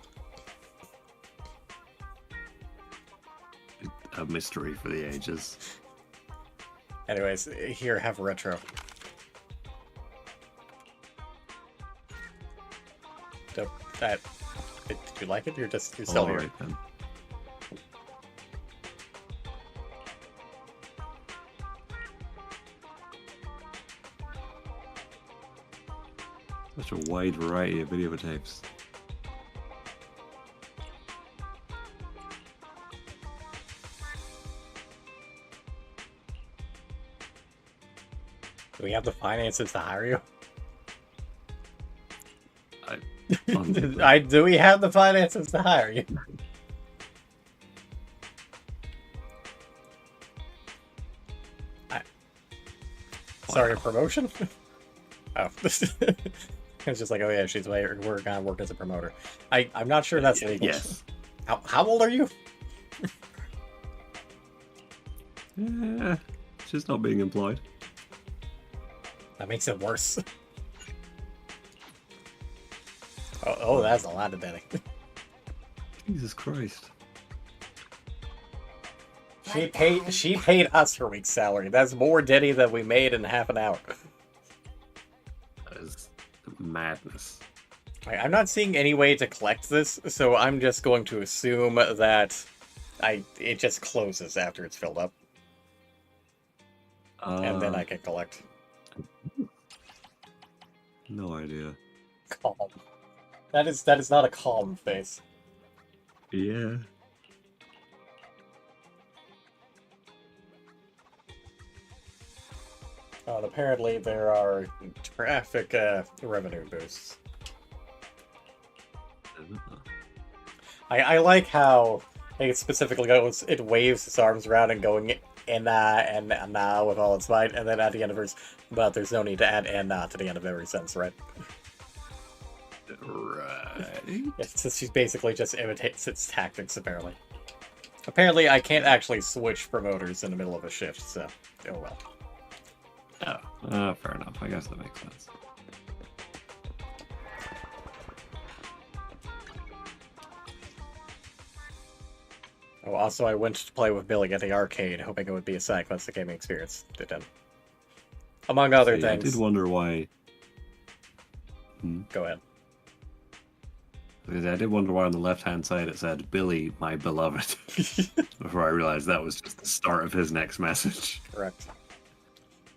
[SPEAKER 11] A mystery for the ages.
[SPEAKER 2] Anyways, here, have a retro. So, did you like it? You're still here.
[SPEAKER 11] Right, then. Such a wide variety of videotapes.
[SPEAKER 2] Do we have the finances to hire you? Do we have the finances to hire you? Sorry, a promotion? Oh. It's just like, oh yeah, we're gonna work as a promoter. I'm not sure that's legal.
[SPEAKER 11] Yes.
[SPEAKER 2] How old are you?
[SPEAKER 11] Just not being employed.
[SPEAKER 2] That makes it worse. Oh, that's a lot of Denny.
[SPEAKER 11] Jesus Christ.
[SPEAKER 2] She paid us her week's salary. That's more Denny than we made in half an hour.
[SPEAKER 11] That is madness.
[SPEAKER 2] I'm not seeing any way to collect this, so I'm just going to assume that it just closes after it's filled up. And then I can collect.
[SPEAKER 11] No idea.
[SPEAKER 2] Calm. That is not a calm face.
[SPEAKER 11] Yeah.
[SPEAKER 2] And apparently there are traffic revenue boosts. I like how it specifically goes, it waves its arms around and going and nah with all its might, and then at the end of verse, but there's no need to add and nah to the end of every sentence, right?
[SPEAKER 11] Right.
[SPEAKER 2] So she basically just imitates its tactics, apparently. Apparently, I can't actually switch promoters in the middle of a shift, so oh well.
[SPEAKER 11] Oh, fair enough. I guess that makes sense.
[SPEAKER 2] Oh, also, I went to play with Billy at the arcade, hoping it would be a side quest to gaming experience. Didn't. Among other things.
[SPEAKER 11] I did wonder why.
[SPEAKER 2] Go ahead.
[SPEAKER 11] Because I did wonder why on the left-hand side it said, Billy, my beloved. Before I realized that was just the start of his next message.
[SPEAKER 2] Correct.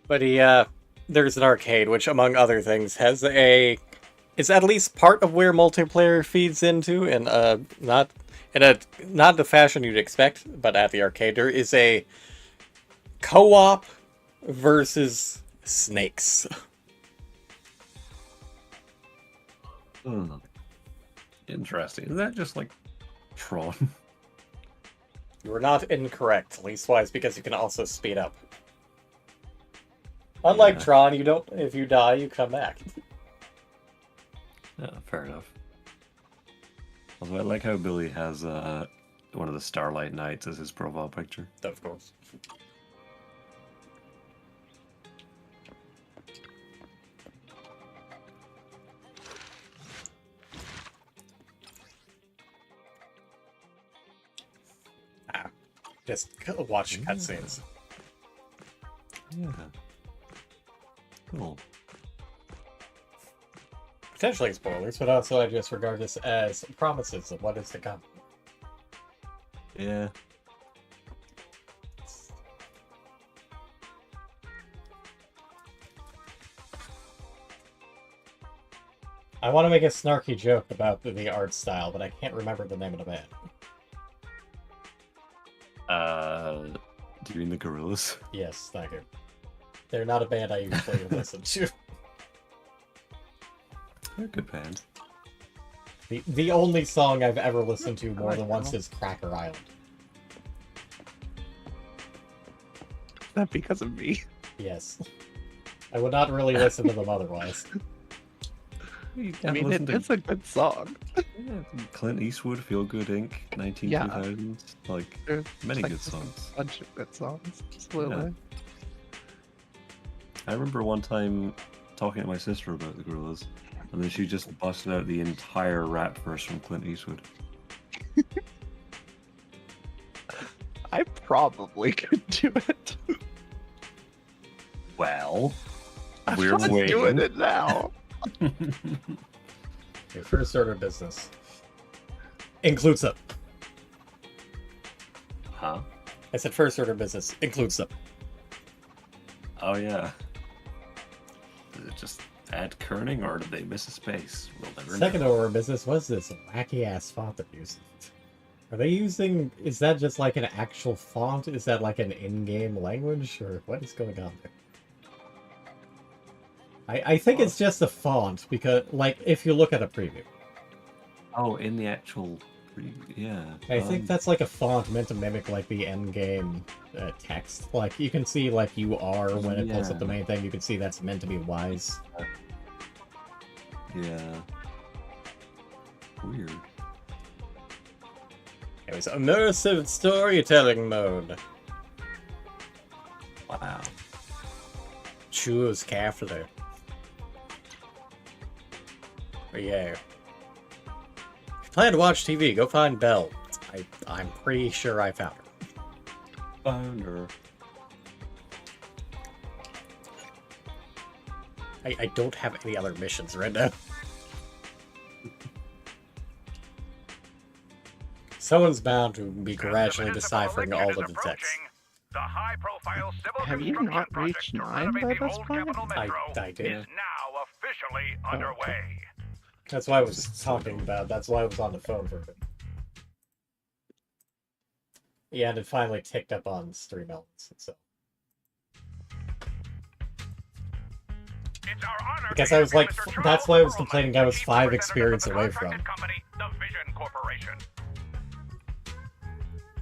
[SPEAKER 2] But there's an arcade, which among other things has it's at least part of where multiplayer feeds into, and not the fashion you'd expect, but at the arcade there is a co-op versus snakes.
[SPEAKER 11] Interesting. Is that just like Tron?
[SPEAKER 2] You are not incorrect, leastwise because you can also speed up. Unlike Tron, you don't. If you die, you come back.
[SPEAKER 11] Yeah, fair enough. Although I like how Billy has one of the Starlight Knights as his profile picture.
[SPEAKER 2] Of course. Just watch cutscenes.
[SPEAKER 11] Yeah. Cool.
[SPEAKER 2] Potentially spoilers, but also I just regard this as promises of what is to come.
[SPEAKER 11] Yeah.
[SPEAKER 2] I want to make a snarky joke about the art style, but I can't remember the name of the band.
[SPEAKER 11] Do you mean the Gorillas?
[SPEAKER 2] Yes, thank you. They're not a band I usually listen to.
[SPEAKER 11] They're a good band.
[SPEAKER 2] The only song I've ever listened to more than once is Cracker Island.
[SPEAKER 12] Not because of me.
[SPEAKER 2] Yes. I would not really listen to them otherwise.
[SPEAKER 12] I mean, it's a good song.
[SPEAKER 11] Yeah, Clint Eastwood, Feel Good Inc., 2000s. Like,
[SPEAKER 12] There's
[SPEAKER 11] many
[SPEAKER 12] like
[SPEAKER 11] good songs.
[SPEAKER 12] A bunch of good songs. Absolutely.
[SPEAKER 11] Yeah. I remember one time talking to my sister about the Gorillas, and then she just busted out the entire rap verse from Clint Eastwood.
[SPEAKER 12] I probably could do it.
[SPEAKER 11] Well,
[SPEAKER 12] I'm
[SPEAKER 11] we're
[SPEAKER 12] not
[SPEAKER 11] waiting.
[SPEAKER 12] doing it now.
[SPEAKER 2] Your first order of business includes them.
[SPEAKER 11] Huh?
[SPEAKER 2] I said first order of business includes them.
[SPEAKER 11] Oh, yeah. Did it just add kerning, or did they miss a space? We'll never
[SPEAKER 2] Second
[SPEAKER 11] know.
[SPEAKER 2] order of business, what's this wacky ass font they're using? Are they using, is that just like an actual font? Is that like an in-game language? Or what is going on there? I think it's just a font, because, like, if you look at a preview.
[SPEAKER 11] Oh, in the actual preview, yeah.
[SPEAKER 2] I think that's like a font meant to mimic, like, the end-game text. Like, you can see, like, you are when it pulls up the main thing. You can see that's meant to be wise.
[SPEAKER 11] Yeah. Weird.
[SPEAKER 2] It was immersive storytelling mode.
[SPEAKER 11] Wow.
[SPEAKER 2] Choose carefully. But yeah. If you plan to watch TV, go find Belle. I'm pretty sure I found her.
[SPEAKER 11] Found her.
[SPEAKER 2] I don't have any other missions right now. Someone's bound to be gradually deciphering all of the text.
[SPEAKER 14] The high-profile civil
[SPEAKER 12] Have you not reached 9 by this point?
[SPEAKER 2] I did.
[SPEAKER 14] is now officially underway.
[SPEAKER 2] That's why I was talking about. That's why I was on the phone for a bit. Yeah, and it finally ticked up on stream elements. So.
[SPEAKER 14] It's our honor
[SPEAKER 2] Because I was like, that's why I was complaining I was 5 experience away from.
[SPEAKER 14] company, the Vision Corporation.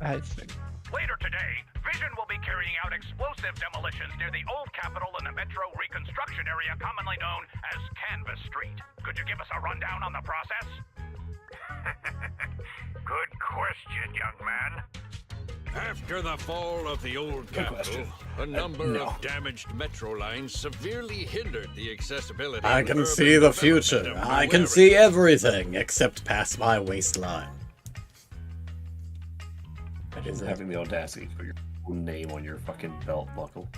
[SPEAKER 12] I think.
[SPEAKER 14] Later today, Vision will be carrying out explosive demolitions near the old Capitol in the Metro reconstruction area commonly known as Canvas Street. Could you give us a rundown on the process? Good question, young man.
[SPEAKER 6] After the fall of the old Capitol, a number of damaged metro lines severely hindered the accessibility.
[SPEAKER 2] I
[SPEAKER 6] of
[SPEAKER 2] can
[SPEAKER 6] urban
[SPEAKER 2] see the
[SPEAKER 6] development
[SPEAKER 2] future.
[SPEAKER 6] of
[SPEAKER 2] I
[SPEAKER 6] New
[SPEAKER 2] can
[SPEAKER 6] Era.
[SPEAKER 2] see everything except past my waistline. That is
[SPEAKER 11] Having the audacity to put your own name on your fucking belt buckle.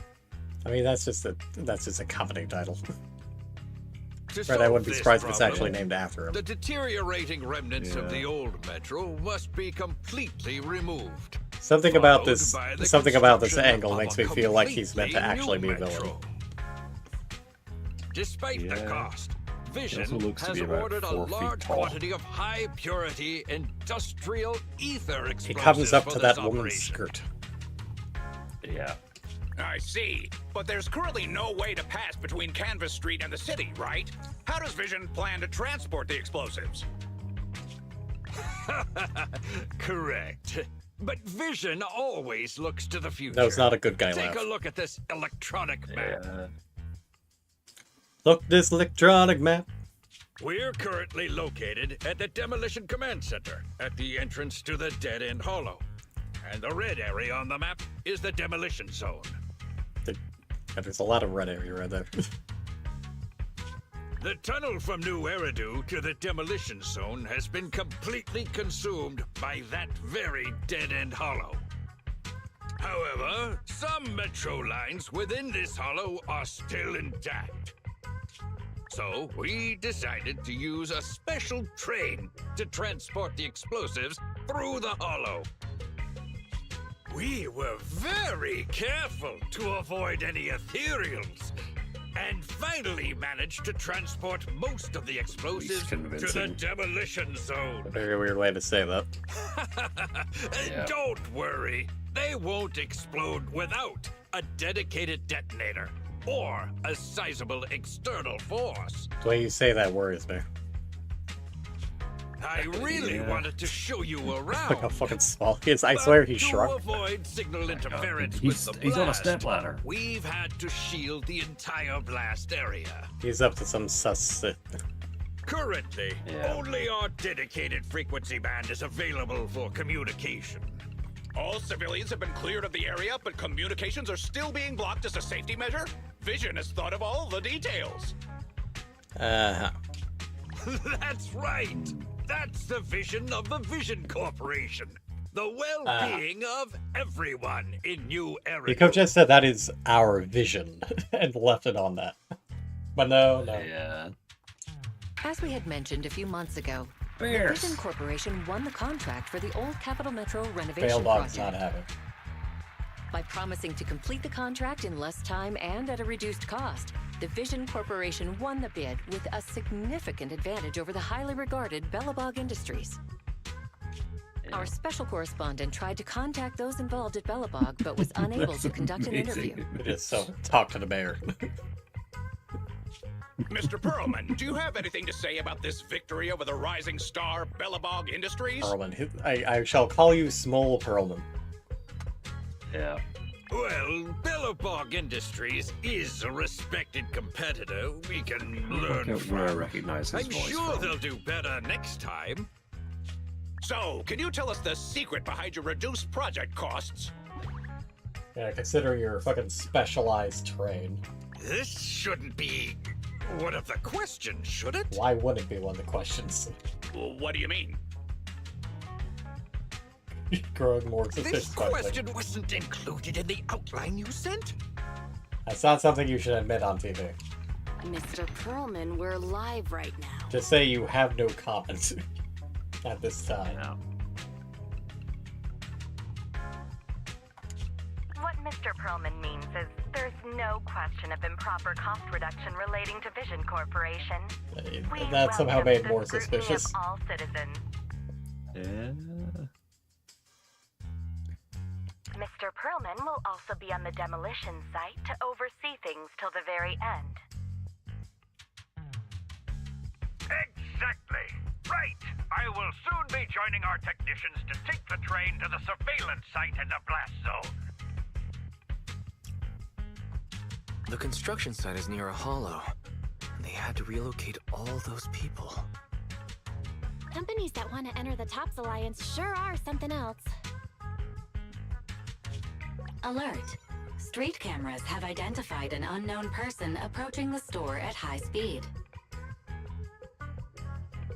[SPEAKER 2] I mean, that's just a company title.
[SPEAKER 6] To
[SPEAKER 2] Right, I wouldn't
[SPEAKER 6] solve
[SPEAKER 2] be
[SPEAKER 6] this
[SPEAKER 2] surprised if it's
[SPEAKER 6] problem,
[SPEAKER 2] actually named after him.
[SPEAKER 6] The deteriorating remnants of the old metro must be completely removed.
[SPEAKER 2] Something about
[SPEAKER 6] followed
[SPEAKER 2] this,
[SPEAKER 6] by the
[SPEAKER 2] something about this
[SPEAKER 6] construction
[SPEAKER 2] angle
[SPEAKER 6] of
[SPEAKER 2] makes
[SPEAKER 6] a
[SPEAKER 2] me feel like he's meant to
[SPEAKER 6] completely
[SPEAKER 2] actually be
[SPEAKER 6] new
[SPEAKER 2] a villain.
[SPEAKER 6] metro. Despite the cost,
[SPEAKER 11] also
[SPEAKER 6] Vision
[SPEAKER 11] looks to
[SPEAKER 6] has
[SPEAKER 11] be about
[SPEAKER 6] ordered a
[SPEAKER 11] 4 feet
[SPEAKER 6] large
[SPEAKER 11] tall.
[SPEAKER 6] quantity of high-purity industrial ether
[SPEAKER 2] He
[SPEAKER 6] explosives
[SPEAKER 2] comes up
[SPEAKER 6] for
[SPEAKER 2] to
[SPEAKER 6] this
[SPEAKER 2] that woman's
[SPEAKER 6] operation.
[SPEAKER 2] skirt.
[SPEAKER 11] Yeah.
[SPEAKER 14] I see. But there's currently no way to pass between Canvas Street and the city, right? How does Vision plan to transport the explosives?
[SPEAKER 6] Correct. But Vision always looks to the future.
[SPEAKER 2] That was not a good guy
[SPEAKER 6] Take
[SPEAKER 2] laugh.
[SPEAKER 6] a look at this electronic map.
[SPEAKER 2] Look, this electronic map.
[SPEAKER 6] We're currently located at the Demolition Command Center, at the entrance to the Dead End Hollow. And the red area on the map is the Demolition Zone.
[SPEAKER 2] There's a lot of red area right there.
[SPEAKER 6] The tunnel from New Eridu to the Demolition Zone has been completely consumed by that very Dead End Hollow. However, some metro lines within this hollow are still intact. So we decided to use a special train to transport the explosives through the hollow. We were very careful to avoid any ethereals and
[SPEAKER 20] finally managed to transport most of the explosives to the demolition zone.
[SPEAKER 2] A very weird way to say that.
[SPEAKER 20] Yeah. Don't worry. They won't explode without a dedicated detonator or a sizable external force.
[SPEAKER 2] The way you say that worries me.
[SPEAKER 20] I really wanted to show you around.
[SPEAKER 2] Look how fucking small he is. I swear he
[SPEAKER 20] To
[SPEAKER 2] shrunk.
[SPEAKER 20] avoid signal interference
[SPEAKER 11] He's
[SPEAKER 20] with the
[SPEAKER 11] on a
[SPEAKER 20] blast,
[SPEAKER 11] stepladder.
[SPEAKER 20] we've had to shield the entire blast area.
[SPEAKER 2] He's up to some sus.
[SPEAKER 20] Currently, only our dedicated frequency band is available for communication.
[SPEAKER 21] All civilians have been cleared of the area, but communications are still being blocked as a safety measure? Vision has thought of all the details.
[SPEAKER 20] That's right. That's the vision of the Vision Corporation. The well-being of everyone in New Area.
[SPEAKER 2] Pico just said that is our vision and left it on that. But no.
[SPEAKER 11] Yeah.
[SPEAKER 22] As we had mentioned a few months ago, the
[SPEAKER 2] Bears.
[SPEAKER 22] Vision Corporation won the contract for the old Capital Metro renovation
[SPEAKER 2] Faildog's
[SPEAKER 22] project.
[SPEAKER 2] not having.
[SPEAKER 22] By promising to complete the contract in less time and at a reduced cost, the Vision Corporation won the bid with a significant advantage over the highly regarded Bellabog Industries. Our special correspondent tried to contact those involved at Bellabog, but was unable to conduct an interview.
[SPEAKER 2] It is so. Talk to the mayor.
[SPEAKER 21] Mr. Perlman, do you have anything to say about this victory over the rising star Bellabog Industries?
[SPEAKER 2] Perlman. I shall call you Small Perlman.
[SPEAKER 11] Yeah.
[SPEAKER 20] Well, Bellabog Industries is a respected competitor we can learn
[SPEAKER 11] Where I
[SPEAKER 20] from.
[SPEAKER 11] recognize his
[SPEAKER 20] I'm
[SPEAKER 11] voice
[SPEAKER 20] sure
[SPEAKER 11] from.
[SPEAKER 20] they'll do better next time.
[SPEAKER 21] So, can you tell us the secret behind your reduced project costs?
[SPEAKER 2] Yeah, consider your fucking specialized train.
[SPEAKER 20] This shouldn't be one of the questions, should it?
[SPEAKER 2] Why wouldn't it be one of the questions?
[SPEAKER 21] What do you mean?
[SPEAKER 2] Growing more
[SPEAKER 20] This
[SPEAKER 2] suspicious.
[SPEAKER 20] question wasn't included in the outline you sent.
[SPEAKER 2] That's not something you should admit on TV.
[SPEAKER 9] Mr. Perlman, we're live right now.
[SPEAKER 2] Just say you have no comments at this time.
[SPEAKER 23] What Mr. Perlman means is there's no question of improper cost reduction relating to Vision Corporation.
[SPEAKER 2] That somehow made
[SPEAKER 23] the
[SPEAKER 2] more
[SPEAKER 23] scrutiny of
[SPEAKER 2] suspicious.
[SPEAKER 23] all citizens.
[SPEAKER 11] Yeah.
[SPEAKER 23] Mr. Perlman will also be on the demolition site to oversee things till the very end.
[SPEAKER 20] Exactly. Right. I will soon be joining our technicians to take the train to the surveillance site in the blast zone.
[SPEAKER 7] The construction site is near a hollow, and they had to relocate all those people.
[SPEAKER 5] Companies that want to enter the TOPS Alliance sure are something else.
[SPEAKER 18] Alert! Street cameras have identified an unknown person approaching the store at high speed.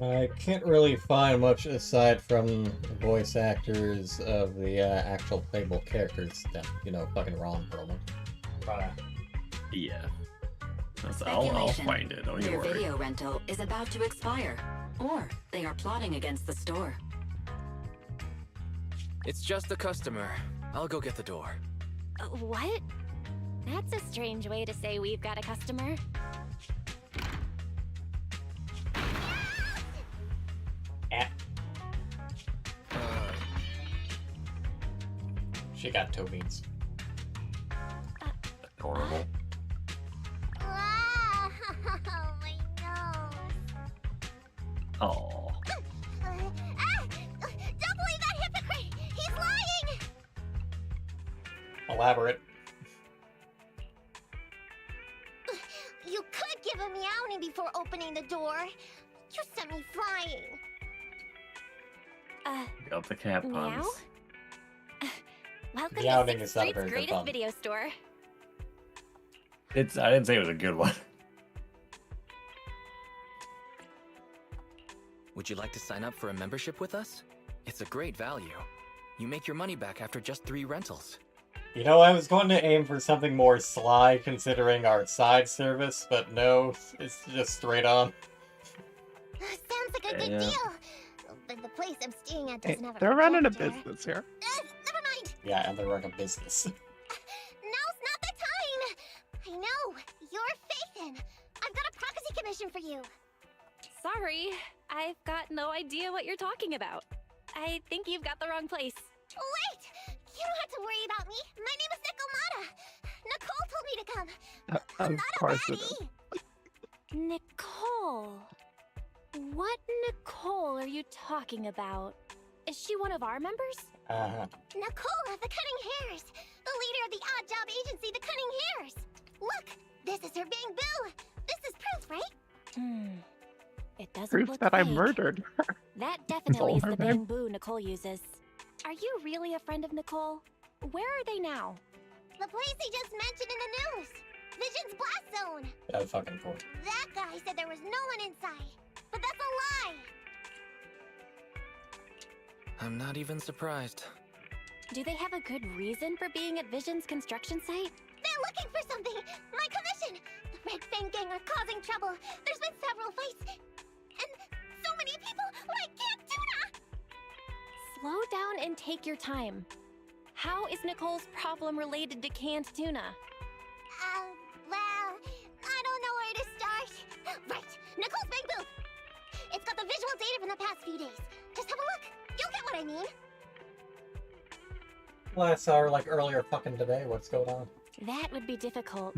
[SPEAKER 2] I can't really find much aside from the voice actors of the actual playable characters that, fucking Ron Perlman.
[SPEAKER 11] Yeah. I'll find it, don't you
[SPEAKER 18] Their
[SPEAKER 11] worry.
[SPEAKER 18] video rental is about to expire, or they are plotting against the store.
[SPEAKER 7] It's just a customer. I'll go get the door.
[SPEAKER 5] What? That's a strange way to say we've got a customer.
[SPEAKER 2] She got toe beans.
[SPEAKER 11] Adorable.
[SPEAKER 16] Ah, my nose.
[SPEAKER 11] Oh.
[SPEAKER 16] Don't believe that hypocrite! He's lying!
[SPEAKER 2] Elaborate.
[SPEAKER 16] You could give a meowing before opening the door. You sent me flying.
[SPEAKER 11] Got the cat puns.
[SPEAKER 5] Meow? Welcome
[SPEAKER 2] Meowing
[SPEAKER 5] to
[SPEAKER 2] is not a
[SPEAKER 5] Sixth
[SPEAKER 2] very
[SPEAKER 5] Street's
[SPEAKER 2] good
[SPEAKER 5] greatest
[SPEAKER 2] pun.
[SPEAKER 5] video store.
[SPEAKER 11] I didn't say it was a good one.
[SPEAKER 7] Would you like to sign up for a membership with us? It's a great value. You make your money back after just 3 rentals.
[SPEAKER 2] I was going to aim for something more sly considering our side service, but no, it's just straight on.
[SPEAKER 16] Sounds like a good
[SPEAKER 11] Yeah.
[SPEAKER 16] deal. But the place I'm staying at doesn't have a
[SPEAKER 12] They're running a
[SPEAKER 16] projector.
[SPEAKER 12] business here.
[SPEAKER 16] Never mind.
[SPEAKER 2] Yeah, and they run a business.
[SPEAKER 16] Now's not the time. I know. You're Faithin. question for you.
[SPEAKER 4] Sorry, I've got no idea what you're talking about. I think you've got the wrong place.
[SPEAKER 16] Wait! You don't have to worry about me. My name is Nicolata. Nicole told me to come. I'm
[SPEAKER 12] Of
[SPEAKER 16] not a
[SPEAKER 12] course it
[SPEAKER 16] baddie.
[SPEAKER 4] Nicole. What Nicole are you talking about? Is she one of our members?
[SPEAKER 16] Nicole of the Cunning Hairs. The leader of the odd job agency, the Cunning Hairs. Look, this is her Bang Boo. This is proof, right?
[SPEAKER 4] It doesn't
[SPEAKER 12] Proof
[SPEAKER 4] look
[SPEAKER 12] that I
[SPEAKER 4] fake.
[SPEAKER 12] murdered her.
[SPEAKER 4] That definitely is
[SPEAKER 12] her
[SPEAKER 4] the
[SPEAKER 12] name.
[SPEAKER 4] Bang Boo Nicole uses. Are you really a friend of Nicole? Where are they now?
[SPEAKER 16] The place he just mentioned in the news. Vision's Blast Zone.
[SPEAKER 2] Yeah, fucking cool.
[SPEAKER 16] That guy said there was no one inside. But that's a lie.
[SPEAKER 7] I'm not even surprised.
[SPEAKER 4] Do they have a good reason for being at Vision's construction site?
[SPEAKER 16] They're looking for something. My commission. The Red Fang Gang are causing trouble. There's been several fights. And so many people like Camp Tuna.
[SPEAKER 4] Slow down and take your time. How is Nicole's problem related to canned tuna?
[SPEAKER 16] Well, I don't know where to start. Right, Nicole's Bang Boo. It's got the visual data from the past few days. Just have a look. You'll get what I mean.
[SPEAKER 2] Well, I saw her like earlier fucking today. What's going on?
[SPEAKER 4] That would be difficult.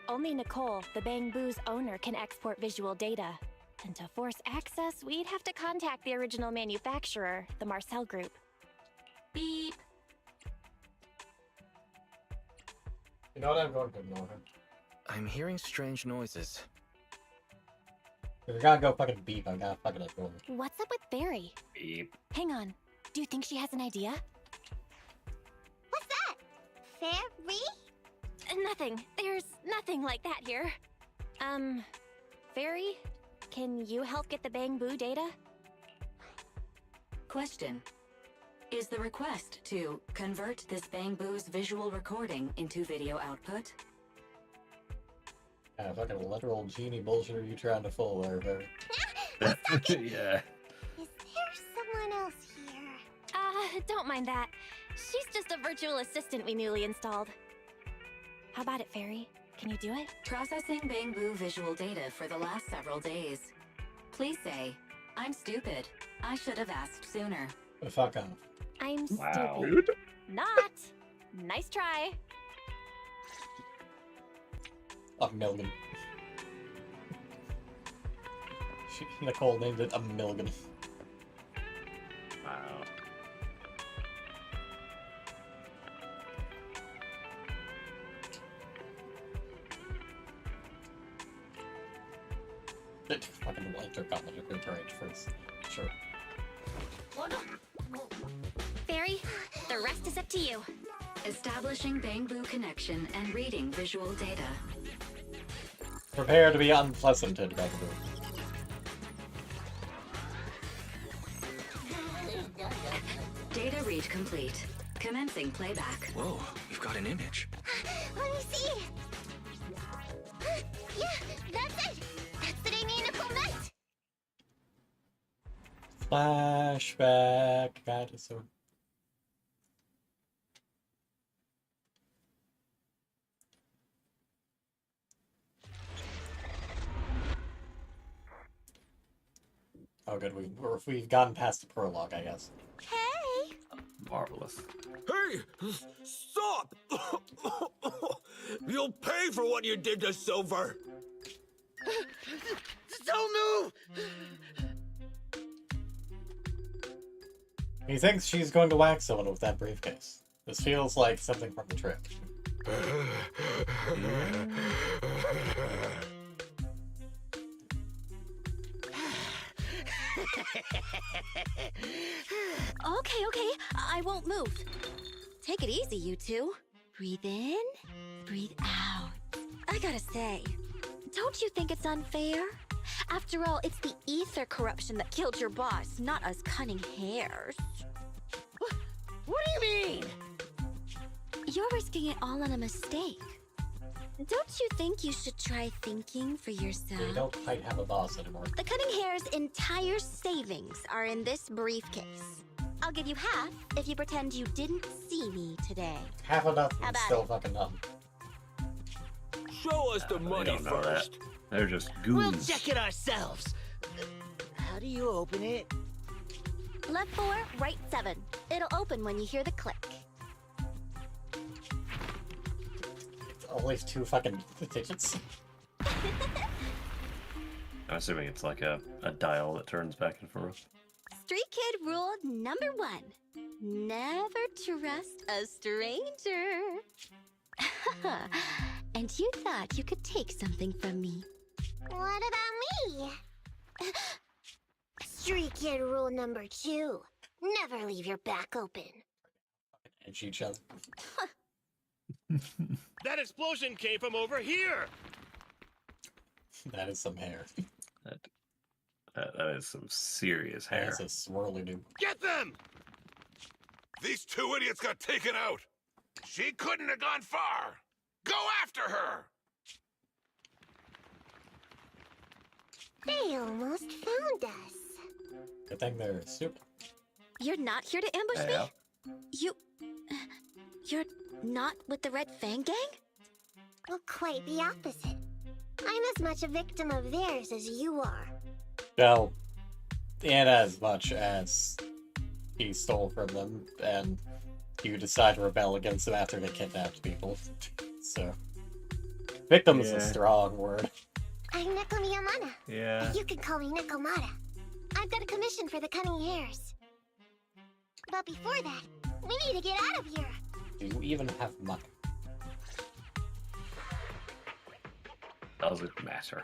[SPEAKER 4] Only Nicole, the Bang Boo's owner, can export visual data. And to force access, we'd have to contact the original manufacturer, the Marcel Group. Beep.
[SPEAKER 2] You know what? I'm going to ignore her.
[SPEAKER 7] I'm hearing strange noises.
[SPEAKER 2] If you gotta go fucking beep, I gotta fucking ignore her.
[SPEAKER 4] What's up with Barry?
[SPEAKER 11] Beep.
[SPEAKER 4] Hang on. Do you think she has an idea?
[SPEAKER 16] What's that? Fairy?
[SPEAKER 4] Nothing. There's nothing like that here. Fairy? Can you help get the Bang Boo data?
[SPEAKER 18] Question. Is the request to convert this Bang Boo's visual recording into video output?
[SPEAKER 2] Yeah, fucking literal genie bullshit are you trying to fool there, baby?
[SPEAKER 11] Yeah.
[SPEAKER 16] Is there someone else here?
[SPEAKER 4] Don't mind that. She's just a virtual assistant we newly installed. How about it, Fairy? Can you do it?
[SPEAKER 18] Processing Bang Boo visual data for the last several days. Please say, I'm stupid. I should have asked sooner.
[SPEAKER 2] The fuck off.
[SPEAKER 4] I'm
[SPEAKER 2] Wow.
[SPEAKER 4] stupid.
[SPEAKER 2] Rude.
[SPEAKER 4] Not. Nice try.
[SPEAKER 2] A million. Nicole named it a million.
[SPEAKER 11] Wow.
[SPEAKER 2] Fucking intergalactic range first. Sure.
[SPEAKER 4] Fairy, the rest is up to you.
[SPEAKER 18] Establishing Bang Boo connection and reading visual data.
[SPEAKER 2] Prepare to be unpleasanted, Bang Boo.
[SPEAKER 18] Data read complete. Commencing playback.
[SPEAKER 7] Whoa, you've got an image.
[SPEAKER 16] Let me see. Yeah, that's it. That's the day me and Nicole met.
[SPEAKER 2] Flashback. God, it's so. Oh, good. We've gotten past the prologue, I guess.
[SPEAKER 16] Hey.
[SPEAKER 11] Marvelous.
[SPEAKER 20] Hey! Stop! You'll pay for what you did to Silver!
[SPEAKER 14] Don't move!
[SPEAKER 2] He thinks she's going to whack someone with that briefcase. This feels like something from the trip.
[SPEAKER 5] Okay, I won't move. Take it easy, you two. Breathe in, breathe out. I gotta say, don't you think it's unfair? After all, it's the ether corruption that killed your boss, not us cunning hairs.
[SPEAKER 14] What do you mean?
[SPEAKER 5] You're risking it all on a mistake. Don't you think you should try thinking for yourself?
[SPEAKER 2] We don't quite have a boss anymore.
[SPEAKER 5] The Cunning Hair's entire savings are in this briefcase. I'll give you half if you pretend you didn't see me today.
[SPEAKER 2] Half of nothing
[SPEAKER 5] How
[SPEAKER 2] is
[SPEAKER 5] about
[SPEAKER 2] still
[SPEAKER 5] it?
[SPEAKER 2] fucking nothing.
[SPEAKER 20] Show us the money
[SPEAKER 11] don't know that.
[SPEAKER 20] first.
[SPEAKER 11] They're just
[SPEAKER 10] We'll
[SPEAKER 11] goons.
[SPEAKER 10] check it ourselves. How do you open it?
[SPEAKER 5] Left 4, right 7. It'll open when you hear the click.
[SPEAKER 2] Only 2 fucking digits.
[SPEAKER 11] I'm assuming it's like a dial that turns back and forth.
[SPEAKER 5] Street kid rule number 1. Never trust a stranger. And you thought you could take something from me.
[SPEAKER 16] What about me? Street kid rule number 2. Never leave your back open.
[SPEAKER 2] Edge each other.
[SPEAKER 14] That explosion came from over here!
[SPEAKER 2] That is some hair.
[SPEAKER 11] That is some serious hair.
[SPEAKER 2] That's a swirly dude.
[SPEAKER 15] Get them! These 2 idiots got taken out. She couldn't have gone far. Go after her!
[SPEAKER 16] They almost found us.
[SPEAKER 2] Good thing they're stupid.
[SPEAKER 5] You're not here to ambush me? You're not with the Red Fang Gang?
[SPEAKER 16] Well, quite the opposite. I'm as much a victim of theirs as you are.
[SPEAKER 2] Well, and as much as he stole from them, and you decide to rebel against them after they kidnapped people. So, victim is a strong word.
[SPEAKER 16] I'm Neko Miyamana.
[SPEAKER 11] Yeah.
[SPEAKER 16] You can call me Nekomata. I've got a commission for the Cunning Hares. But before that, we need to get out of here.
[SPEAKER 2] Do you even have money?
[SPEAKER 11] Does it matter?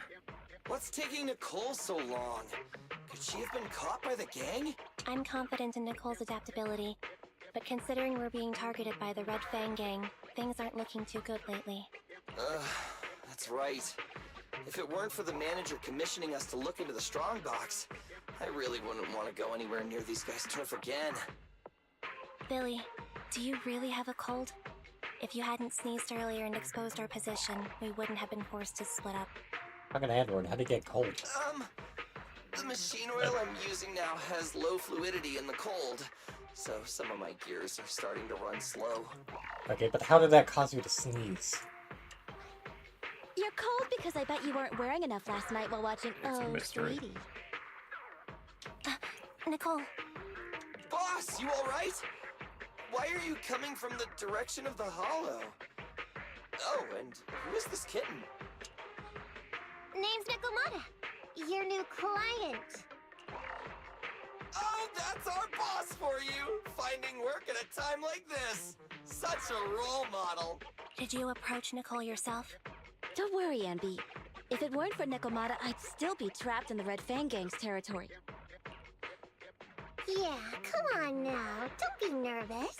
[SPEAKER 10] What's taking Nicole so long? Could she have been caught by the gang?
[SPEAKER 3] I'm confident in Nicole's adaptability, but considering we're being targeted by the Red Fang Gang, things aren't looking too good lately.
[SPEAKER 10] That's right. If it weren't for the manager commissioning us to look into the strongbox, I really wouldn't want to go anywhere near these guys' turf again.
[SPEAKER 3] Billy, do you really have a cold? If you hadn't sneezed earlier and exposed our position, we wouldn't have been forced to split up.
[SPEAKER 2] Fucking Android, how'd he get cold?
[SPEAKER 10] The machine oil I'm using now has low fluidity in the cold, so some of my gears are starting to run slow.
[SPEAKER 2] Okay, but how did that cause you to sneeze?
[SPEAKER 5] You're cold because I bet you weren't wearing enough last night while watching
[SPEAKER 11] It's a mystery.
[SPEAKER 5] Sweetie.
[SPEAKER 3] Nicole.
[SPEAKER 10] Boss, you alright? Why are you coming from the direction of the hollow? Oh, and who is this kitten?
[SPEAKER 16] Name's Nekomata. Your new client.
[SPEAKER 10] Oh, that's our boss for you! Finding work at a time like this! Such a role model!
[SPEAKER 3] Did you approach Nicole yourself?
[SPEAKER 5] Don't worry, Anby. If it weren't for Nekomata, I'd still be trapped in the Red Fang Gang's territory.
[SPEAKER 16] Yeah, come on now. Don't be nervous.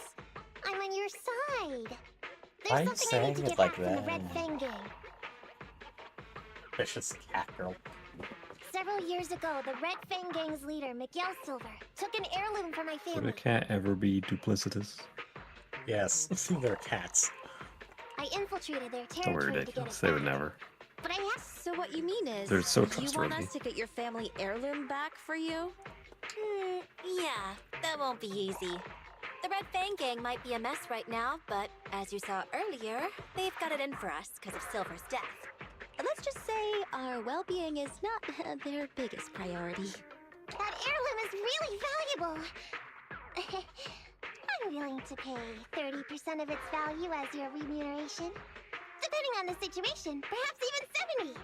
[SPEAKER 16] I'm on your side.
[SPEAKER 2] Why are
[SPEAKER 16] There's
[SPEAKER 2] you
[SPEAKER 16] something I need to
[SPEAKER 2] saying
[SPEAKER 16] get
[SPEAKER 2] it like
[SPEAKER 16] back from the
[SPEAKER 2] that?
[SPEAKER 16] Red Fang Gang.
[SPEAKER 2] Vicious cat girl.
[SPEAKER 16] Several years ago, the Red Fang Gang's leader, Miguel Silver, took an heirloom for my
[SPEAKER 11] Would
[SPEAKER 16] family.
[SPEAKER 11] a cat ever be duplicitous?
[SPEAKER 2] Yes, they're cats.
[SPEAKER 16] I infiltrated their
[SPEAKER 11] Oh,
[SPEAKER 16] territory to get
[SPEAKER 11] ridiculous.
[SPEAKER 16] it
[SPEAKER 11] They would
[SPEAKER 16] back.
[SPEAKER 11] never.
[SPEAKER 5] But I have. So what you mean is,
[SPEAKER 11] They're so
[SPEAKER 5] you want
[SPEAKER 11] trustworthy.
[SPEAKER 5] us to get your family heirloom back for you?
[SPEAKER 3] Yeah, that won't be easy.
[SPEAKER 5] The Red Fang Gang might be a mess right now, but as you saw earlier, they've got it in for us because of Silver's death. Let's just say our well-being is not their biggest priority.
[SPEAKER 16] That heirloom is really valuable. I'm willing to pay 30% of its value as your remuneration. Depending on the situation, perhaps even 70.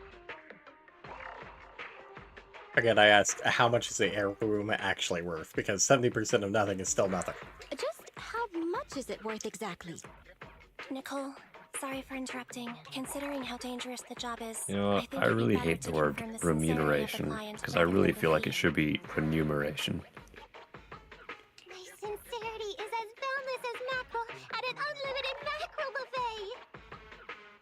[SPEAKER 2] Again, I asked, how much is the heirloom actually worth? Because 70% of nothing is still nothing.
[SPEAKER 5] Just how much is it worth exactly?
[SPEAKER 3] Nicole, sorry for interrupting. Considering how dangerous the job is,
[SPEAKER 11] You know what?
[SPEAKER 3] think
[SPEAKER 11] I
[SPEAKER 3] it'd be
[SPEAKER 11] really
[SPEAKER 3] better
[SPEAKER 11] hate
[SPEAKER 3] to
[SPEAKER 11] the word
[SPEAKER 3] confirm the sincerity of the
[SPEAKER 11] remuneration
[SPEAKER 3] client
[SPEAKER 11] because I
[SPEAKER 3] rather
[SPEAKER 11] really
[SPEAKER 3] than
[SPEAKER 11] feel
[SPEAKER 3] the
[SPEAKER 11] like it should be remuneration.
[SPEAKER 16] My sincerity is as boundless as mackerel at an unlimited mackerel buffet.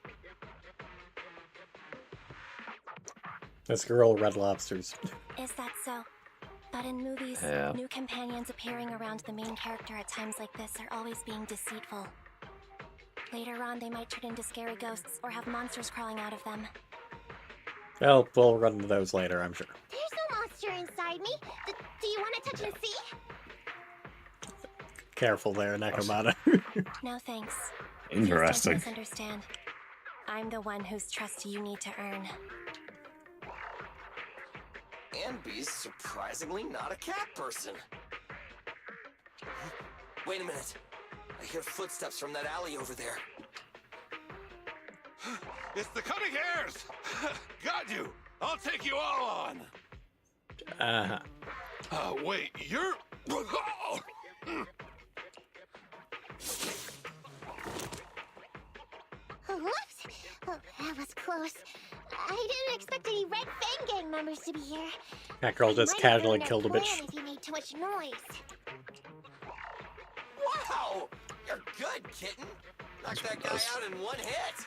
[SPEAKER 2] This girl, Red Lobsters.
[SPEAKER 3] Is that so? But in movies,
[SPEAKER 2] Yeah.
[SPEAKER 3] new companions appearing around the main character at times like this are always being deceitful. Later on, they might turn into scary ghosts or have monsters crawling out of them.
[SPEAKER 2] Well, we'll run into those later, I'm sure.
[SPEAKER 16] There's no monster inside me. Do you want to touch and see?
[SPEAKER 2] Careful there, Nekomata.
[SPEAKER 3] No thanks.
[SPEAKER 2] Interesting.
[SPEAKER 3] Please don't misunderstand. I'm the one whose trust you need to earn.
[SPEAKER 10] Anby's surprisingly not a cat person. Wait a minute. I hear footsteps from that alley over there.
[SPEAKER 15] It's the Cunning Hares! Got you! I'll take you all on! Wait, you're...
[SPEAKER 16] Whoops! Oh, that was close. I didn't expect any Red Fang Gang members to be here.
[SPEAKER 2] That girl just casually killed a
[SPEAKER 16] Plan
[SPEAKER 2] bitch.
[SPEAKER 16] if you made too much noise.
[SPEAKER 10] Wow! You're good, kitten! Knocked that guy out in one hit!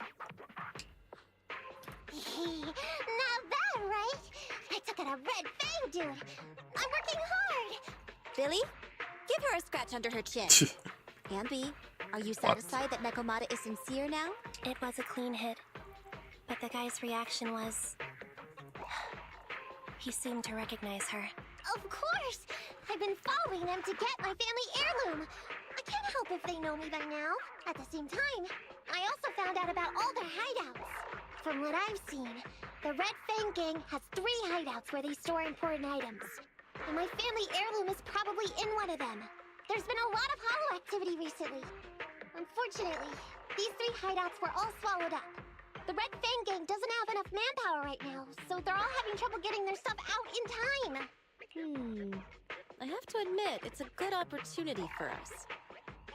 [SPEAKER 16] Not bad, right? I took out a Red Fang dude. I'm working hard.
[SPEAKER 5] Billy, give her a scratch under her chin. Amby, are you satisfied that Nekomata is sincere now?
[SPEAKER 3] It was a clean hit, but the guy's reaction was... He seemed to recognize her.
[SPEAKER 16] Of course! I've been following them to get my family heirloom. I can't help if they know me by now. At the same time, I also found out about all their hideouts. From what I've seen, the Red Fang Gang has 3 hideouts where they store important items. And my family heirloom is probably in one of them. There's been a lot of hollow activity recently. Unfortunately, these 3 hideouts were all swallowed up. The Red Fang Gang doesn't have enough manpower right now, so they're all having trouble getting their stuff out in time.
[SPEAKER 5] I have to admit, it's a good opportunity for us.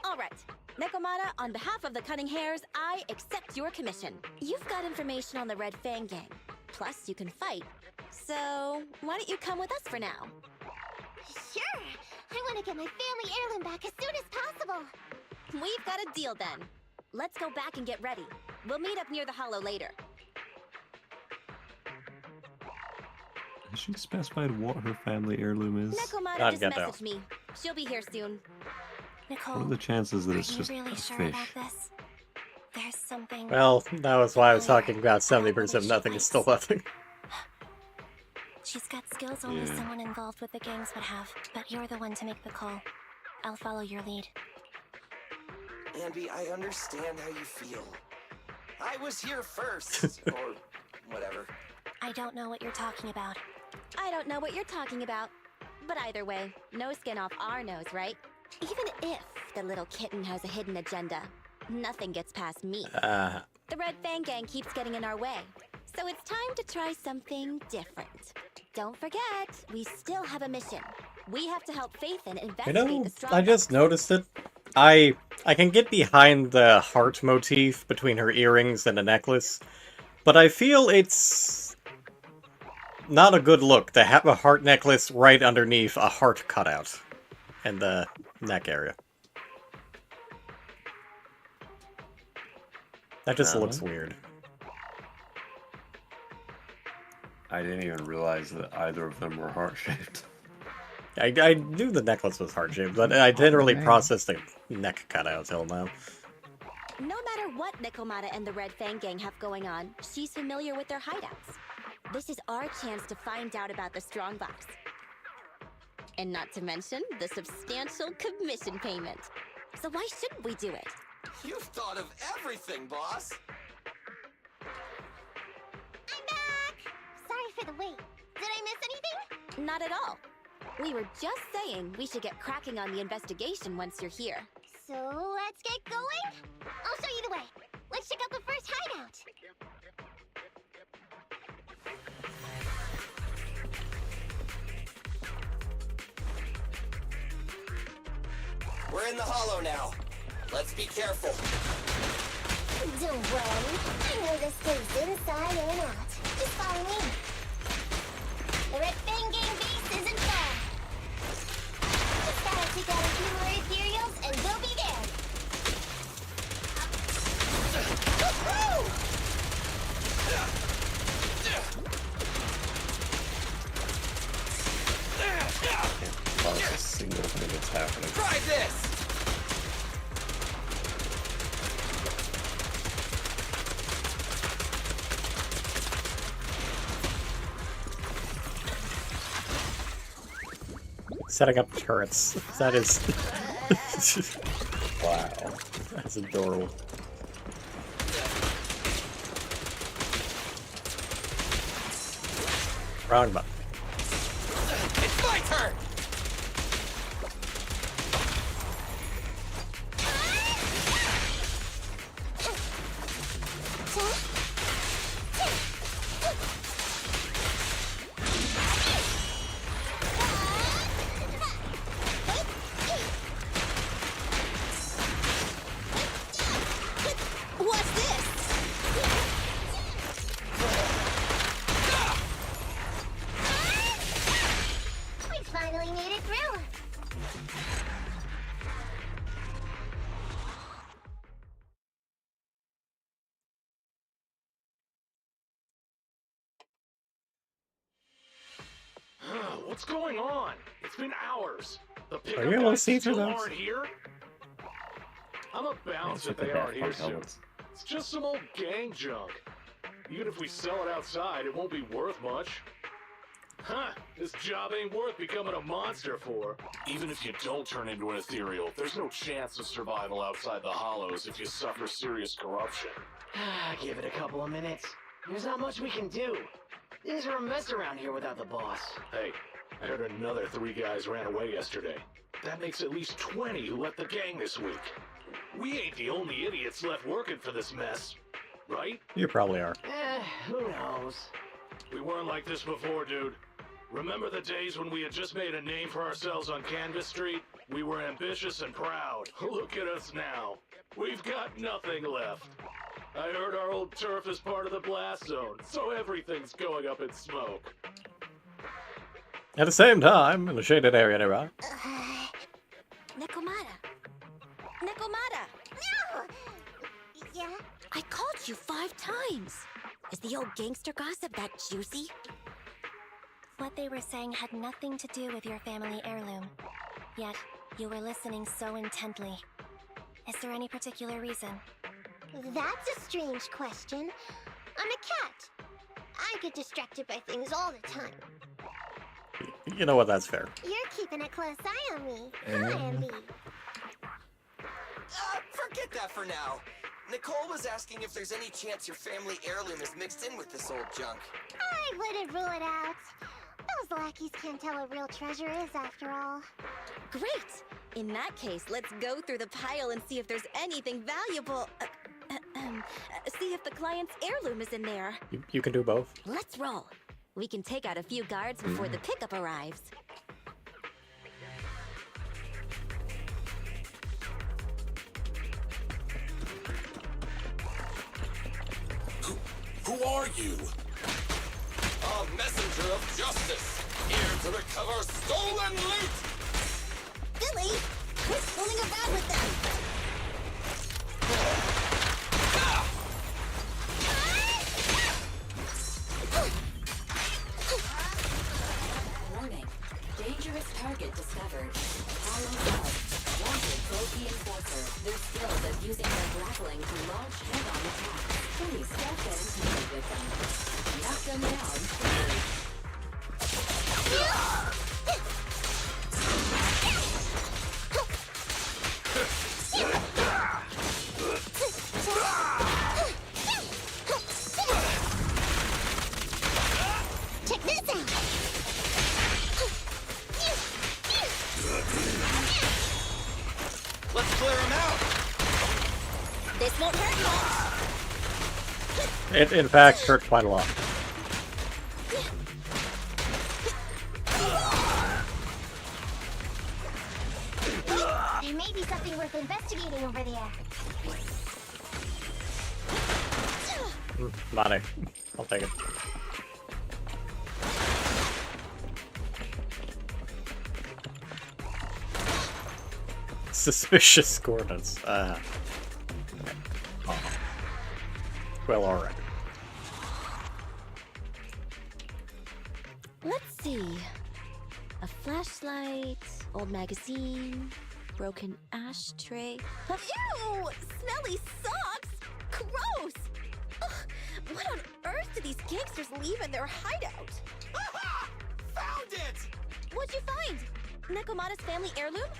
[SPEAKER 5] All right, Nekomata, on behalf of the Cunning Hares, I accept your commission. You've got information on the Red Fang Gang. Plus, you can fight. So, why don't you come with us for now?
[SPEAKER 16] Sure! I want to get my family heirloom back as soon as possible.
[SPEAKER 5] We've got a deal then. Let's go back and get ready. We'll meet up near the hollow later.
[SPEAKER 11] Has she specified what her family heirloom is?
[SPEAKER 5] Nekomata just messaged me. She'll be here soon.
[SPEAKER 3] Nicole,
[SPEAKER 11] What are the chances that it's
[SPEAKER 3] are
[SPEAKER 11] just
[SPEAKER 3] you really
[SPEAKER 11] a
[SPEAKER 3] sure
[SPEAKER 11] fish?
[SPEAKER 3] about this? There's something...
[SPEAKER 2] Well, that was why I was talking about 70% nothing is still nothing.
[SPEAKER 3] She's got skills only
[SPEAKER 11] Yeah.
[SPEAKER 3] someone involved with the gangs would have, but you're the one to make the call. I'll follow your lead.
[SPEAKER 10] Amby, I understand how you feel. I was here first, or whatever.
[SPEAKER 3] I don't know what you're talking about.
[SPEAKER 5] I don't know what you're talking about. But either way, no skin off our nose, right? Even if the little kitten has a hidden agenda, nothing gets past me. The Red Fang Gang keeps getting in our way. So it's time to try something different. Don't forget, we still have a mission. We have to help Faithin
[SPEAKER 2] You
[SPEAKER 5] investigate
[SPEAKER 2] know,
[SPEAKER 5] the strong.
[SPEAKER 2] I just noticed it. I can get behind the heart motif between her earrings and a necklace, but I feel it's not a good look to have a heart necklace right underneath a heart cutout in the neck area. That just looks weird.
[SPEAKER 11] I didn't even realize that either of them were heart-shaped.
[SPEAKER 2] I knew the necklace was heart-shaped, but I didn't really process the neck cutout till now.
[SPEAKER 5] No matter what Nekomata and the Red Fang Gang have going on, she's familiar with their hideouts. This is our chance to find out about the strongbox. And not to mention the substantial commission payment. So why shouldn't we do it?
[SPEAKER 10] You've thought of everything, boss.
[SPEAKER 16] I'm back! Sorry for the wait. Did I miss anything?
[SPEAKER 5] Not at all. We were just saying we should get cracking on the investigation once you're here.
[SPEAKER 16] So let's get going? I'll show you the way. Let's check out the first hideout.
[SPEAKER 10] We're in the hollow now. Let's be careful.
[SPEAKER 16] Don't worry. I know this place inside and out. Just follow me. The Red Fang Gang base isn't far. Just gotta take out a few more ethereals and we'll be there. Woohoo!
[SPEAKER 11] Not a single thing that's happening.
[SPEAKER 10] Try this!
[SPEAKER 2] Setting up turrets. That is... wow. That's adorable. Wrong button.
[SPEAKER 10] My turn!
[SPEAKER 5] What's this?
[SPEAKER 16] We finally made it through.
[SPEAKER 6] What's going on? It's been hours. The
[SPEAKER 2] Are you able to see through
[SPEAKER 6] still
[SPEAKER 2] those?
[SPEAKER 6] aren't here? I'm a bounce if
[SPEAKER 11] the
[SPEAKER 6] they
[SPEAKER 11] Daft
[SPEAKER 6] aren't here
[SPEAKER 11] Punk
[SPEAKER 6] soon.
[SPEAKER 11] helmets.
[SPEAKER 6] It's just some old gang junk. Even if we sell it outside, it won't be worth much. Huh, this job ain't worth becoming a monster for. Even if you don't turn into an ethereal, there's no chance of survival outside the hollows if you suffer serious corruption.
[SPEAKER 14] Give it a couple of minutes. There's not much we can do. Things are a mess around here without the boss.
[SPEAKER 6] Hey, I heard another 3 guys ran away yesterday. That makes at least 20 who left the gang this week. We ain't the only idiots left working for this mess, right?
[SPEAKER 2] You probably are.
[SPEAKER 14] Who knows?
[SPEAKER 6] We weren't like this before, dude. Remember the days when we had just made a name for ourselves on Canvas Street? We were ambitious and proud. Look at us now. We've got nothing left. I heard our old turf is part of the blast zone, so everything's going up in smoke.
[SPEAKER 2] At the same time, in the shaded area nearby.
[SPEAKER 5] Nekomata. Nekomata!
[SPEAKER 16] No! Yeah?
[SPEAKER 5] I called you 5 times. Is the old gangster gossip that juicy?
[SPEAKER 3] What they were saying had nothing to do with your family heirloom. Yet, you were listening so intently. Is there any particular reason?
[SPEAKER 16] That's a strange question. I'm a cat. I get distracted by things all the time.
[SPEAKER 2] You know what, that's fair.
[SPEAKER 16] You're keeping a close eye on me. Hi, Ambi.
[SPEAKER 10] Forget that for now. Nicole was asking if there's any chance your family heirloom is mixed in with this old junk.
[SPEAKER 16] I wouldn't rule it out. Those lackeys can't tell what real treasure is, after all.
[SPEAKER 5] Great! In that case, let's go through the pile and see if there's anything valuable. See if the client's heirloom is in there.
[SPEAKER 2] You can do both.
[SPEAKER 5] Let's roll. We can take out a few guards before the pickup arrives.
[SPEAKER 21] Who are you? A messenger of justice, here to recover stolen loot!
[SPEAKER 5] Billy, quit fooling around with them!
[SPEAKER 18] Warning. Dangerous target discovered. Hollow Hub. Wanted Trophy Enforcer. They're skilled at using their grappling to launch head-on attacks. Please don't get intimidated with them. Knock them down quickly.
[SPEAKER 16] Check this out!
[SPEAKER 10] Let's clear him out!
[SPEAKER 5] This won't hurt much!
[SPEAKER 2] It, in fact, hurt quite a lot.
[SPEAKER 16] There may be something worth investigating over there.
[SPEAKER 2] Money. I'll take it. Suspicious coordinates. Oh. Well, alright.
[SPEAKER 5] Let's see. A flashlight, old magazine, broken ashtray. Ew! Smelly socks! Gross! Ugh, what on earth do these gangsters leave in their hideout?
[SPEAKER 10] Aha! Found it!
[SPEAKER 5] What'd you find? Nekomata's family heirloom?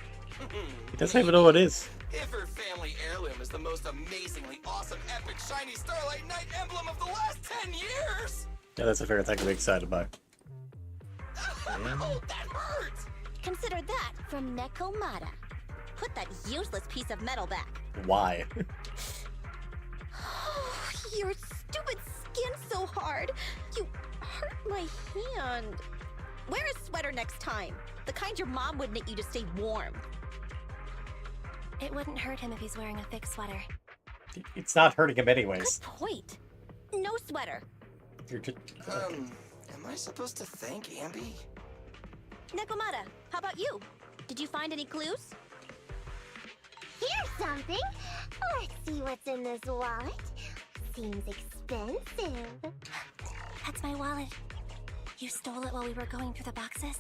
[SPEAKER 2] He doesn't even know what it is.
[SPEAKER 10] If her family heirloom is the most amazingly awesome, epic, shiny Starlight Knight emblem of the last 10 years!
[SPEAKER 2] Yeah, that's a fair thing to be excited by.
[SPEAKER 10] Ow, that hurt!
[SPEAKER 5] Consider that from Nekomata. Put that useless piece of metal back.
[SPEAKER 2] Why?
[SPEAKER 5] Your stupid skin's so hard. You hurt my hand. Wear a sweater next time. The kind your mom would knit you to stay warm.
[SPEAKER 3] It wouldn't hurt him if he's wearing a thick sweater.
[SPEAKER 2] It's not hurting him anyways.
[SPEAKER 5] Good point. No sweater.
[SPEAKER 2] You're just...
[SPEAKER 10] Am I supposed to thank Ambi?
[SPEAKER 5] Nekomata, how about you? Did you find any clues?
[SPEAKER 16] Here's something. Let's see what's in this wallet. Seems expensive.
[SPEAKER 3] That's my wallet. You stole it while we were going through the boxes?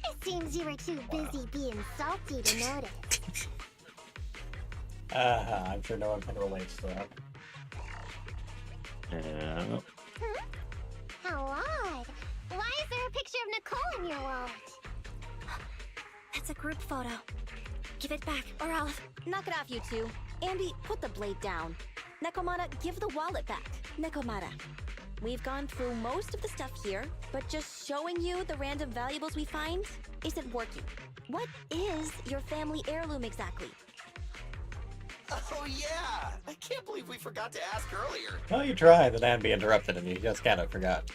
[SPEAKER 16] It seems you were too busy being salty to notice.
[SPEAKER 2] I'm sure no one can relate to that.
[SPEAKER 16] How odd. Why is there a picture of Nicole in your wallet?
[SPEAKER 3] That's a group photo. Give it back, or I'll...
[SPEAKER 5] Knock it off, you two. Ambi, put the blade down. Nekomata, give the wallet back. Nekomata, we've gone through most of the stuff here, but just showing you the random valuables we find isn't working. What is your family heirloom exactly?
[SPEAKER 10] Oh yeah! I can't believe we forgot to ask earlier.
[SPEAKER 2] Well, you tried, and Ambi interrupted, and you just kind of forgot.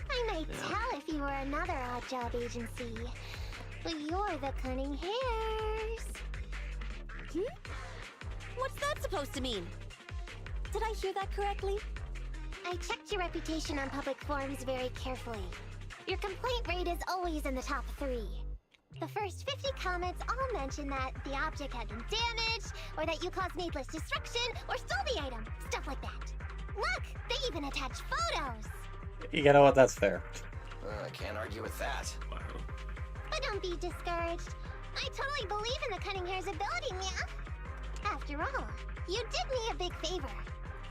[SPEAKER 16] I might tell if you were another odd job agency. But you're the cunning hairs.
[SPEAKER 5] What's that supposed to mean? Did I hear that correctly?
[SPEAKER 16] I checked your reputation on public forums very carefully. Your complaint rate is always in the top 3. The first 50 comments all mention that the object had been damaged, or that you caused needless destruction, or stole the item. Stuff like that. Look, they even attach photos.
[SPEAKER 2] You know what? That's fair.
[SPEAKER 10] I can't argue with that.
[SPEAKER 16] But don't be discouraged. I totally believe in the cunning hair's ability, Mia. After all, you did me a big favor.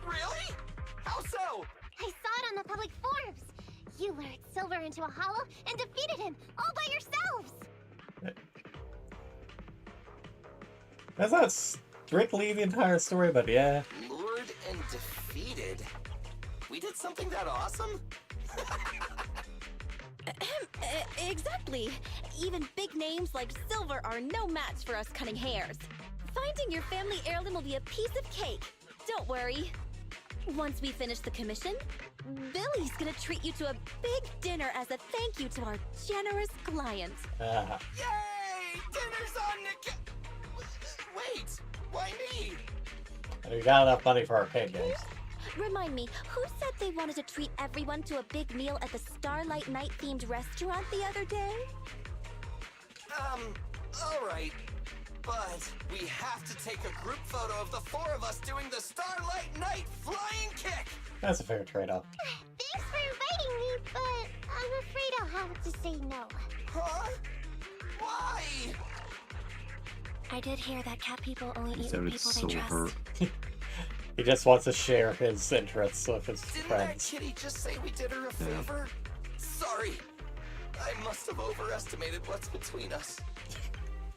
[SPEAKER 10] Really? How so?
[SPEAKER 16] I saw it on the public forums. You lured Silver into a hollow and defeated him all by yourselves.
[SPEAKER 2] That's not strictly the entire story, but yeah.
[SPEAKER 10] Lured and defeated? We did something that awesome?
[SPEAKER 5] Exactly. Even big names like Silver are no match for us cunning hairs. Finding your family heirloom will be a piece of cake. Don't worry. Once we finish the commission, Billy's gonna treat you to a big dinner as a thank you to our generous client.
[SPEAKER 10] Yay! Dinner's on Nick. Wait, why me?
[SPEAKER 2] We got enough money for arcade games.
[SPEAKER 5] Remind me, who said they wanted to treat everyone to a big meal at the Starlight Night themed restaurant the other day?
[SPEAKER 10] Alright. But we have to take a group photo of the 4 of us doing the Starlight Night flying kick!
[SPEAKER 2] That's a fair trade-off.
[SPEAKER 16] Thanks for inviting me, but I'm afraid I'll have to say no.
[SPEAKER 10] Huh? Why?
[SPEAKER 3] I did hear that cat people only eat
[SPEAKER 11] So
[SPEAKER 3] with
[SPEAKER 11] it's
[SPEAKER 3] people they
[SPEAKER 11] so
[SPEAKER 3] trust.
[SPEAKER 11] hurt.
[SPEAKER 2] He just wants to share his interests with his
[SPEAKER 10] Didn't
[SPEAKER 2] friends.
[SPEAKER 10] that kitty just say we did her a favor? Sorry. I must have overestimated what's between us.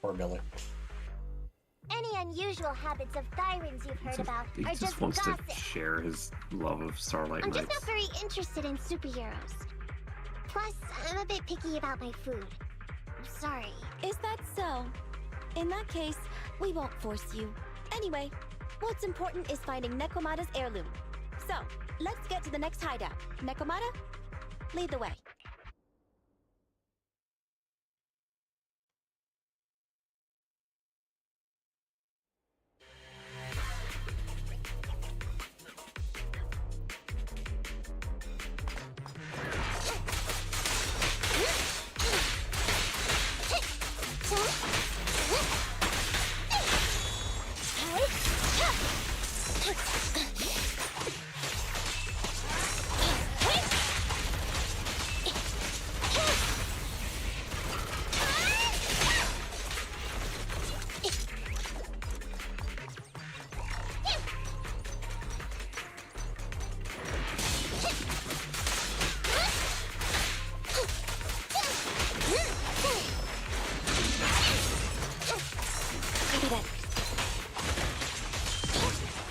[SPEAKER 2] Poor Miller.
[SPEAKER 16] Any unusual habits of Thyrans you've heard about
[SPEAKER 11] He
[SPEAKER 16] are
[SPEAKER 11] just wants
[SPEAKER 16] gossip.
[SPEAKER 11] to share his love of Starlight
[SPEAKER 16] I'm just
[SPEAKER 11] Nights.
[SPEAKER 16] not very interested in superheroes. Plus, I'm a bit picky about my food. I'm sorry.
[SPEAKER 5] Is that so? In that case, we won't force you. Anyway, what's important is finding Nekomata's heirloom. So, let's get to the next hideout. Nekomata, lead the way.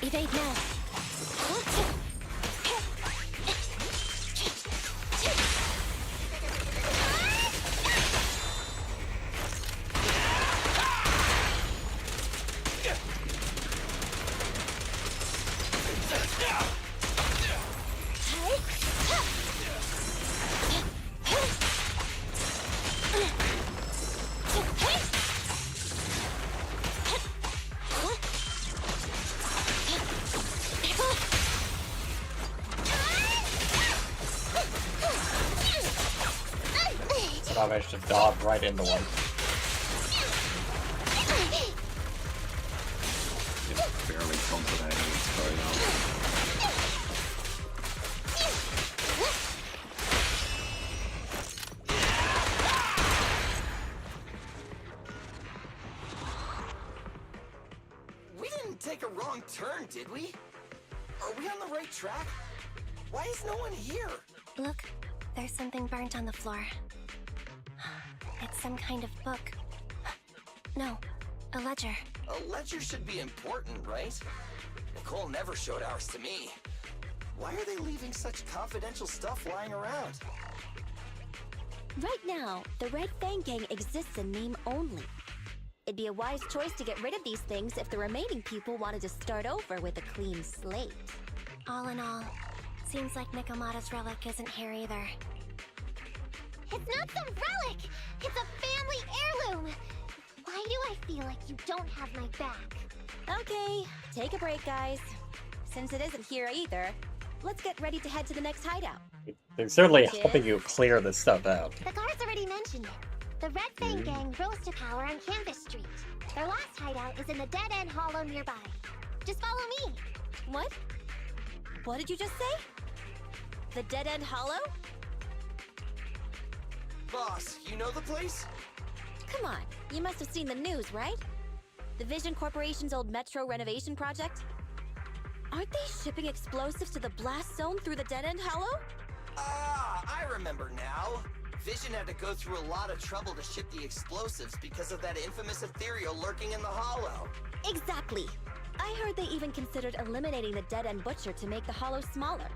[SPEAKER 5] Evade now.
[SPEAKER 2] somehow managed to dodge right into one.
[SPEAKER 11] It's barely complimenting what's going on.
[SPEAKER 10] We didn't take a wrong turn, did we? Are we on the right track? Why is no one here?
[SPEAKER 3] Look, there's something burnt on the floor. It's some kind of book. No, a ledger.
[SPEAKER 10] A ledger should be important, right? Nicole never showed ours to me. Why are they leaving such confidential stuff lying around?
[SPEAKER 5] Right now, the Red Fang Gang exists in name only. It'd be a wise choice to get rid of these things if the remaining people wanted to start over with a clean slate.
[SPEAKER 3] All in all, seems like Nikomata's relic isn't here either.
[SPEAKER 16] It's not some relic! It's a family heirloom! Why do I feel like you don't have my back?
[SPEAKER 5] Okay, take a break, guys. Since it isn't here either, let's get ready to head to the next hideout.
[SPEAKER 2] They're certainly
[SPEAKER 5] Cheers.
[SPEAKER 2] helping you clear this stuff out.
[SPEAKER 16] The guards already mentioned it. The Red Fang Gang rose to power on Canvas Street. Their last hideout is in the Dead End Hollow nearby. Just follow me.
[SPEAKER 5] What? What did you just say? The Dead End Hollow?
[SPEAKER 10] Boss, you know the place?
[SPEAKER 5] Come on, you must have seen the news, right? The Vision Corporation's old metro renovation project? Aren't they shipping explosives to the blast zone through the Dead End Hollow?
[SPEAKER 10] Ah, I remember now. Vision had to go through a lot of trouble to ship the explosives because of that infamous ethereal lurking in the hollow.
[SPEAKER 5] Exactly. I heard they even considered eliminating the Dead End Butcher to make the hollow smaller,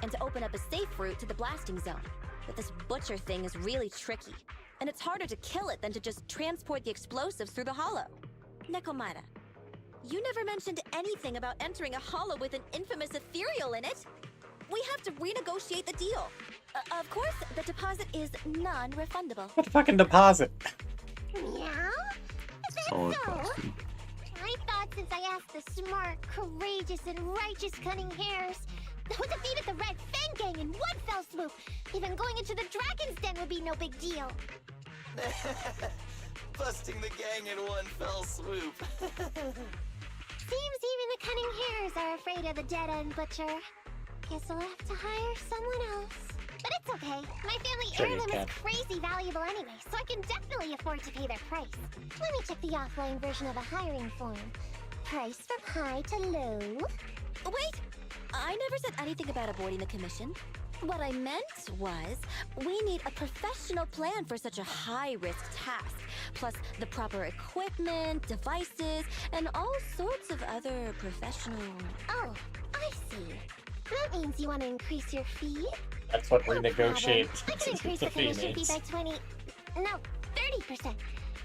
[SPEAKER 5] and to open up a safe route to the blasting zone. But this Butcher thing is really tricky, and it's harder to kill it than to just transport the explosives through the hollow. Nekomata, you never mentioned anything about entering a hollow with an infamous ethereal in it. We have to renegotiate the deal. Of course, the deposit is non-refundable.
[SPEAKER 2] What fucking deposit?
[SPEAKER 16] Meow? Is that
[SPEAKER 11] Solid
[SPEAKER 16] so?
[SPEAKER 11] question.
[SPEAKER 16] I thought since I asked the smart, courageous, and righteous Cunning Hares who defeated the Red Fang Gang in one fell swoop, even going into the Dragon's Den would be no big deal.
[SPEAKER 10] Busting the gang in one fell swoop.
[SPEAKER 16] Seems even the Cunning Hares are afraid of the Dead End Butcher. Guess I'll have to hire someone else. But it's okay. My family
[SPEAKER 2] Sure you
[SPEAKER 16] heirloom
[SPEAKER 2] can.
[SPEAKER 16] is crazy valuable anyway, so I can definitely afford to pay their price. Let me check the offline version of the hiring form. Price from high to low.
[SPEAKER 5] Wait! I never said anything about avoiding the commission. What I meant was, we need a professional plan for such a high-risk task, plus the proper equipment, devices, and all sorts of other professional...
[SPEAKER 16] Oh, I see. That means you want to increase your fee?
[SPEAKER 2] That's what
[SPEAKER 16] No
[SPEAKER 2] renegotiate
[SPEAKER 16] problem. I can increase
[SPEAKER 2] the
[SPEAKER 16] the
[SPEAKER 2] fee
[SPEAKER 16] commission fee
[SPEAKER 2] means.
[SPEAKER 16] by 20... No, 30%.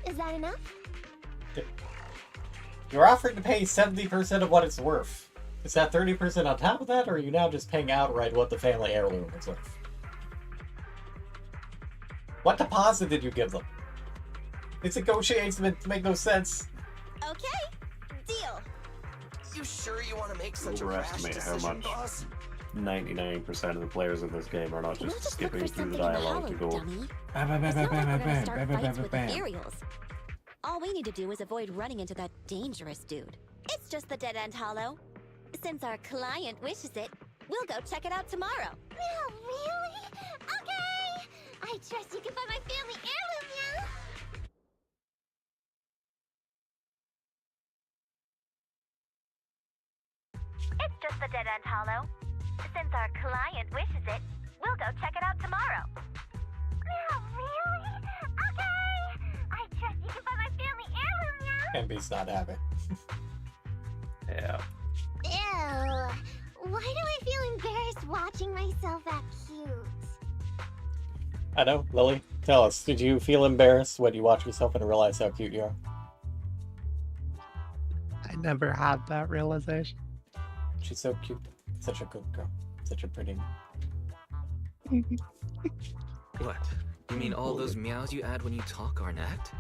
[SPEAKER 16] Is that enough?
[SPEAKER 2] You're offered to pay 70% of what it's worth. Is that 30% on top of that, or are you now just paying outright what the family heirloom is worth? What deposit did you give them? These negotiations make no sense.
[SPEAKER 5] Okay, deal.
[SPEAKER 10] You sure you want to make such a rash
[SPEAKER 11] Overestimate how
[SPEAKER 10] decision,
[SPEAKER 11] much
[SPEAKER 10] boss?
[SPEAKER 11] 99% of the players in this game are not
[SPEAKER 5] We'll
[SPEAKER 11] just
[SPEAKER 5] just look
[SPEAKER 11] skipping
[SPEAKER 5] for
[SPEAKER 11] through the
[SPEAKER 5] something in the
[SPEAKER 11] dialogue
[SPEAKER 5] hollow,
[SPEAKER 11] to go.
[SPEAKER 5] dummy. It's not like we're gonna start fights with ethereals. All we need to do is avoid running into that dangerous dude. It's just the Dead End Hollow. Since our client wishes it, we'll go check it out tomorrow.
[SPEAKER 16] Oh, really? Okay! I trust you can find my family heirloom now!
[SPEAKER 23] It's just the Dead End Hollow. Since our client wishes it, we'll go check it out tomorrow.
[SPEAKER 16] Oh, really? Okay! I trust you can find my family heirloom now!
[SPEAKER 2] MB's not happy.
[SPEAKER 11] Yeah.
[SPEAKER 16] Ew. Why do I feel embarrassed watching myself act cute?
[SPEAKER 2] I know, Lily. Tell us, did you feel embarrassed when you watch yourself and realize how cute you are?
[SPEAKER 12] I never had that realization.
[SPEAKER 2] She's so cute. Such a good girl. Such a pretty...
[SPEAKER 7] What? You mean all those meows you add when you talk aren't act?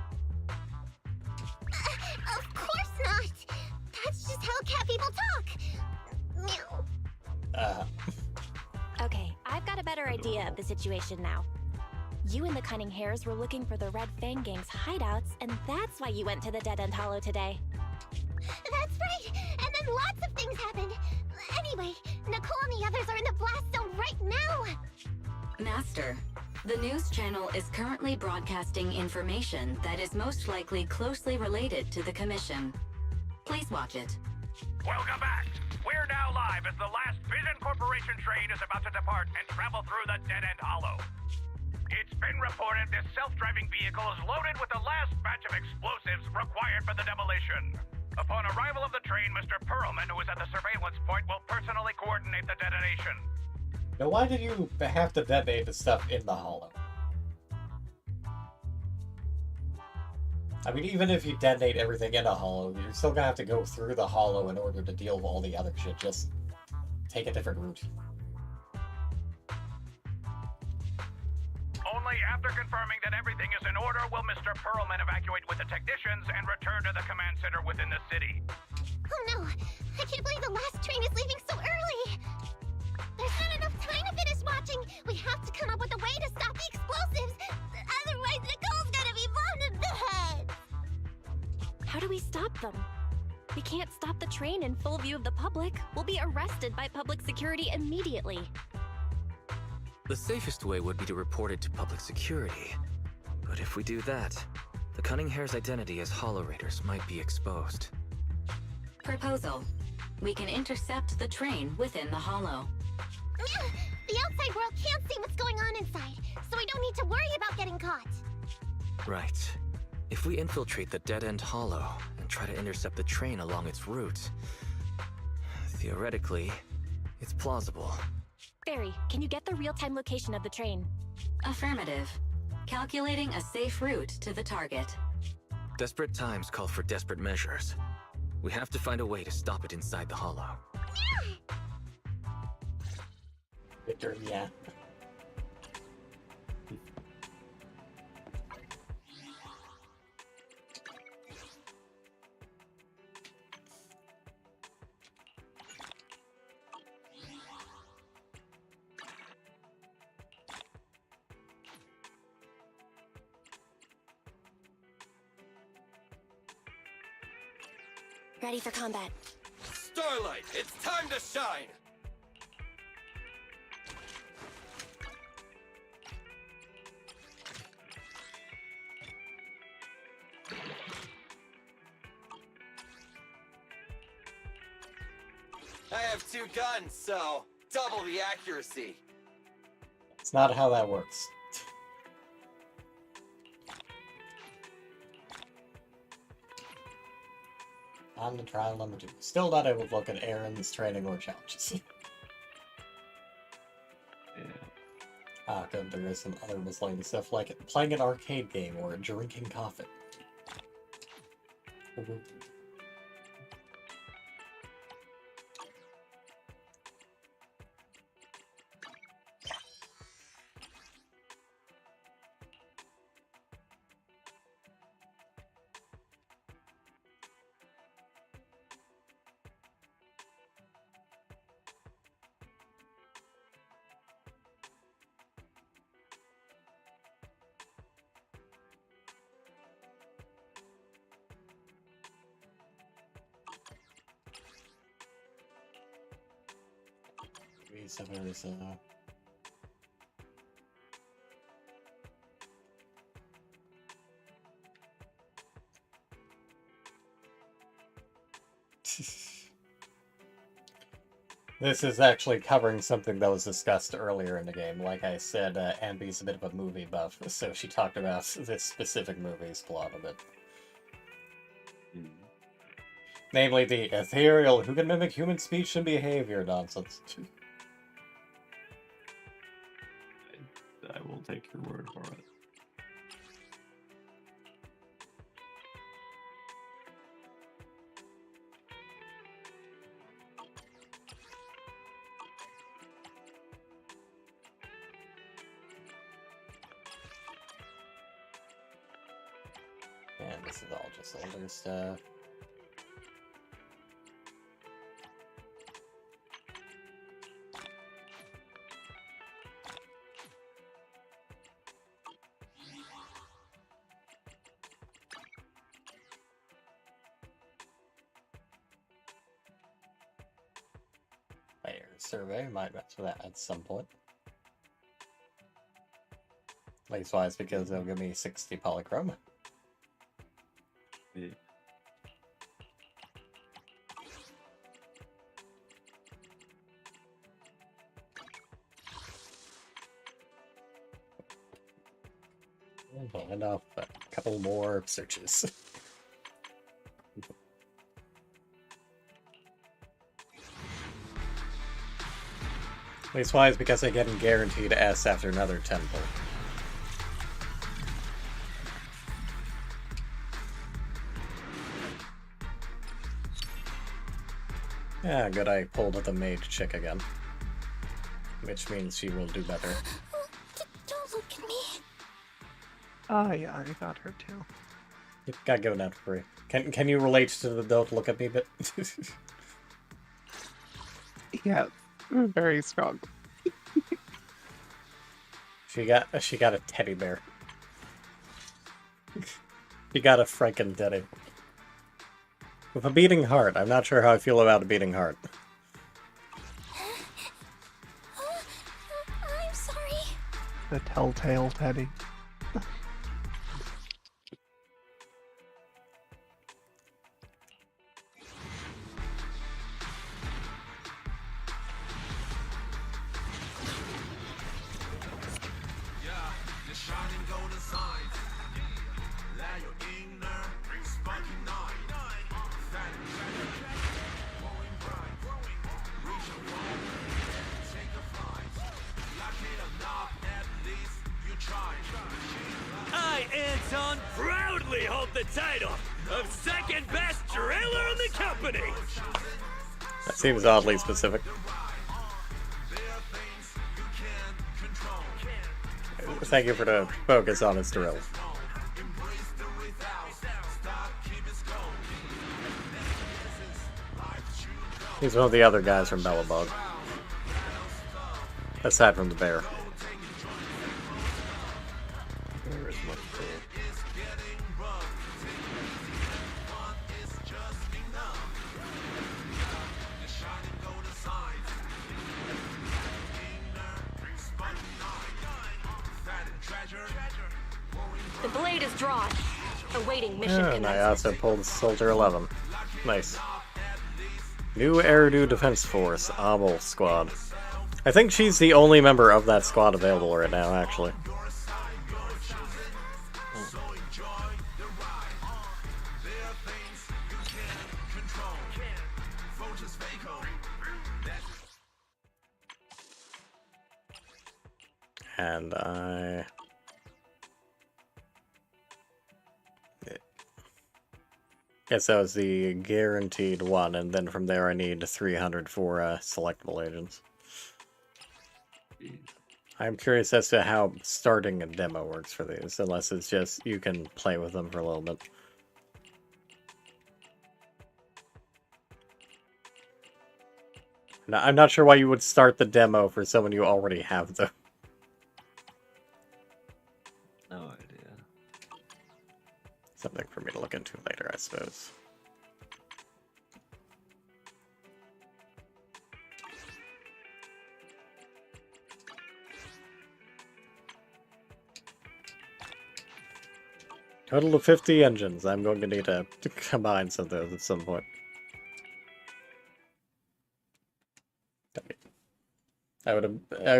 [SPEAKER 16] Of course not! That's just how cat people talk! Meow.
[SPEAKER 5] Okay, I've got a better idea of the situation now.
[SPEAKER 4] You and the Cunning Hares were looking for the Red Fang Gang's hideouts, and that's why you went to the Dead End Hollow today.
[SPEAKER 16] That's right! And then lots of things happened! Anyway, Nicole and the others are in the blast zone right now!
[SPEAKER 18] Master, the news channel is currently broadcasting information that is most likely closely related to the Commission. Please watch it.
[SPEAKER 1] Welcome back! We're now live as the last Vision Corporation train is about to depart and travel through the Dead End Hollow. It's been reported this self-driving vehicle is loaded with the last batch of explosives required for the demolition. Upon arrival of the train, Mr. Perlman, who is at the surveillance point, will personally coordinate the detonation.
[SPEAKER 2] Now, why did you have to detonate the stuff in the hollow? I mean, even if you detonate everything in a hollow, you're still gonna have to go through the hollow in order to deal with all the other shit. Just take a different route.
[SPEAKER 1] Only after confirming that everything is in order will Mr. Perlman evacuate with the technicians and return to the command center within the city.
[SPEAKER 16] Oh no! I can't believe the last train is leaving so early! There's not enough time to finish watching! We have to come up with a way to stop the explosives! Otherwise, Nicole's gonna be bombed in the head!
[SPEAKER 4] How do we stop them? We can't stop the train in full view of the public. We'll be arrested by public security immediately.
[SPEAKER 7] The safest way would be to report it to public security. But if we do that, the Cunning Hare's identity as Hollow Raiders might be exposed.
[SPEAKER 18] Proposal. We can intercept the train within the Hollow.
[SPEAKER 16] The outside world can't see what's going on inside, so we don't need to worry about getting caught.
[SPEAKER 7] Right. If we infiltrate the Dead End Hollow and try to intercept the train along its route, theoretically, it's plausible.
[SPEAKER 4] Barry, can you get the real-time location of the train?
[SPEAKER 18] Affirmative. Calculating a safe route to the target.
[SPEAKER 7] Desperate times call for desperate measures. We have to find a way to stop it inside the Hollow.
[SPEAKER 2] Victor, yeah.
[SPEAKER 3] Ready for combat.
[SPEAKER 10] Starlight, it's time to shine! I have 2 guns, so double the accuracy.
[SPEAKER 2] It's not how that works. On the trial number 2. Still not able to look at errands, training, or challenges. Good, there is some other miscellaneous stuff like playing an arcade game or drinking coffee. This is actually covering something that was discussed earlier in the game. Like I said, Ambi's a bit of a movie buff, so she talked about this specific movie's plot of it. Namely, the ethereal who can mimic human speech and behavior nonsense.
[SPEAKER 11] I will take your word for it.
[SPEAKER 2] And this is all just older stuff. survey. Might mess with that at some point. Leastwise, because it'll give me 60 polychrome.
[SPEAKER 11] Yeah.
[SPEAKER 2] And off a couple more searches. Leastwise, because I get guaranteed S after another temple. Yeah, good, I pulled the mage chick again. Which means she will do better.
[SPEAKER 16] Don't look at me.
[SPEAKER 12] Oh yeah, I got her too.
[SPEAKER 2] You got given out for free. Can you relate to the don't look at me bit?
[SPEAKER 12] Yeah, very strong.
[SPEAKER 2] She got a teddy bear. She got a Franken teddy. With a beating heart. I'm not sure how I feel about a beating heart.
[SPEAKER 16] I'm sorry.
[SPEAKER 12] The telltale teddy.
[SPEAKER 20] I, Anton, proudly hold the title of second best driller in the company.
[SPEAKER 2] That seems oddly specific. Thank you for the focus on his drill. He's one of the other guys from Bellabog. Aside from the bear.
[SPEAKER 11] There is much cool.
[SPEAKER 4] The blade is drawn. Awaiting mission
[SPEAKER 2] And I
[SPEAKER 4] commencement.
[SPEAKER 2] also pulled Soldier 11. Nice. New Eridu Defense Force, Amel Squad. I think she's the only member of that squad available right now, actually. And I... guess that was the guaranteed one, and then from there I need 300 for selectable agents. I'm curious as to how starting a demo works for these, unless it's just you can play with them for a little bit. No, I'm not sure why you would start the demo for someone you already have, though.
[SPEAKER 11] No idea.
[SPEAKER 2] Something for me to look into later, I suppose. Total of 50 engines. I'm going to need to combine some of those at some point. I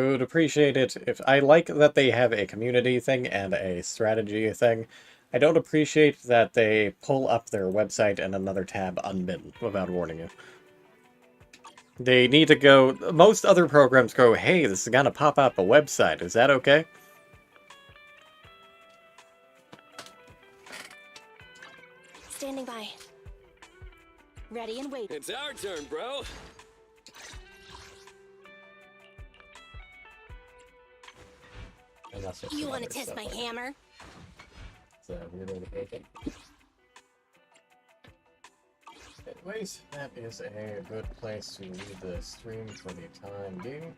[SPEAKER 2] would appreciate it if I like that they have a community thing and a strategy thing. I don't appreciate that they pull up their website and another tab unbidden without warning you. They need to go... Most other programs go, hey, this is gonna pop up a website. Is that okay?
[SPEAKER 4] Standing by. Ready and wait.
[SPEAKER 20] It's our turn, bro.
[SPEAKER 5] You want to test my hammer?
[SPEAKER 2] Anyways, that is a good place to leave the stream for the time being.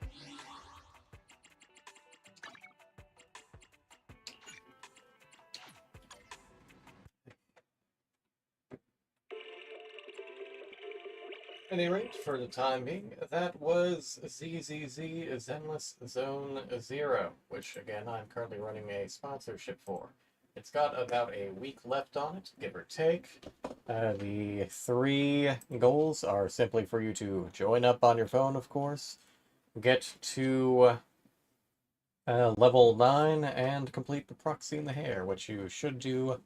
[SPEAKER 2] Any rate, for the time being, that was ZZZ Zenless Zone Zero, which again I'm currently running a sponsorship for. It's got about a week left on it, give or take. The 3 goals are simply for you to join up on your phone, of course, get to level 9, and complete the proxy and the hair, which you should do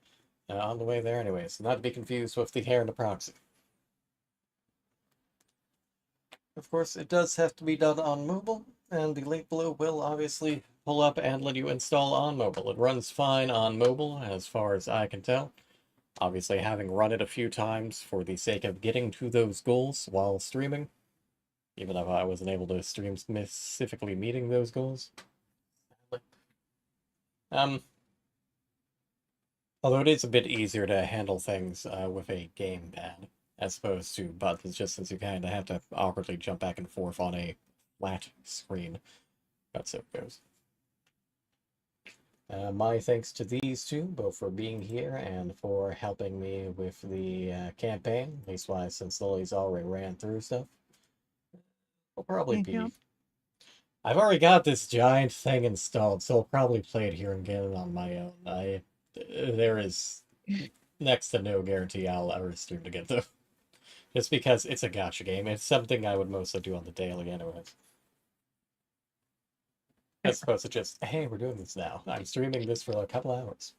[SPEAKER 2] on the way there anyways. Not to be confused with the hair and the proxy. Of course, it does have to be done on mobile, and the link below will obviously pull up and let you install on mobile. It runs fine on mobile, as far as I can tell. Obviously, having run it a few times for the sake of getting to those goals while streaming, even if I wasn't able to stream specifically meeting those goals. Although it is a bit easier to handle things with a gamepad, as opposed to buttons, just since you kind of have to awkwardly jump back and forth on a flat screen. That's how it goes. My thanks to these two, both for being here and for helping me with the campaign, leastwise since Lily's already ran through stuff. I'll probably be... I've already got this giant thing installed, so I'll probably play it here and get it on my own. There is next to no guarantee I'll ever stream to get though. Just because it's a gacha game. It's something I would mostly do on the daily anyways. As opposed to just, hey, we're doing this now. I'm streaming this for a couple hours.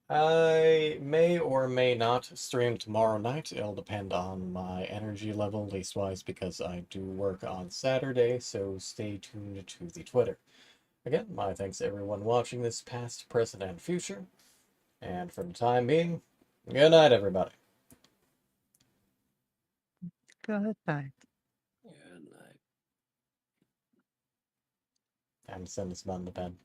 [SPEAKER 2] I may or may not stream tomorrow night. It'll depend on my energy level, leastwise because I do work on Saturday, so stay tuned to the Twitter. Again, my thanks to everyone watching this past, present, and future. And for the time being, good night, everybody.
[SPEAKER 12] Good night.
[SPEAKER 11] Good night.
[SPEAKER 2] Time to send this man to bed.